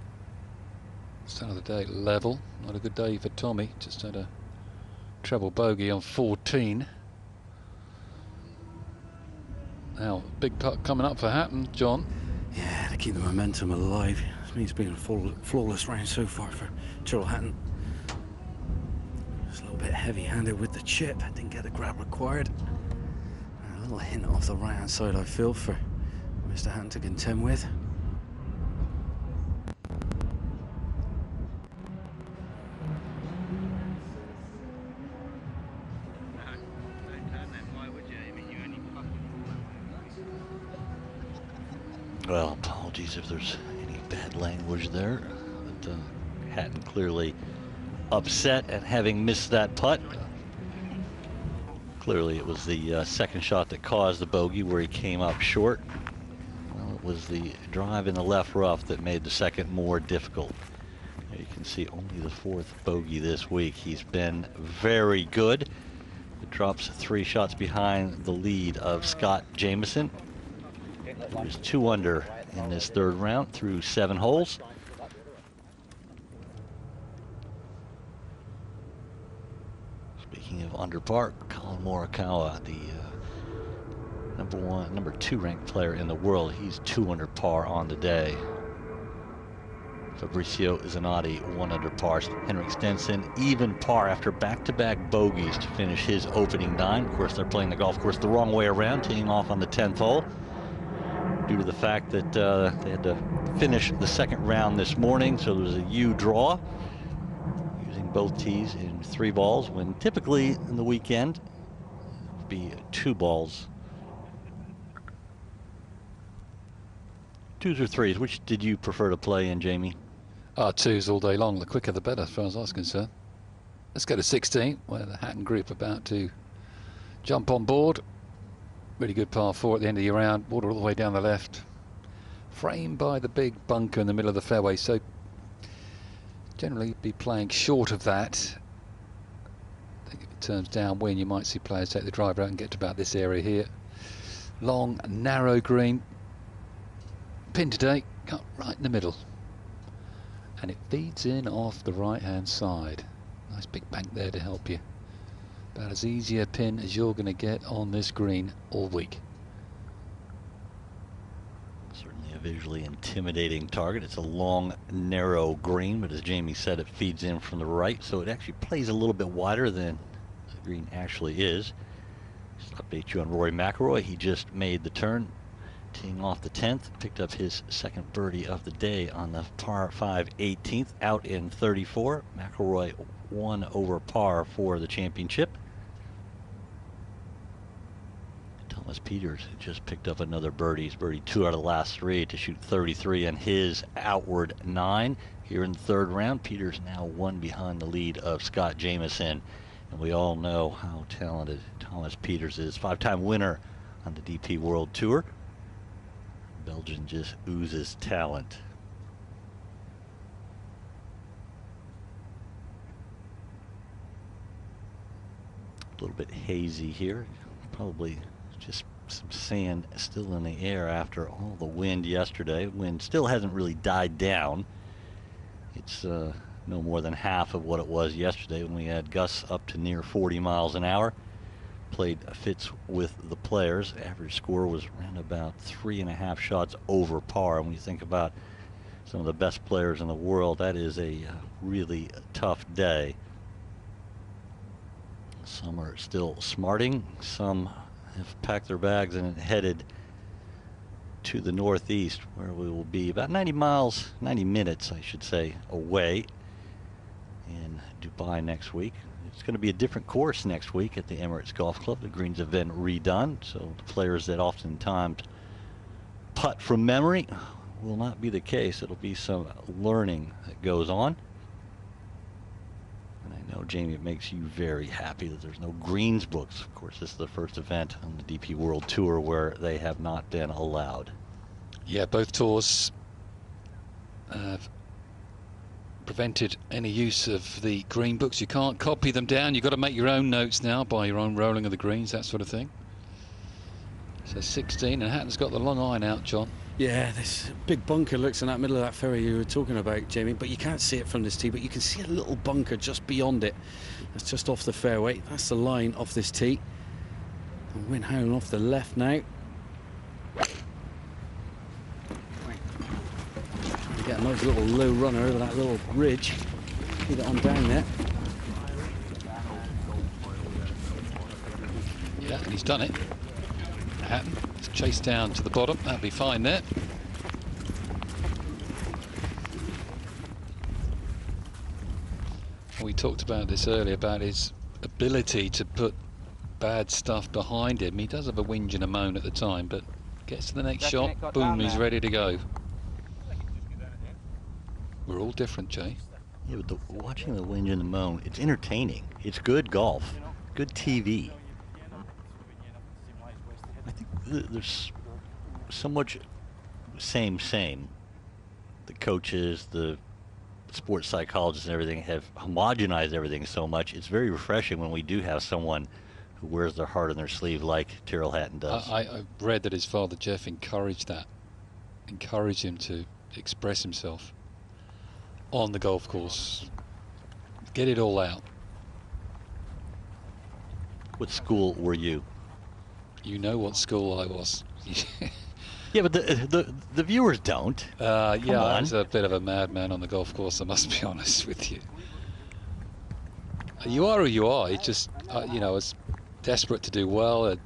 Start of the day level. Not a good day for Tommy. Just had a treble bogey on 14. Now, big putt coming up for Hatton, John. Yeah, to keep the momentum alive. This means being a flawless round so far for Terrell Hatton. Just a little bit heavy-handed with the chip. Didn't get the grab required. And a little hint off the right-hand side, I feel, for Mr. Hatton to contend with. Well, apologies if there's any bad language there. But Hatton clearly upset at having missed that putt. Clearly it was the second shot that caused the bogey where he came up short. Well, it was the drive in the left rough that made the second more difficult. You can see only the 4th bogey this week. He's been very good. It drops 3 shots behind the lead of Scott Jameson. He was 2 under in this 3rd round through 7 holes. Speaking of under par, Colin Morikawa, the number 2 ranked player in the world, he's 2 under par on the day. Fabrizio Zanotti 1 under par. Henrik Stinson even par after back-to-back bogeys to finish his opening 9. Of course, they're playing the golf course the wrong way around, teeing off on the 10th hole, due to the fact that they had to finish the 2nd round this morning, so there was a U draw, using both tees in 3 balls, when typically in the weekend it would be 2 balls. 2s or 3s, which did you prefer to play in, Jamie? 2s all day long. The quicker the better, as far as I was concerned. Let's go to 16, where the Hatton group about to jump on board. Really good par 4 at the end of the round. Water all the way down the left. Framed by the big bunker in the middle of the fairway. So generally be playing short of that. I think if it turns downwind, you might see players take the driver out and get to about this area here. Long, narrow green. Pin today, cut right in the middle. And it feeds in off the right-hand side. Nice big bank there to help you. About as easy a pin as you're going to get on this green all week. Certainly a visually intimidating target. It's a long, narrow green, but as Jamie said, it feeds in from the right, so it actually plays a little bit wider than the green actually is. Just to update you on Rory McIlroy. He just made the turn, teeing off the 10th, picked up his 2nd birdie of the day on the par 5 18th, out in 34. McIlroy 1 over par for the championship. Thomas Pieters just picked up another birdie. He's birdied 2 out of the last 3 to shoot 33 in his outward 9 here in the 3rd round. Pieters now 1 behind the lead of Scott Jameson, and we all know how talented Thomas Pieters is. 5-time winner on the DP World Tour. Belgian just oozes talent. A little bit hazy here, probably just some sand still in the air after all the wind yesterday. Wind still hasn't really died down. It's no more than half of what it was yesterday when we had gusts up to near 40 miles an hour. Played fits with the players. Average score was around about 3.5 shots over par. When you think about some of the best players in the world, that is a really tough day. Some are still smarting. Some have packed their bags and headed to the northeast, where we will be about 90 minutes, I should say, away in Dubai next week. It's going to be a different course next week at the Emirates Golf Club. The greens have been redone, so the players that oftentimes putt from memory will not be the case. It'll be some learning that goes on. And I know, Jamie, it makes you very happy that there's no greens books. Of course, this is the first event on the DP World Tour where they have not been allowed. Yeah, both tours have prevented any use of the green books. You can't copy them down. You've got to make your own notes now by your own rolling of the greens, that sort of thing. So 16, and Hatton's got the long iron out, John. Yeah, this big bunker looks in that middle of that fairway you were talking about, Jamie, but you can't see it from this tee, but you can see a little bunker just beyond it. That's just off the fairway. That's the line off this tee. And wind howling off the left now. Get a nice little low runner over that little ridge. Keep it on down there. Yeah, and he's done it. Hatton is chased down to the bottom. That'll be fine there. We talked about this earlier, about his ability to put bad stuff behind him. He does have a whinge and a moan at the time, but gets to the next shot, boom, he's ready to go. We're all different, Jay. Yeah, but watching the whinge and the moan, it's entertaining. It's good golf, good TV. I think there's so much same. The coaches, the sports psychologists and everything have homogenized everything so much. It's very refreshing when we do have someone who wears their heart on their sleeve like Terrell Hatton does. I read that his father, Jeff, encouraged him to express himself on the golf course. Get it all out. What school were you? You know what school I was. Yeah, but the viewers don't. Yeah, I was a bit of a madman on the golf course, I must be honest with you. You are who you are. It's just, you know, I was desperate to do well. The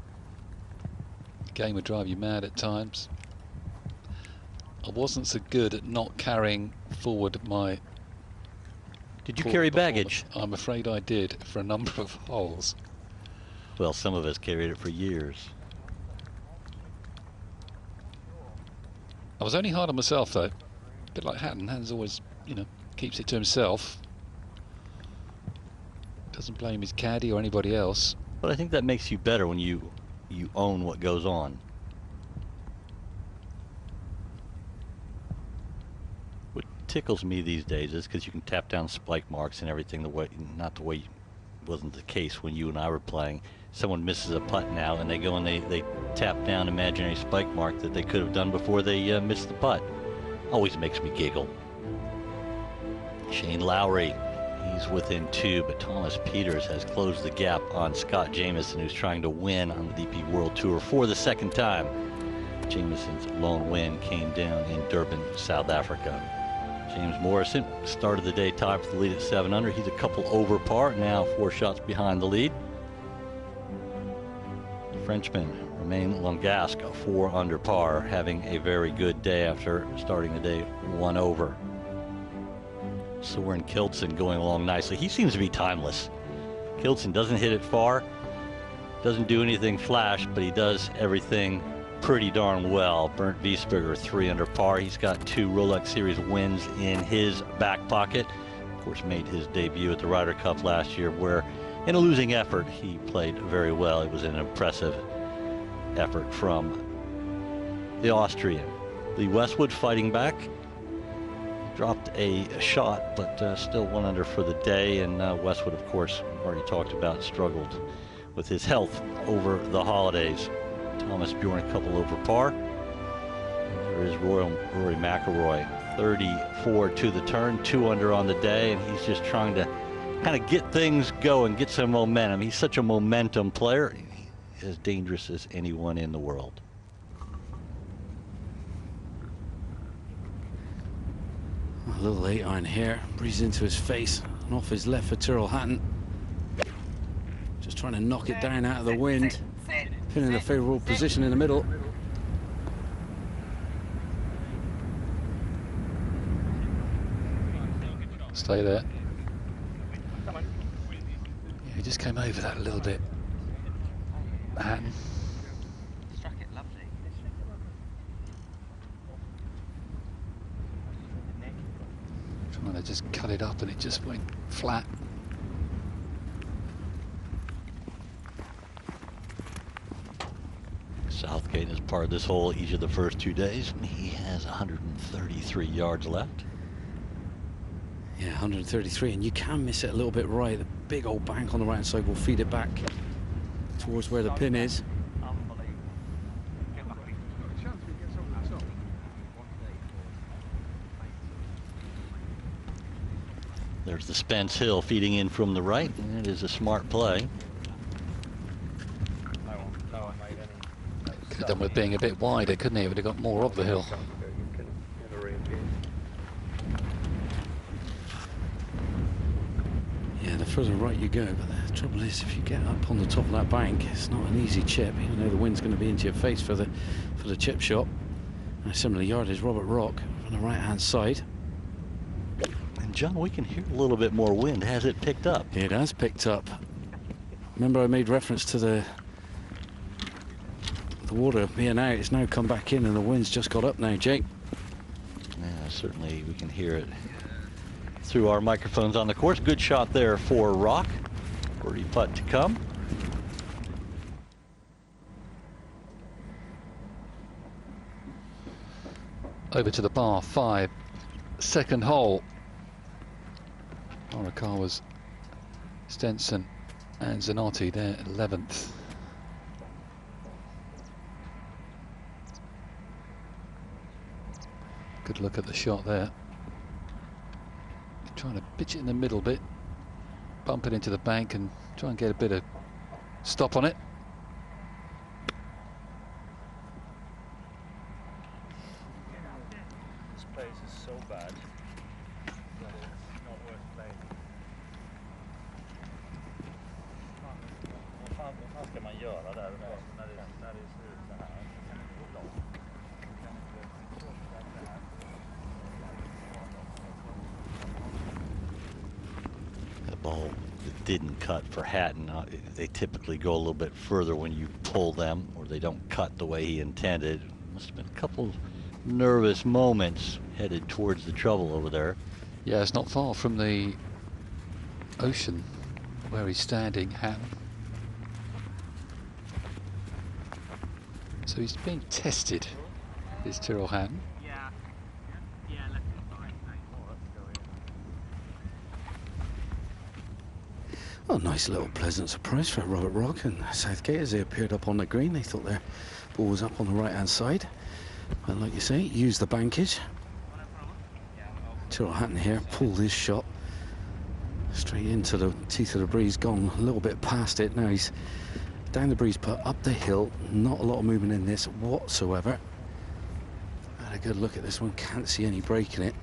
game would drive you mad at times. I wasn't so good at not carrying forward my... Did you carry baggage? I'm afraid I did, for a number of holes. Well, some of us carried it for years. I was only hard on myself, though. A bit like Hatton. Hatton's always, you know, keeps it to himself. Doesn't blame his caddy or anybody else. But I think that makes you better when you own what goes on. What tickles me these days is because you can tap down spike marks and everything not the way wasn't the case when you and I were playing. Someone misses a putt now and they go and they tap down imaginary spike mark that they could have done before they missed the putt. Always makes me giggle. Shane Lowry, he's within 2, but Thomas Peters has closed the gap on Scott Jameson, who's trying to win on the DP World Tour for the second time. Jameson's lone win came down in Durban, South Africa. James Morrison started the day tied for the lead at 7 under. He's a couple over par, now 4 shots behind the lead. The Frenchman, Romain Langasque, 4 under par, having a very good day after starting the day 1 over. Soren Kjeldsen going along nicely. He seems to be timeless. Kjeldsen doesn't hit it far, doesn't do anything flash, but he does everything pretty darn well. Bernd Wiesberger 3 under par. He's got 2 Rolex Series wins in his back pocket. Of course, made his debut at the Ryder Cup last year, where in a losing effort he played very well. It was an impressive effort from the Austrian. Lee Westwood fighting back. Dropped a shot, but still 1 under for the day. And Westwood, of course, already talked about, struggled with his health over the holidays. Thomas Bjorn a couple over par. And there is Rory McIlroy, 34 to the turn, 2 under on the day, and he's just trying to kind of get things going, get some momentum. He's such a momentum player, as dangerous as anyone in the world. A little 8-iron here, breeze into his face and off his left for Terrell Hatton. Just trying to knock it down out of the wind, pin in a favourable position in the middle. Stay there. Yeah, he just came over that a little bit. Hatton. Struck it lovely. Trying to just cut it up and it just went flat. Southgate is part of this hole each of the first 2 days, and he has 133 yards left. Yeah, 133, and you can miss it a little bit right. The big old bank on the right-hand side will feed it back towards where the pin is. There's the Spence Hill feeding in from the right, and it is a smart play. Could have done with being a bit wider, couldn't he? Would have got more of the hill. Yeah, the further right you go, but the trouble is if you get up on the top of that bank, it's not an easy chip, even though the wind's going to be into your face for the chip shot. And a similar yard is Robert Rock on the right-hand side. And John, we can hear a little bit more wind. Has it picked up? It has picked up. Remember I made reference to the water being out. It's now come back in and the wind's just got up now, Jake. Yeah, certainly we can hear it through our microphones on the course. Good shot there for Rock. Birdie putt to come. Over to the par 5, second hole. Morikawa's Stinson and Zanotti there at 11th. Good look at the shot there. Trying to pitch it in the middle bit, bump it into the bank and try and get a bit of stop on it. This place is so bad that it's not worth playing. Vad ska man göra där när det ser ut så här? Kan inte gå långt. The ball that didn't cut for Hatton. They typically go a little bit further when you pull them, or they don't cut the way he intended. Must have been a couple nervous moments headed towards the trouble over there. Yeah, it's not far from the ocean where he's standing, Hatton. So he's being tested, is Terrell Hatton. Well, nice little pleasant surprise for Robert Rock and Southgate as they appeared up on the green. They thought their ball was up on the right-hand side. But like you say, use the bankage. Terrell Hatton here pulled his shot straight into the teeth of the breeze, gone a little bit past it. Now he's down the breeze putt, up the hill. Not a lot of movement in this whatsoever. Had a good look at this one, can't see any break in it.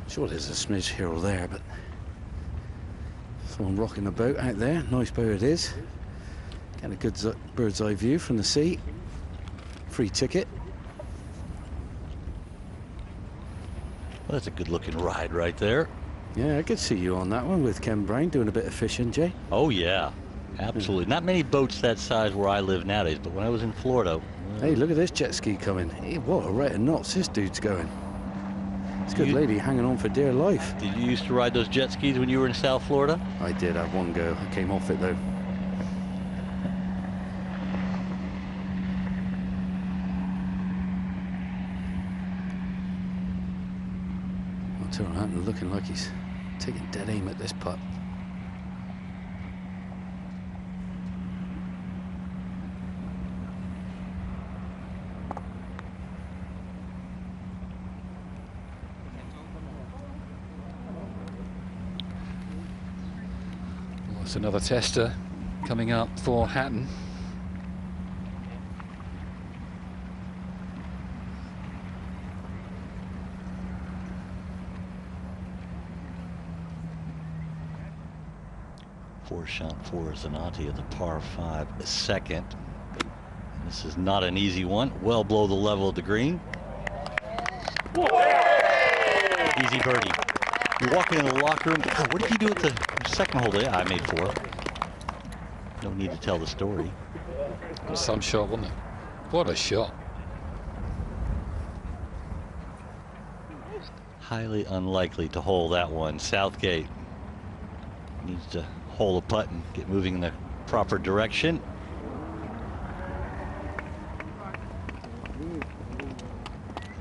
Sure there's a smidge here or there, but someone rocking the boat out there. Nice boat it is. Get a good bird's eye view from the sea. Free ticket. Well, that's a good looking ride right there. Yeah, I could see you on that one with Ken Brown doing a bit of fishing, Jay. Oh yeah, absolutely. Not many boats that size where I live nowadays, but when I was in Florida. Hey, look at this jet ski coming. Hey, what a rate of knots this dude's going. It's a good lady hanging on for dear life. Did you used to ride those jet skis when you were in South Florida? I did have one go. I came off it though. Well, Terrell Hatton looking like he's taking dead aim at this putt. That's another tester coming up for Hatton. Four shot for Zanotti at the par 5 second. And this is not an easy one. Well below the level of the green. Easy birdie. You're walking in the locker room. Oh, what did you do at the second hole? Yeah, I made 4. No need to tell the story. It was some shot, wasn't it? What a shot. Highly unlikely to hole that one. Southgate needs to hole a putt and get moving in the proper direction.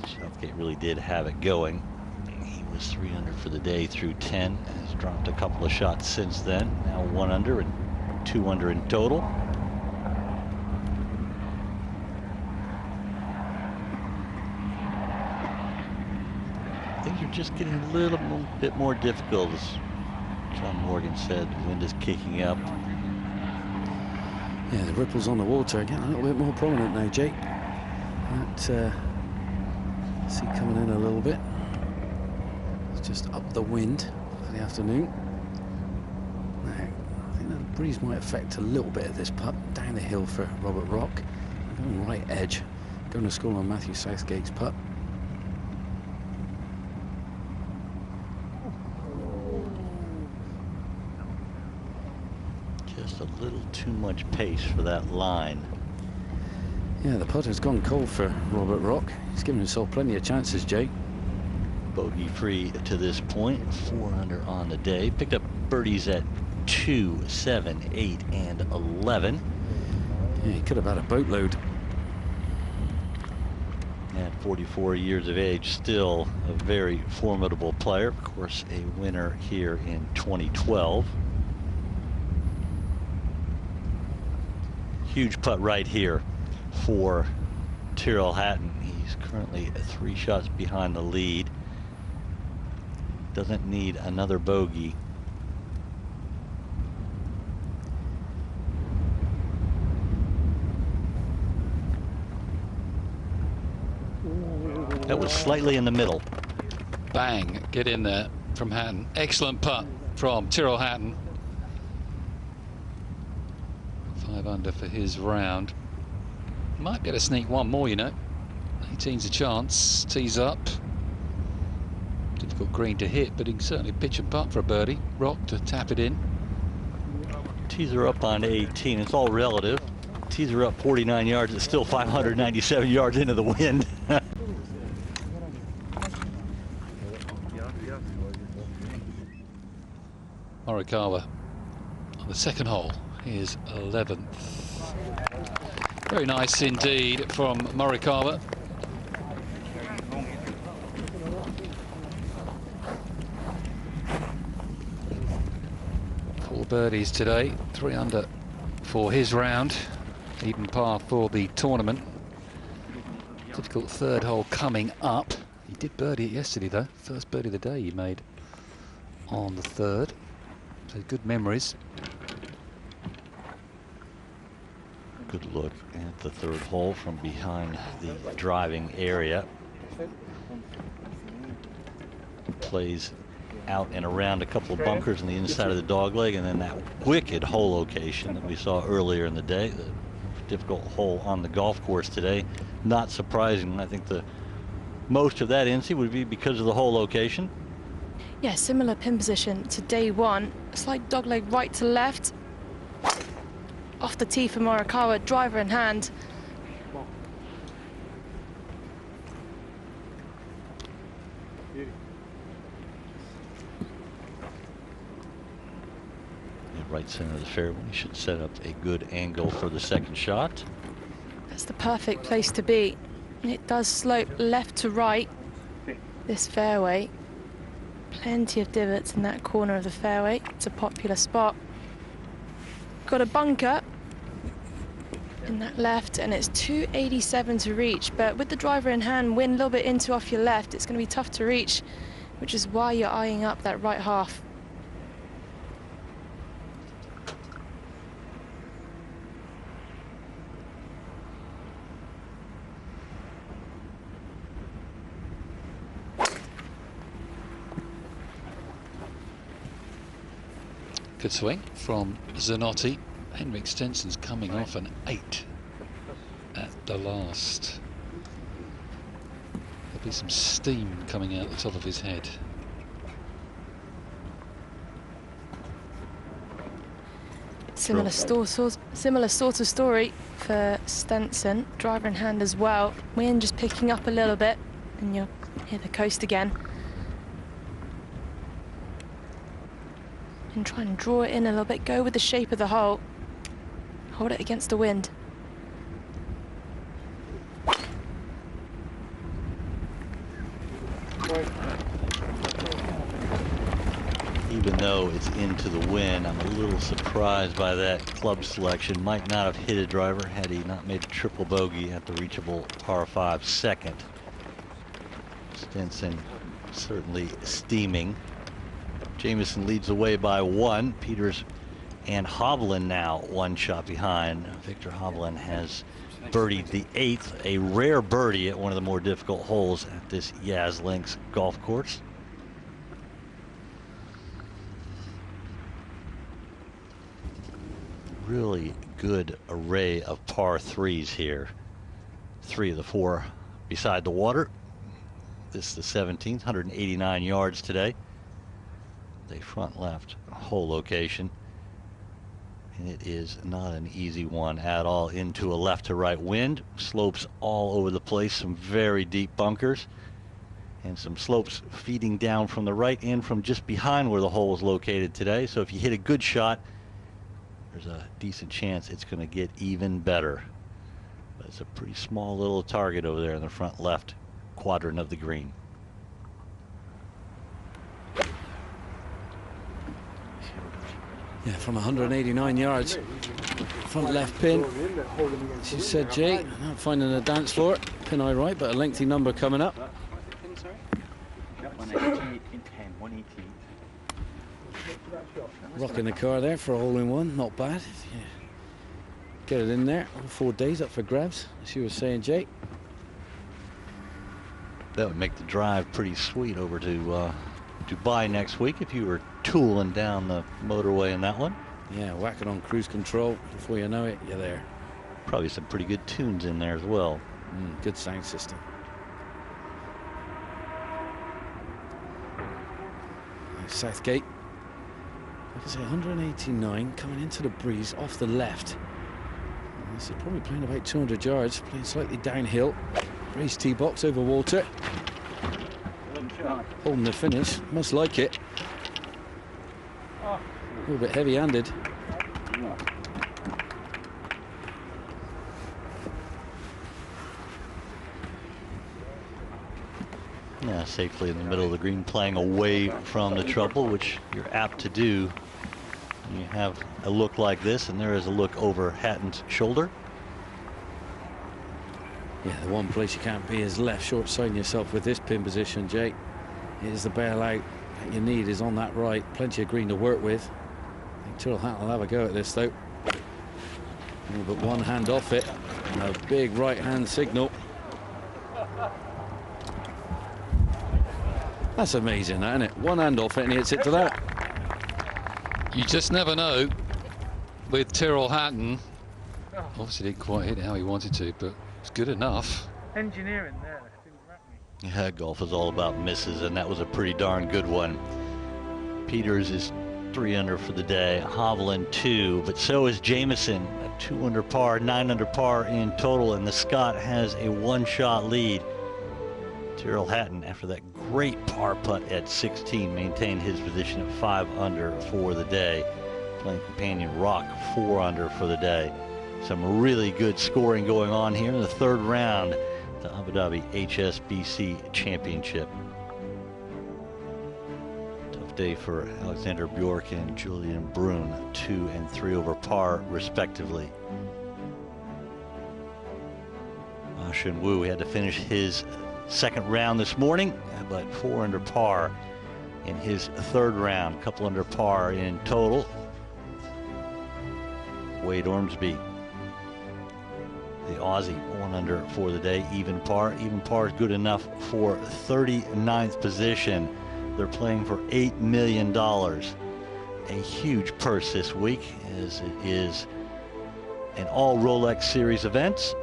Southgate really did have it going. He was 3 under for the day through 10. Has dropped a couple of shots since then. Now 1 under and 2 under in total. Things are just getting a little bit more difficult, as John Morgan said. The wind is kicking up. Yeah, the ripples on the water again a little bit more prominent now, Jake. That see coming in a little bit. It's just up the wind for the afternoon. Now, I think the breeze might affect a little bit of this putt down the hill for Robert Rock. Going right edge, going to school on Matthew Southgate's putt. Just a little too much pace for that line. Yeah, the putter's gone cold for Robert Rock. He's given himself plenty of chances, Jake. Bogey free to this point. 4 under on the day. Picked up birdies at 2, 7, 8, and 11. Yeah, he could have had a boatload. At 44 years of age, still a very formidable player. Of course, a winner here in 2012. Huge putt right here for Terrell Hatton. He's currently 3 shots behind the lead. Doesn't need another bogey. That was slightly in the middle. Bang, get in there from Hatton. Excellent putt from Terrell Hatton. 5 under for his round. Might be able to sneak one more, you know. 18's a chance. Tees up. Difficult green to hit, but he can certainly pitch and putt for a birdie. Rock to tap it in. Tees are up on 18. It's all relative. Tees are up 49 yards. It's still 597 yards into the wind. Morikawa on the second hole. His 11th. Very nice indeed from Morikawa. Four birdies today, 3 under for his round, even par for the tournament. Difficult third hole coming up. He did birdie it yesterday though. First birdie of the day he made on the third. So good memories. Good look at the third hole from behind the driving area. Plays out and around a couple of bunkers on the inside of the dogleg, and then that wicked hole location that we saw earlier in the day. The difficult hole on the golf course today. Not surprising. I think the most of that NC would be because of the hole location. Yeah, similar pin position to day one. A slight dogleg right to left. Off the tee for Morikawa, driver in hand. Right center of the fairway. Should set up a good angle for the second shot. That's the perfect place to be. It does slope left to right, this fairway. Plenty of divots in that corner of the fairway. It's a popular spot. Got a bunker in that left, and it's 287 to reach, but with the driver in hand, wind a little bit into off your left, it's going to be tough to reach, which is why you're eyeing up that right half. Good swing from Zanotti. Henrik Stinson's coming off an 8 at the last. There'll be some steam coming out the top of his head. Similar sort of story for Stinson. Driver in hand as well. Wind just picking up a little bit, and you'll hear the coast again. And try and draw it in a little bit. Go with the shape of the hole. Hold it against the wind. Even though it's into the wind, I'm a little surprised by that club selection. Might not have hit a driver had he not made a triple bogey at the reachable par 5 second. Stinson certainly steaming. Jameson leads the way by 1. Peters and Hovland now 1 shot behind. Victor Hovland has birdied the 8th, a rare birdie at one of the more difficult holes at this Yas Links golf course. Really good array of par 3s here. 3 of the 4 beside the water. This is the 17th, 189 yards today. The front left hole location. And it is not an easy one at all. Into a left to right wind. Slopes all over the place. Some very deep bunkers. And some slopes feeding down from the right and from just behind where the hole is located today. So if you hit a good shot, there's a decent chance it's going to get even better. But it's a pretty small little target over there in the front left quadrant of the green. Yeah, from 189 yards, front left pin. As you said, Jay, not finding a dance floor. Pin eye right, but a lengthy number coming up. 188 in 10, 188. Rocking the car there for a hole-in-one, not bad. Yeah. Get it in there, 4 days up for grabs, as you were saying, Jay. That would make the drive pretty sweet over to Dubai next week if you were tooling down the motorway in that one. Yeah, whacking on cruise control. Before you know it, you're there. Probably some pretty good tunes in there as well. Good sound system. Southgate. Like I say, 189 coming into the breeze off the left. This is probably playing about 200 yards, playing slightly downhill. Race tee box over water. Holding the finish, must like it. A little bit heavy-handed. Yeah, safely in the middle of the green, playing away from the trouble, which you're apt to do when you have a look like this, and there is a look over Hatton's shoulder. Yeah, the one place you can't be is left short siding yourself with this pin position, Jake. It is the bailout that you need is on that right. Plenty of green to work with. I think Terrell Hatton will have a go at this though. But one hand off it, and a big right hand signal. That's amazing, isn't it? One hand off it and he hits it to that. You just never know with Terrell Hatton. Obviously didn't quite hit it how he wanted to, but it's good enough. Engineering there. Yeah, golf is all about misses, and that was a pretty darn good one. Peters is 3 under for the day, Hovland 2, but so is Jameson, a 2 under par, 9 under par in total, and the Scot has a 1-shot lead. Terrell Hatton, after that great par putt at 16, maintained his position at 5 under for the day. Playing companion Rock 4 under for the day. Some really good scoring going on here in the 3rd round. The Abu Dhabi HSBC Championship. Tough day for Alexander Bjork and Julian Brun, 2 and 3 over par respectively. Ashin Wu had to finish his 2nd round this morning, but 4 under par in his 3rd round, couple under par in total. Wade Ormsby, the Aussie, 1 under for the day, even par. Even par is good enough for 39th position. They're playing for $8 million. a huge purse this week, as it is an all Rolex Series event.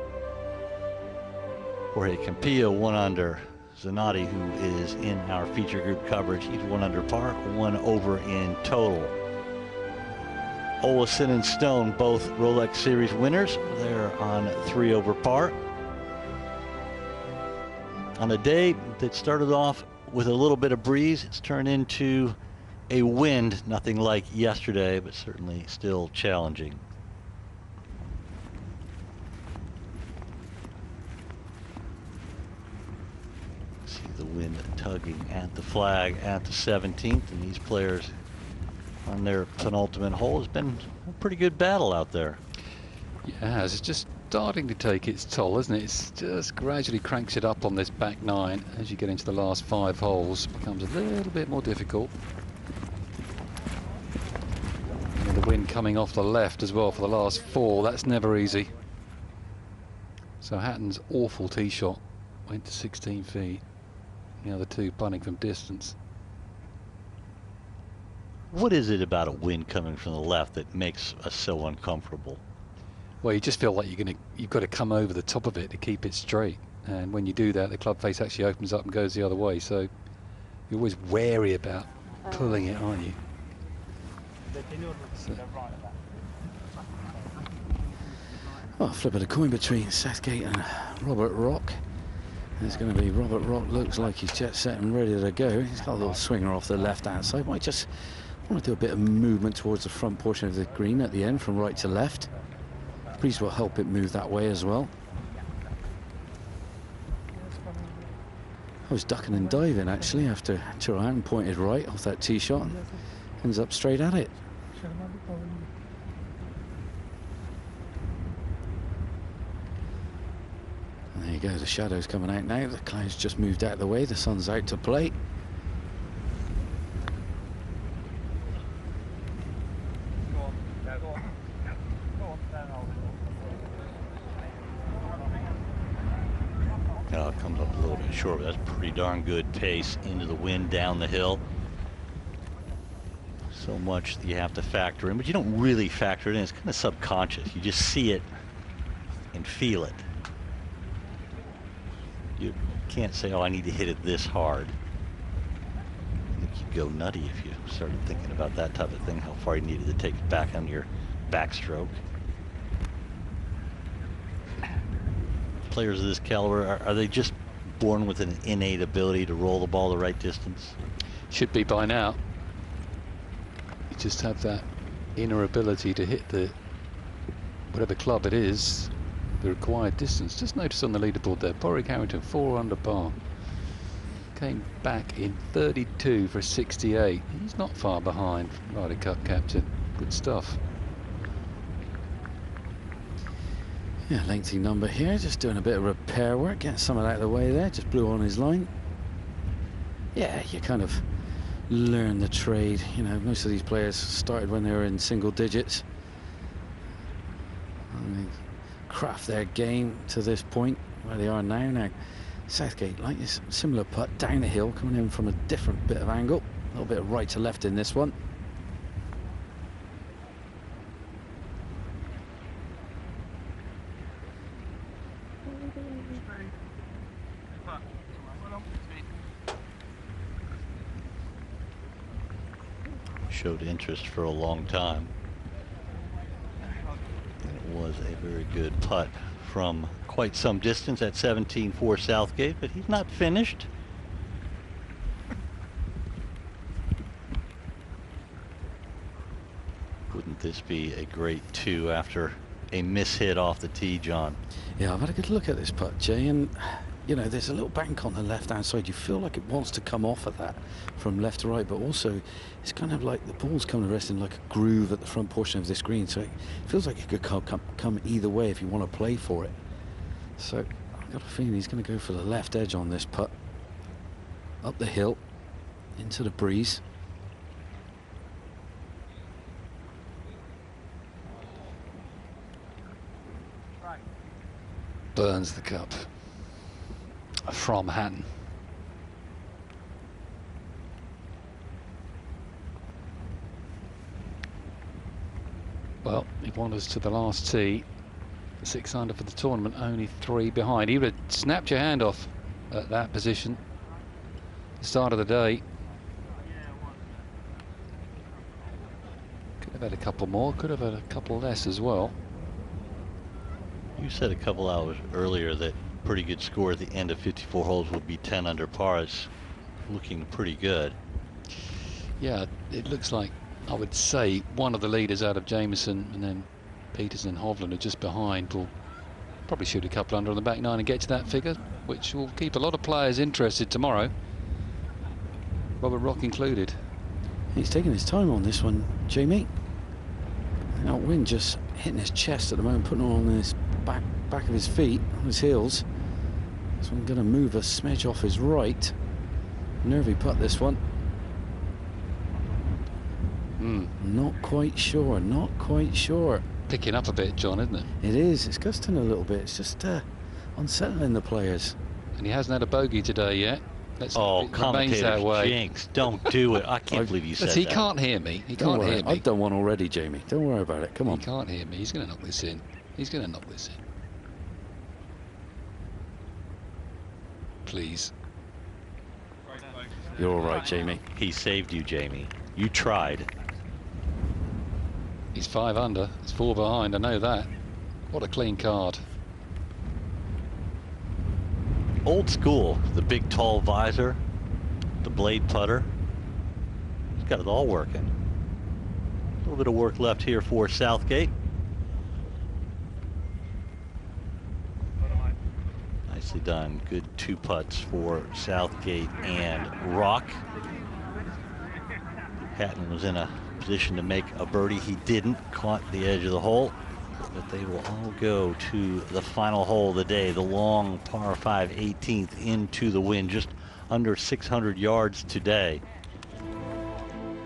Jorge Campillo 1 under. Zanotti, who is in our feature group coverage, he's 1 under par, 1 over in total. Olesen and Stone, both Rolex Series winners. They're on 3 over par. On a day that started off with a little bit of breeze, it's turned into a wind, nothing like yesterday, but certainly still challenging. See the wind tugging at the flag at the 17th, and these players on their penultimate hole. Has been a pretty good battle out there. Yeah, it's just starting to take its toll, isn't it? It's just gradually cranks it up on this back 9 as you get into the last 5 holes. Becomes a little bit more difficult. And the wind coming off the left as well for the last 4. That's never easy. So Hatton's awful tee shot went to 16 feet. The other 2 punting from distance. What is it about a wind coming from the left that makes us so uncomfortable? Well, you just feel like you've got to come over the top of it to keep it straight, and when you do that, the club face actually opens up and goes the other way. So you're always wary about pulling it, aren't you? So. Well, flip of the coin between Southgate and Robert Rock. It's going to be Robert Rock. Looks like he's jet set and ready to go. He's got a little swinger off the left-hand side. Might just want to do a bit of movement towards the front portion of the green at the end, from right to left. Breeze will help it move that way as well. I was ducking and diving actually after Terrell Hatton pointed right off that tee shot and ends up straight at it. And there you go, the shadow's coming out now. The clouds just moved out of the way. The sun's out to play. It comes up a little bit short, but that's pretty darn good pace into the wind down the hill. So much that you have to factor in, but you don't really factor it in. It's kind of subconscious. You just see it and feel it. You can't say, oh, I need to hit it this hard. I think you'd go nutty if you started thinking about that type of thing, how far you needed to take it back on your backstroke. Players of this caliber, are they just born with an innate ability to roll the ball the right distance? Should be by now. You just have that inner ability to hit the whatever club it is, the required distance. Just notice on the leaderboard there, Warwick Harrington 4 under par. Came back in 32 for 68. He's not far behind Ryder Cup captain. Good stuff. Yeah, lengthy number here, just doing a bit of repair work, getting some of that out of the way there, just blew on his line. Yeah, you kind of learn the trade. You know, most of these players started when they were in single digits. And they craft their game to this point where they are now. Now, Southgate, like this similar putt down the hill, coming in from a different bit of angle. A little bit of right to left in this one. Showed interest for a long time. And it was a very good putt from quite some distance at 17 for Southgate, but he's not finished. Wouldn't this be a great 2 after a mishit off the tee, John? Yeah, I've had a good look at this putt, Jay, and you know, there's a little bank on the left-hand side. You feel like it wants to come off of that from left to right, but also it's kind of like the ball's kind of resting like a groove at the front portion of this green, so it feels like it could come either way if you want to play for it. So I've got a feeling he's going to go for the left edge on this putt. Up the hill, into the breeze. Burns the cup from Hatton. Well, he wanders to the last tee. 6 under for the tournament, only 3 behind. He would have snapped your hand off at that position. The start of the day. Could have had a couple more, could have had a couple less as well. You said a couple hours earlier that pretty good score at the end of 54 holes would be 10 under par. It's looking pretty good. Yeah, it looks like, I would say, one of the leaders out of Jameson and then Peterson and Hovland are just behind. Will probably shoot a couple under on the back nine and get to that figure, which will keep a lot of players interested tomorrow, Robert Rock included. He's taking his time on this one, Jamie. That wind just hitting his chest at the moment, putting on his back of his feet, on his heels. This one going to move a smidge off his right. Nervy putt, this one. Not quite sure, not quite sure. Picking up a bit, John, isn't it? It is, it's gusting a little bit. It's just unsettling the players. And he hasn't had a bogey today yet. Commentators, that way. Jinx, don't do it. I can't believe you said that. He can't hear me. He can't hear me. I've done one already, Jamie. Don't worry about it. Come on. He can't hear me. He's going to knock this in. He's going to knock this in. Please. You're all right, Jamie. He saved you, Jamie. You tried. He's 5 under. He's 4 behind. I know that. What a clean card. Old school. The big tall visor, the blade putter. He's got it all working. A little bit of work left here for Southgate. Nicely done. Good 2 putts for Southgate and Rock. Hatton was in a position to make a birdie. He didn't. Caught the edge of the hole. But they will all go to the final hole of the day, the long par 5 18th into the wind, just under 600 yards today.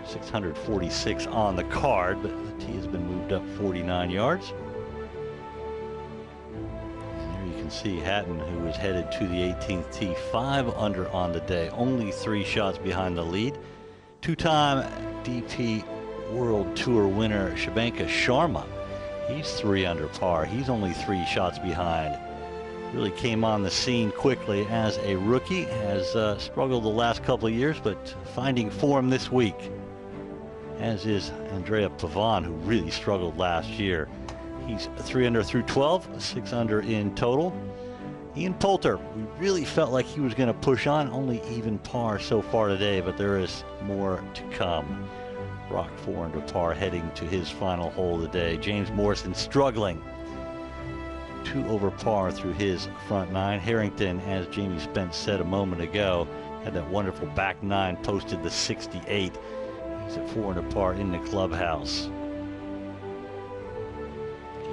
646 on the card, but the tee has been moved up 49 yards. And there you can see Hatton, who was headed to the 18th tee, 5 under on the day, only 3 shots behind the lead. 2-time DP World Tour winner Shubhankar Sharma. He's 3 under par. He's only 3 shots behind. Really came on the scene quickly as a rookie. Has struggled the last couple of years, but finding form this week. As is Andrea Pavon, who really struggled last year. He's 3 under through 12, 6 under in total. Ian Poulter, we really felt like he was going to push on. Only even par so far today, but there is more to come. Rock 4 under par heading to his final hole of the day. James Morrison struggling. 2 over par through his front 9. Harrington, as Jamie Spence said a moment ago, had that wonderful back 9, posted the 68. He's at 4 under par in the clubhouse.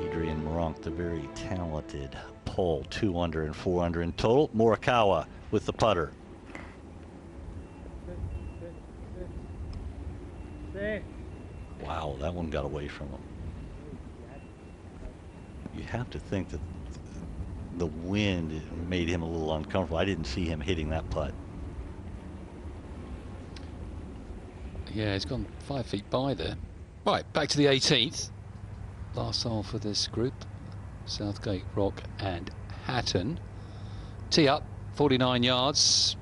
Adrian Moronk, the very talented Pole, 2 under and 4 under in total. Morikawa with the putter. Wow, that one got away from him. You have to think that the wind made him a little uncomfortable. I didn't see him hitting that putt. Yeah, it's gone 5 feet by there. Right, back to the 18th. Last hole for this group. Southgate, Rock and Hatton. Tee up, 49 yards.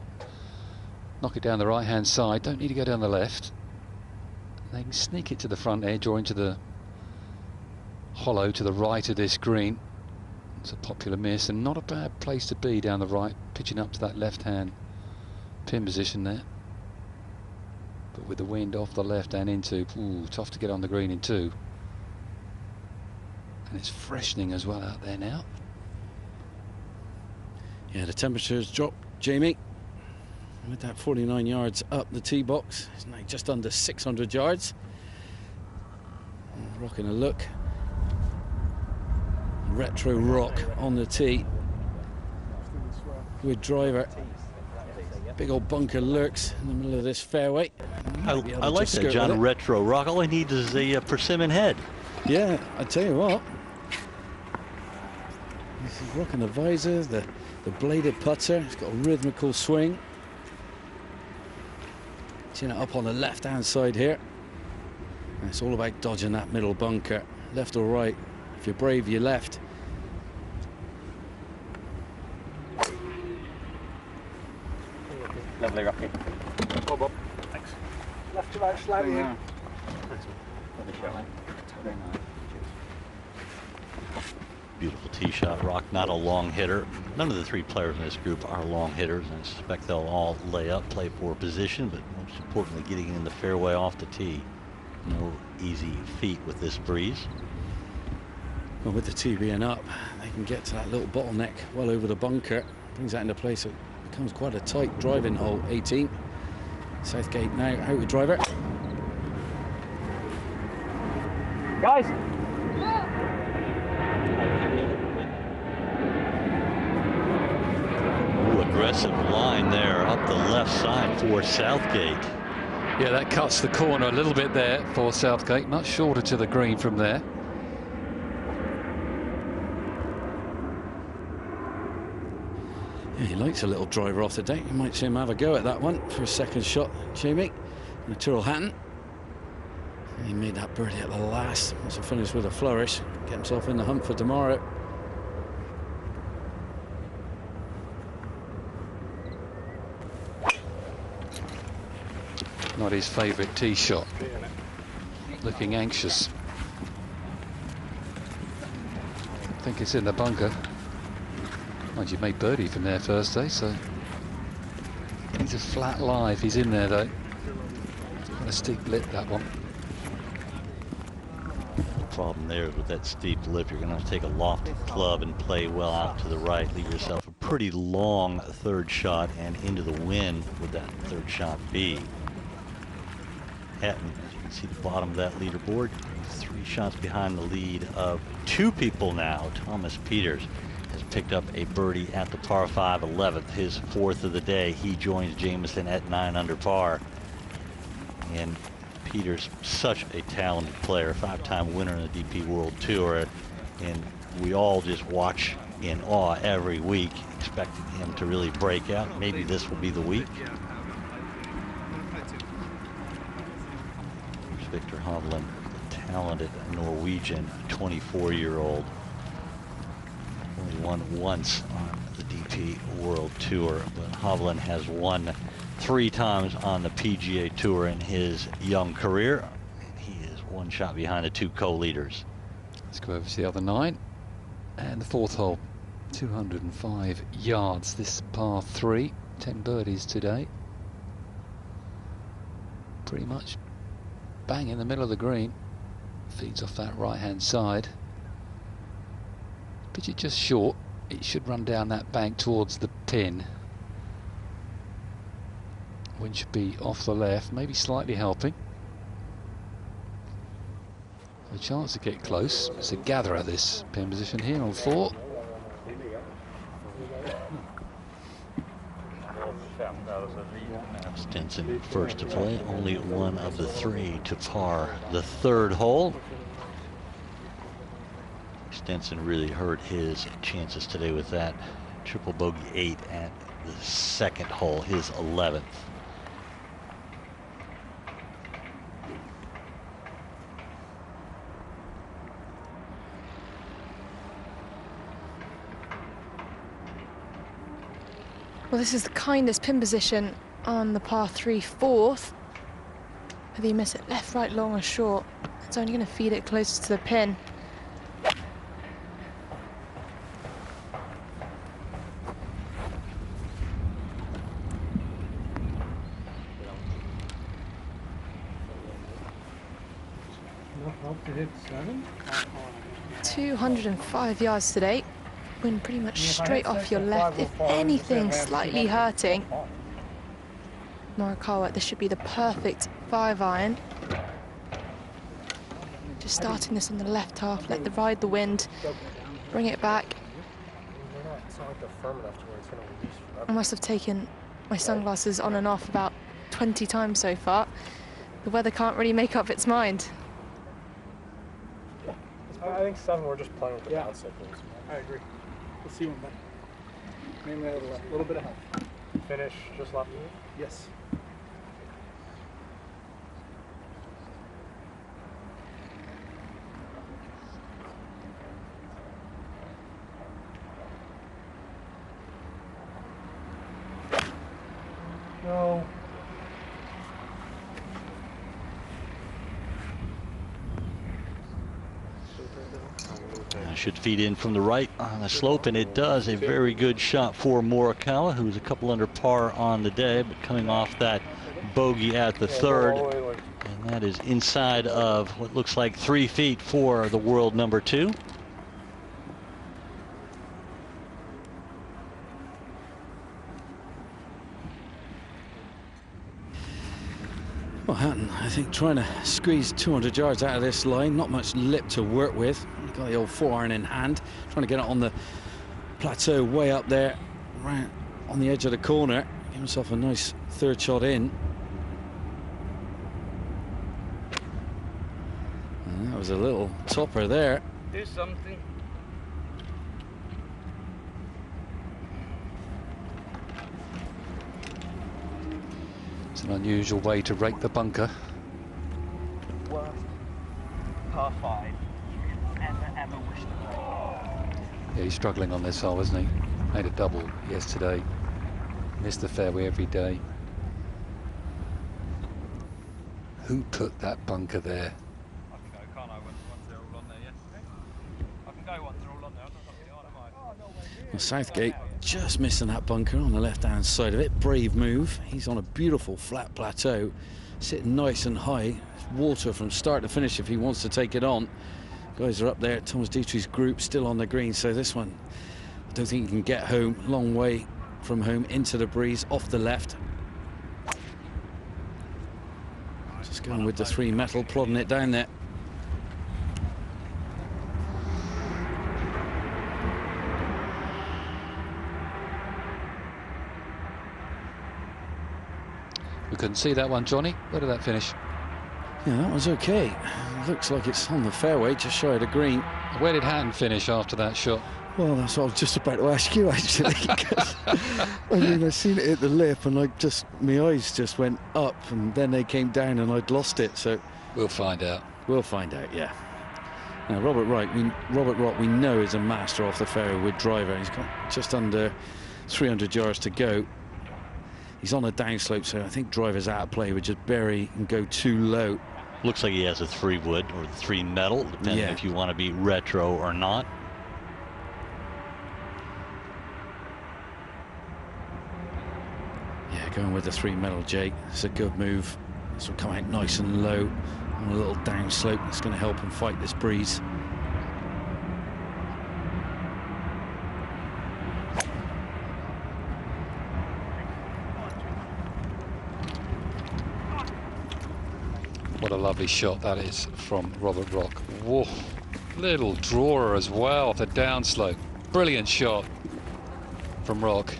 Knock it down the right-hand side. Don't need to go down the left. They can sneak it to the front edge or into the hollow to the right of this green. It's a popular miss and not a bad place to be down the right, pitching up to that left-hand pin position there. But with the wind off the left and into, ooh, tough to get on the green in 2. And it's freshening as well out there now. Yeah, the temperature's dropped, Jamie. With that 49 yards up the tee box, it's now just under 600 yards. Rocking a look. Retro Rock on the tee. Good driver. Big old bunker lurks in the middle of this fairway. I like that, John. Retro Rock. All he needs is a persimmon head. Yeah, I tell you what. He's rocking the visor, the bladed putter. It's got a rhythmical swing. Chin it up on the left-hand side here. And it's all about dodging that middle bunker. left or right. If you're brave, you're left. Lovely, Rocky. Bob. Thanks. Left to right slightly. Lovely shot, mate. Very nice. Beautiful tee shot. Rock, not a long hitter. None of the three players in this group are long hitters, and I suspect they'll all lay up, play for position, but most importantly, getting in the fairway off the tee. No easy feat with this breeze. Well, with the tee being up, they can get to that little bottleneck well over the bunker. Brings that into place. It becomes quite a tight driving hole. 18. Southgate now out with driver. Guys! Ooh, aggressive line there up the left side for Southgate. Yeah, that cuts the corner a little bit there for Southgate. Much shorter to the green from there. Yeah, he likes a little driver off the deck. You might see him have a go at that one for a second shot, Jamie. And Terrell Hatton. He made that birdie at the last. Must have finished with a flourish. Get himself in the hunt for tomorrow. Not his favourite tee shot. Looking anxious. I think it's in the bunker. Mind you, made birdie from there first, so he's a flat lie if he's in there, though. Got a steep lip, that one. The problem there is with that steep lip, you're going to have to take a lofted club and play well out to the right. Leave yourself a pretty long third shot, and into the wind would that third shot be. Hatton, as you can see the bottom of that leaderboard, 3 shots behind the lead of 2 people now. Thomas Pieters has picked up a birdie at the par 5 11th, his 4th of the day. He joins Jameson at 9 under par. And Pieters, such a talented player, 5-time winner in the DP World Tour, and we all just watch in awe every week, expecting him to really break out. Maybe this will be the week. There's Victor Hovland, the talented Norwegian 24-year-old. Only won once on the DP World Tour, but Hovland has won 3 times on the PGA Tour in his young career. He is 1 shot behind the 2 co-leaders. Let's go over to the other 9. And the 4th hole, 205 yards. This par 3, 10 birdies today. Pretty much bang in the middle of the green. Feeds off that right-hand side. Pitch it just short. It should run down that bank towards the pin. Wind should be off the left, maybe slightly helping. A chance to get close. It's a gatherer, this pin position here on 4. Stinson first to play, only one of the 3 to par the 3rd hole. Stinson really hurt his chances today with that triple bogey 8 at the 2nd hole, his 11th. Well, this is the kindest pin position on the par 3 4th. Whether you miss it left, right, long or short, it's only going to feed it closer to the pin. To hit 7. 205 yards today. Wind pretty much straight off your left, if anything slightly hurting. Morikawa, this should be the perfect 5-iron. Just starting this on the left half, let the ride the wind, bring it back. I must have taken my sunglasses on and off about 20 times so far. The weather can't really make up its mind. I think 7, we're just playing with the bounce cycles. I agree. We'll see one better. Mainly out of the left. A little bit of help. Finish just left. Yes. Should feed in from the right on the slope, and it does. A very good shot for Morikawa, who's a couple under par on the day, but coming off that bogey at the third. And that is inside of what looks like 3 feet for the world number 2. Well, Hatton, I think, trying to squeeze 200 yards out of this line. Not much lip to work with. Got the old 4-iron in hand, trying to get it on the plateau way up there, right on the edge of the corner. Give himself a nice third shot in. And that was a little topper there. Do something. It's an unusual way to rake the bunker. Worst par 5 ever wished to. Yeah, he's struggling on this hole, isn't he? Made a double yesterday. Missed the fairway every day. Who put that bunker there? I can go, can't I, once they're all on there, yeah? I can go once they're all on there. I'm not going to get on, am I? Well, Southgate just missing that bunker on the left-hand side of it. Brave move. He's on a beautiful flat plateau, sitting nice and high. Water from start to finish if he wants to take it on. Guys are up there. Thomas Dietrich's group still on the green, so this one, I don't think he can get home. Long way from home into the breeze, off the left. Just going with the 3 metal, plodding it down there. We couldn't see that one, Johnny. Where did that finish? Yeah, that was okay. Looks like it's on the fairway, just shy of the green. Where did Hatton finish after that shot? Well, that's what I was just about to ask you, actually. I mean, I seen it hit the lip, and my eyes just went up, and then they came down, and I'd lost it. So we'll find out. We'll find out, yeah. Now, Robert Rock, we know, is a master off the fairway with driver. He's got just under 300 yards to go. He's on a downslope, so I think driver's out of play. Would just bury and go too low. Looks like he has a 3 wood or 3 metal, depending if you want to be retro or not. Yeah, going with the 3 metal, Jake. It's a good move. This will come out nice and low on a little downslope. It's going to help him fight this breeze. What a lovely shot that is from Robert Rock. Whoa, little drawer as well, the downslope. Brilliant shot from Rock.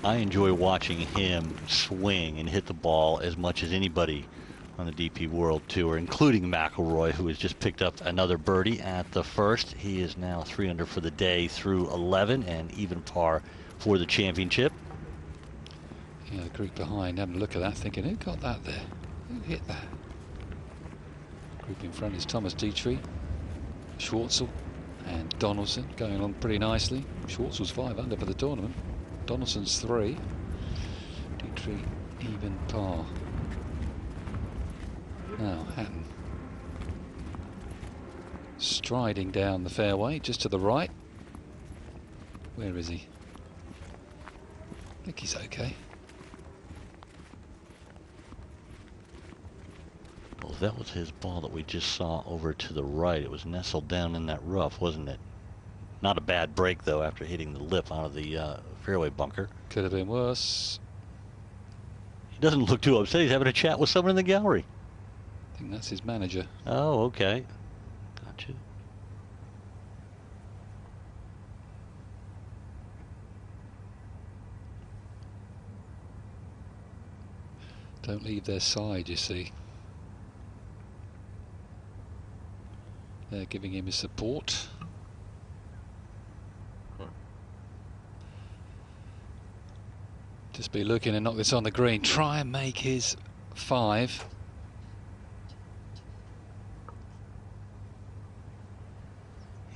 I enjoy watching him swing and hit the ball as much as anybody on the DP World Tour, including McIlroy, who has just picked up another birdie at the first. He is now 3 under for the day through 11 and even par for the championship. Yeah, the group behind having a look at that, thinking, who got that there? Who hit that? Group in front is Thomas Dietrich, Schwartzel and Donaldson going on pretty nicely. Schwartzel's 5 under for the tournament. Donaldson's 3. Dietrich even par. Now Hatton striding down the fairway just to the right. Where is he? I think he's okay. Well, that was his ball that we just saw over to the right. It was nestled down in that rough, wasn't it? Not a bad break, though, after hitting the lip out of the fairway bunker. Could have been worse. He doesn't look too upset. He's having a chat with someone in the gallery. I think that's his manager. Oh, okay. Gotcha. Don't leave their side, you see. They're giving him his support. Just be looking and knock this on the green. Try and make his 5.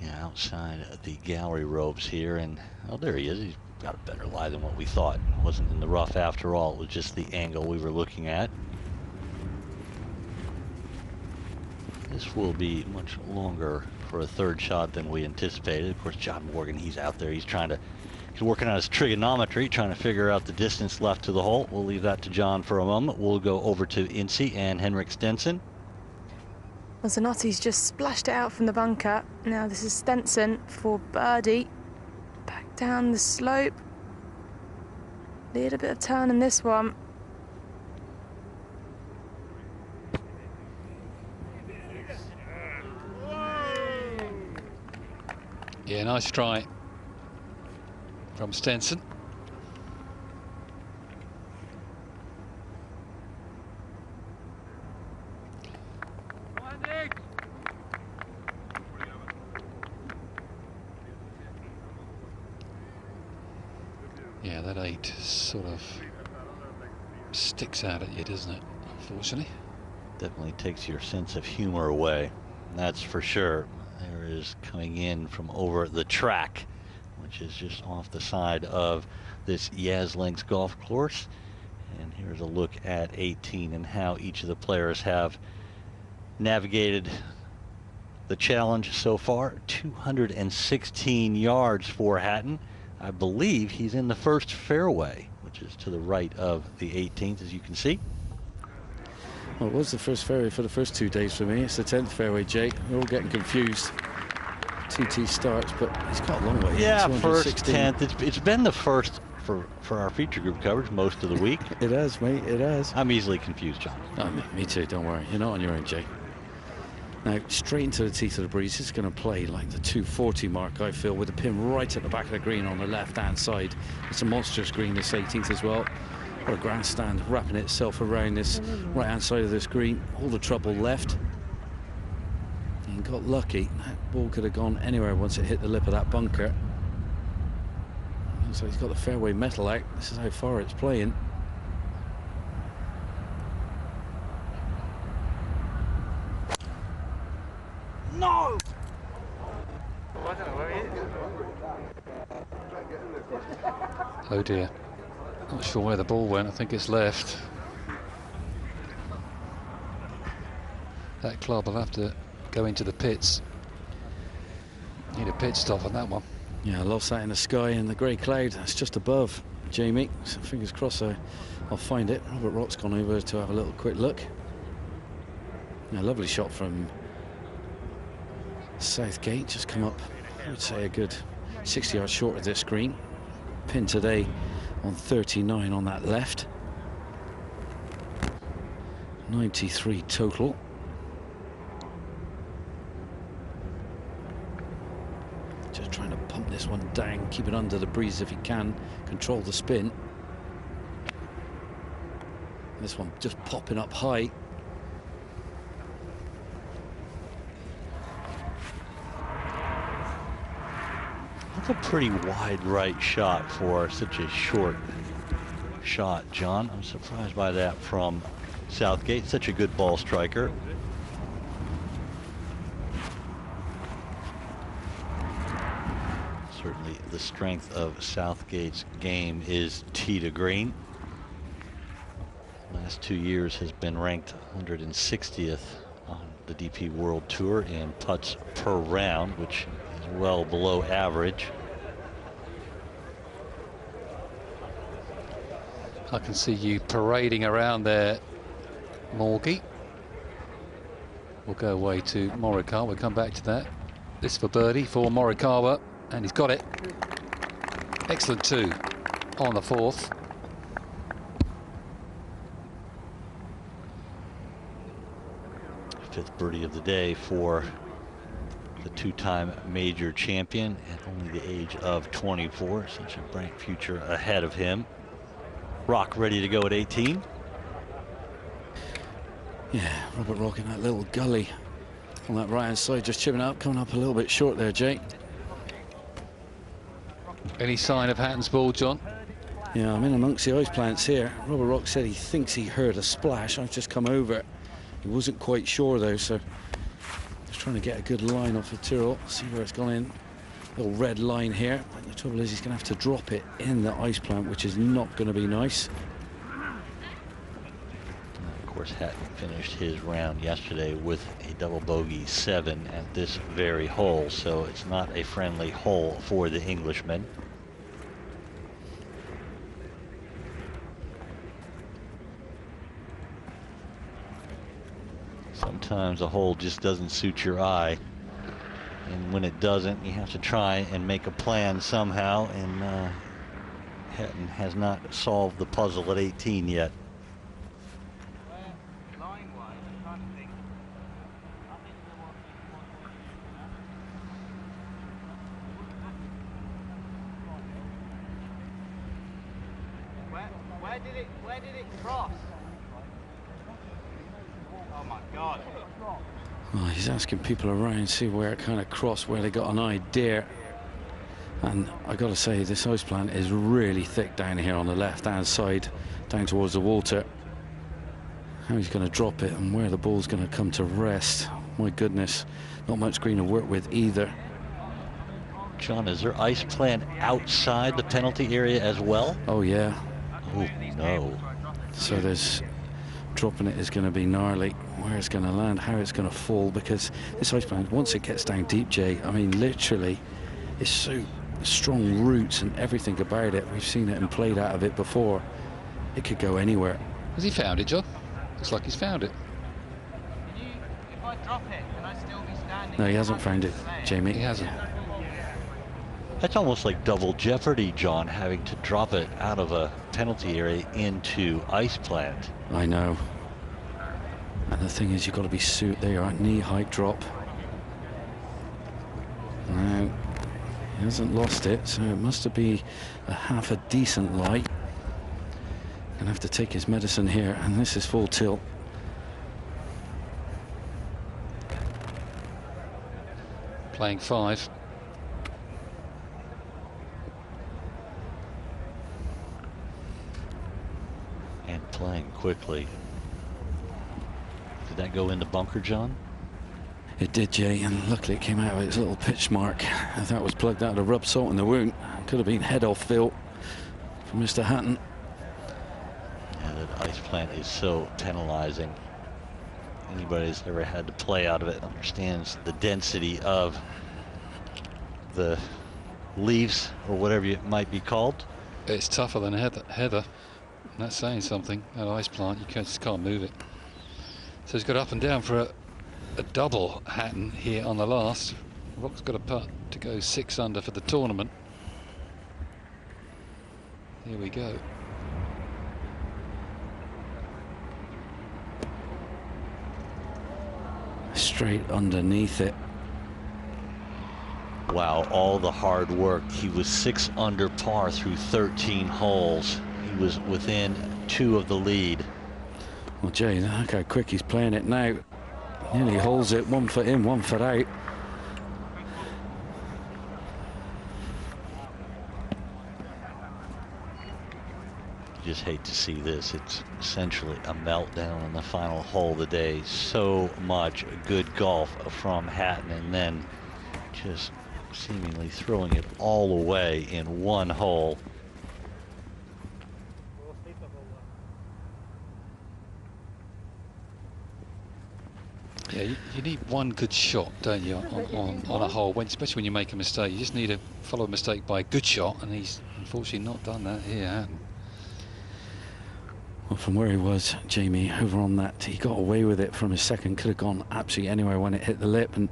Yeah, outside the gallery ropes here, and oh, there he is. He's got a better lie than what we thought. It wasn't in the rough after all. It was just the angle we were looking at. This will be much longer for a third shot than we anticipated. Of course, John Morgan, he's out there. He's working on his trigonometry, trying to figure out the distance left to the hole. We'll leave that to John for a moment. We'll go over to Incy and Henrik Stinson. Well, Zanotti's just splashed it out from the bunker. Now this is Stinson for birdie. Back down the slope. Little bit of turn in this one. Yeah, nice try from Stinson. Yeah, that 8 sort of sticks out at you, doesn't it? Unfortunately. Definitely takes your sense of humor away. That's for sure. There is coming in from over the track, which is just off the side of this Yas Links golf course. And here's a look at 18 and how each of the players have navigated the challenge so far. 216 yards for Hatton. I believe he's in the first fairway, which is to the right of the 18th, as you can see. Well, it was the first fairway for the first 2 days for me. It's the 10th fairway, Jake. We're all getting confused. 2T starts, but he's got a long way. Yeah, first, 10th. It's been the first for our feature group coverage most of the week. It has, mate. It has. I'm easily confused, John. Oh, me too. Don't worry. You're not on your own, Jake. Now, straight into the teeth of the breeze. It's going to play like the 240 mark, I feel, with the pin right at the back of the green on the left-hand side. It's a monstrous green, this 18th as well. What a grandstand wrapping itself around this right-hand side of this green. All the trouble left. And got lucky. That ball could have gone anywhere once it hit the lip of that bunker. So he's got the fairway metal out. This is how far it's playing. No! Oh dear. Not sure where the ball went. I think it's left. That club will have to go into the pits. Need a pit stop on that one. Yeah, I lost that in the sky and the grey cloud. That's just above Jamie. So fingers crossed I'll find it. Robert Rock's gone over to have a little quick look. Yeah, lovely shot from Southgate. Just come up, I would say, a good 60 yards short of this green. Pin today on 39 on that left. 93 total. Just trying to pump this one down, keep it under the breeze if he can, control the spin. This one just popping up high. That's a pretty wide right shot for such a short shot, John. I'm surprised by that from Southgate. Such a good ball striker. Certainly the strength of Southgate's game is tee to green. Last 2 years has been ranked 160th on the DP World Tour in putts per round, which is well below average. I can see you parading around there, Morgie. We'll go away to Morikawa. We'll come back to that. This for birdie for Morikawa, and he's got it. Excellent 2 on the 4th. Fifth birdie of the day for the two-time major champion at only the age of 24. Such a bright future ahead of him. Rock ready to go at 18. Yeah, Robert Rock in that little gully on that right hand side, just chipping up, coming up a little bit short there, Jake. Any sign of Hatton's ball, John? Yeah, I'm in amongst the ice plants here. Robert Rock said he thinks he heard a splash. I've just come over. He wasn't quite sure though, so just trying to get a good line off of Terrell, see where it's gone in. Little red line here. But the trouble is he's going to have to drop it in the ice plant, which is not going to be nice. Of course, course, Hatton finished his round yesterday with a double bogey 7 at this very hole, so it's not a friendly hole for the Englishman. Sometimes a hole just doesn't suit your eye, and when it doesn't, you have to try and make a plan somehow, and Hatton has not solved the puzzle at 18 yet. Where did it cross? Oh my God. Well, he's asking people around, see where it kind of crossed, where they got an idea. And I got to say, this ice plant is really thick down here on the left-hand side, down towards the water. How he's going to drop it and where the ball's going to come to rest. My goodness, not much green to work with either. John, is there ice plant outside the penalty area as well? Oh, yeah. Oh, no. So there's dropping it is going to be gnarly. Where it's going to land, how it's going to fall, because this ice plant, once it gets down deep, Jay, I mean, literally, it's so strong roots and everything about it. We've seen it and played out of it before. It could go anywhere. Has he found it, John? Looks like he's found it. If I drop it, can I still be standing? No, he hasn't found it, Jamie. He hasn't. That's almost like double jeopardy, John, having to drop it out of a penalty area into ice plant. I know. And the thing is, you've got to be there, are knee-height drop. Now, he hasn't lost it, so it must have been a half a decent lie. Gonna have to take his medicine here, and this is full tilt. Playing 5. And playing quickly. Did that go in the bunker, John? It did, Jay, and luckily it came out of its little pitch mark. If that was plugged out, of rub salt in the wound. Could have been head off Phil for Mr. Hatton. Yeah, that ice plant is so penalizing. Anybody who's ever had to play out of it understands the density of the leaves, or whatever it might be called. It's tougher than heather. That's saying something. That ice plant, you just can't move it. So he's got up and down for a double Hatton here on the last. Rock's got a putt to go 6 under for the tournament. Here we go. Straight underneath it. Wow, all the hard work. He was 6 under par through 13 holes. He was within 2 of the lead. Well, Jay, look how quick he's playing it now. Nearly holds it, 1 foot in, 1 foot out. You just hate to see this. It's essentially a meltdown on the final hole of the day. So much good golf from Hatton, and then just seemingly throwing it all away in 1 hole. Yeah, you need 1 good shot, don't you, on a hole, especially when you make a mistake. You just need to follow a mistake by a good shot, and he's unfortunately not done that here, Hatton. Well, from where he was, Jamie, over on that, he got away with it from his second. Could have gone absolutely anywhere when it hit the lip, and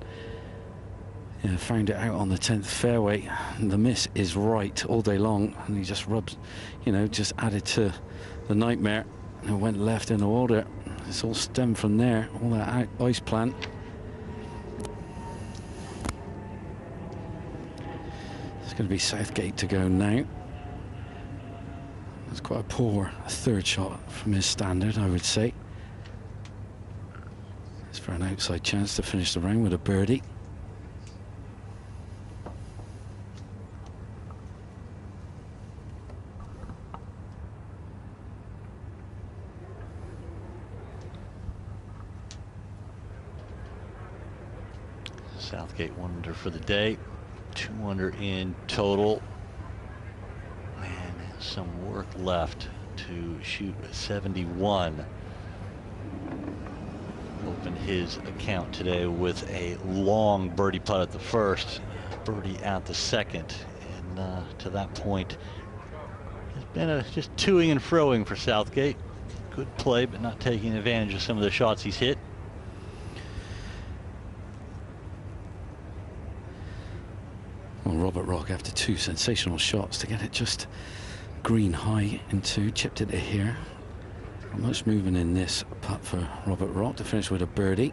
found it out on the 10th fairway. And the miss is right all day long, and he just rubs, just added to the nightmare. And it went left in the water. It's all stemmed from there, all that ice plant. It's going to be Southgate to go now. It's quite a poor 3rd shot from his standard, I would say. It's for an outside chance to finish the round with a birdie. Southgate 1 under for the day, 2 under in total, and some work left to shoot 71. opened his account today with a long birdie putt at the first, birdie at the second, and to that point, it's been just toing and froing for Southgate. Good play, but not taking advantage of some of the shots he's hit. Well, Robert Rock, after 2 sensational shots to get it just green high into, chipped it to here. Not much movement in this putt for Robert Rock to finish with a birdie.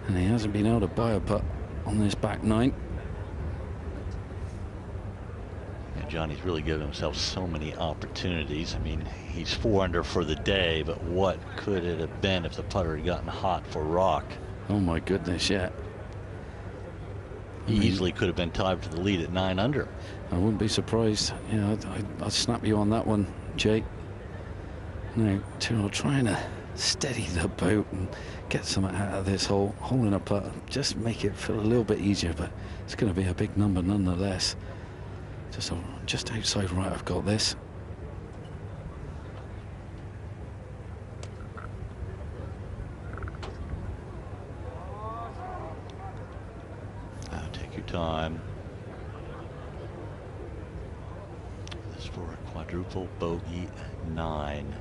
And he hasn't been able to buy a putt on this back 9. Yeah, Johnny's really given himself so many opportunities. I mean, he's 4 under for the day, but what could it have been if the putter had gotten hot for Rock? Oh my goodness, yeah. He easily could have been tied for the lead at 9 under. I wouldn't be surprised. Yeah, I'd snap you on that one, Jake. Now, Terrell trying to steady the boat and get something out of this hole in a putt. Just make it feel a little bit easier, but it's going to be a big number nonetheless. Just outside right, I've got this. Take your time. This for a quadruple bogey 9.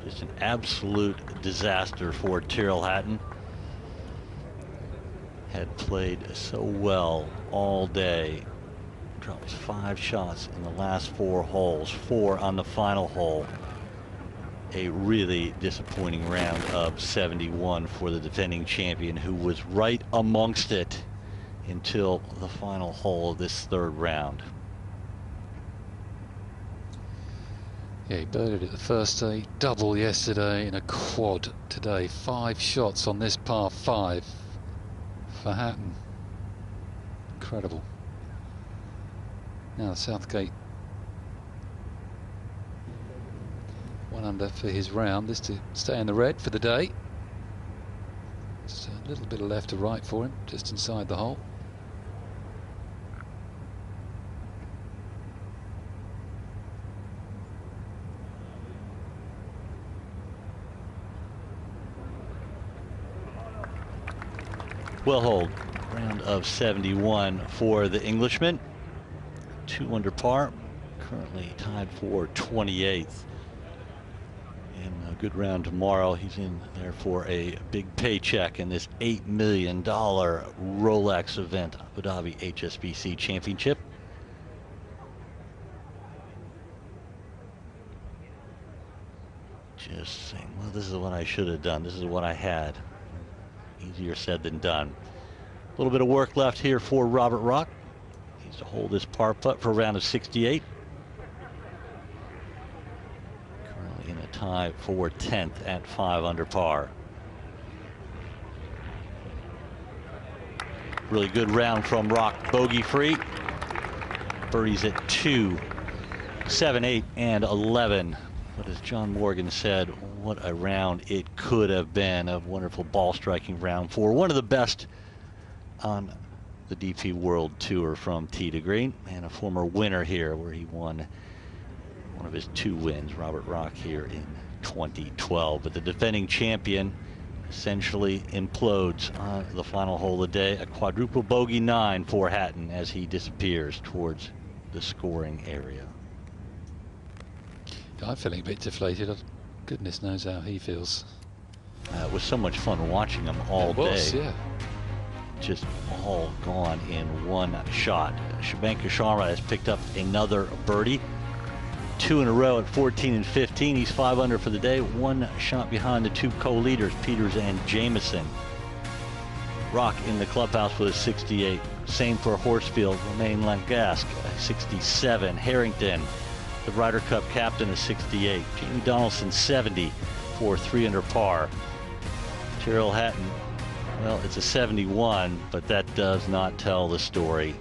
Just an absolute disaster for Terrell Hatton. Had played so well all day. Drops 5 shots in the last 4 holes, 4 on the final hole. A really disappointing round of 71 for the defending champion, who was right amongst it until the final hole of this 3rd round. Yeah, he birdied it the first day, double yesterday, and a quad today. 5 shots on this par 5 for Hatton. Incredible. Now Southgate 1 under for his round. This to stay in the red for the day. Just a little bit of left to right for him, just inside the hole. Well hold, round of 71 for the Englishman. 2 under par, currently tied for 28th. In a good round tomorrow, he's in there for a big paycheck in this $8 million Rolex event, Abu Dhabi HSBC Championship. Just saying, well, this is what I should have done. This is what I had. Easier said than done. A little bit of work left here for Robert Rock. Needs to hold this par putt for a round of 68. Currently in a tie for 10th at 5 under par. Really good round from Rock, bogey free. Birdies at 2, 7, 8, and 11. But as John Morgan said, what a round it could have been. A wonderful ball striking round for one of the best on the DP World Tour from tee to green, and a former winner here where he won one of his 2 wins, Robert Rock, here in 2012. But the defending champion essentially implodes on the final hole of the day. A quadruple bogey 9 for Hatton as he disappears towards the scoring area. I'm feeling a bit deflated. Goodness knows how he feels. It was so much fun watching him all day. Yeah. Just all gone in one shot. Shubhankar Sharma has picked up another birdie. 2 in a row at 14 and 15. He's 5 under for the day. 1 shot behind the 2 co-leaders, Peters and Jameson. Rock in the clubhouse with a 68. Same for Horsfield. Romain Langasque, 67. Harrington, the Ryder Cup captain, is 68. Jamie Donaldson, 70 for 3 under par. Terrell Hatton, well, it's a 71, but that does not tell the story.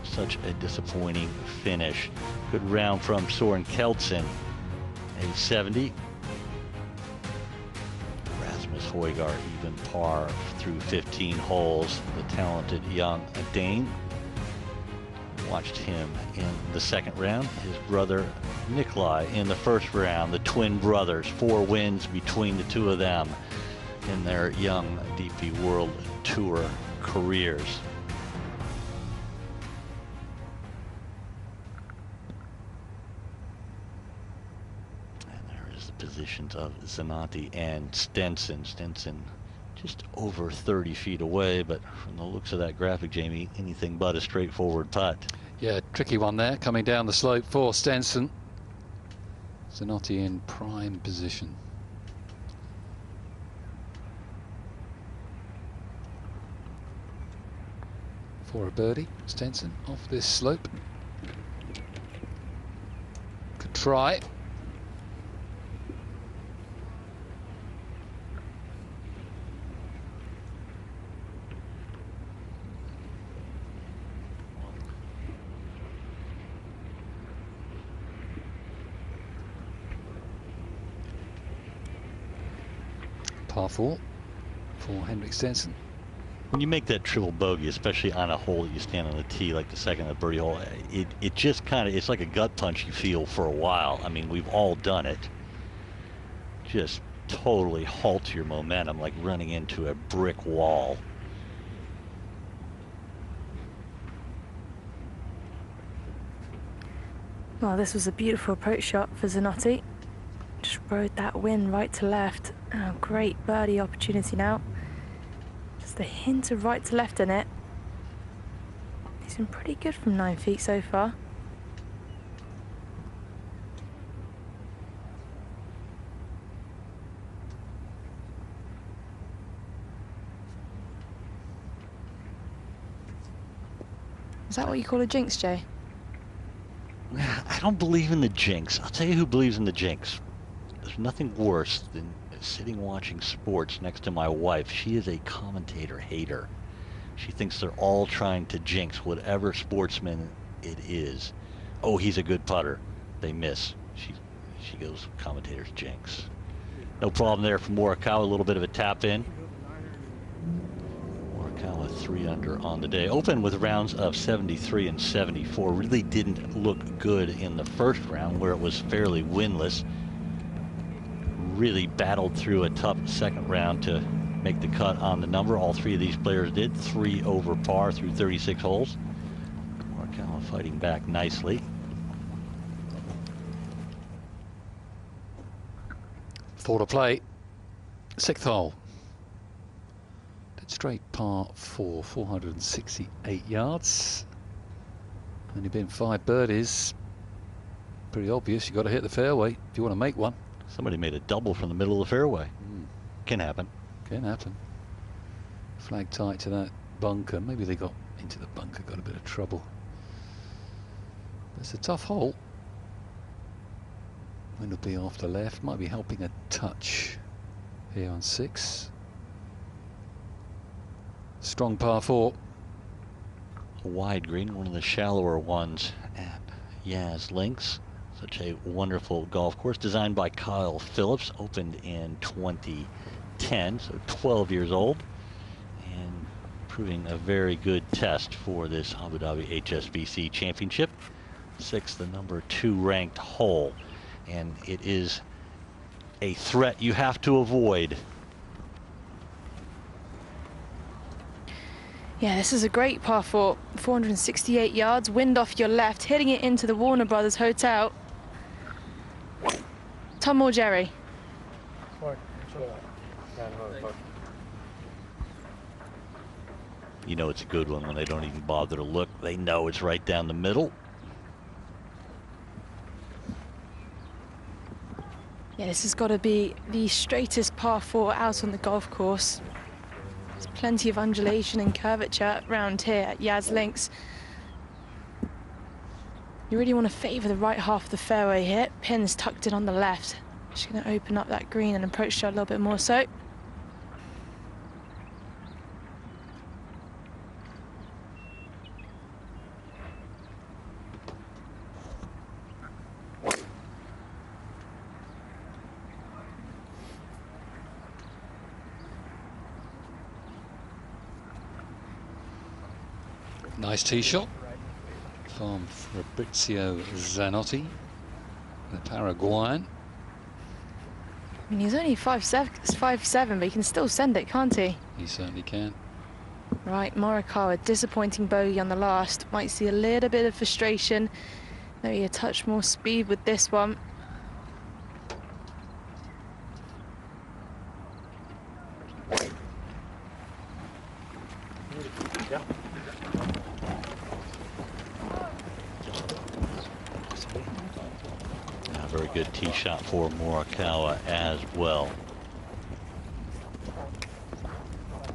Such a disappointing finish. Good round from Soren Kjeldsen, a 70. Rasmus Højgaard, even par through 15 holes. The talented young Dane. Watched him in the 2nd round. His brother Nikolai in the first round, the twin brothers, 4 wins between the two of them in their young DP World Tour careers. And there is the positions of Zanotti and Stinson. Stinson just over 30 feet away, but from the looks of that graphic, Jamie, anything but a straightforward putt. Yeah, tricky one there, coming down the slope for Stinson. Zanotti in prime position. For a birdie, Stinson off this slope. Could try. Par 4 for Henrik Stinson. When you make that triple bogey, especially on a hole that you stand on the tee, like the second of the birdie hole, it just kind of, it's like a gut punch you feel for a while. I mean, we've all done it. Just totally halts your momentum, like running into a brick wall. Well, this was a beautiful approach shot for Zanotti. Just rode that wind right to left. Oh, great birdie opportunity now. Just a hint of right to left in it. He's been pretty good from 9 feet so far. Is that what you call a jinx, Jay? I don't believe in the jinx. I'll tell you who believes in the jinx. There's nothing worse than sitting watching sports next to my wife. She is a commentator hater. She thinks they're all trying to jinx whatever sportsman it is. Oh, he's a good putter. They miss. She goes, commentators jinx. No problem there for Morikawa. A little bit of a tap in. Morikawa 3 under on the day. Open with rounds of 73 and 74. Really didn't look good in the first round where it was fairly winless. Really battled through a tough second round to make the cut on the number. All 3 of these players did. 3 over par through 36 holes. Morikawa fighting back nicely. 4 to play. 6th hole. Dead straight par 4, 468 yards. Only been 5 birdies. Pretty obvious. You've got to hit the fairway if you want to make one. Somebody made a double from the middle of the fairway. Can happen. Can happen. Flag tight to that bunker. Maybe they got into the bunker, got a bit of trouble. It's a tough hole. Wind will be off the left. Might be helping a touch here on 6. Strong par 4. A wide green, one of the shallower ones at Yas Links. Such a wonderful golf course designed by Kyle Phillips, opened in 2010, so 12 years old, and proving a very good test for this Abu Dhabi HSBC Championship. 6th, the number 2 ranked hole, and it is a threat you have to avoid. Yeah, this is a great par 4. 468 yards, wind off your left, hitting it into the Warner Brothers Hotel. Tom or Jerry? You know it's a good one when they don't even bother to look. They know it's right down the middle. Yeah, this has got to be the straightest par 4 out on the golf course. There's plenty of undulation and curvature around here at Yas Links. You really want to favour the right half of the fairway here. Pins tucked in on the left. Just going to open up that green and approach shot a little bit more so. Nice tee shot from Fabrizio Zanotti. the Paraguayan. I mean, he's only 5'7", but he can still send it, can't he? He certainly can. Right, Morikawa, disappointing bogey on the last. Might see a little bit of frustration. Maybe a touch more speed with this one. Very good tee shot for Morikawa as well.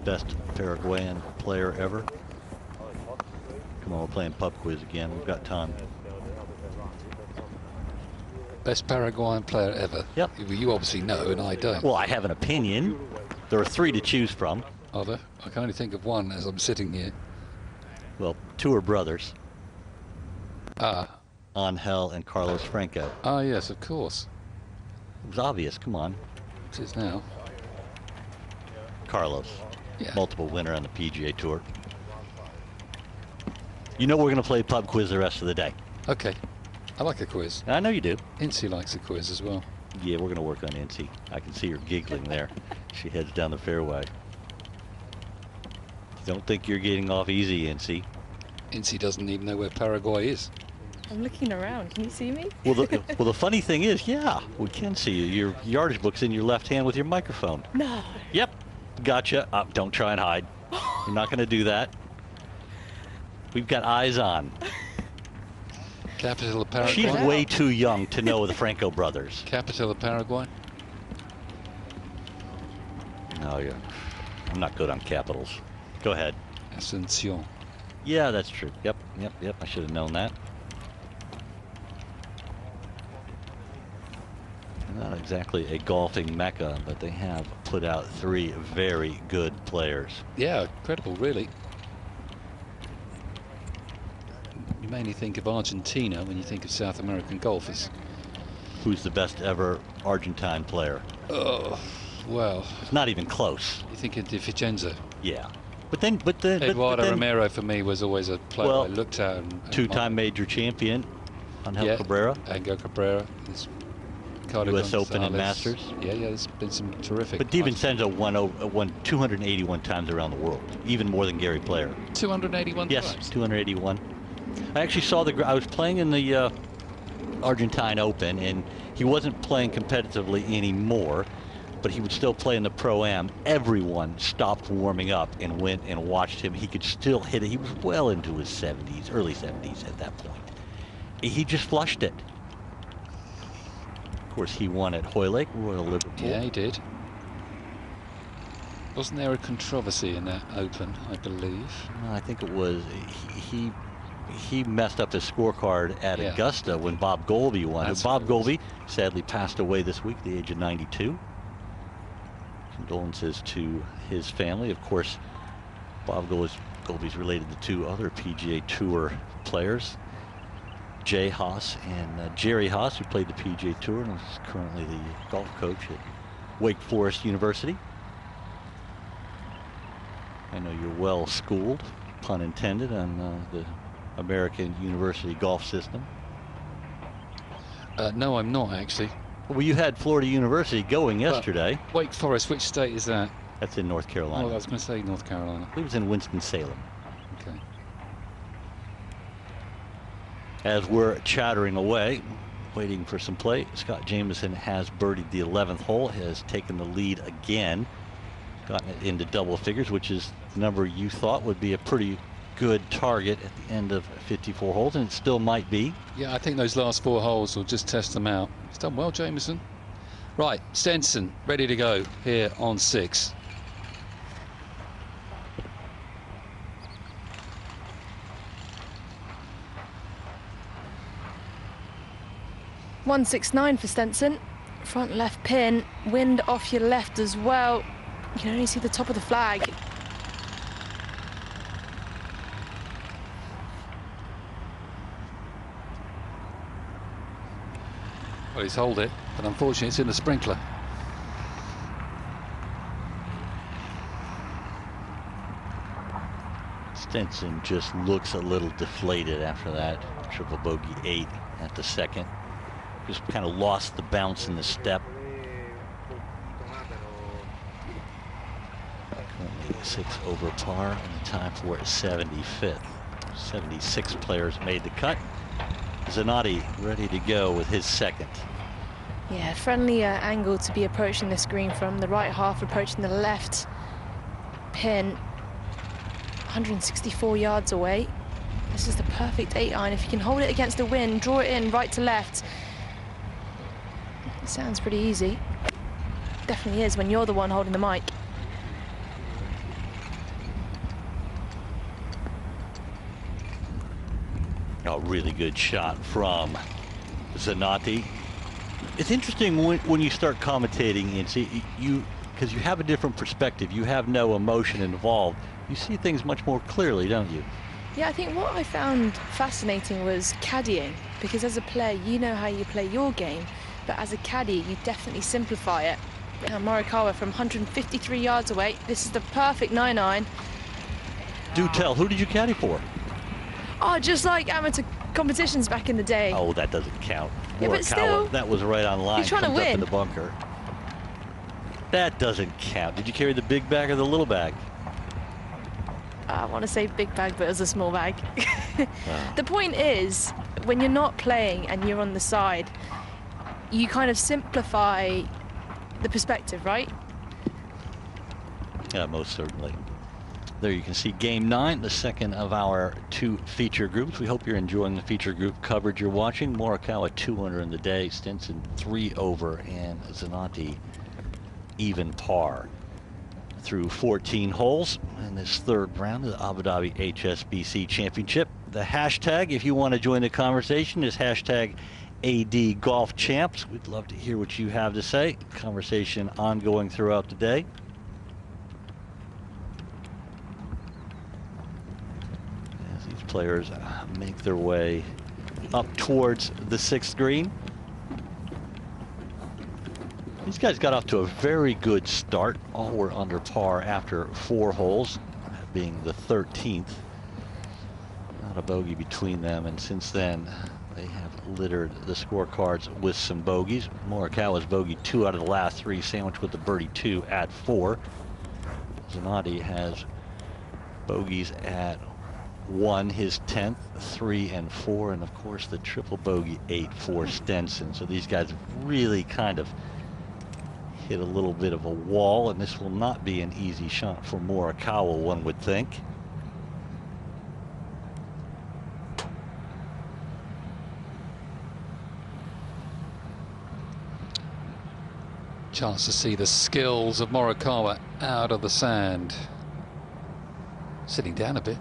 Best Paraguayan player ever. Come on, we're playing pub quiz again. We've got time. Best Paraguayan player ever? Yep. You obviously know, and I don't. Well, I have an opinion. There are 3 to choose from. Are there? I can only think of one as I'm sitting here. Well, 2 are brothers. Ah. Angel and Carlos Franco. Ah, yes, of course. It was obvious. Come on. It is now. Carlos. Yeah. Multiple winner on the PGA Tour. You know we're going to play pub quiz the rest of the day. Okay. I like a quiz. I know you do. Incy likes a quiz as well. Yeah, we're going to work on Incy. I can see her giggling there. She heads down the fairway. Don't think you're getting off easy, Incy. Incy doesn't even know where Paraguay is. I'm looking around. Can you see me? Well, the funny thing is, yeah, we can see you. Your yardage book's in your left hand with your microphone. No. Yep. Gotcha. Don't try and hide. You're not going to do that. We've got eyes on. Capital of Paraguay. She's way too young to know the Franco brothers. Capital of Paraguay. No, yeah. I'm not good on capitals. Go ahead. Asunción. Yeah, that's true. Yep. I should have known that. Not exactly a golfing mecca, but they have put out 3 very good players. Yeah, incredible, really. You mainly think of Argentina when you think of South American golfers. Who's the best ever Argentine player? Oh, well. It's not even close. You think of Di Vicenza? Yeah. Eduardo Romero for me was always a player I looked at. And 2-time major champion, Angel Cabrera. Angel Cabrera. U.S. Open and Masters. Yeah, there's been some terrific. But Di Vicenza won 281 times around the world, even more than Gary Player. 281 yes, times? 281. I actually saw I was playing in the Argentine Open, and he wasn't playing competitively anymore, but he would still play in the Pro-Am. Everyone stopped warming up and went and watched him. He could still hit it. He was well into his 70s, early 70s at that point. He just flushed it. Of course, he won at Hoylake, Royal Liverpool. Yeah, he did. Wasn't there a controversy in that Open, I believe? I think it was. He messed up his scorecard at Augusta when Bob Golby won. Bob Golby sadly passed away this week at the age of 92. Condolences to his family. Of course, Bob Golby's related to 2 other PGA Tour players. Jay Haas and Jerry Haas, who played the PGA Tour and is currently the golf coach at Wake Forest University. I know you're well schooled, pun intended, on the American University golf system. No, I'm not actually. Well, you had Florida University going yesterday. Wake Forest, which state is that? That's in North Carolina. Oh, I was going to say North Carolina. I believe it was in Winston-Salem. Okay. As we're chattering away, waiting for some play, Scott Jameson has birdied the 11th hole, has taken the lead again, gotten it into double figures, which is the number you thought would be a pretty good target at the end of 54 holes, and it still might be. Yeah, I think those last 4 holes will just test them out. He's done well, Jameson. Right, Stinson, ready to go here on 6. .169 for Stinson. Front left pin, wind off your left as well. You can only see the top of the flag. Well, he's holed it, but unfortunately it's in the sprinkler. Stinson just looks a little deflated after that triple bogey 8 at the second. Just kind of lost the bounce in the step. Currently 6 over par, and the time for 75th. 76 players made the cut. Zanotti ready to go with his second. Yeah, friendly angle to be approaching this green from. The right half approaching the left pin. 164 yards away. This is the perfect 8-iron. If you can hold it against the wind, draw it in right to left. It sounds pretty easy. Definitely is when you're the one holding the mic. A really good shot from Zanotti. It's interesting when you start commentating and see because you have a different perspective. You have no emotion involved. You see things much more clearly, don't you? Yeah, I think what I found fascinating was caddying, because as a player, you know how you play your game, but as a caddy, you definitely simplify it. Now, Morikawa from 153 yards away. This is the perfect 9-iron. Do tell, who did you caddy for? Oh, just like amateur competitions back in the day. Oh, that doesn't count. Yeah, but still, that was right on line. You're trying to Comes up win. in the bunker. That doesn't count. Did you carry the big bag or the little bag? I want to say big bag, but it was a small bag. The point is, when you're not playing and you're on the side, you kind of simplify the perspective, right? Yeah, most certainly. There you can see game 9, the second of our 2 feature groups. We hope you're enjoying the feature group coverage you're watching. Morikawa 200 in the day, Stinson 3 over, and Zanotti even par through 14 holes in this third round of the Abu Dhabi HSBC Championship. The hashtag, if you want to join the conversation, is hashtag #ADGolfChamps. We'd love to hear what you have to say. Conversation ongoing throughout the day. As these players make their way up towards the 6th green. These guys got off to a very good start. All were under par after 4 holes, that being the 13th. Not a bogey between them, and since then they have littered the scorecards with some bogeys. Morikawa's bogeyed 2 out of the last 3, sandwiched with the birdie 2 at 4. Zanotti has bogeys at 1, his 10th, 3 and 4, and of course the triple bogey 8 for Stinson. So these guys really kind of hit a little bit of a wall, and this will not be an easy shot for Morikawa, one would think. Chance to see the skills of Morikawa out of the sand. Sitting down a bit.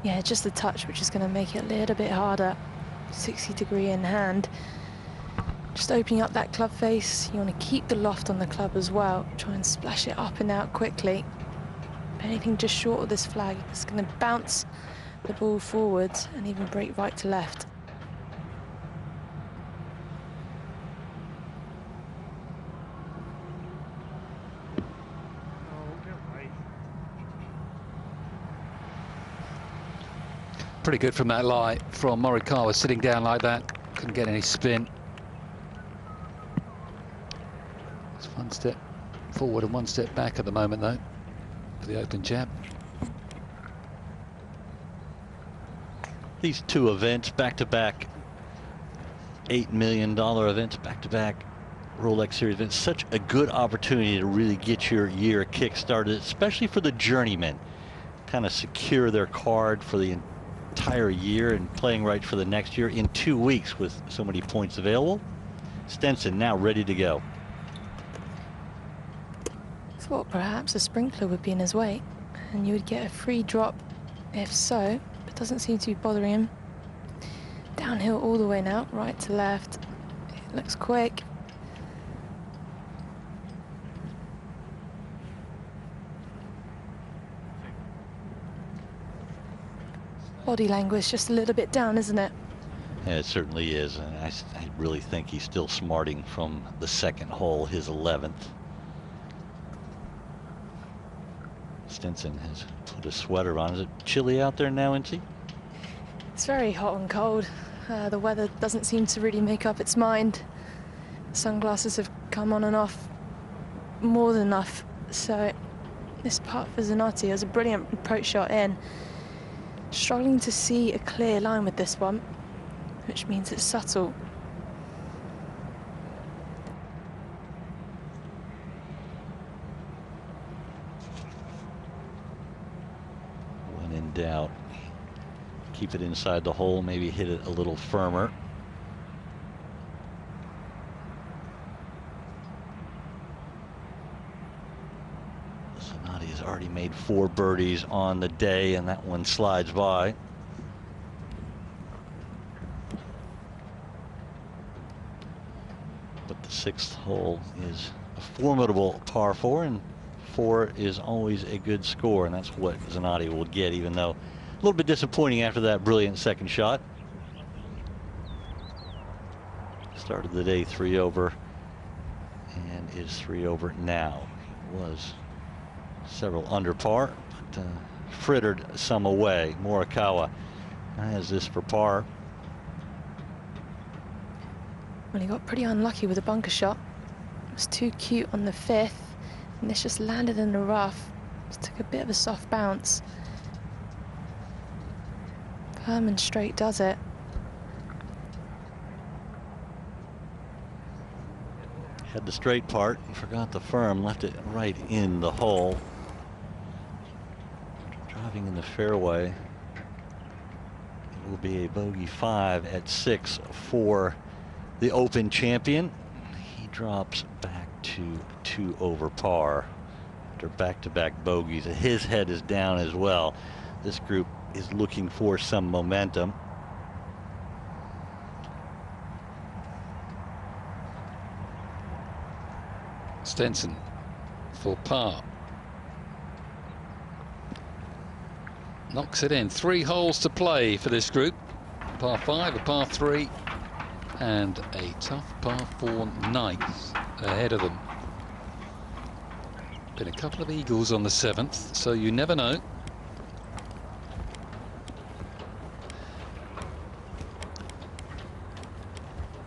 Yeah, just a touch, which is going to make it a little bit harder. 60 degree in hand. Just opening up that club face. You want to keep the loft on the club as well. Try and splash it up and out quickly. Anything just short of this flag is going to bounce the ball forwards and even break right to left. Pretty good from that lie from Morikawa, sitting down like that. Couldn't get any spin. It's 1 step forward and 1 step back at the moment, though, for the open jab. These 2 events, back-to-back $8 million events, back-to-back Rolex Series events, such a good opportunity to really get your year kick-started, especially for the journeymen. Kind of secure their card for the entire year and playing right for the next year in 2 weeks with so many points available. Stinson now ready to go. Thought perhaps a sprinkler would be in his way and you would get a free drop if so, but doesn't seem to be bothering him. Downhill all the way now, right to left. It looks quick. Body language just a little bit down, isn't it? Yeah, it certainly is. And I really think he's still smarting from the 2nd hole, his 11th. Stinson has put a sweater on. Is it chilly out there now, Incy? It's very hot and cold. The weather doesn't seem to really make up its mind. Sunglasses have come on and off more than enough. So this putt for Zanotti was a brilliant approach shot in. Struggling to see a clear line with this one, which means it's subtle. When in doubt, keep it inside the hole, maybe hit it a little firmer. Zanotti has already made 4 birdies on the day, and that one slides by. But the 6th hole is a formidable par 4, and 4 is always a good score, and that's what Zanotti will get, even though a little bit disappointing after that brilliant second shot. Started the day 3 over and is 3 over now. Was several under par, but frittered some away. Morikawa has this for par. Well, he got pretty unlucky with a bunker shot. It was too cute on the 5th, and this just landed in the rough. Just took a bit of a soft bounce. Firm and straight does it. Had the straight part and forgot the firm, left it right in the hole. Driving in the fairway. It will be a bogey 5 at 6 for the Open champion. He drops back to 2 over par after back-to-back bogeys. His head is down as well. This group is looking for some momentum. Stinson for par. Knocks it in. 3 holes to play for this group. Par 5, a par 3, and a tough par 4 ninth ahead of them. Been a couple of eagles on the 7th, so you never know.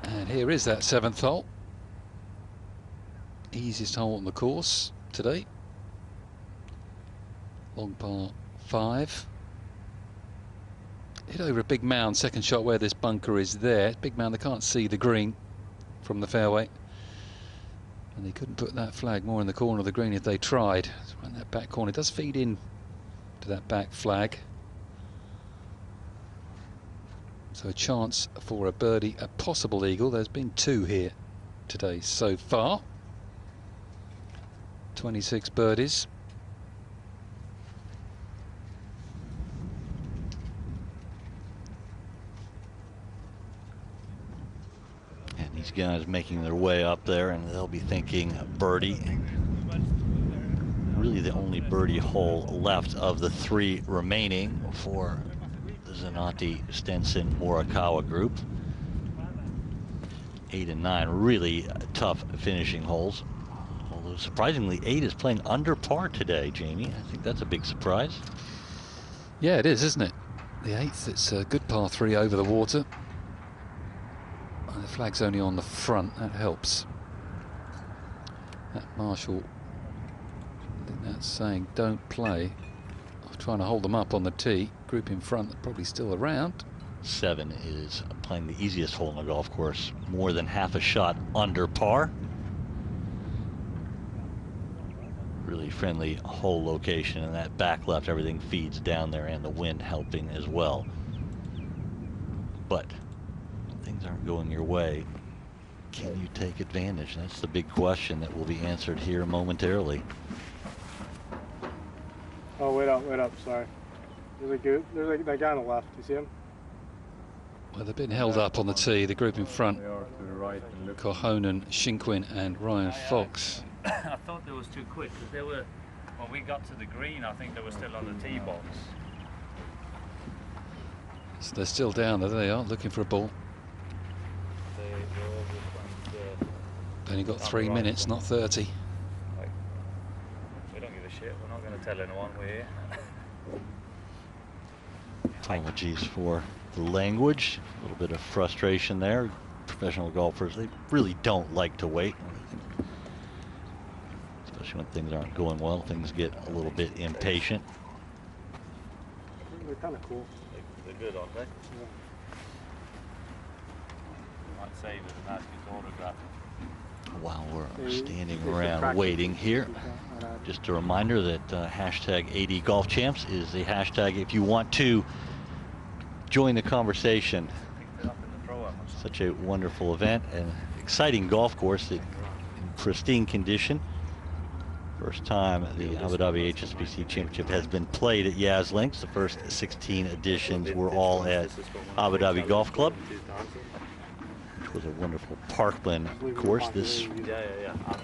And here is that 7th hole. Easiest hole on the course today. Long par 5. Hit over a big mound, second shot where this bunker is there. Big mound, they can't see the green from the fairway. And they couldn't put that flag more in the corner of the green if they tried. It's around that back corner. It does feed in to that back flag. So a chance for a birdie, a possible eagle. There's been 2 here today so far. 26 birdies. And these guys making their way up there, and they'll be thinking birdie. Really the only birdie hole left of the 3 remaining for the Zanotti, Stinson, Morikawa group. 8 and 9, really tough finishing holes. Although surprisingly, 8 is playing under par today, Jamie. I think that's a big surprise. Yeah, it is, isn't it? The 8th, it's a good par 3 over the water. And the flag's only on the front, that helps. That Marshall, I think that's saying don't play. I'm trying to hold them up on the tee. Group in front, they're probably still around. 7 is playing the easiest hole in the golf course. More than half a shot under par. Really friendly hole location, and that back left, everything feeds down there, and the wind helping as well. But things aren't going your way. Can you take advantage? That's the big question that will be answered here momentarily. Oh, wait up, sorry. There's that guy on the left. You see him? Well, they've been held up on the tee, the group in front. Kohonen, Shinkwin and Ryan Fox. I thought they was too quick because they were, when we got to the green, I think they were still on the tee box. So they're still down there, they are, looking for a ball. Only got 3 minutes, not 30. Like, we don't give a shit, we're not going to tell anyone we're here. Apologies for the language. A little bit of frustration there. Professional golfers, they really don't like to wait. Especially when things aren't going well, things get a little bit impatient. They're kind of cool. They're good, aren't they? Yeah. Might save it and ask his autograph. While we're standing around waiting here, just a reminder that hashtag AD Golf Champs is the hashtag if you want to join the conversation. Such a wonderful event and exciting golf course in pristine condition. First time the Abu Dhabi HSBC Championship has been played at Yas Links. The first 16 editions were all at Abu Dhabi Golf Club, which was a wonderful parkland course. This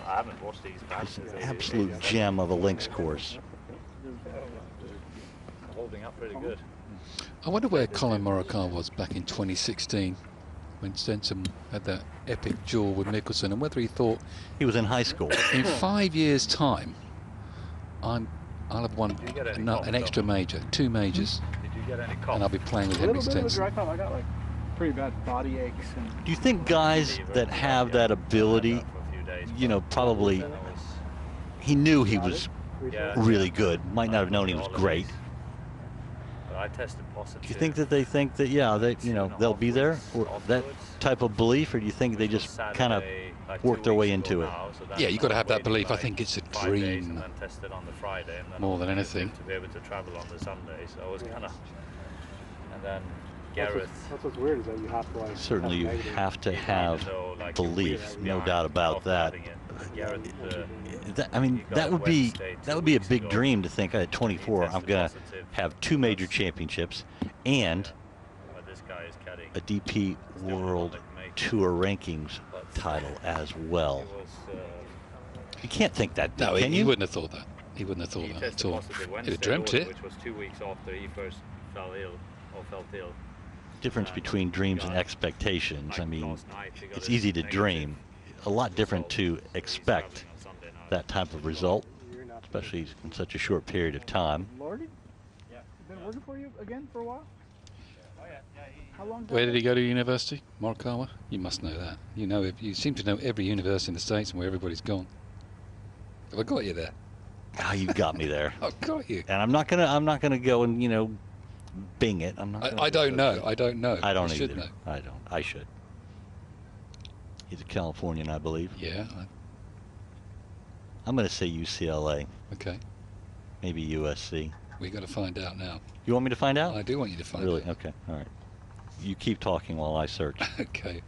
I haven't watched these back. is an absolute gem of a links course. Holding up pretty good. I wonder where Colin Morikawa was back in 2016 when Stinson had that epic duel with Mickelson, and whether he thought he was in high school. In 5 years' time, I'll have won an extra major, 2 majors, Did you get any cough? and I'll be playing with Henrik Stinson. I got like pretty bad body aches. And Do you think guys that have that ability, you know, probably he knew he was really good, might not have known he was great. I tested positive. Do you think that they think that, yeah, that, you know, they'll be there, or that type of belief, or do you think they just kind of work their way into it? Yeah, you've got to have that belief. I think it's a dream more than anything. To be able to travel on the Sunday, so I was kind of, and then Gareth. That's what's weird is that you have to like. Certainly, you have to have belief, no doubt about that. I mean, that would be a big dream to think at 24 I'm gonna have 2 major championships and a DP World Tour Rankings title as well. You can't think that, no, can you? He wouldn't have thought that. He wouldn't have thought that at all. He'd have dreamt it. Which was 2 weeks after he first fell ill or felt ill. Difference between dreams and expectations. I mean, it's easy to dream. A lot different to expect that type of result, especially in such a short period of time. Lordy? Yeah. Been working for you again for a while? How long? Where did he go to university? Morikawa? You must know that. You know, you seem to know every university in the States and where everybody's gone. Have I got you there? Ah, you got me there. I've got you. And I'm not gonna go and, you know, bing it. I'm not. I don't know. I don't know. I don't I either. should know. I don't. I should. He's a Californian, I believe. Yeah. I'm going to say UCLA. Okay. Maybe USC. We got to find out now. You want me to find out? I do want you to find out. Really? Okay. All right. You keep talking while I search. Okay.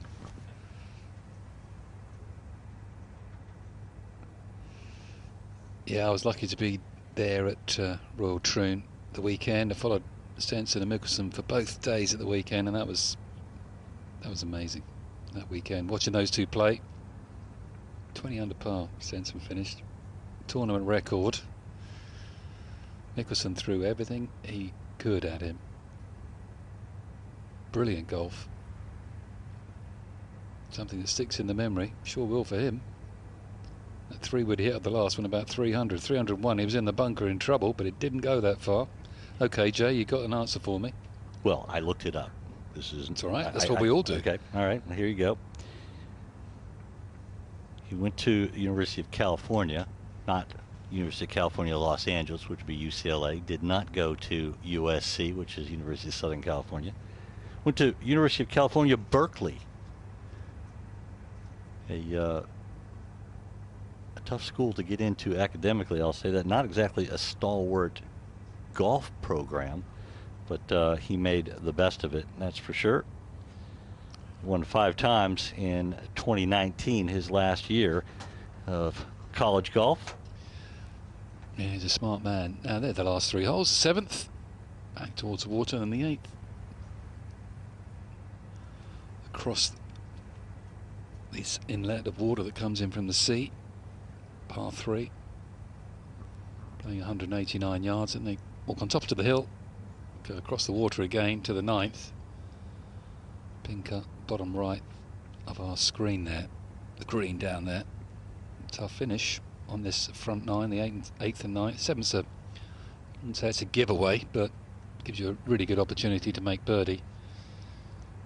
Yeah, I was lucky to be there at Royal Troon the weekend. I followed Stinson and Mickelson for both days at the weekend, and that was amazing. That weekend, watching those two play. 20 under par, Stinson finished. Tournament record. Mickelson threw everything he could at him. Brilliant golf. Something that sticks in the memory. Sure will for him. That 3-wood hit at the last one, about 300. 301, he was in the bunker in trouble, but it didn't go that far. Okay, Jay, you got an answer for me? Well, I looked it up. This isn't. It's all right. That's what we all do. Okay. All right. Here you go. He went to University of California, not University of California, Los Angeles, which would be UCLA. Did not go to USC, which is University of Southern California. Went to University of California, Berkeley. A tough school to get into academically, I'll say that. Not exactly a stalwart golf program, but he made the best of it, that's for sure. Won 5 times in 2019, his last year of college golf. Yeah, he's a smart man. Now they're the last 3 holes. 7th, back towards the water, and the 8th. Across this inlet of water that comes in from the sea. Par 3. Playing 189 yards, and they walk on top to the hill. Go across the water again to the 9th. Pin cut, bottom right of our screen there. The green down there. Tough finish on this front 9, the 8th and 9th. 7th's I wouldn't say it's a giveaway, but gives you a really good opportunity to make birdie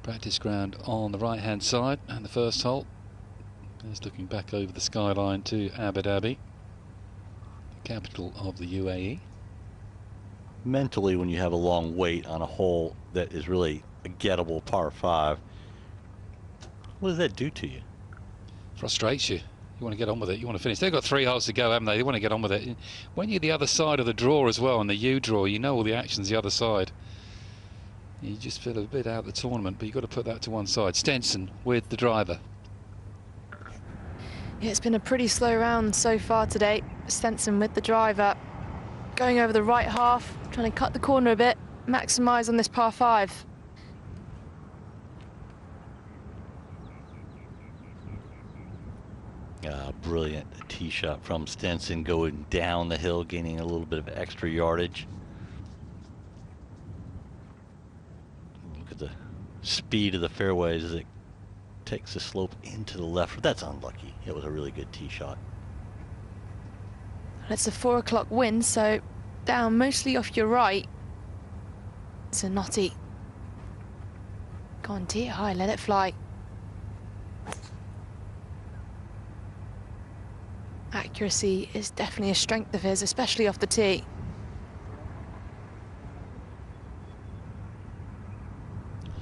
Practice ground on the right-hand side, and the first hole is looking back over the skyline to Abu Dhabi, the capital of the UAE. Mentally, when you have a long wait on a hole that is really a gettable par 5, what does that do to you? Frustrates you. You want to get on with it. You want to finish. They've got 3 holes to go, haven't they? They want to get on with it. When you're the other side of the draw as well, and the U draw, you know all the action's the other side. You just feel a bit out of the tournament, but you've got to put that to one side. Stinson with the driver. Yeah, it's been a pretty slow round so far today. Stinson with the driver, going over the right half, trying to cut the corner a bit, maximise on this par 5. Brilliant tee shot from Stinson, going down the hill, gaining a little bit of extra yardage. Look at the speed of the fairways as it takes the slope into the left. That's unlucky. It was a really good tee shot. It's a 4 o'clock wind, so down mostly off your right. It's a knotty. Go on, tee it high, let it fly. Accuracy is definitely a strength of his, especially off the tee.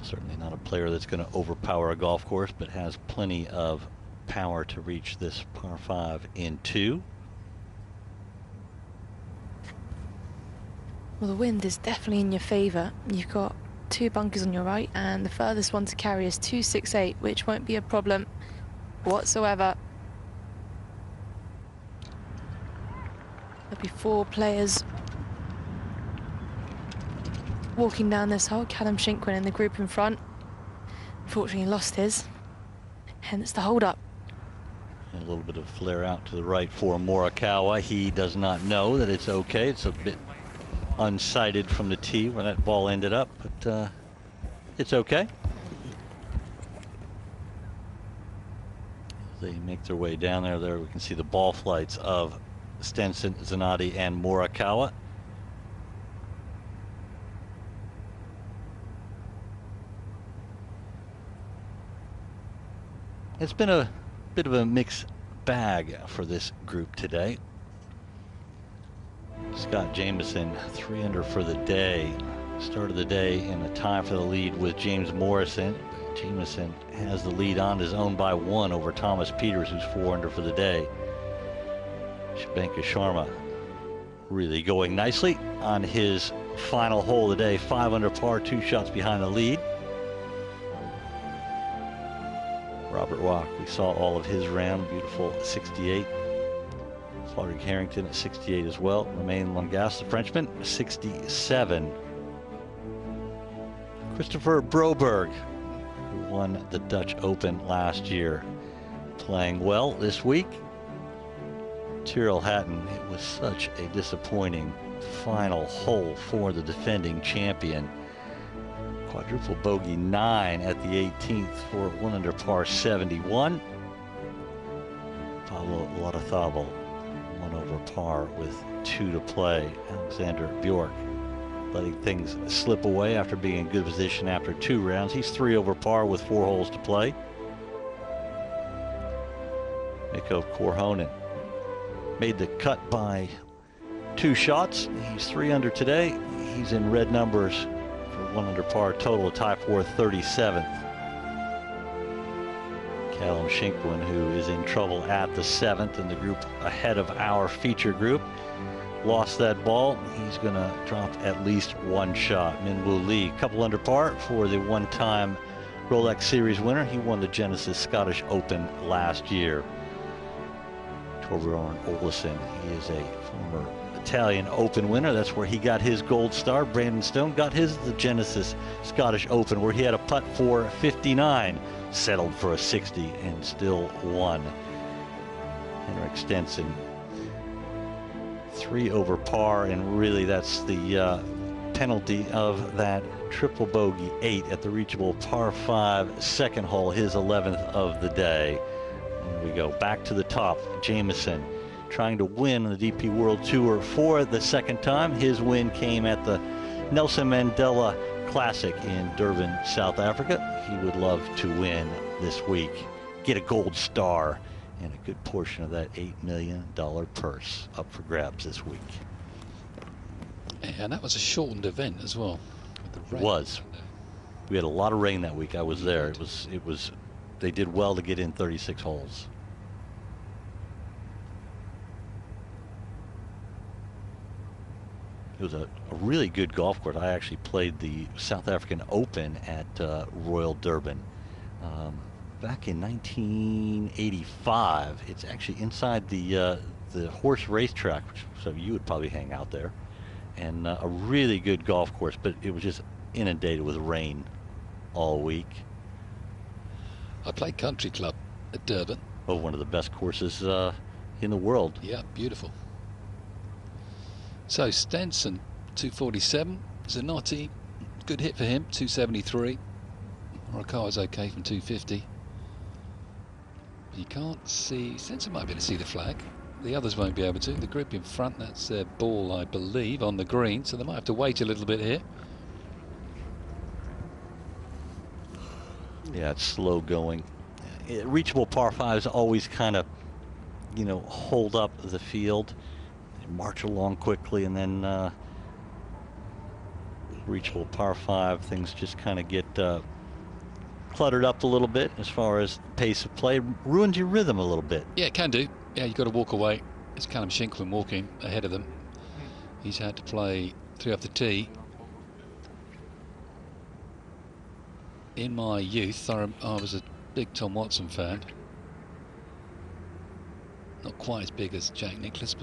Certainly not a player that's going to overpower a golf course, but has plenty of power to reach this par 5 in 2. Well, the wind is definitely in your favour. You've got 2 bunkers on your right, and the furthest one to carry is 268, which won't be a problem whatsoever. There'll be 4 players walking down this hole. Callum Shinkwin in the group in front. Unfortunately lost his, hence the hold up. A little bit of flare out to the right for Morikawa. He does not know that it's okay. It's a bit unsighted from the tee where that ball ended up, but it's okay. They make their way down there. We can see the ball flights of Stinson, Zanotti, and Morikawa. It's been a bit of a mixed bag for this group today. Scott Jameson, 3 under for the day. Started the day in a tie for the lead with James Morrison. Jameson has the lead on his own by 1 over Thomas Peters, who's 4 under for the day. Shubhankar Sharma really going nicely on his final hole of the day. 5 under par, 2 shots behind the lead. Robert Rock, we saw all of his round, beautiful 68. Frederick Harrington at 68 as well. Romain Langas, the Frenchman, 67. Christopher Broberg, who won the Dutch Open last year, playing well this week. Terrell Hatton, it was such a disappointing final hole for the defending champion. Quadruple bogey 9 at the 18th for 1 under par 71. Pablo Larrazabal 1 over par with 2 to play. Alexander Bjork letting things slip away after being in good position after 2 rounds. He's 3 over par with 4 holes to play. Mikko Korhonen made the cut by 2 shots. He's 3 under today. He's in red numbers for 1 under par total, a tie for 37th. Callum Shinkwin, who is in trouble at the 7th in the group ahead of our feature group, lost that ball. He's going to drop at least 1 shot. Minwoo Lee, couple under par for the 1-time Rolex Series winner. He won the Genesis Scottish Open last year. Torbjorn Olesen, he is a former Italian Open winner. That's where he got his gold star. Brandon Stone got his the Genesis Scottish Open, where he had a putt for 59, settled for a 60, and still won. Henrik Stinson, 3 over par, and really that's the penalty of that triple bogey 8 at the reachable par 5 second hole, his 11th of the day. We go back to the top. Jameson trying to win the DP World Tour for the 2nd time. His win came at the Nelson Mandela Classic in Durban, South Africa. He would love to win this week, get a gold star, and a good portion of that $8 million purse up for grabs this week. And that was a shortened event as well. With the rain. It was. We had a lot of rain that week. I was there. It was. They did well to get in 36 holes. It was a really good golf course. I actually played the South African Open at Royal Durban back in 1985. It's actually inside the horse racetrack, so you would probably hang out there. And a really good golf course, but it was just inundated with rain all week. I played country club at Durban. Oh, one of the best courses in the world. Yeah, beautiful. So Stinson, 247. Zanotti, good hit for him, 273. Murakawa's okay from 250. You can't see. Stinson might be able to see the flag. The others won't be able to. The grip in front, that's their ball, I believe, on the green. So they might have to wait a little bit here. Yeah, it's slow going. Reachable par fives always kind of, you know, hold up the field. They march along quickly, and then reachable par five, things just kind of get cluttered up a little bit as far as pace of play. Ruins your rhythm a little bit. Yeah, it can do. Yeah, you've got to walk away. It's Callum Shinkman walking ahead of them. He's had to play 3 off the tee. In my youth, I was a big Tom Watson fan. Not quite as big as Jack Nicklaus,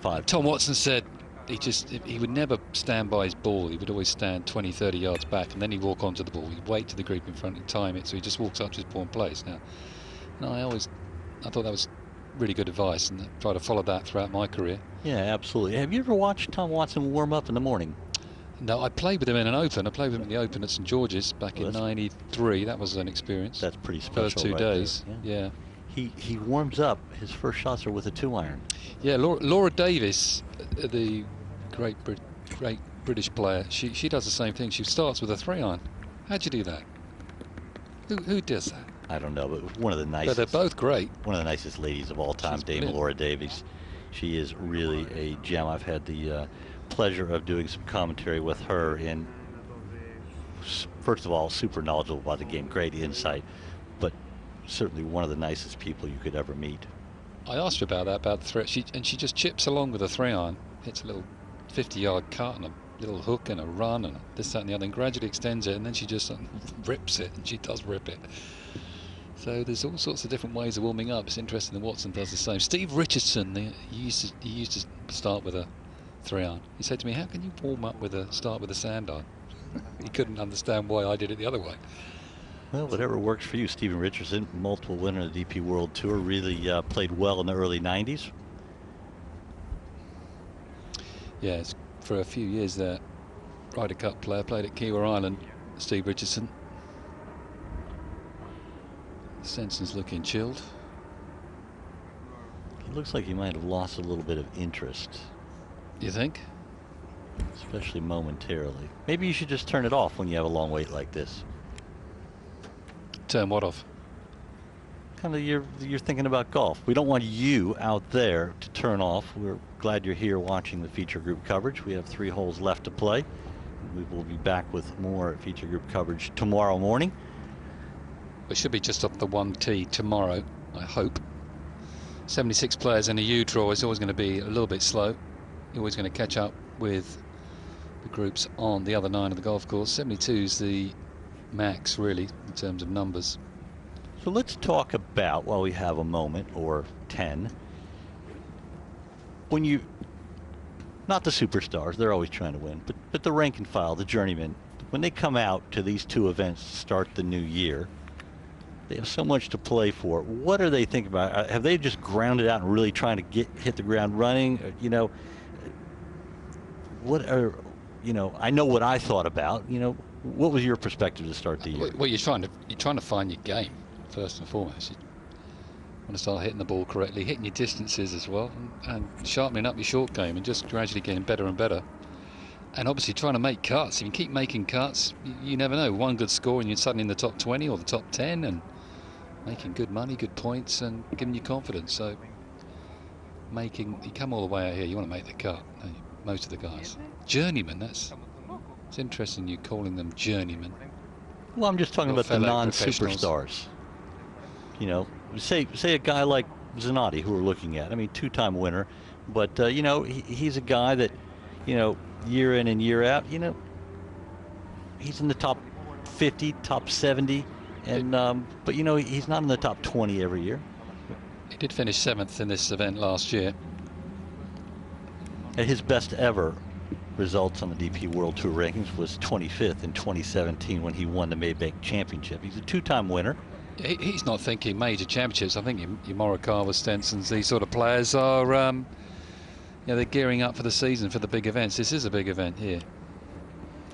but Tom Watson said he would never stand by his ball. He would always stand 20, 30 yards back, and then he'd walk onto the ball. He'd wait to the group in front and time it, so he just walks up to his ball and plays. Now, I thought that was really good advice, and I try to follow that throughout my career. Yeah, absolutely. Have you ever watched Tom Watson warm up in the morning? No, I played with him in an Open. I played with him in the Open at St George's back in '93. That was an experience. That's pretty special. First 2 days. Yeah. He warms up. His first shots are with a 2-iron. Yeah, Laura Davis, the great British player, she does the same thing. She starts with a 3-iron. How'd you do that? Who does that? I don't know, but one of the nicest. But they're both great. One of the nicest ladies of all time, Dame Laura Davies. She is really a gem. I've had the pleasure of doing some commentary with her. And first of all, super knowledgeable about the game, great insight, but certainly one of the nicest people you could ever meet. I asked her about that, about the threat. She just chips along with a 3-iron, hits a little 50-yard cut and a little hook and a run and this, that, and the other, and gradually extends it, and then she just rips it, and she does rip it. So there's all sorts of different ways of warming up. It's interesting that Watson does the same. Steve Richardson, he used to start with a 3-iron. He said to me, "How can you warm up start with a sand iron?" He couldn't understand why I did it the other way. Well, whatever works for you. Steven Richardson, multiple winner of the DP World Tour, really played well in the early 90s. Yeah, it's for a few years there. Ryder Cup player, played at Kiwa Island, Steve Richardson. Stinson's looking chilled. He looks like he might have lost a little bit of interest. You think? Especially momentarily. Maybe you should just turn it off when you have a long wait like this. Turn what off? Kind of you're thinking about golf. We don't want you out there to turn off. We're glad you're here watching the feature group coverage. We have 3 holes left to play. We will be back with more feature group coverage tomorrow morning. It should be just up the 1 tee tomorrow, I hope. 76 players in a U draw is always going to be a little bit slow. You're always going to catch up with the groups on the other 9 of the golf course. 72 is the max, really, in terms of numbers. So let's talk about, while we have a moment or 10, when you, not the superstars, they're always trying to win, but the rank and file, the journeymen, when they come out to these 2 events to start the new year, they have so much to play for. What are they thinking about? Have they just grounded out and really trying to hit the ground running? You know, what are, you know, I know what I thought about. You know, what was your perspective to start the year? Well, you're trying to find your game first and foremost. You want to start hitting the ball correctly, hitting your distances as well, and sharpening up your short game, and just gradually getting better and better. And obviously trying to make cuts. If you keep making cuts, you never know. One good score and you're suddenly in the top 20 or the top 10 and making good money, good points, and giving you confidence. So you come all the way out here, you want to make the cut, don't you? Most of the guys. Journeyman, it's interesting you calling them journeymen. Well, I'm just talking about the non-superstars. You know, say a guy like Zanotti, who we're looking at. I mean, 2-time winner, but you know, he's a guy that, you know, year in and year out, you know, he's in the top 50, top 70, and but you know, he's not in the top 20 every year. He did finish 7th in this event last year. And his best ever results on the DP World Tour rankings was 25th in 2017 when he won the Maybank Championship. He's a 2-time winner. He's not thinking major championships. I think your Morikawa, Stinsons, these sort of players are, you know, they're gearing up for the season, for the big events. This is a big event here.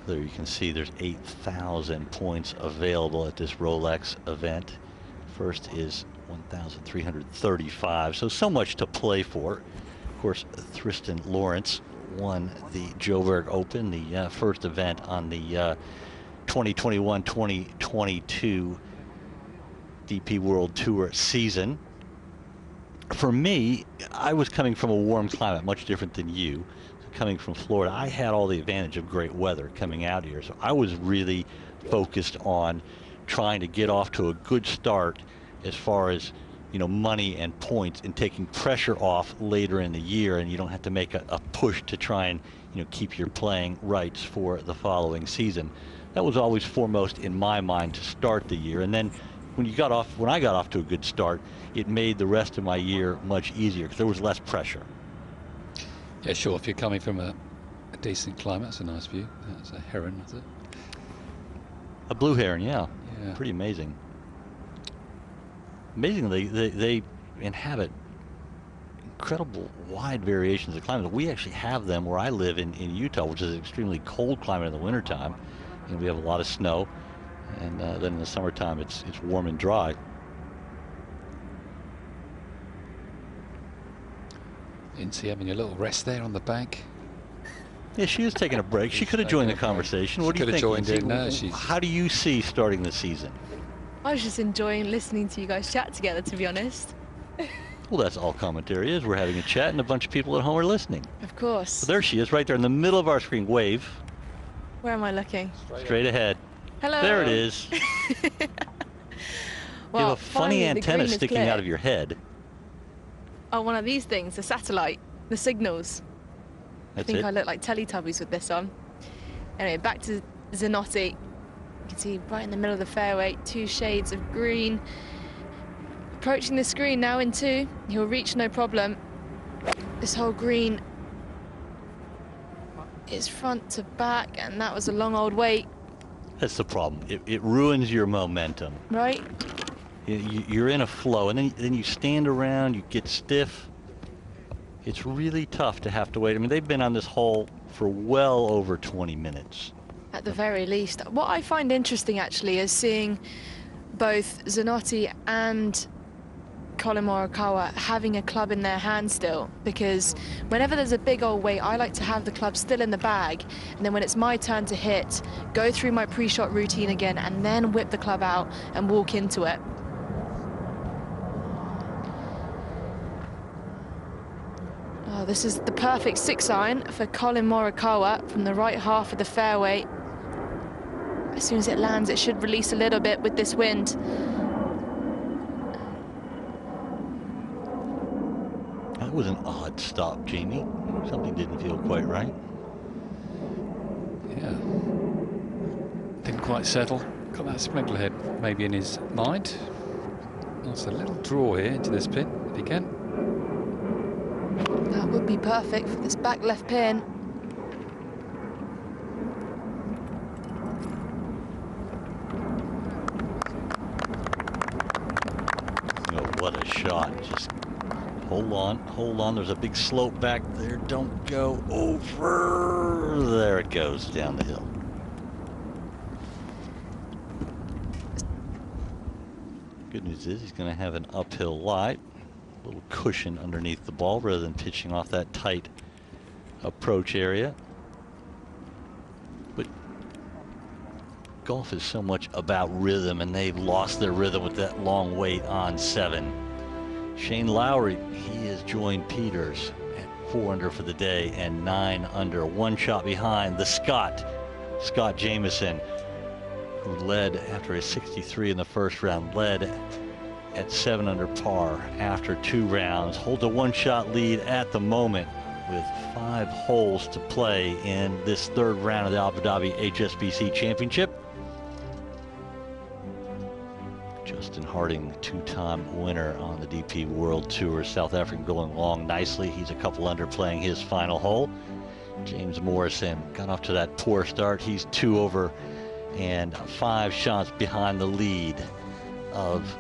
There you can see there's 8,000 points available at this Rolex event. First is 1,335, so much to play for. Of course, Tristan Lawrence won the Joburg Open, the first event on the 2021-2022 DP World Tour season. For me, I was coming from a warm climate, much different than you. Coming from Florida, I had all the advantage of great weather coming out here, so I was really focused on trying to get off to a good start as far as, you know, money and points, and taking pressure off later in the year, and you don't have to make a push to try and, you know, keep your playing rights for the following season. That was always foremost in my mind to start the year, and then when I got off to a good start, it made the rest of my year much easier because there was less pressure. Yeah, sure. If you're coming from a decent climate, that's a nice view. That's a heron, is it? A blue heron, yeah. Pretty amazing. Amazingly, they inhabit incredible wide variations of climate. We actually have them where I live in Utah, which is an extremely cold climate in the wintertime. And we have a lot of snow. And then in the summertime, it's warm and dry. Incy having a little rest there on the bank. Yeah, she is taking a break. She could have joined the conversation. What do you think? Could have joined in. No, how do you see starting the season? I was just enjoying listening to you guys chat together, to be honest. Well, that's all commentary is. We're having a chat, and a bunch of people at home are listening. Of course. Well, there she is, right there in the middle of our screen. Wave. Where am I looking? Straight ahead. Hello. There it is. Well, you have a funny antenna sticking out of your head. Oh, one of these things, a satellite, the signals. I think I look like Teletubbies with this on. Anyway, back to Zanotti. You can see right in the middle of the fairway, 2 shades of green. Approaching the screen now in 2. He'll reach no problem. This whole green is front to back, and that was a long old wait. That's the problem. It ruins your momentum. Right. You're in a flow, and then you stand around, you get stiff. It's really tough to have to wait. I mean, they've been on this hole for well over 20 minutes. At the very least. What I find interesting, actually, is seeing both Zanotti and Colin Morikawa having a club in their hand still, because whenever there's a big old wait, I like to have the club still in the bag, and then when it's my turn to hit, go through my pre-shot routine again, and then whip the club out and walk into it. Oh, this is the perfect 6-iron for Colin Morikawa from the right half of the fairway. As soon as it lands, it should release a little bit with this wind. That was an odd stop, Jamie. Something didn't feel quite right. Yeah. Didn't quite settle. Got that sprinkler head maybe in his mind. That's a little draw here into this pin, if he can. That would be perfect for this back left pin. Oh, what a shot. Just hold on. There's a big slope back there. Don't go over. There it goes down the hill. Good news is he's going to have an uphill lie. Little cushion underneath the ball rather than pitching off that tight approach area. golf is so much about rhythm, and they lost their rhythm with that long wait on 7. Shane Lowry, he has joined Peters at 4 under for the day and 9 under, 1 shot behind the Scott Jameson, who led after a 63 in the first round, led at 7 under par after 2 rounds, holds a 1-shot lead at the moment with 5 holes to play in this 3rd round of the Abu Dhabi HSBC Championship. Justin Harding, 2-time winner on the DP World Tour, South African, going along nicely. He's a couple under playing his final hole. James Morrison got off to that poor start. He's 2 over and 5 shots behind the lead of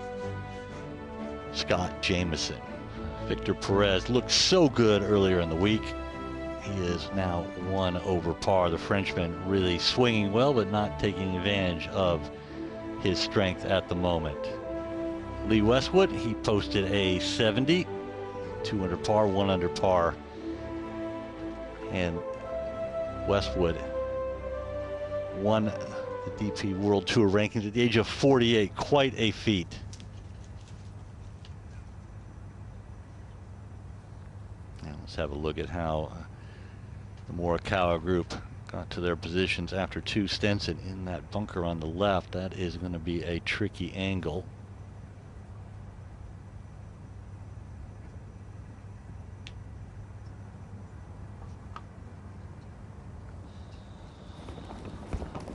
Scott Jameson. Victor Perez looked so good earlier in the week. He is now 1 over par. The Frenchman really swinging well, but not taking advantage of his strength at the moment. Lee Westwood, he posted a 70, 2 under par, 1 under par. And Westwood won the DP World Tour rankings at the age of 48. Quite a feat. Now let's have a look at how the Morikawa group got to their positions after 2. Stinson in that bunker on the left. That is going to be a tricky angle.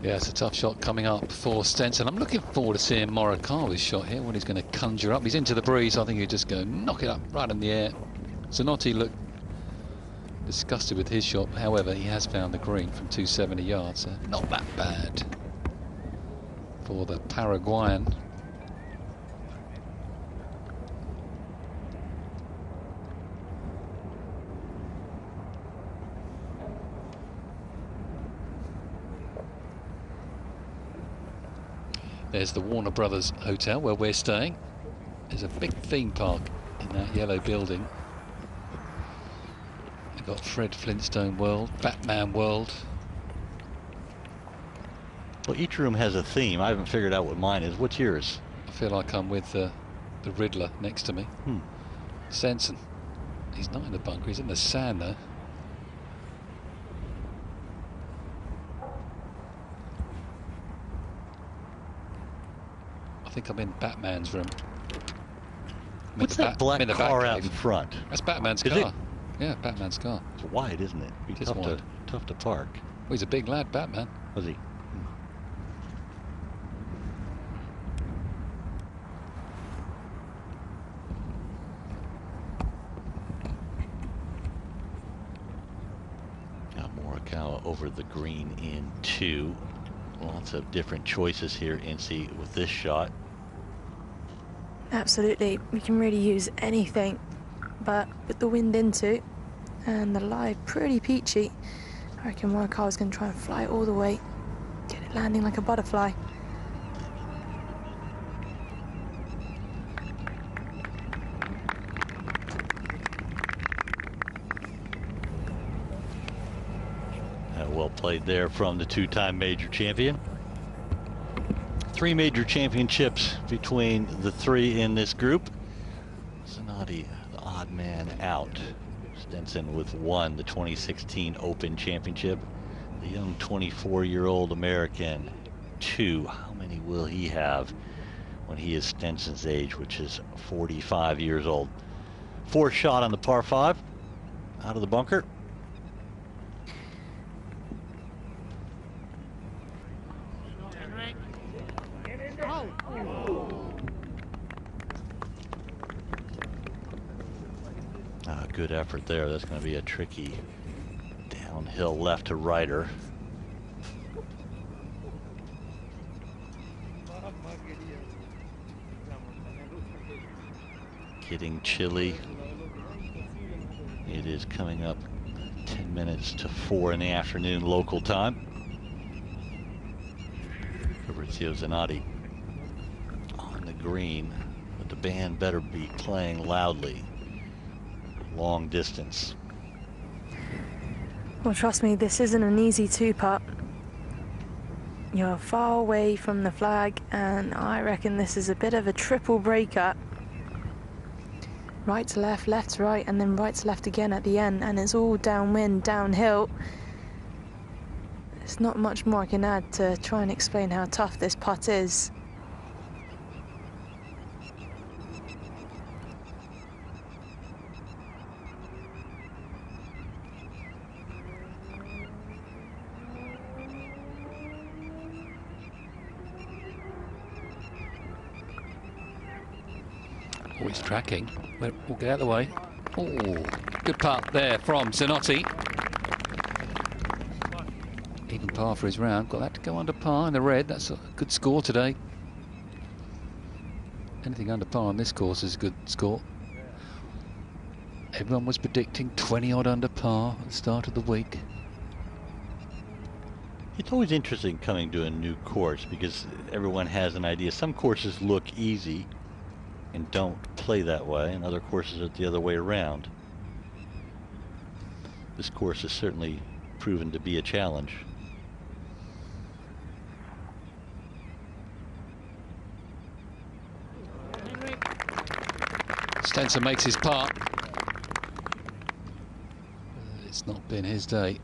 Yeah, it's a tough shot coming up for Stinson. I'm looking forward to seeing Morikawa's shot here, what he's going to conjure up. He's into the breeze. I think he'll just go knock it up right in the air. Zanotti looked disgusted with his shot. However, he has found the green from 270 yards. So not that bad for the Paraguayan. There's the Warner Brothers Hotel where we're staying. There's a big theme park in that yellow building. You've got Fred Flintstone World, Batman World. Well, each room has a theme. I haven't figured out what mine is. What's yours? I feel like I'm with the Riddler next to me. Stinson. He's not in the bunker, he's in the sand though. I think I'm in Batman's room. What's that black car out in front? That's Batman's car. Yeah, Batman's car. It's wide, isn't it? It'd be tough to park. Well, he's a big lad, Batman. Was he? Now Morikawa over the green in 2. Lots of different choices here, Incy, with this shot. Absolutely, we can really use anything, but with the wind into and the lie pretty peachy, I reckon Morikawa's going to try and fly it all the way, get it landing like a butterfly. Well played there from the 2-time major champion. 3 major championships between the 3 in this group. Zanotti, the odd man out. Stinson with 1, the 2016 Open Championship. The young 24-year-old American, 2. How many will he have when he is Stinson's age, which is 45 years old? 4th shot on the par 5, out of the bunker. Good effort there. That's going to be a tricky downhill left to righter. Getting chilly. It is coming up 10 minutes to 4 in the afternoon local time. Fabrizio Zanotti on the green, but the band better be playing loudly. Long distance. Well, trust me, this isn't an easy 2-putt. You're far away from the flag, and I reckon this is a bit of a triple breaker. Right to left, left to right, and then right to left again at the end, and it's all downwind, downhill. There's not much more I can add to try and explain how tough this putt is. Oh, he's tracking. We'll get out of the way. Oh, good putt there from Zanotti. Even par for his round. Got that to go under par in the red. That's a good score today. Anything under par on this course is a good score. Everyone was predicting 20-odd under par at the start of the week. It's always interesting coming to a new course because everyone has an idea. Some courses look easy and don't play that way, and other courses are the other way around. This course has certainly proven to be a challenge. Stinson makes his putt. It's not been his day.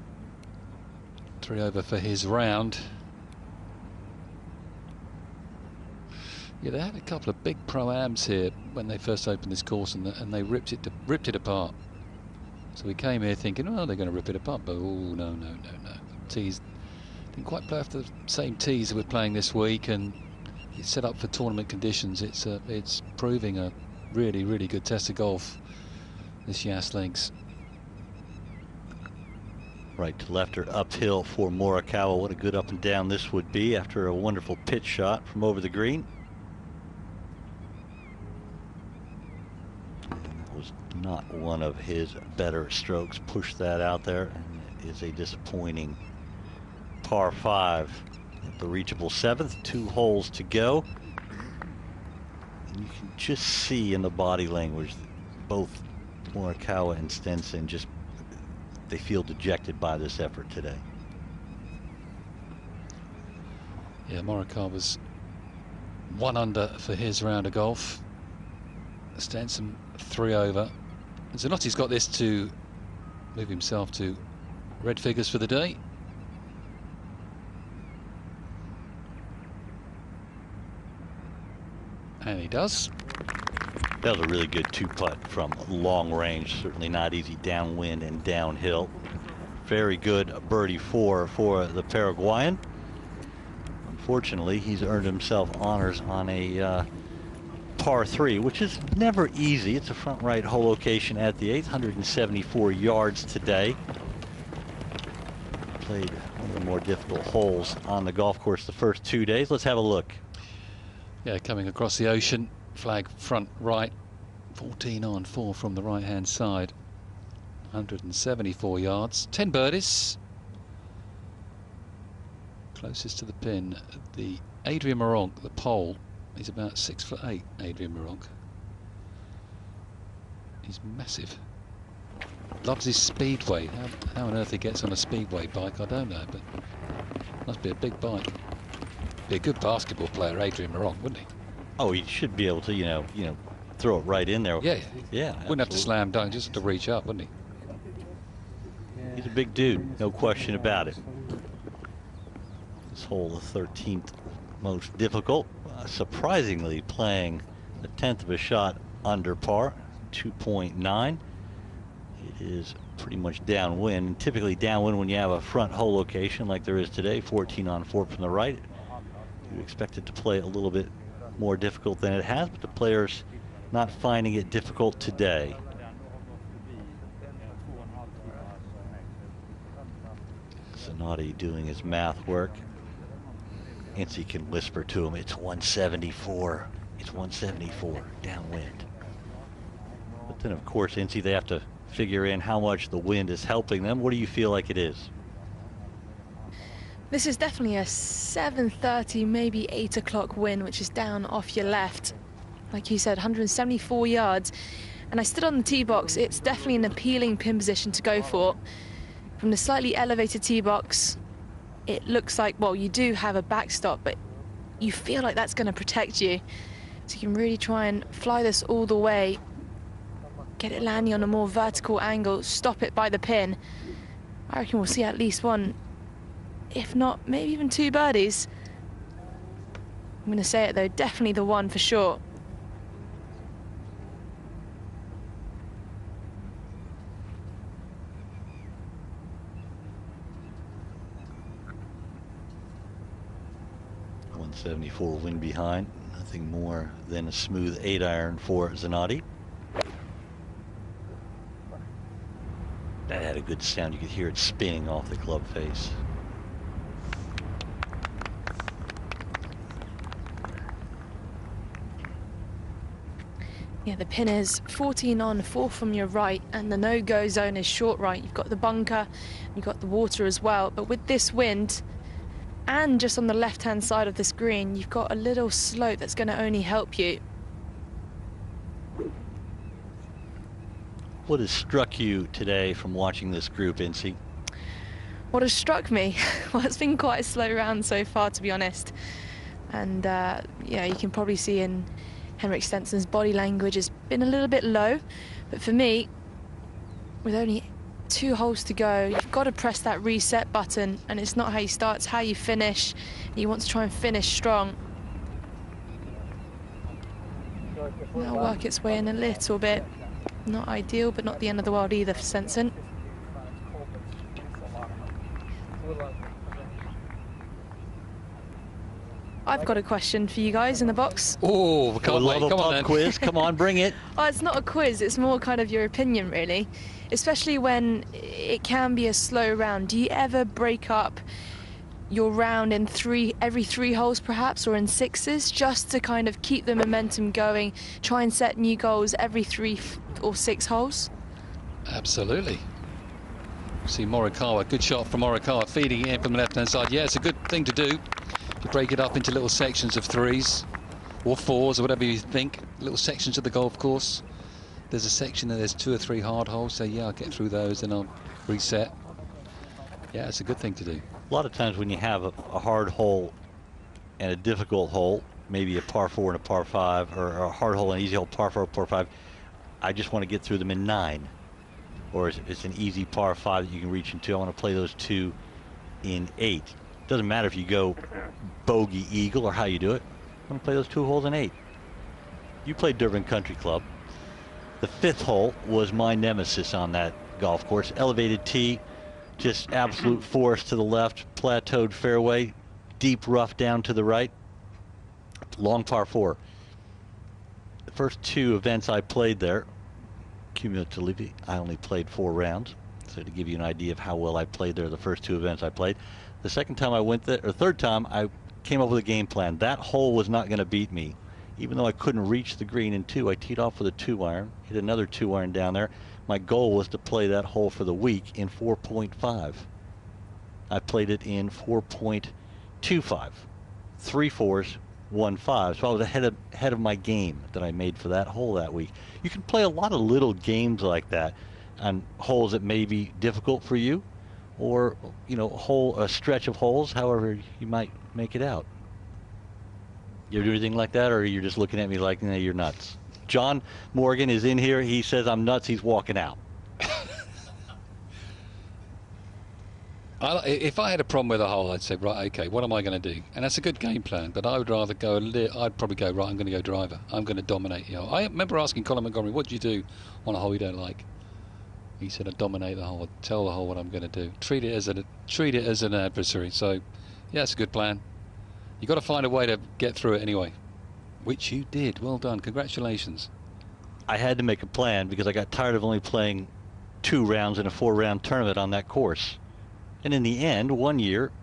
3 over for his round. Yeah, they had a couple of big pro-ams here when they first opened this course, and they ripped it apart. So we came here thinking, oh, they're going to rip it apart, but oh, no. Tees didn't quite play off the same tees that we're playing this week, and it's set up for tournament conditions. It's proving a really, really good test of golf, this Yas Links. Right to left or uphill for Morikawa. What a good up and down this would be after a wonderful pitch shot from over the green. Was not one of his better strokes. Pushed that out there, and it is a disappointing par 5 at the reachable 7th. 2 holes to go. And you can just see in the body language that both Morikawa and Stinson they feel dejected by this effort today. Yeah, Morikawa's 1 under for his round of golf. Stinson 3 over. Zanotti's got this to move himself to red figures for the day. And he does. That was a really good 2-putt from long range. Certainly not easy downwind and downhill. Very good birdie 4 for the Paraguayan. Unfortunately, he's earned himself honors on a par 3, which is never easy. It's a front right hole location at the 8th, 174 yards today. Played one of the more difficult holes on the golf course the first 2 days. Let's have a look. Yeah, coming across the ocean, flag front right, 14 on 4 from the right hand side, 174 yards, 10 birdies. Closest to the pin, the Adrian Moronk, the pole. He's about 6'8", Adrian Moronk. He's massive. Loves his speedway. How on earth he gets on a speedway bike, I don't know, but must be a big bike. Be a good basketball player, Adrian Moronk, wouldn't he? Oh, he should be able to, you know, throw it right in there. Yeah, yeah. Wouldn't have to slam dunk, just have to reach up, wouldn't he? He's a big dude, no question about it. This hole, the 13th most difficult. Surprisingly, playing a 1/10 of a shot under par, 2.9. It is pretty much downwind. And typically downwind when you have a front hole location like there is today, 14 on 4 from the right. You expect it to play a little bit more difficult than it has, but the players not finding it difficult today. Zanotti doing his math work. Incy can whisper to him, it's 174. It's 174 downwind. But then, of course, Incy, they have to figure in how much the wind is helping them. What do you feel like it is? This is definitely a 7:30, maybe 8 o'clock wind, which is down off your left. Like you said, 174 yards. And I stood on the tee box. It's definitely an appealing pin position to go for. From the slightly elevated tee box, it looks like, well, you do have a backstop, but you feel like that's going to protect you. So you can really try and fly this all the way, get it landing on a more vertical angle, stop it by the pin. I reckon we'll see at least one, if not, maybe even 2 birdies. I'm going to say it though, definitely the one for sure. .174 wind behind, nothing more than a smooth 8-iron for Zanotti. That had a good sound. You could hear it spinning off the club face. Yeah, the pin is 14 on, 4 from your right, and the no-go zone is short right. You've got the bunker, you've got the water as well. But with this wind, and just on the left-hand side of this green, you've got a little slope that's going to only help you. What has struck you today from watching this group, Incy? What has struck me? Well, it's been quite a slow round so far, to be honest. And, yeah, you can probably see in Henrik Stinson's body language has been a little bit low. But for me, with only 2 holes to go, you've got to press that reset button, and it's not how you start, it's how you finish. You want to try and finish strong. That'll work its way in a little bit. Not ideal, but not the end of the world either for Stinson. I've got a question for you guys in the box. Oh, we can't wait. Come on then. Quiz. Come on, bring it. Oh, it's not a quiz, it's more kind of your opinion, really. Especially when it can be a slow round. Do you ever break up your round in every 3 holes perhaps, or in 6s, just to kind of keep the momentum going, try and set new goals every 3 or 6 holes? Absolutely. See Morikawa, good shot from Morikawa, feeding it in from the left-hand side. Yeah, it's a good thing to do, to break it up into little sections of 3s or 4s or whatever you think, little sections of the golf course. There's a section that there's 2 or 3 hard holes, so yeah, I'll get through those and I'll reset. Yeah, it's a good thing to do. A lot of times when you have a hard hole and a difficult hole, maybe a par 4 and a par 5, or a hard hole and an easy hole, par 4, par 5, I just want to get through them in 9. Or it's an easy par 5 that you can reach into. I want to play those 2 in 8. Doesn't matter if you go bogey, eagle, or how you do it. I want to play those 2 holes in 8. You played Durban Country Club. The 5th hole was my nemesis on that golf course. Elevated tee, just absolute force to the left, plateaued fairway, deep rough down to the right, long par 4. The first 2 events I played there, cumulatively, I only played 4 rounds. So to give you an idea of how well I played there, the first 2 events I played. The second time I went there, or third time, I came up with a game plan. That hole was not going to beat me. Even though I couldn't reach the green in 2, I teed off with a 2-iron, hit another 2-iron down there. My goal was to play that hole for the week in 4.5. I played it in 4.25. 3 4s, 1 5. So I was ahead of my game that I made for that hole that week. You can play a lot of little games like that on holes that may be difficult for you, or a stretch of holes, however you might make it out. You ever do anything like that, or you're just looking at me like, nah, you're nuts? John Morgan is in here. He says I'm nuts. He's walking out. If I had a problem with a hole, I'd say, right, okay, what am I going to do? And that's a good game plan, but I would rather go I'd probably go, right, I'm going to go driver. I'm going to dominate the hole. I remember asking Colin Montgomery, what do you do on a hole you don't like? He said, I dominate the hole. I tell the hole what I'm going to do. Treat it as an adversary. So, yeah, it's a good plan. You've got to find a way to get through it anyway, which you did. Well done. Congratulations. I had to make a plan because I got tired of only playing 2 rounds in a 4-round tournament on that course. And in the end, one year,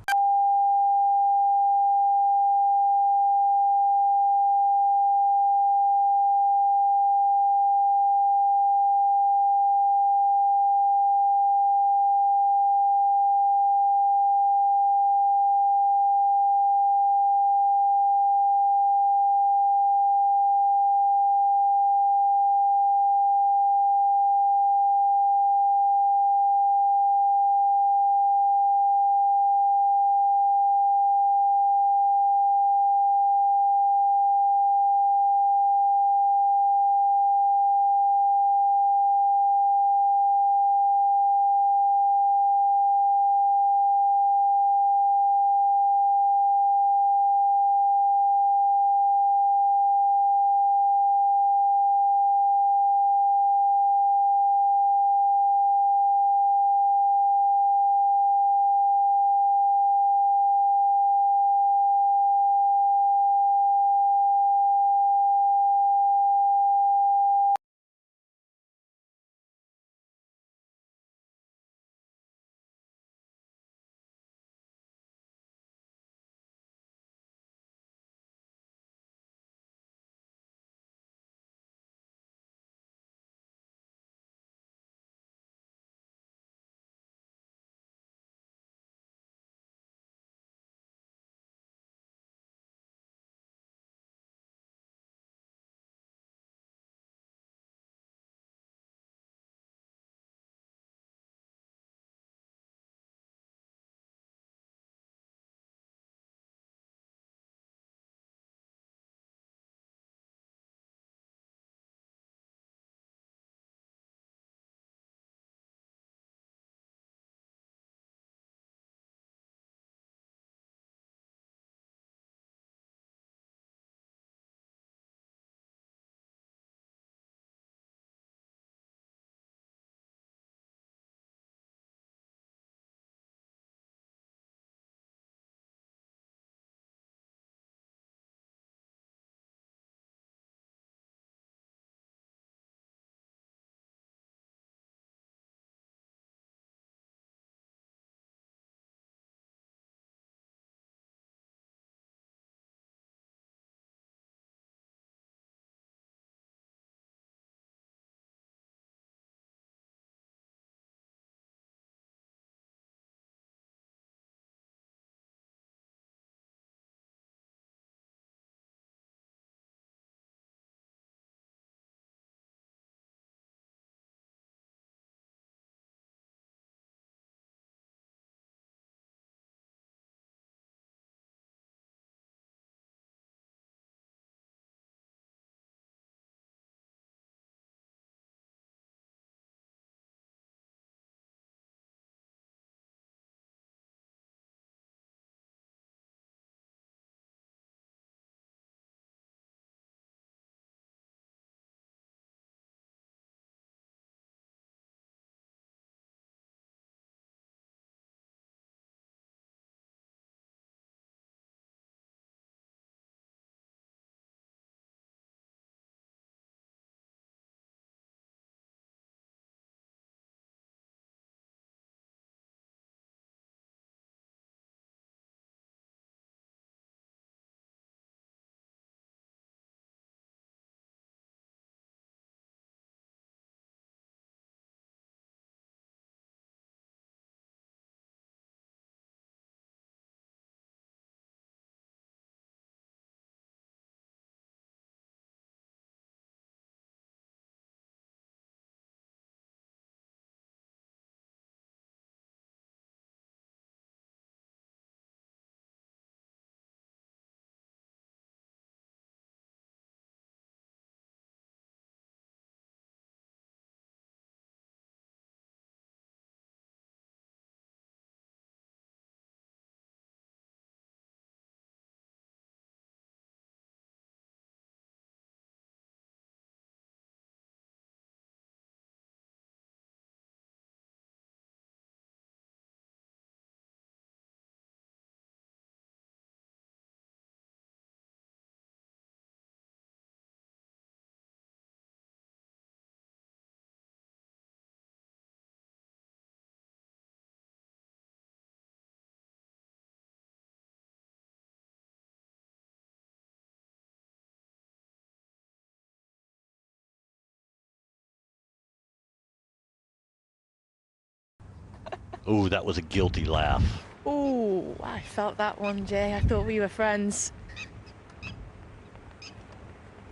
Ooh, that was a guilty laugh. Ooh, I felt that one, Jay. I thought we were friends.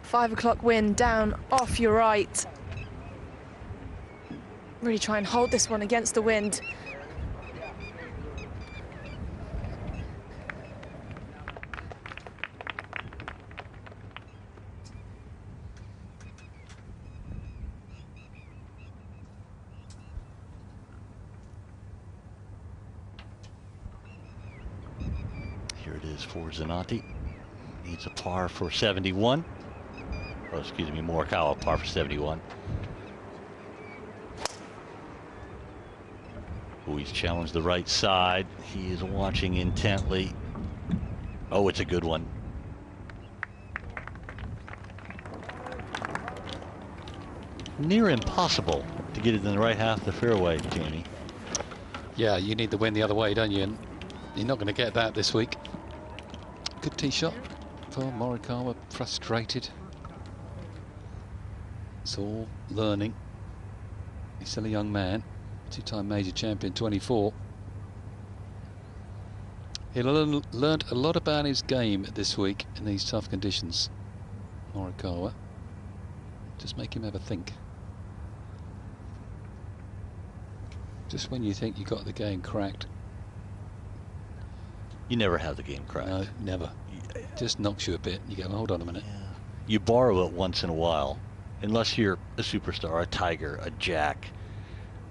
5 o'clock wind down off your right. Really try and hold this one against the wind. Here it is for Zanotti. Needs a par for 71. Oh, excuse me, Morikawa, par for 71. Oh, he's challenged the right side. He is watching intently. Oh, it's a good one. Near impossible to get it in the right half of the fairway, Jamie. Yeah, you need the wind the other way, don't you? And you're not going to get that this week. Good tee shot for Morikawa, frustrated. It's all learning. He's still a young man, two-time major champion, 24. He learned a lot about his game this week in these tough conditions. Morikawa. Just make him have a think. Just when you think you got the game cracked. You never have the game cracked. No, never. Just knocks you a bit. You go, hold on a minute. Yeah. You borrow it once in a while, unless you're a superstar, a Tiger, a Jack,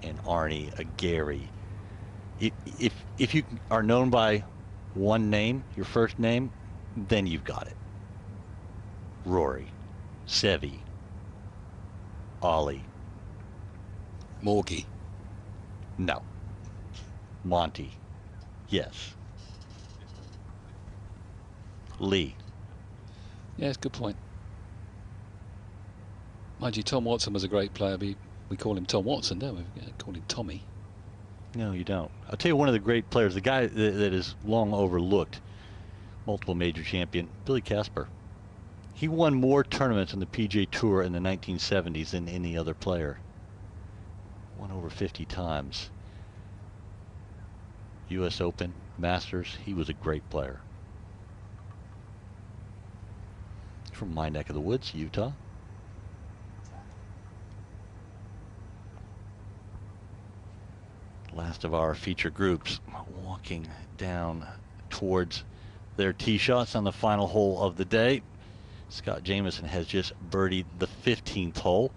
an Arnie, a Gary. If you are known by one name, your first name, then you've got it. Rory, Seve, Ollie, Morgie. No. Monty, yes. Lee. Yeah, it's a good point. Mind you, Tom Watson was a great player. We call him Tom Watson, don't we? We call him Tommy. No, you don't. I'll tell you one of the great players, the guy that is long overlooked, multiple major champion, Billy Casper. He won more tournaments on the PGA Tour in the 1970s than any other player. Won over 50 times. U.S. Open, Masters, he was a great player. From my neck of the woods, Utah. Last of our feature groups walking down towards their tee shots on the final hole of the day. Scott Jameson has just birdied the 15th hole.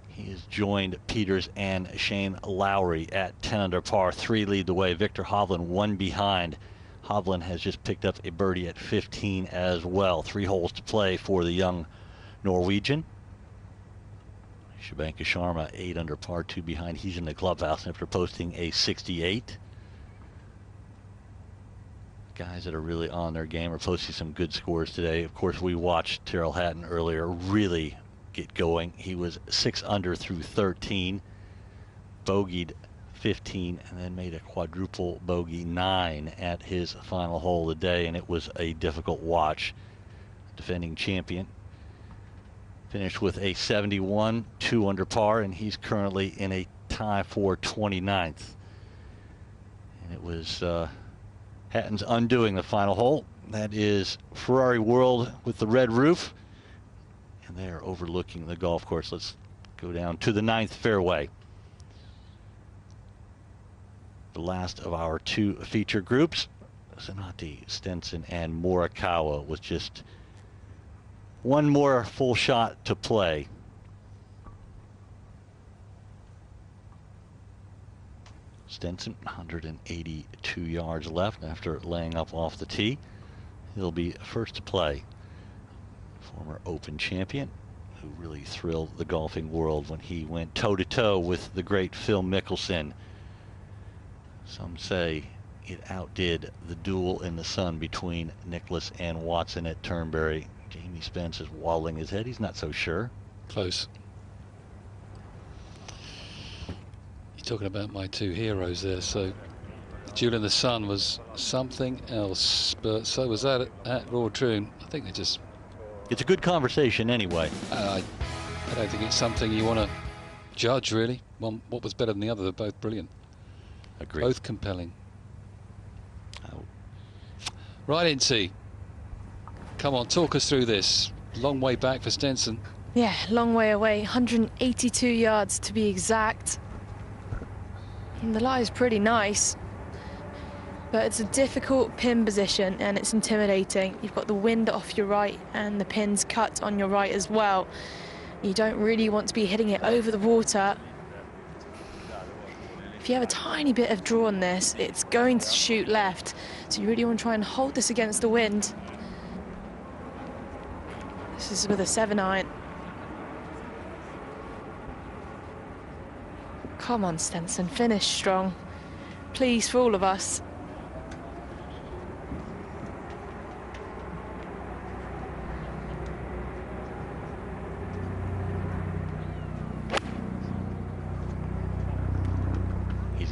He has joined Peters and Shane Lowry at 10 under par. 3 lead the way. Victor Hovland 1 behind. Hovland has just picked up a birdie at 15 as well. 3 holes to play for the young Norwegian. Shubhankar Sharma 8 under par, 2 behind. He's in the clubhouse after posting a 68. Guys that are really on their game are posting some good scores today. Of course, we watched Terrell Hatton earlier really get going. He was 6 under through 13, bogeyed 15, and then made a quadruple bogey 9 at his final hole of the day, and it was a difficult watch. Defending champion finished with a 71, 2 under par, and he's currently in a tie for 29th. And it was Hatton's undoing the final hole. That is Ferrari World with the red roof, and they are overlooking the golf course. Let's go down to the 9th fairway. The last of our 2 feature groups, Zanotti, Stinson, and Morikawa, with just one more full shot to play. Stinson, 182 yards left after laying up off the tee. He'll be first to play. Former Open champion who really thrilled the golfing world when he went toe-to-toe with the great Phil Mickelson. Some say it outdid the duel in the sun between Nicklaus and Watson at Turnberry. Jamie Spence is waddling his head. He's not so sure. Close. You're talking about my 2 heroes there. So Duel in the Sun was something else, but so was that at Raw Troon. I think they just... It's a good conversation anyway. I don't think it's something you want to judge, really. One, what was better than the other? They're both brilliant. Agreed. Both compelling. Right, Incy. Come on, talk us through this. Long way back for Stinson. Yeah, long way away. 182 yards to be exact. And the lie is pretty nice. But it's a difficult pin position and it's intimidating. You've got the wind off your right and the pin's cut on your right as well. You don't really want to be hitting it over the water. If you have a tiny bit of draw on this, it's going to shoot left. So you really want to try and hold this against the wind. This is with a 7-iron. Come on, Stinson, finish strong. Please, for all of us.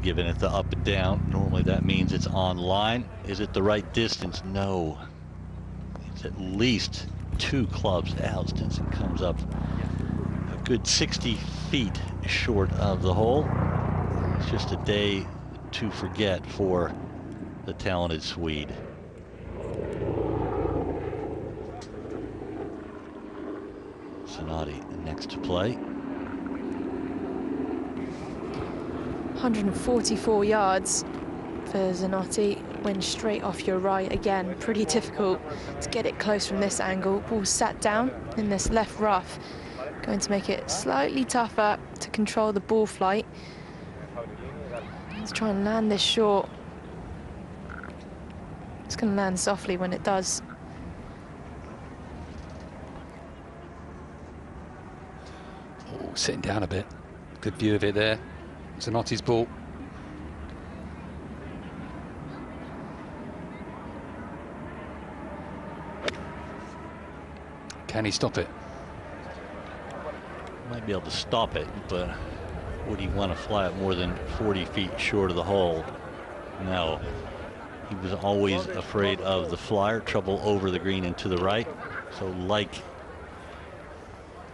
Giving it the up and down. Normally that means it's on line. Is it the right distance? No. It's at least 2 clubs out. Stinson comes up a good 60 feet short of the hole. It's just a day to forget for the talented Swede. Sonati next to play. 144 yards for Zanotti. Wind straight off your right again. Pretty difficult to get it close from this angle. Ball sat down in this left rough. Going to make it slightly tougher to control the ball flight. Let's try and land this short. It's going to land softly when it does. Oh, sitting down a bit. Good view of it there. Zanotti's ball. Can he stop it? Might be able to stop it, but would he want to fly it more than 40 feet short of the hole? No. He was always afraid of the flyer, trouble over the green and to the right. So like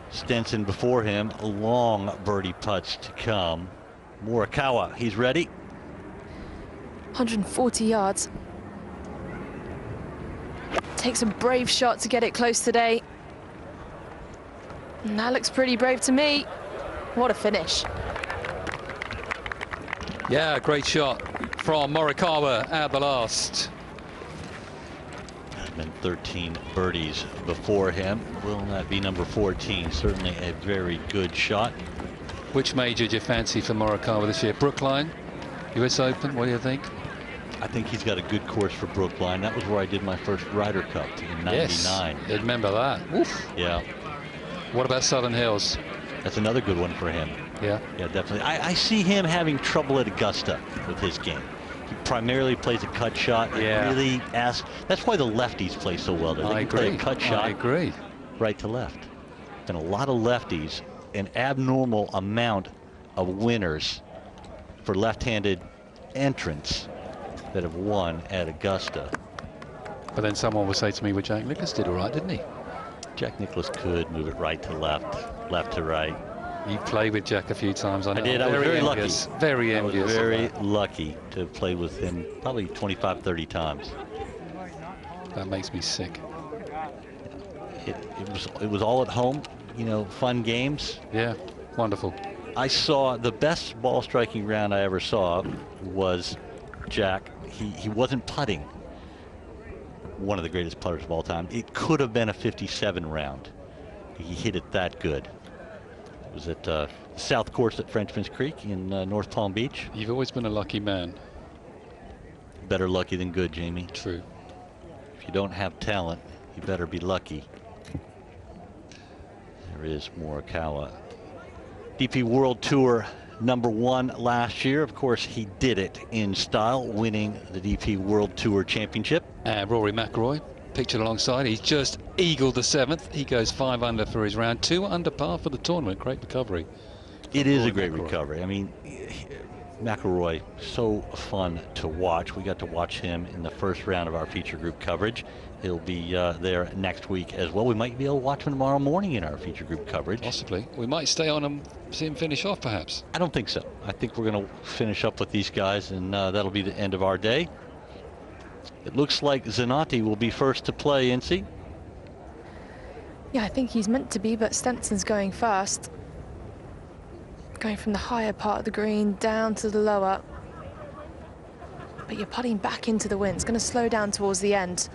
Stinson before him, long birdie putts to come. Morikawa, he's ready. 140 yards. Takes a brave shot to get it close today. And that looks pretty brave to me. What a finish. Yeah, great shot from Morikawa at the last. Been 13 birdies before him. Will that be number 14? Certainly a very good shot. Which major do you fancy for Morikawa this year? Brookline, US Open, what do you think? I think he's got a good course for Brookline. That was where I did my first Ryder Cup in '99. Yes, I remember that. Oof. Yeah. What about Southern Hills? That's another good one for him. Yeah. Yeah, definitely. I see him having trouble at Augusta with his game. He primarily plays a cut shot. Yeah. Really that's why the lefties play so well. They can play a cut shot. I agree. Right to left. And a lot of lefties, an abnormal amount of winners for left-handed entrants that have won at Augusta. But then someone will say to me, well, Jack Nicklaus did all right, didn't he? Jack Nicklaus could move it right to left, left to right. You played with Jack a few times. I know. I did. I was very lucky. Very envious. I was very lucky to play with him probably 25, 30 times. That makes me sick. It was all at home, you know, fun games. Yeah, wonderful. I saw the best ball striking round I ever saw was Jack. He wasn't putting. One of the greatest putters of all time. It could have been a 57 round. He hit it that good. It was at South Course at Frenchman's Creek in North Palm Beach. You've always been a lucky man. Better lucky than good, Jamie. True. If you don't have talent, you better be lucky. There is Morikawa. DP World Tour #1 last year. Of course, he did it in style, winning the DP World Tour Championship. And Rory McIlroy pictured alongside. He's just eagled the 7th. He goes 5 under for his round, 2 under par for the tournament. Great recovery. It is a great recovery. I mean, McIlroy, so fun to watch. We got to watch him in the first round of our feature group coverage. He'll be there next week as well. We might be able to watch him tomorrow morning in our feature group coverage. Possibly. We might stay on and see him finish off, perhaps. I don't think so. I think we're going to finish up with these guys, and that'll be the end of our day. It looks like Zanatti will be first to play, Incy. Yeah, I think he's meant to be, but Stinson's going first. Going from the higher part of the green down to the lower. But you're putting back into the wind. It's going to slow down towards the end.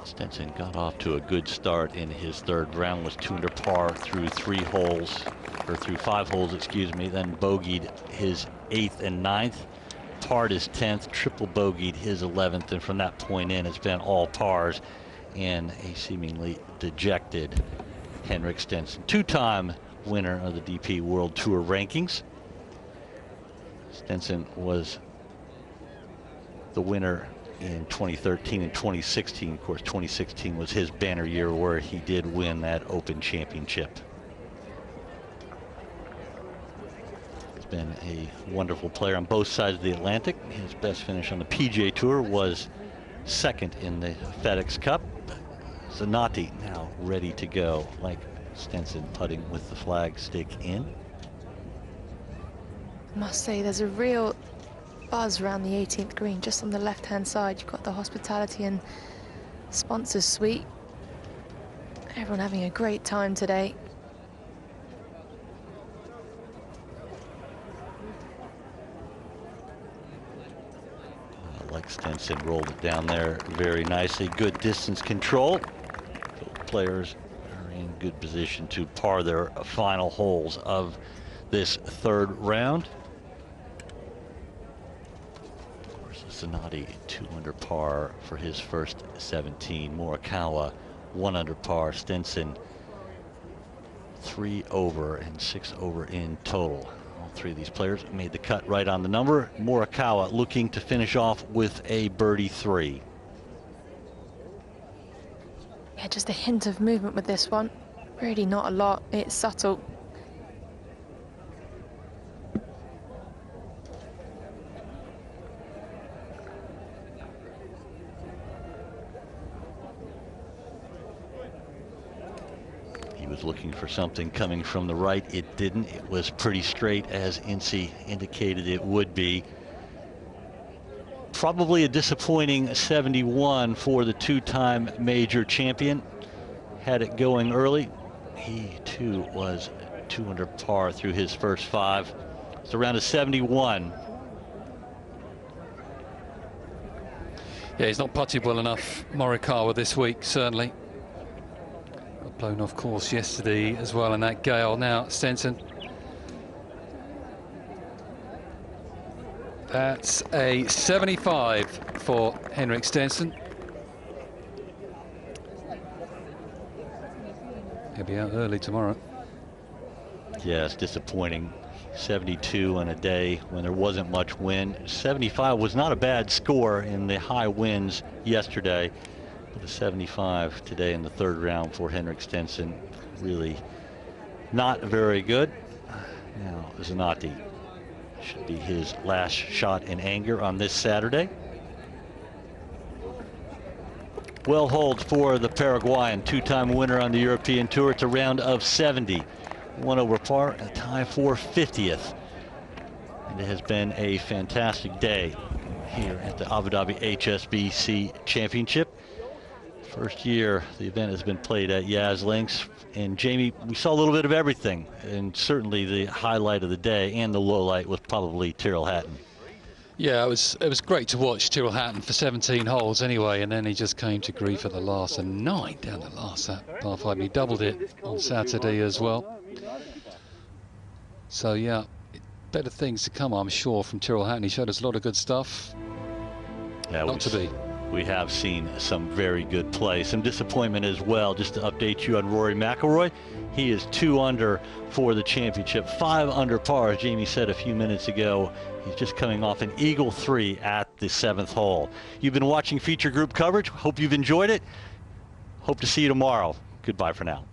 Stinson got off to a good start in his third round, was 2 under par through 3 holes, or through 5 holes, excuse me, then bogeyed his 8th and 9th, parred his 10th, triple bogeyed his 11th, and from that point in, it's been all pars and a seemingly dejected Henrik Stinson, 2-time winner of the DP World Tour rankings. Stinson was the winner in 2013 and 2016. Of course, 2016 was his banner year where he did win that Open Championship. He's been a wonderful player on both sides of the Atlantic. His best finish on the PGA Tour was 2nd in the FedEx Cup. Zanatti now ready to go, like Stinson, putting with the flag stick in. I must say, there's a real buzz around the 18th green, just on the left-hand side. You've got the hospitality and sponsors suite. Everyone having a great time today. Like Stinson rolled it down there very nicely. Good distance control. Both players are in good position to par their final holes of this third round. Of course, Zanatti 2 under par for his first 17. Morikawa 1 under par. Stinson 3 over and 6 over in total. All 3 of these players made the cut right on the number. Morikawa looking to finish off with a birdie 3. Yeah, just a hint of movement with this one. Really not a lot. It's subtle. He was looking for something coming from the right. It didn't. It was pretty straight, as Incy indicated it would be. Probably a disappointing 71 for the 2-time major champion. Had it going early. He too was 2 under par through his first 5. It's around a 71. Yeah, he's not putted well enough, Morikawa, this week, certainly. Got blown off course yesterday as well in that gale. Now, Stinson. That's a 75 for Henrik Stinson. He'll be out early tomorrow. Yeah, it's disappointing. 72 on a day when there wasn't much wind. 75 was not a bad score in the high winds yesterday. But a 75 today in the third round for Henrik Stinson. Really not very good. Now, Zanatti should be his last shot in anger on this Saturday. Well holed for the Paraguayan, 2-time winner on the European Tour. It's a round of 70. 1 over par, a tie for 50th. And it has been a fantastic day here at the Abu Dhabi HSBC Championship. First year the event has been played at Yas Links. And Jamie, we saw a little bit of everything, and certainly the highlight of the day and the low light was probably Terrell Hatton. Yeah, it was great to watch Terrell Hatton for 17 holes anyway, and then he just came to grief at the last, and 9 down the last, that par 5. He doubled it on Saturday as well. So yeah, better things to come, I'm sure, from Terrell Hatton. He showed us a lot of good stuff. Yeah, not to be. We have seen some very good play, some disappointment as well. Just to update you on Rory McIlroy, he is 2 under for the championship, 5 under par, as Jamie said a few minutes ago. He's just coming off an eagle 3 at the 7th hole. You've been watching feature group coverage. Hope you've enjoyed it. Hope to see you tomorrow. Goodbye for now.